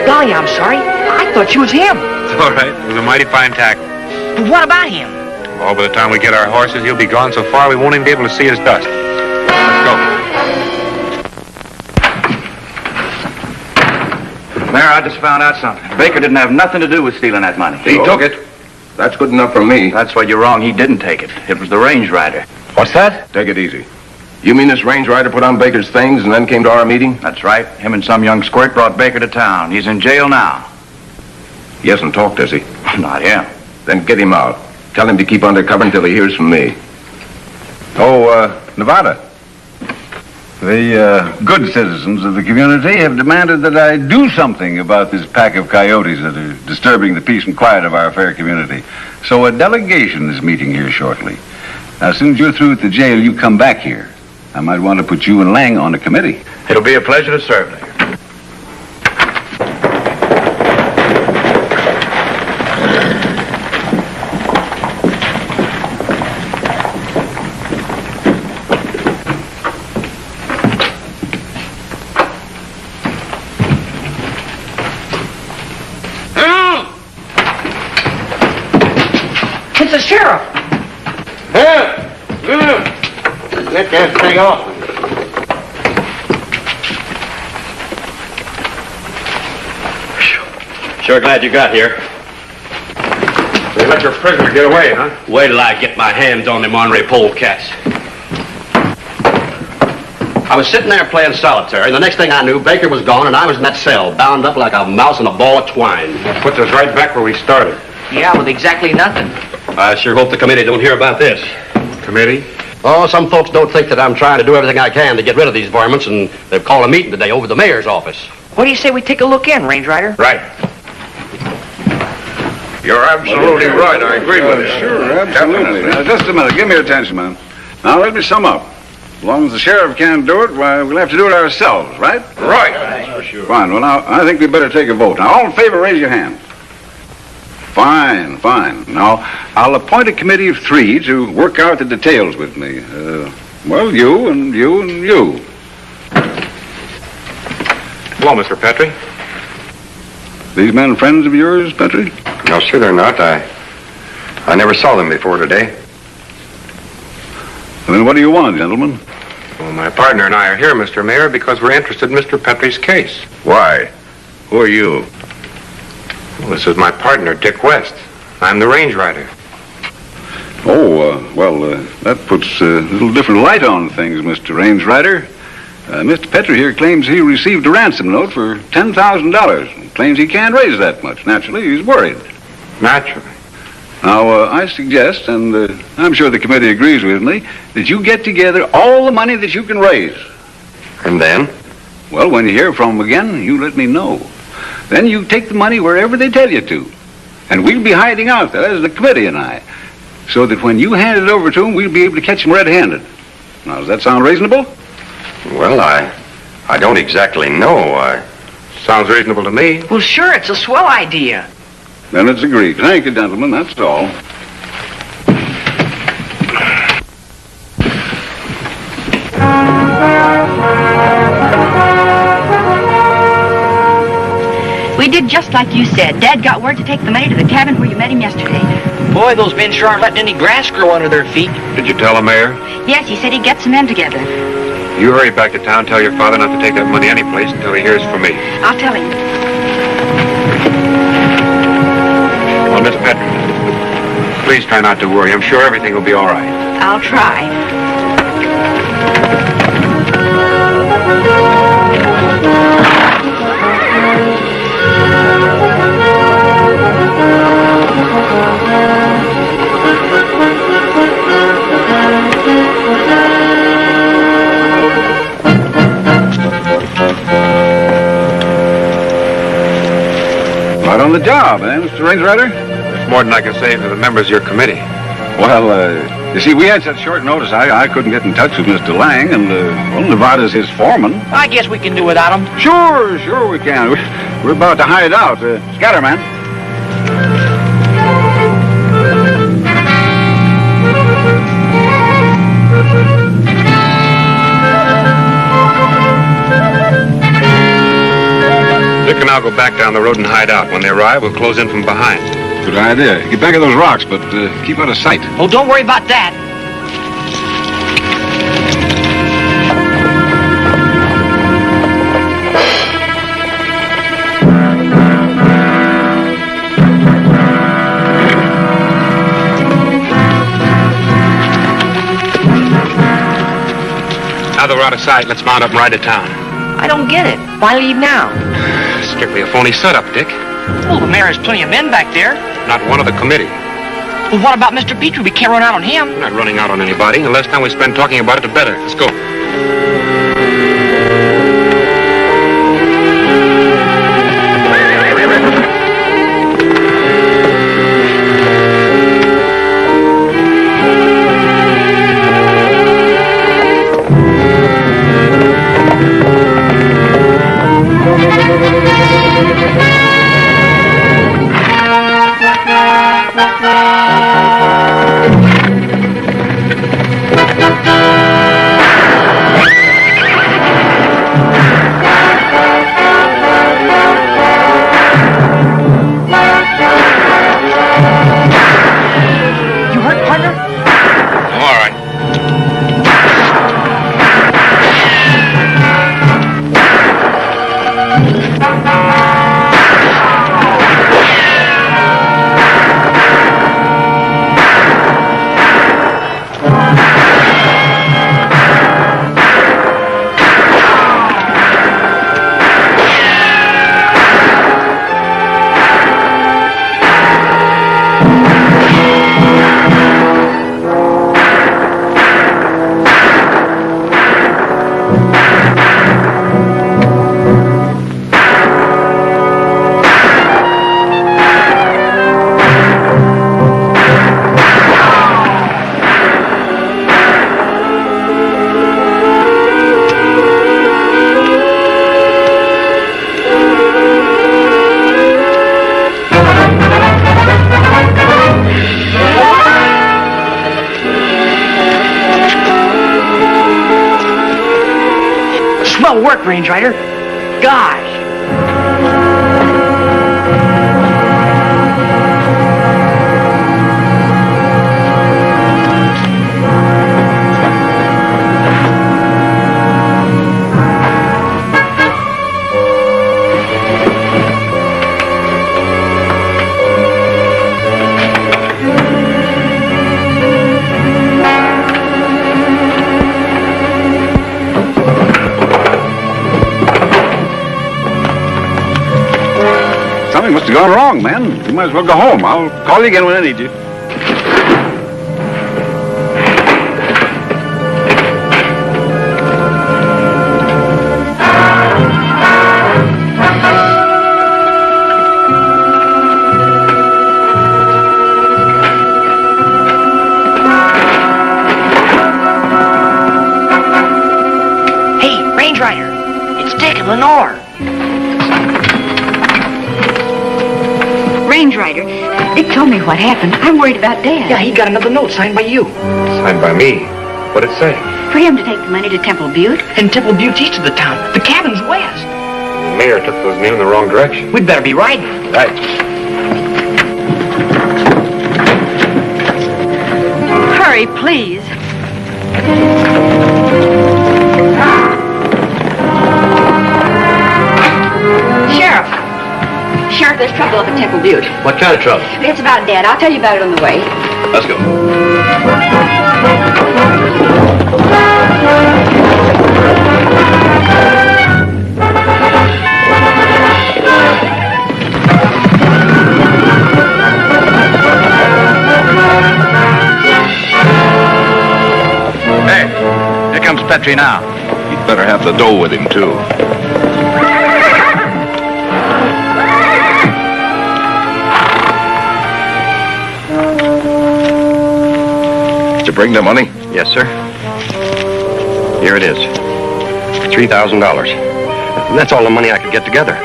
Golly, I'm sorry. I thought you was him. It's all right. It was a mighty fine tack. But what about him? Oh, by the time we get our horses, he'll be gone so far we won't even be able to see his dust. Let's go. Mayor, I just found out something. Baker didn't have nothing to do with stealing that money. He took it. That's good enough for me. That's why you're wrong. He didn't take it. It was the range rider. What's that? Take it easy. You mean this range rider put on Baker's things and then came to our meeting? That's right. Him and some young squirt brought Baker to town. He's in jail now. He hasn't talked, has he? Not him. Then get him out. Tell him to keep undercover until he hears from me. Oh, Nevada. The good citizens of the community have demanded that I do something about this pack of coyotes that are disturbing the peace and quiet of our fair community. So a delegation is meeting here shortly. Now, as soon as you're through at the jail, you come back here. I might want to put you and Lang on a committee. It'll be a pleasure to serve you. It's the sheriff. Let that thing off. Sure glad you got here. They let your prisoner get away, huh? Wait till I get my hands on them ornery polecats. I was sitting there playing solitaire, and the next thing I knew, Baker was gone, and I was in that cell, bound up like a mouse in a ball of twine. That puts us right back where we started. Yeah, with exactly nothing. I sure hope the committee don't hear about this. Committee? Oh, some folks don't think that I'm trying to do everything I can to get rid of these varmints, and they've called a meeting today over the mayor's office. What do you say we take a look in, Range Rider? Right. You're absolutely right. I agree with you. Sure, absolutely. Now, just a minute. Give me your attention, man. Now, let me sum up. As long as the sheriff can't do it, why, we'll have to do it ourselves, right? Right. That's for sure. Fine. Well, now, I think we'd better take a vote. Now, all in favor, raise your hand. Fine, fine. Now, I'll appoint a committee of 3 to work out the details with me. Well, you and you and you. Hello, Mr. Petrie. These men friends of yours, Petrie? No, sir, they're not. I never saw them before today. Then what do you want, gentlemen? Well, my partner and I are here, Mr. Mayor, because we're interested in Mr. Petrie's case. Why? Who are you? Well, this is my partner, Dick West. I'm the range rider. Oh, that puts a little different light on things, Mr. Range Rider. Mr. Petrie here claims he received a ransom note for $10,000. Claims he can't raise that much. Naturally, he's worried. Naturally. Now, I suggest, and I'm sure the committee agrees with me, that you get together all the money that you can raise. And then? Well, when you hear from them again, you let me know. Then you take the money wherever they tell you to. And we'll be hiding out there, as the committee and I, so that when you hand it over to them, we'll be able to catch them red-handed. Now, does that sound reasonable? Well, I don't exactly know. Sounds reasonable to me. Well, sure, it's a swell idea. Then it's agreed. Thank you, gentlemen. That's all. We did just like you said. Dad got word to take the money to the cabin where you met him yesterday. Boy, those men sure aren't letting any grass grow under their feet. Did you tell the mayor? Yes, he said he'd get some men together. You hurry back to town, tell your father not to take that money anyplace until he hears from me. I'll tell him. Well, Miss Petrie, please try not to worry. I'm sure everything will be all right. I'll try. Right on the job, eh, Mr. Range Rider? It's more than I can say for the members of your committee. Well, you see, we had such short notice, I couldn't get in touch with Mr. Lang, and, well, Nevada's his foreman. I guess we can do without him. Sure we can. We're about to hide out. Scatter, man. Dick and I'll go back down the road and hide out. When they arrive, we'll close in from behind. Good idea. Get back of those rocks, but keep out of sight. Oh, don't worry about that. Now that we're out of sight, let's mount up and ride to town. I don't get it. Why leave now? Strictly a phony setup, Dick. Well, the mayor has plenty of men back there. Not one of the committee. Well, what about Mr. Petrie? We can't run out on him. We're not running out on anybody. The less time we spend talking about it, the better. Let's go. Swell work, Range Rider. Gosh. Something must have gone wrong, man. You might as well go home. I'll call you again when I need you. Hey, Range Rider. It's Dick and Lenore. range rider. Dick told me what happened. I'm worried about Dad. Yeah, he got another note signed by you. Signed by me. What'd it say? For him to take the money to Temple Butte. And Temple Butte's east of the town. The cabin's west. The mayor took those men in the wrong direction. We'd better be riding. Right. Hurry, please. Sheriff, there's trouble up at Temple Butte. What kind of trouble? It's about Dad. I'll tell you about it on the way. Let's go. Hey, here comes Petrie now. He'd better have the dough with him, too. Did you bring the money? Yes, sir. Here it is. $3,000. That's all the money I could get together.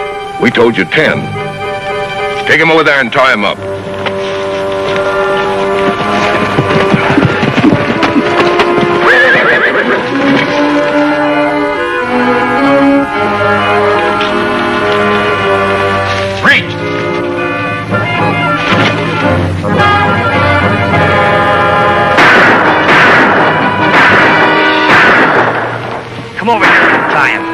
We told you 10. Take him over there and tie him up. Range! Come over here and tie him.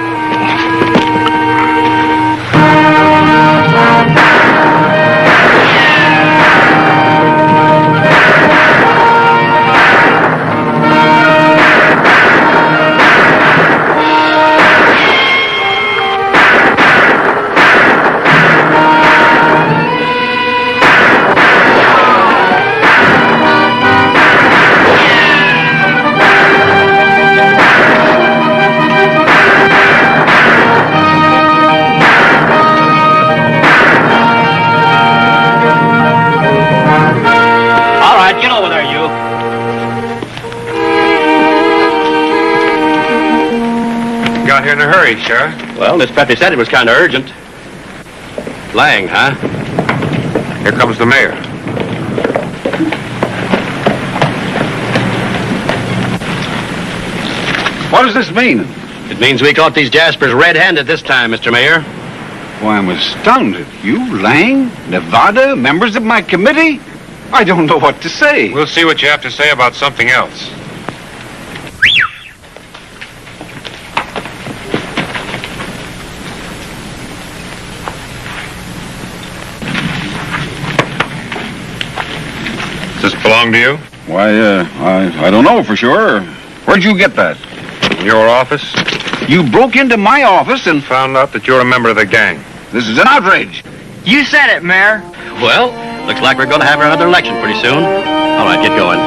Got here in a hurry, Sheriff. Well, Miss Petrie said it was kind of urgent. Lang, huh? Here comes the mayor. What does this mean? It means we caught these Jaspers red-handed this time, Mr. Mayor. Why, I'm astounded. You, Lang, Nevada, members of my committee? I don't know what to say. We'll see what you have to say about something else. Does this belong to you? Why, I don't know for sure. Where'd you get that? In your office? You broke into my office and found out that you're a member of the gang. This is an outrage. You said it, Mayor. Well, looks like we're going to have another election pretty soon. All right, get going.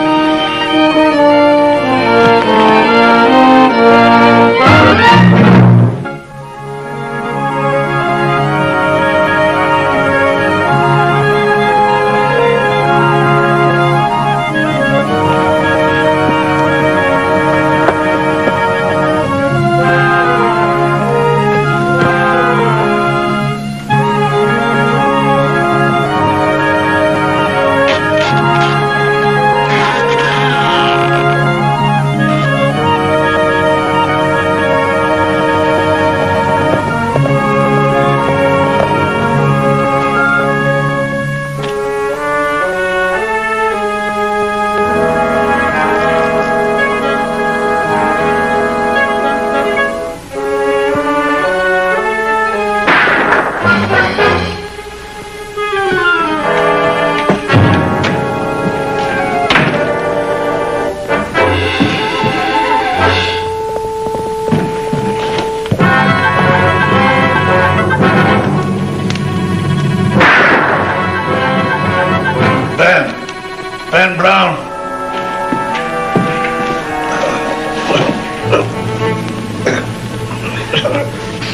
Ben Brown.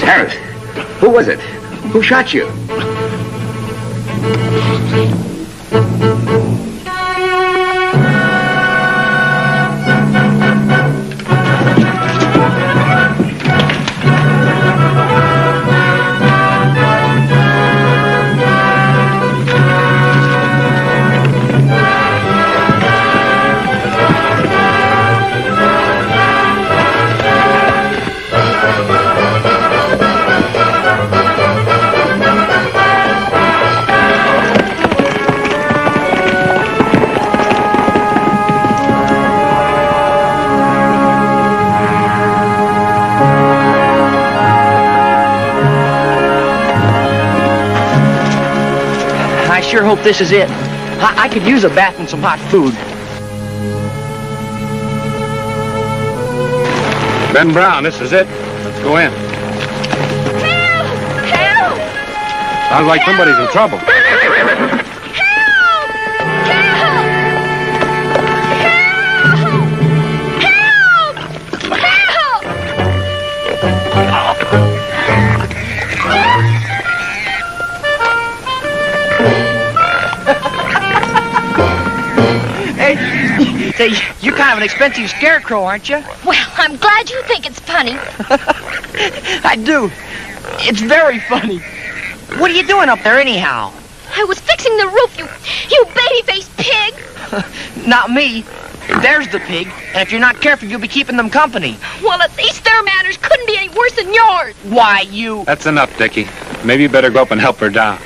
Harris, who was it? Who shot you? sure hope this is it. I could use a bath and some hot food. Ben Brown, this is it. Let's go in. Help! Sounds like somebody's in trouble. Say, you're kind of an expensive scarecrow, aren't you? Well, I'm glad you think it's funny. I do. It's very funny. What are you doing up there anyhow? I was fixing the roof, you baby-faced pig. Not me. There's the pig, and if you're not careful, you'll be keeping them company. Well, at least their manners couldn't be any worse than yours. Why, you... That's enough, Dickie. Maybe you better go up and help her down.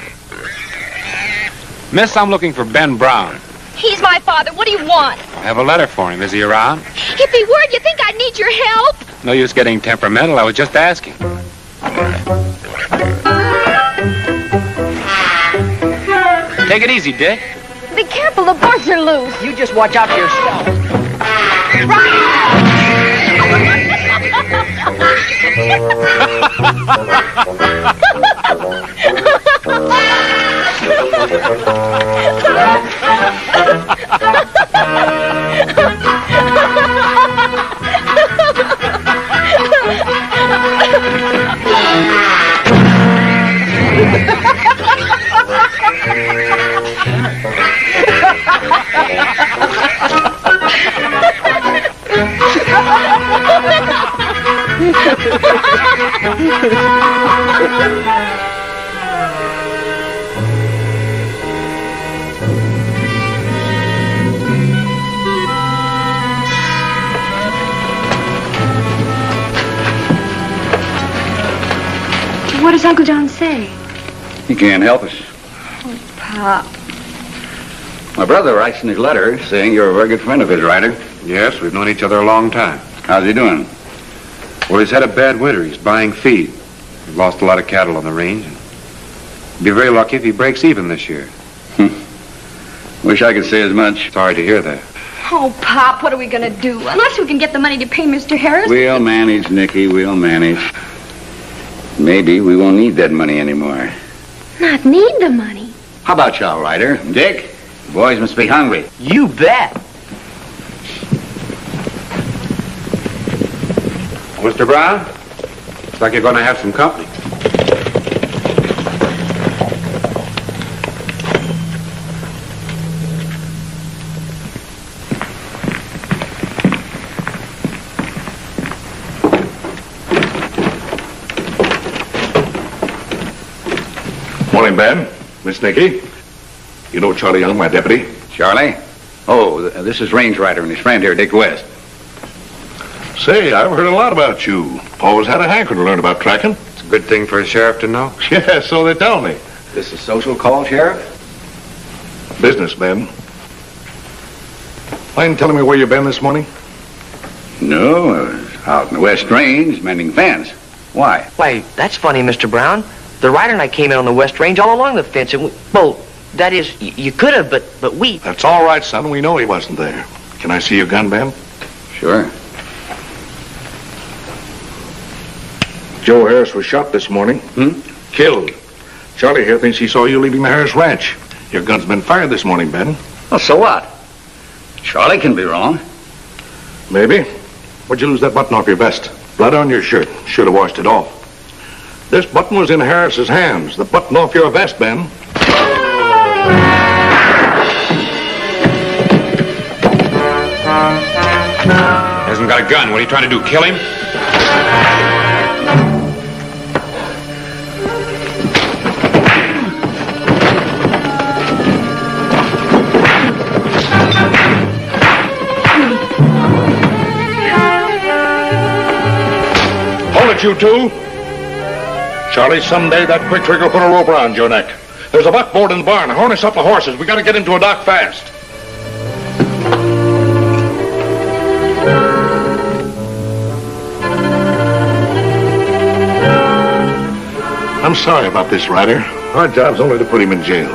Miss, I'm looking for Ben Brown. He's my father. What do you want? I have a letter for him. Is he around? If he were, you think I'd need your help? No use getting temperamental. I was just asking. Take it easy, Dick. Be careful, the boards are loose. You just watch out for yourself. What does Uncle John say? He can't help us. Oh, Pop. My brother writes in his letter saying you're a very good friend of his, Ryder. Yes, we've known each other a long time. How's he doing? Well, he's had a bad winter. He's buying feed. We've lost a lot of cattle on the range. He'd be very lucky if he breaks even this year. Wish I could say as much. Sorry to hear that. Oh, Pop, what are we going to do? Unless we can get the money to pay Mr. Harris. We'll manage, Nicky. We'll manage. Maybe we won't need that money anymore. Not need the money. How about y'all, Ryder? Dick? The boys must be hungry. You bet. Mr. Brown, looks like you're going to have some company. Morning, Ben. Miss Nicky. You know Charlie Young, my deputy? Charlie? Oh, this is Range Rider and his friend here, Dick West. Say, I've heard a lot about you. Always had a hankering to learn about tracking. It's a good thing for a sheriff to know. Yeah, so they tell me. This a social call, Sheriff? Business, Ben. Mind telling me where you've been this morning? No, I was out in the West Range mending fence. Why? Why, that's funny, Mr. Brown. The Ryder and I came in on the West Range all along the fence, and well, that is, you could have, but we... That's all right, son. We know he wasn't there. Can I see your gun, Ben? Sure. Joe Harris was shot this morning. Killed. Charlie here thinks he saw you leaving the Harris ranch. Your gun's been fired this morning, Ben. Well, so what? Charlie can be wrong. Maybe. Where'd you lose that button off your vest? Blood on your shirt. Should have washed it off. This button was in Harris's hands. The button off your vest, Ben. Hasn't got a gun. What are you trying to do, kill him? Hold it, you two. Charlie, someday that quick trigger will put a rope around your neck. There's a buckboard in the barn. Harness up the horses. We got to get into a dock fast. I'm sorry about this, Ryder. Our job's only to put him in jail.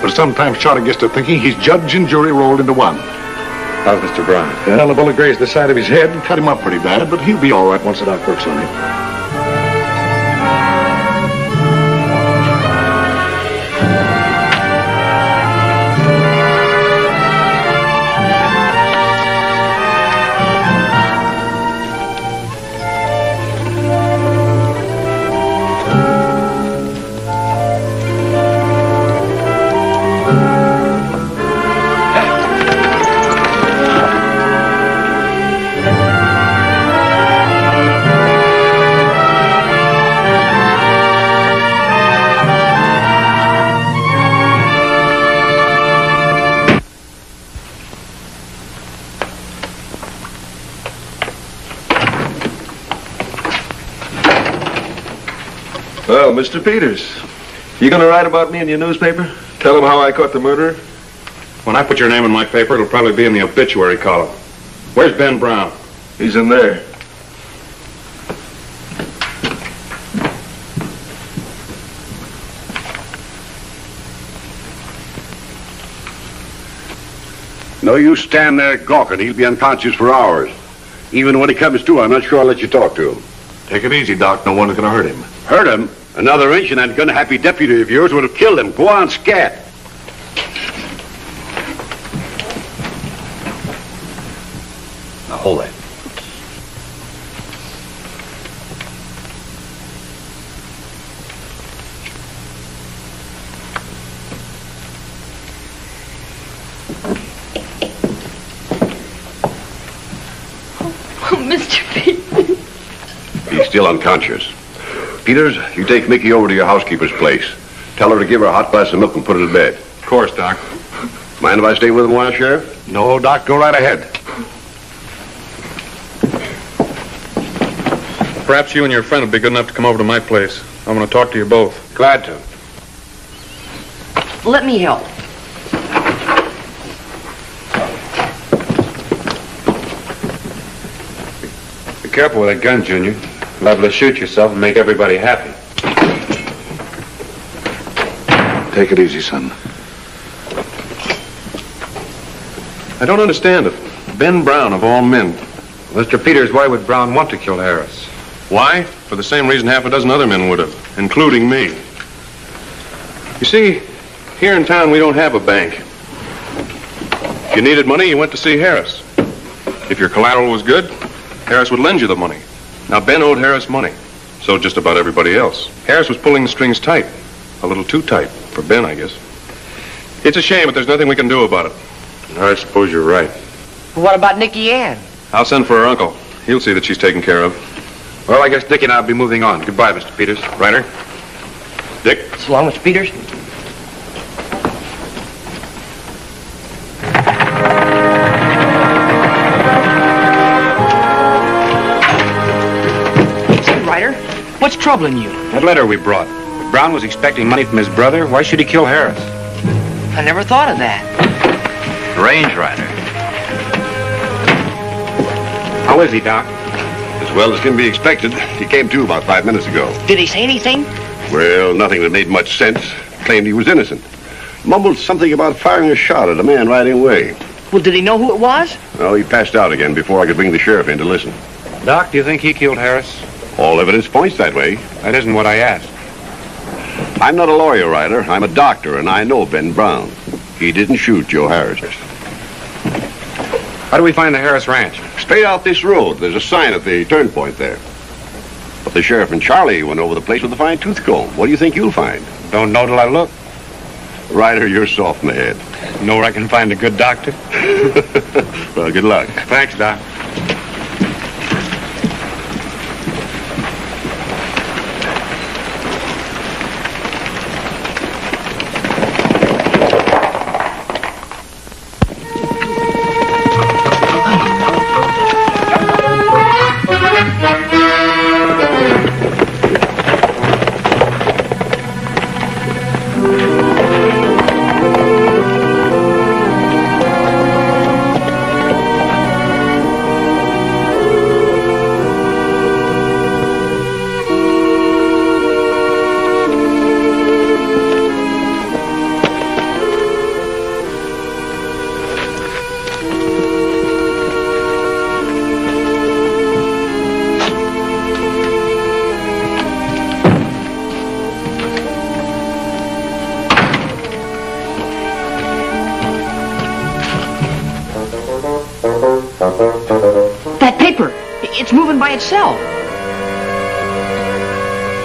But sometimes Charlie gets to thinking he's judge and jury rolled into one. How's Mr. Brown? Well, the bullet grazed the side of his head and cut him up pretty bad, but he'll be all right once the doc works on him. Well, Mr. Peters, you gonna write about me in your newspaper? Tell them how I caught the murderer? When I put your name in my paper, it'll probably be in the obituary column. Where's Ben Brown? He's in there. No use stand there gawking. He'll be unconscious for hours. Even when he comes to, I'm not sure I'll let you talk to him. Take it easy, Doc. No one is going to hurt him. Hurt him? Another inch and that gun-happy deputy of yours would have killed him. Go on, scat. Now, hold that. Oh, Mr. Peters. He's still unconscious. Peters, you take Mickey over to your housekeeper's place. Tell her to give her a hot glass of milk and put her to bed. Of course, Doc. Mind if I stay with him a while, Sheriff? No, Doc, go right ahead. Perhaps you and your friend would be good enough to come over to my place. I want to talk to you both. Glad to. Let me help. Be careful with that gun, Junior. Liable to shoot yourself and make everybody happy. Take it easy, son. I don't understand it. Ben Brown, of all men. Mr. Peters, why would Brown want to kill Harris? Why? For the same reason half a dozen other men would have, including me. You see, here in town we don't have a bank. If you needed money, you went to see Harris. If your collateral was good, Harris would lend you the money. Now, Ben owed Harris money. So just about everybody else. Harris was pulling the strings tight. A little too tight. For Ben, I guess. It's a shame, but there's nothing we can do about it. I suppose you're right. What about Nicky Ann? I'll send for her uncle. He'll see that she's taken care of. Well, I guess Dick and I'll be moving on. Goodbye, Mr. Peters. Ryder? Dick? So long, Mr. Peters. Ryder, what's troubling you? That letter we brought. If Brown was expecting money from his brother, why should he kill Harris? I never thought of that. Range rider. How is he, Doc? As well as can be expected. He came to about 5 minutes ago. Did he say anything? Well, nothing that made much sense. Claimed he was innocent. Mumbled something about firing a shot at a man riding away. Well, did he know who it was? Well, he passed out again before I could bring the sheriff in to listen. Doc, do you think he killed Harris? All evidence points that way. That isn't what I asked. I'm not a lawyer, Ryder. I'm a doctor, and I know Ben Brown. He didn't shoot Joe Harris. How do we find the Harris Ranch? Straight out this road. There's a sign at the turn point there. But the sheriff and Charlie went over the place with a fine-tooth comb. What do you think you'll find? Don't know till I look. Ryder, you're soft in the head. Know where I can find a good doctor? Well, good luck. Thanks, Doc. It's moving by itself.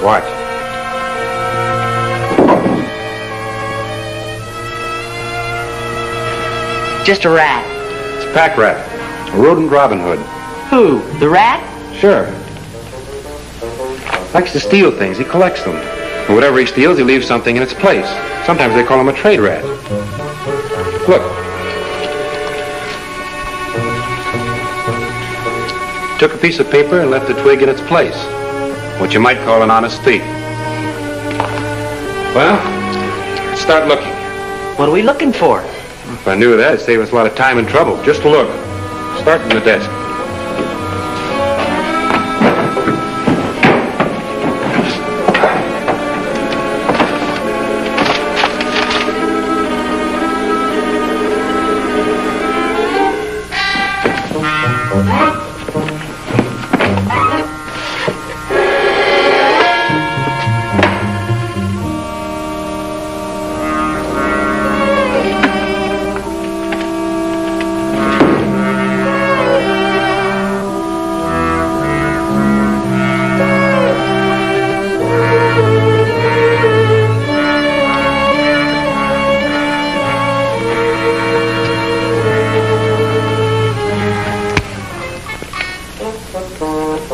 Watch. Just a rat. It's a pack rat. A rodent Robin Hood. Who? The rat? Sure. Likes to steal things. He collects them. And whatever he steals, he leaves something in its place. Sometimes they call him a trade rat. Look. Took a piece of paper and left the twig in its place. What you might call an honest thief. Well, let's start looking. What are we looking for? If I knew that, it'd save us a lot of time and trouble. Just look. Start from the desk.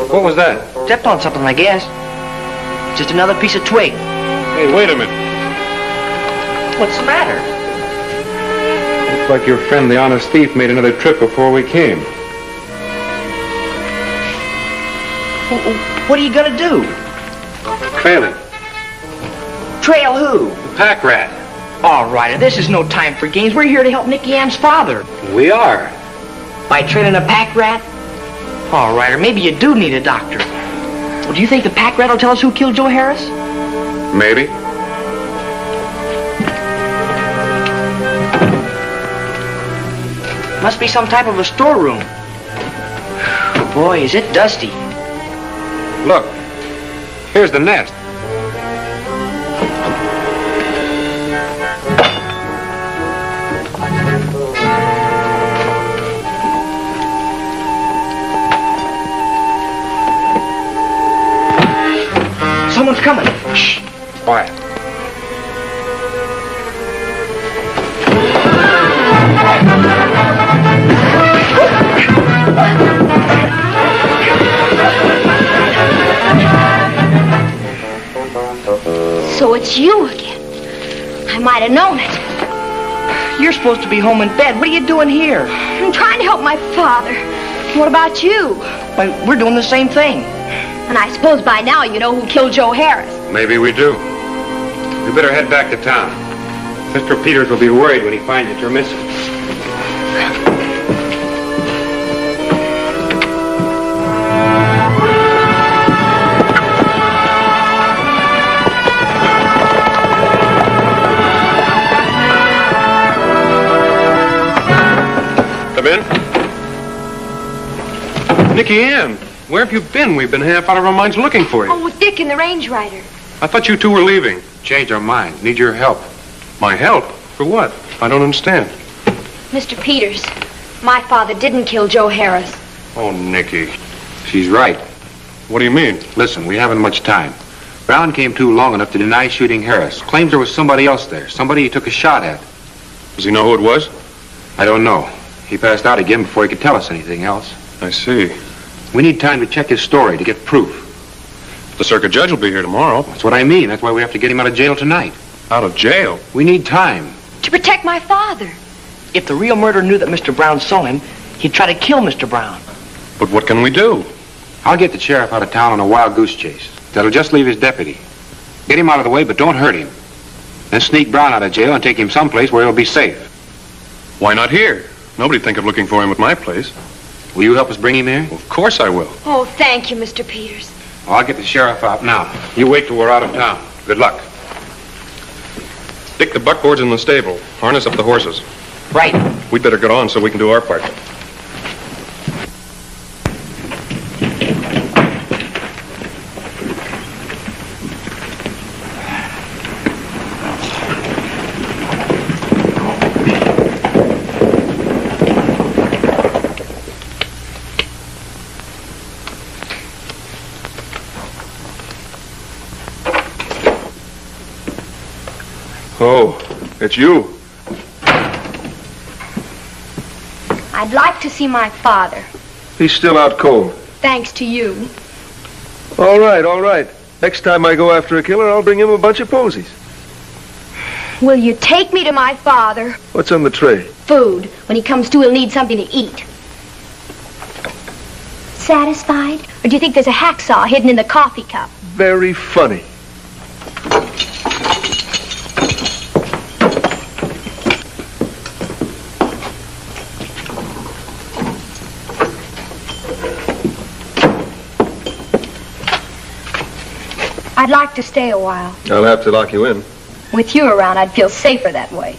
What was that? Stepped on something, I guess. Just another piece of twig. Hey, wait a minute. What's the matter? Looks like your friend, the honest thief, made another trip before we came. What are you gonna do? Trail him. Trail who? The pack rat. All right, this is no time for games. We're here to help Nicky Ann's father. We are. By trailing a pack rat? All right, or maybe you do need a doctor. Well, do you think the pack rat will tell us who killed Joe Harris? Maybe. Must be some type of a storeroom. Boy, is it dusty. Look, here's the nest. Someone's coming. Shh. Quiet. So it's you again. I might have known it. You're supposed to be home in bed. What are you doing here? I'm trying to help my father. What about you? Why, we're doing the same thing. And I suppose by now you know who killed Joe Harris. Maybe we do. We better head back to town. Mr. Peters will be worried when he finds that you're missing. Come in. Nicky Ann, where have you been? We've been half out of our minds looking for you. Oh, with Dick and the Range Rider. I thought you two were leaving. Change our mind. Need your help. My help? For what? I don't understand. Mr. Peters, my father didn't kill Joe Harris. Oh, Nicky. She's right. What do you mean? Listen, we haven't much time. Brown came to long enough to deny shooting Harris. Claims there was somebody else there. Somebody he took a shot at. Does he know who it was? I don't know. He passed out again before he could tell us anything else. I see. We need time to check his story to get proof. The circuit judge will be here tomorrow. That's what I mean. That's why we have to get him out of jail tonight. Out of jail? We need time. To protect my father. If the real murderer knew that Mr. Brown saw him, he'd try to kill Mr. Brown. But what can we do? I'll get the sheriff out of town on a wild goose chase. That'll just leave his deputy. Get him out of the way, but don't hurt him. Then sneak Brown out of jail and take him someplace where he'll be safe. Why not here? Nobody'd think of looking for him at my place. Will you help us bring him here? Well, of course I will. Oh, thank you, Mr. Peters. Well, I'll get the sheriff out now. You wait till we're out of town. Good luck. Dick, the buckboard's in the stable. Harness up the horses. Right. We'd better get on so we can do our part. Oh, it's you. I'd like to see my father, He's still out cold. thanks to you. All right, all right. Next time I go after a killer, I'll bring him a bunch of posies. Will you take me to my father? What's on the tray? Food. When he comes to, he'll need something to eat. Satisfied? Or do you think there's a hacksaw hidden in the coffee cup? Very funny. I'd like to stay a while. I'll have to lock you in. With you around, I'd feel safer that way.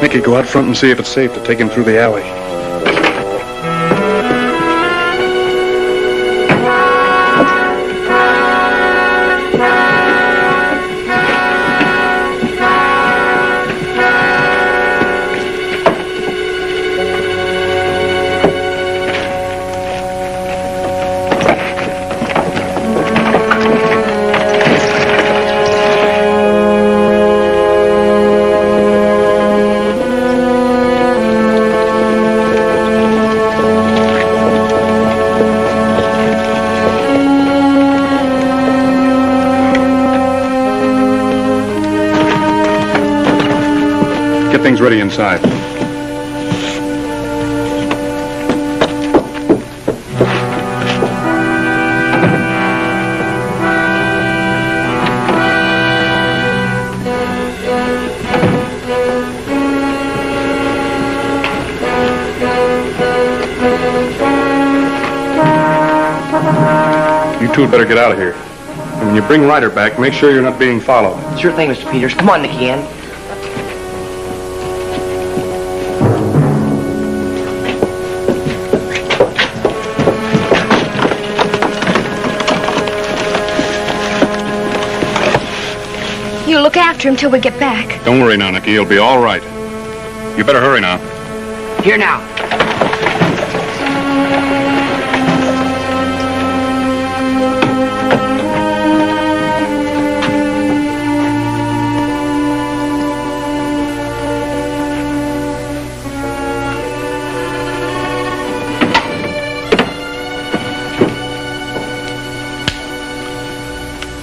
Mickey, go out front and see if it's safe to take him through the alley. Things ready inside. You two had better get out of here. And when you bring Ryder back, make sure you're not being followed. Sure thing, Mr. Peters. Come on, Nicky Ann. You look after him till we get back. Don't worry now, Nicky. He'll be all right. You better hurry now. Here now.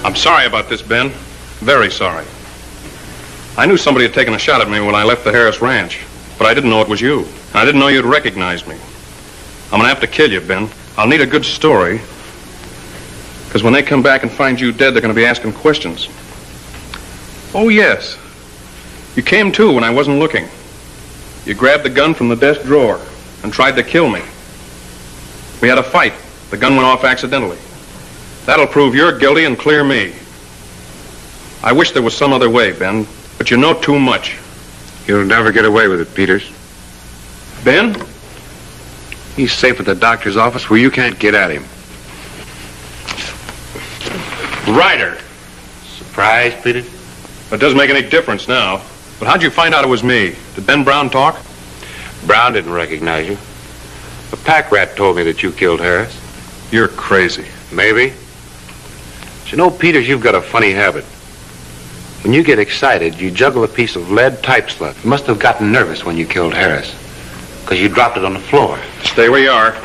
I'm sorry about this, Ben. Very sorry. I knew somebody had taken a shot at me when I left the Harris Ranch, but I didn't know it was you. And I didn't know you'd recognize me. I'm gonna have to kill you, Ben. I'll need a good story, because when they come back and find you dead, they're gonna be asking questions. Oh, yes. You came to when I wasn't looking. You grabbed the gun from the desk drawer and tried to kill me. We had a fight. The gun went off accidentally. That'll prove you're guilty and clear me. I wish there was some other way, Ben, but you know too much. You'll never get away with it, Peters. Ben? He's safe at the doctor's office where you can't get at him. Ryder. Surprised, Peters? It doesn't make any difference now. But how'd you find out it was me? Did Ben Brown talk? Brown didn't recognize you. A pack rat told me that you killed Harris. You're crazy. Maybe. But you know, Peters, you've got a funny habit. When you get excited, you juggle a piece of lead type slug. You must have gotten nervous when you killed Harris, because you dropped it on the floor. Stay where you are.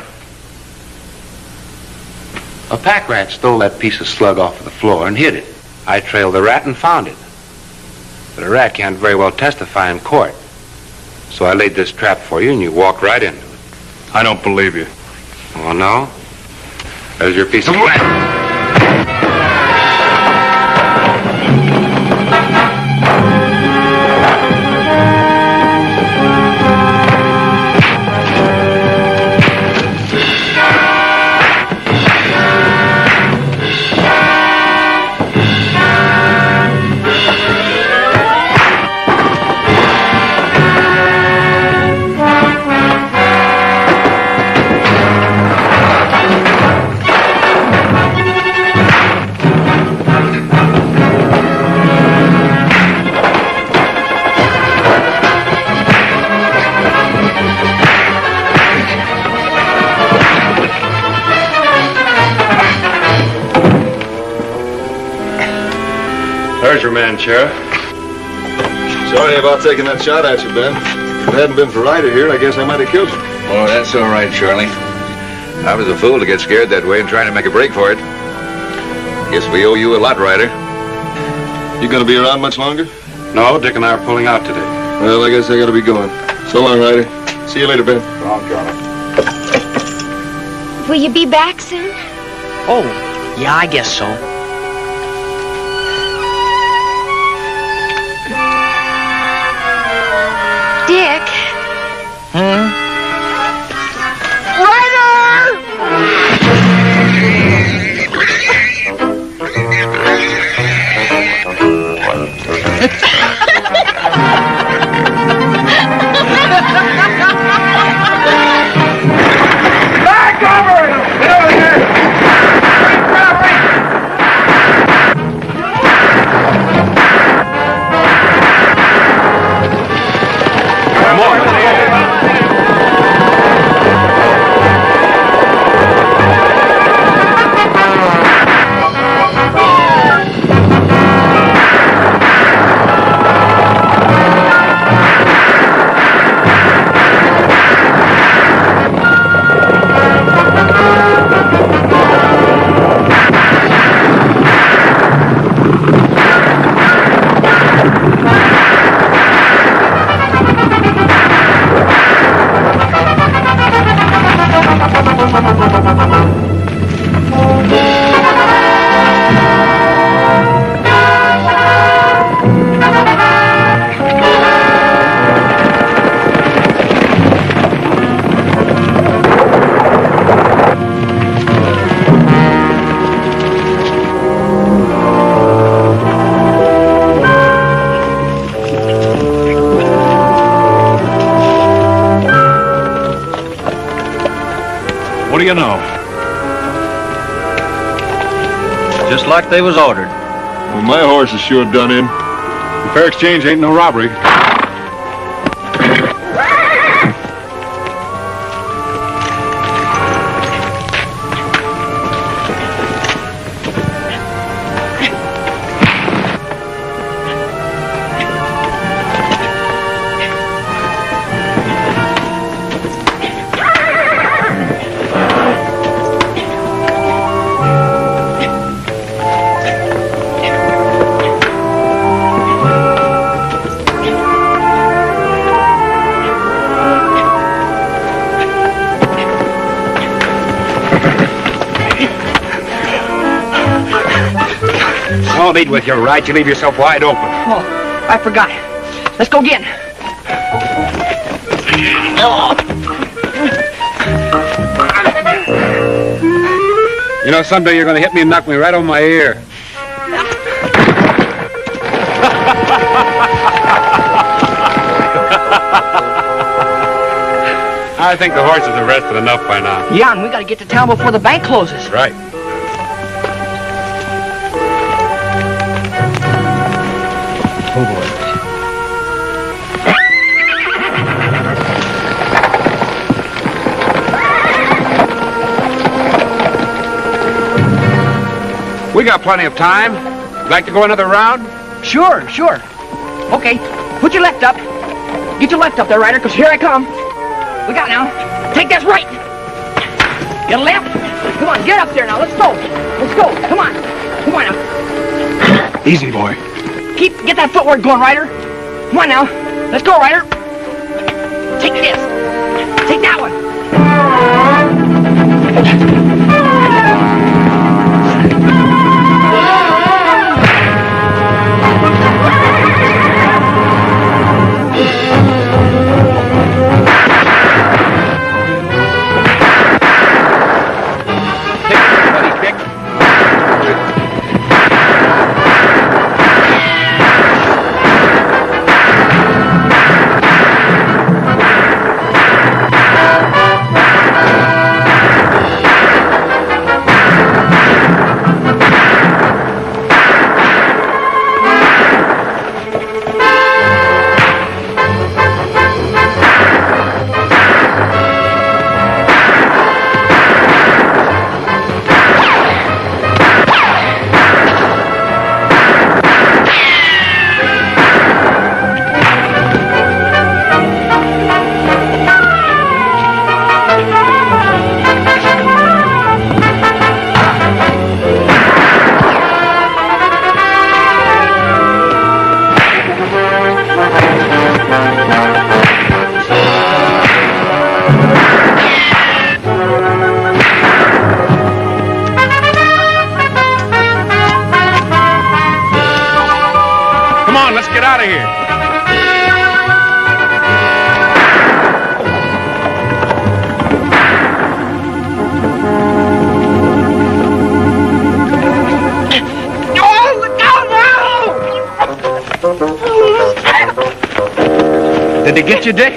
A pack rat stole that piece of slug off of the floor and hid it. I trailed the rat and found it. But a rat can't very well testify in court. So I laid this trap for you and you walked right into it. I don't believe you. Oh, no? There's your piece of lead. your man, Sheriff. Sorry about taking that shot at you, Ben. If it hadn't been for Ryder here, I guess I might have killed you. Oh, that's all right, Charlie. I was a fool to get scared that way and trying to make a break for it. Guess we owe you a lot, Ryder. You gonna be around much longer? No, Dick and I are pulling out today. Well, I guess I gotta be going. So long, Ryder. See you later, Ben. So long, Charlie. Will you be back soon? Oh, yeah, I guess so. Dick. Back over! Get over here! What do you know? Just like they was ordered. Well, my horse is sure done in. The fair exchange ain't no robbery. I'll lead with you, right? You leave yourself wide open. Oh, I forgot. Let's go again. You know, someday you're going to hit me and knock me right over my ear. I think the horses are rested enough by now. Yeah, and we got to get to town before the bank closes. Right. Oh, boy. We got plenty of time. Like to go another round? Sure. Okay, put your left up. Get your left up there, Ryder, because here I come. We got now. Take this right. Get left. Come on, get up there now. Let's go. Come on now. Easy, boy. Get that footwork going, Ryder. Come on now. Let's go, Ryder. Take this. Take that one. they get you, Dick?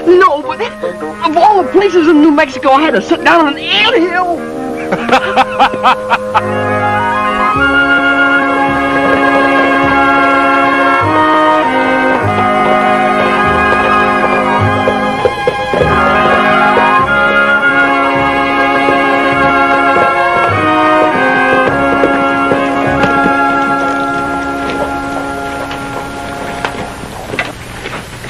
No, but of all the places in New Mexico, I had to sit down on an anthill.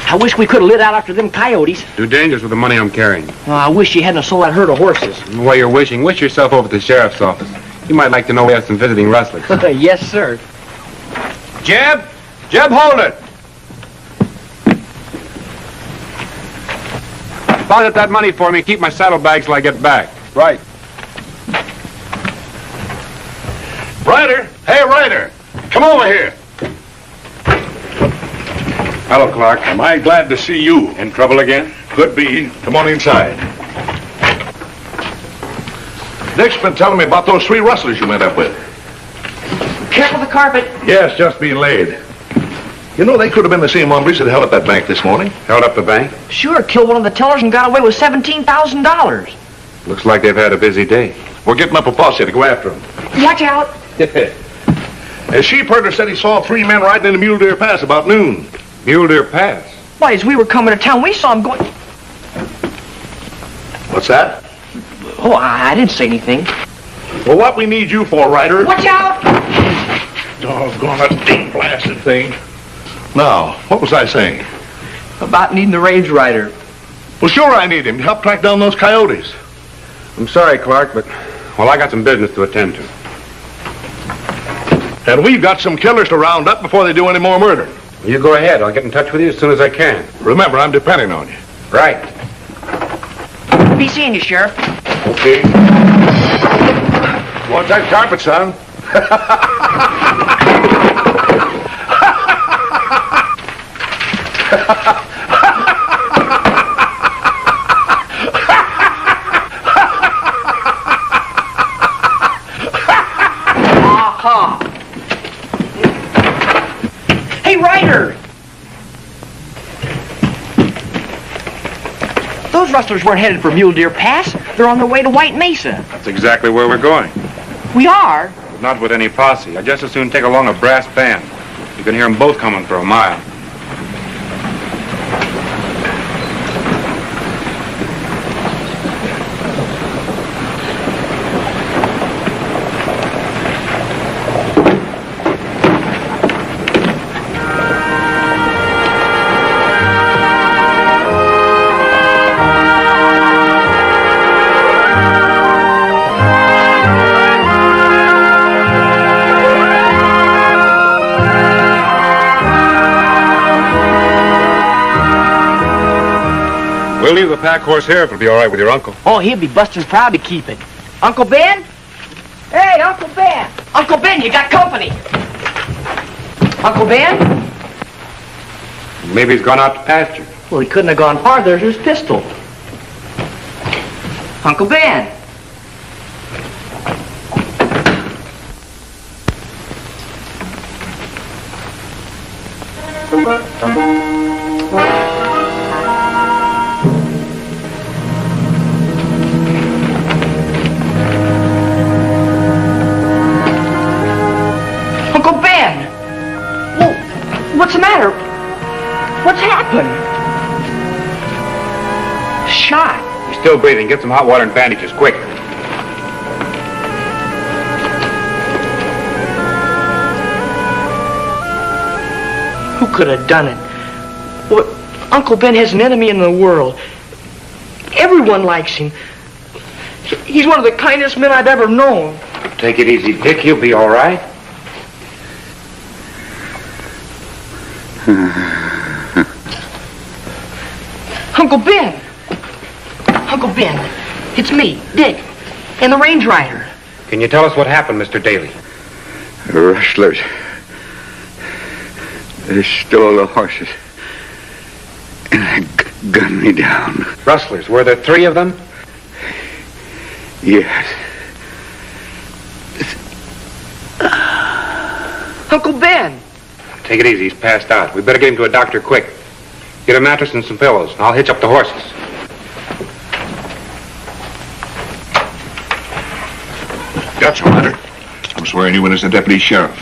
I wish we could have lit out after them coyotes. Too dangerous with the money I'm carrying. I wish you hadn't sold that herd of horses. While you're wishing, wish yourself over to the sheriff's office. You might like to know we have some visiting rustlers. Yes, sir. Jeb! Jeb, hold it! Deposit that money for me. Keep my saddlebags till I get back. Right. Ryder! Hey, Ryder! Come over here. Hello, Clark. Am I glad to see you? In trouble again? Could be. Come on inside. Dick's been telling me about those 3 rustlers you met up with. Careful the carpet. Yes, just being laid. You know, they could have been the same hombres that held up that bank this morning. Held up the bank? Sure, killed one of the tellers and got away with $17,000. Looks like they've had a busy day. We're getting up a posse to go after them. Watch out. A sheepherder said he saw 3 men riding in the Mule Deer Pass about noon. Mule Deer Pass? Why, as we were coming to town, we saw him going... What's that? Oh, I didn't say anything. Well, what we need you for, Ryder... Watch out! Doggone a deep blasted thing. Now, what was I saying? About needing the range rider. Well, sure I need him to help track down those coyotes. I'm sorry, Clark, but, well, I got some business to attend to. And we've got some killers to round up before they do any more murder. You go ahead. I'll get in touch with you as soon as I can. Remember, I'm depending on you. Right. Be seeing you, Sheriff. Okay. Watch that carpet, son. Hey, Ryder! Those rustlers weren't headed for Mule Deer Pass. They're on their way to White Mesa. That's exactly where we're going. We are? Not with any posse. I'd just as soon take along a brass band. You can hear them both coming for a mile. We'll leave the pack horse here if it'll be all right with your uncle. Oh, he'll be busting proud to keep it. Uncle Ben? Hey, Uncle Ben! Uncle Ben, you got company! Uncle Ben? Maybe he's gone out to pasture. Well, he couldn't have gone far. There's his pistol. Uncle Ben! Uncle Ben! Well, what's the matter? What's happened? Shot. He's still breathing. Get some hot water and bandages, quick. Who could have done it? Well, Uncle Ben has an enemy in the world. Everyone likes him. He's one of the kindest men I've ever known. Take it easy, Dick. You'll be all right. Uncle Ben! Uncle Ben, it's me, Dick, and the range rider. Can you tell us what happened, Mr. Daly? The rustlers. They stole the horses. And they gunned me down. Rustlers. Were there 3 of them? Yes. Uncle Ben! Take it easy. He's passed out. We better get him to a doctor quick. Get a mattress and some pillows. I'll hitch up the horses. That's the matter. I'm swearing you in as a deputy sheriff.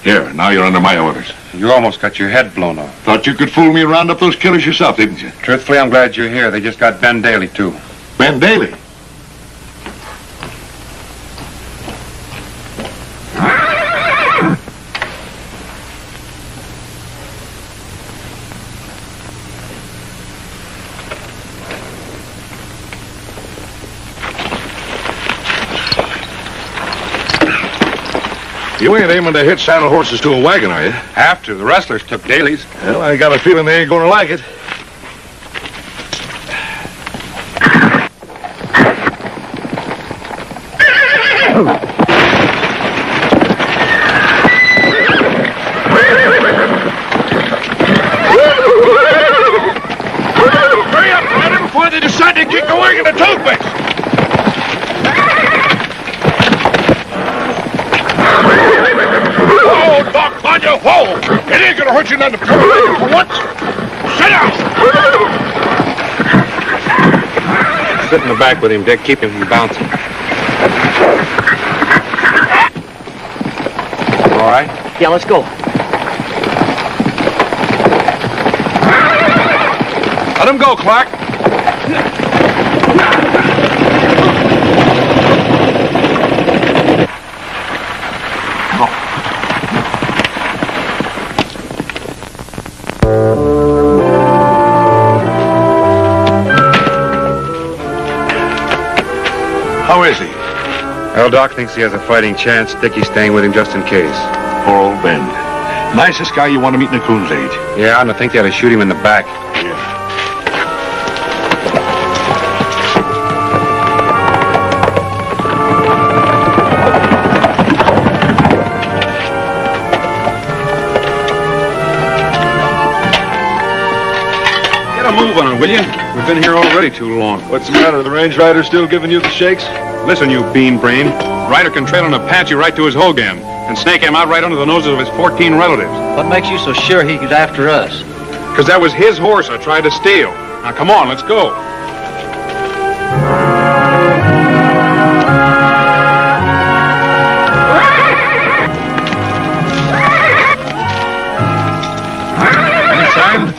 Here, now you're under my orders. You almost got your head blown off. Thought you could fool me and round up those killers yourself, didn't you? Truthfully, I'm glad you're here. They just got Ben Daly, too. Ben Daly? You ain't aiming to hitch saddle horses to a wagon, are you? Have to. The rustlers took Daly's. Well, I got a feeling they ain't gonna like it. Hurry up, Ryder, before they decide to kick the wagon to toothpicks! Oh, Doc, on your hole! It ain't gonna hurt you none to come over for once! Sit down! Sit in the back with him, Dick. Keep him from bouncing. All right? Yeah, let's go. Let him go, Clark. How is he? Well, Doc thinks he has a fighting chance. Dickie's staying with him just in case. Poor old Ben. Nicest guy you want to meet in the coon's age. Yeah, and I think they ought to shoot him in the back. Get a move on it, will you? We've been here already too long. What's the matter? The range rider still giving you the shakes? Listen, you bean brain. Ryder can trail an Apache right to his hogan and snake him out right under the noses of his 14 relatives. What makes you so sure he was after us? Because that was his horse I tried to steal. Now, come on, let's go. Anytime?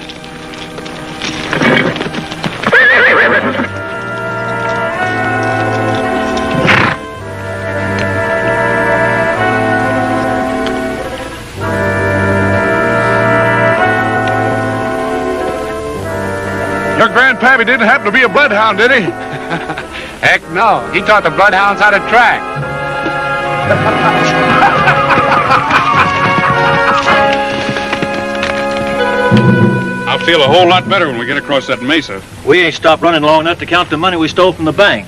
Your grandpappy didn't happen to be a bloodhound, did he? Heck no. He taught the bloodhounds how to track. I'll feel a whole lot better when we get across that mesa. We ain't stopped running long enough to count the money we stole from the bank.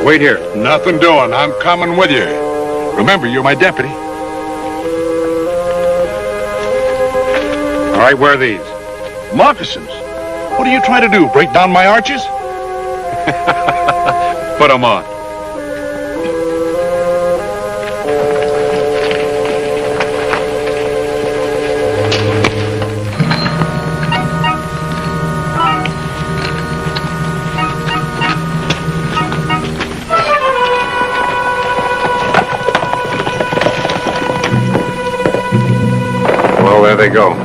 Wait here. Nothing doing. I'm coming with you. Remember, you're my deputy. All right, where are these? Moccasins. What are you trying to do? Break down my arches? Put them on. Well, there they go.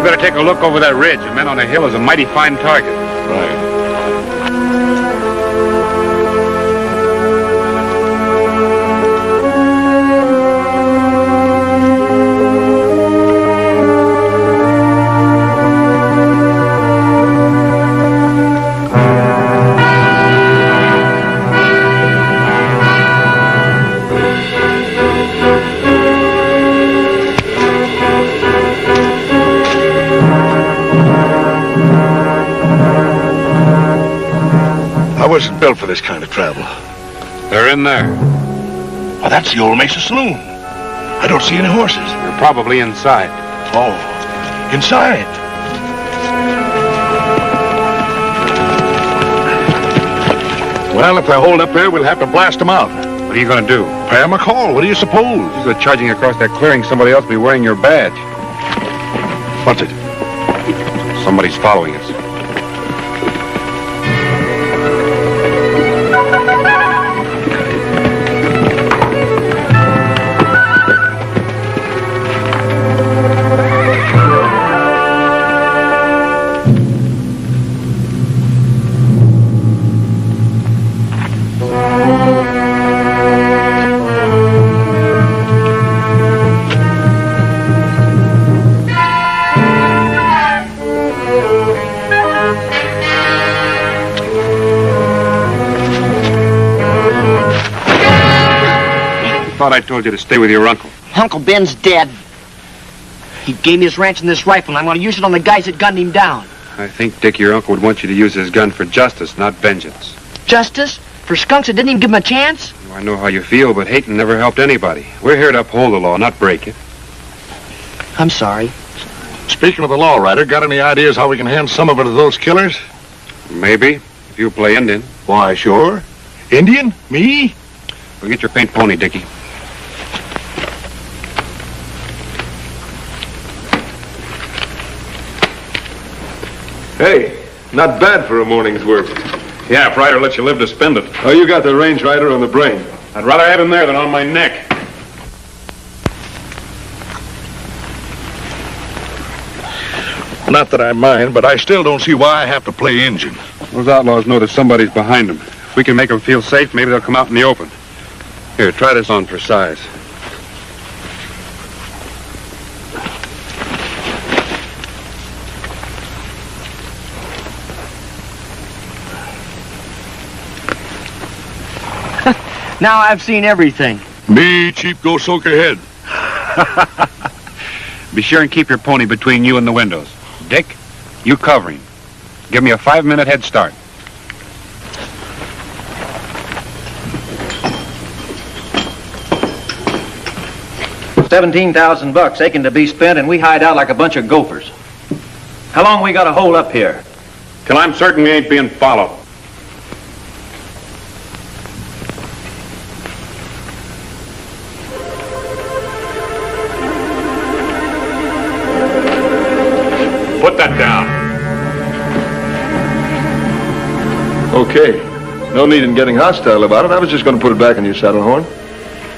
We better take a look over that ridge. The man on the hill is a mighty fine target. Right. I wasn't built for this kind of travel. They're in there. Oh, that's the old Mesa Saloon. I don't see any horses. They're probably inside. Oh, inside. Well, if they hold up there, we'll have to blast them out. What are you going to do? Pay them a call. What do you suppose? You go charging across that clearing, somebody else will be wearing your badge. What's it? Somebody's following us. I told you to stay with your uncle. Uncle Ben's dead. He gave me his ranch and this rifle, and I'm going to use it on the guys that gunned him down. I think, Dick, your uncle would want you to use his gun for justice, not vengeance. Justice? For skunks that didn't even give him a chance? I know how you feel, but hating never helped anybody. We're here to uphold the law, not break it. I'm sorry. Speaking of the law, Ryder, got any ideas how we can hand some of it to those killers? Maybe, if you play Indian. Why, sure. Indian? Me? Well, get your paint pony, Dickie. Hey, not bad for a morning's work. Yeah, if Ryder lets you live to spend it. Oh, you got the range rider on the brain. I'd rather have him there than on my neck. Not that I mind, but I still don't see why I have to play Injun. Those outlaws know that somebody's behind them. If we can make them feel safe, maybe they'll come out in the open. Here, try this on for size. Now I've seen everything. Me, cheap, go soak your head. Be sure and keep your pony between you and the windows. Dick, you cover him. Give me a 5-minute head start. $17,000 aching to be spent, and we hide out like a bunch of gophers. How long we got to hold up here? Till I'm certain we ain't being followed. Put that down. Okay. No need in getting hostile about it. I was just going to put it back in your saddle horn.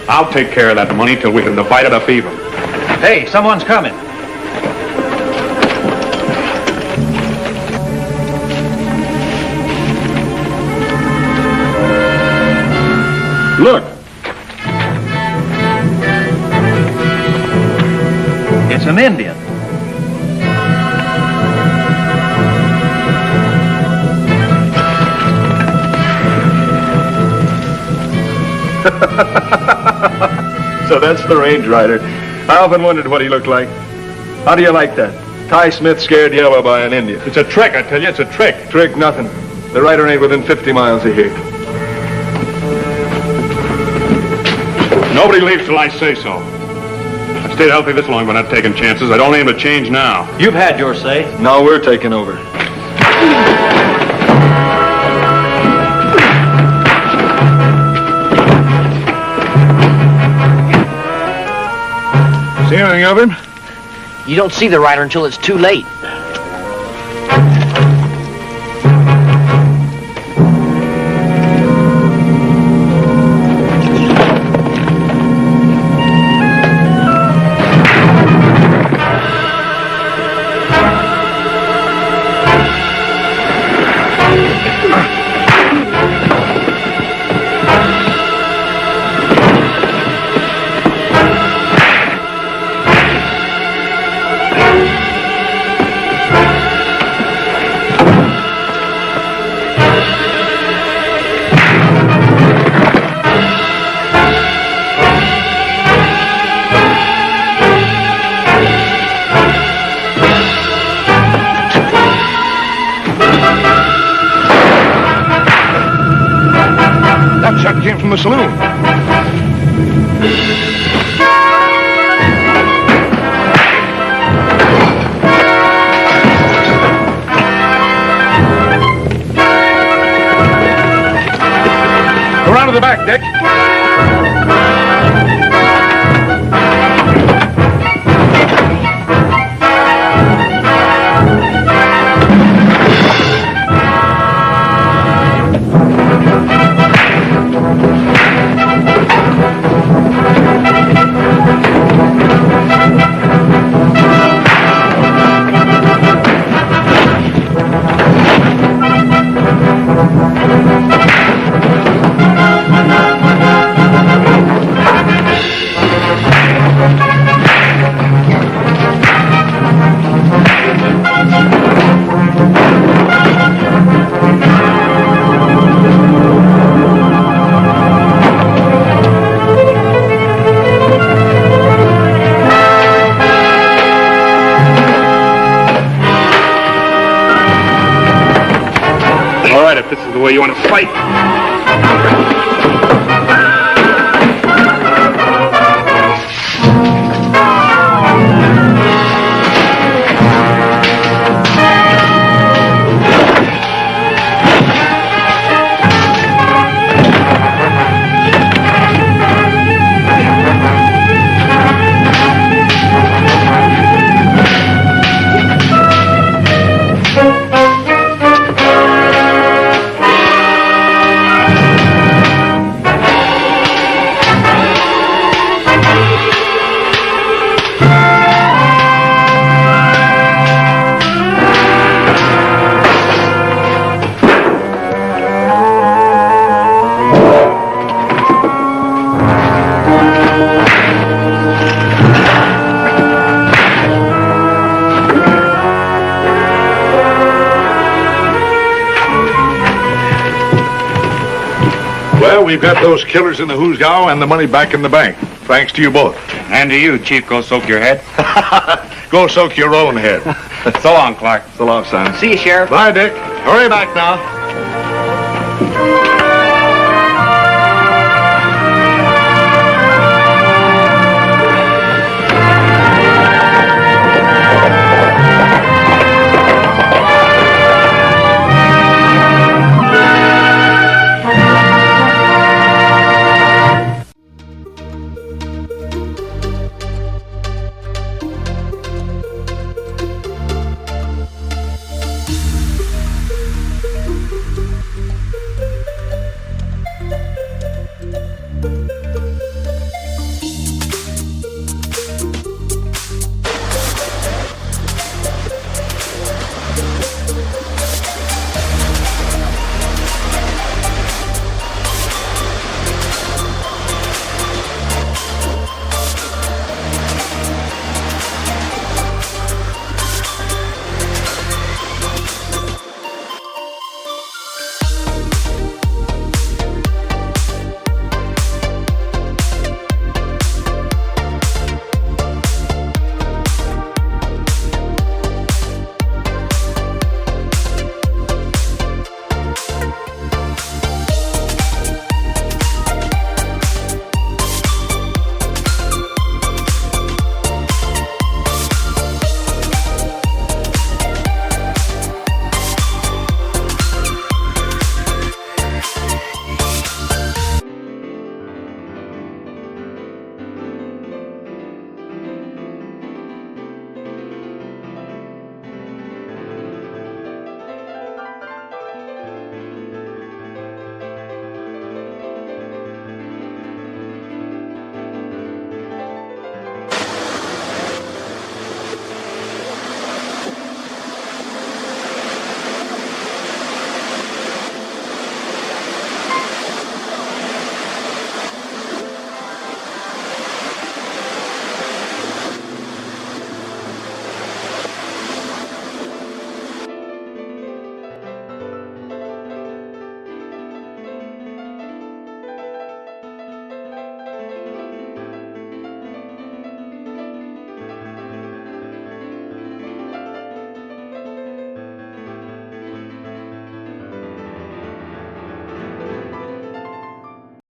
I'll take care of that money till we can divide it up even. Hey, someone's coming. Look. It's an Indian. So that's the range rider. I often wondered what he looked like. How do you like that? Ty Smith scared yellow by an Indian. It's a trick, I tell you, it's a trick. Trick nothing. The rider ain't within 50 miles of here. Nobody leaves till I say so. I've stayed healthy this long, but not taking chances. I don't aim to change now. You've had your say. Now we're taking over. See anything of him? You don't see the rider until it's too late. the saloon. Go round to the back, Dick. If this is the way you want to fight. Well, we've got those killers in the hoosgow and the money back in the bank. Thanks to you both. And to you, Chief. Go soak your head. Go soak your own head. So long, Clark. So long, son. See you, Sheriff. Bye, Dick. Hurry back now.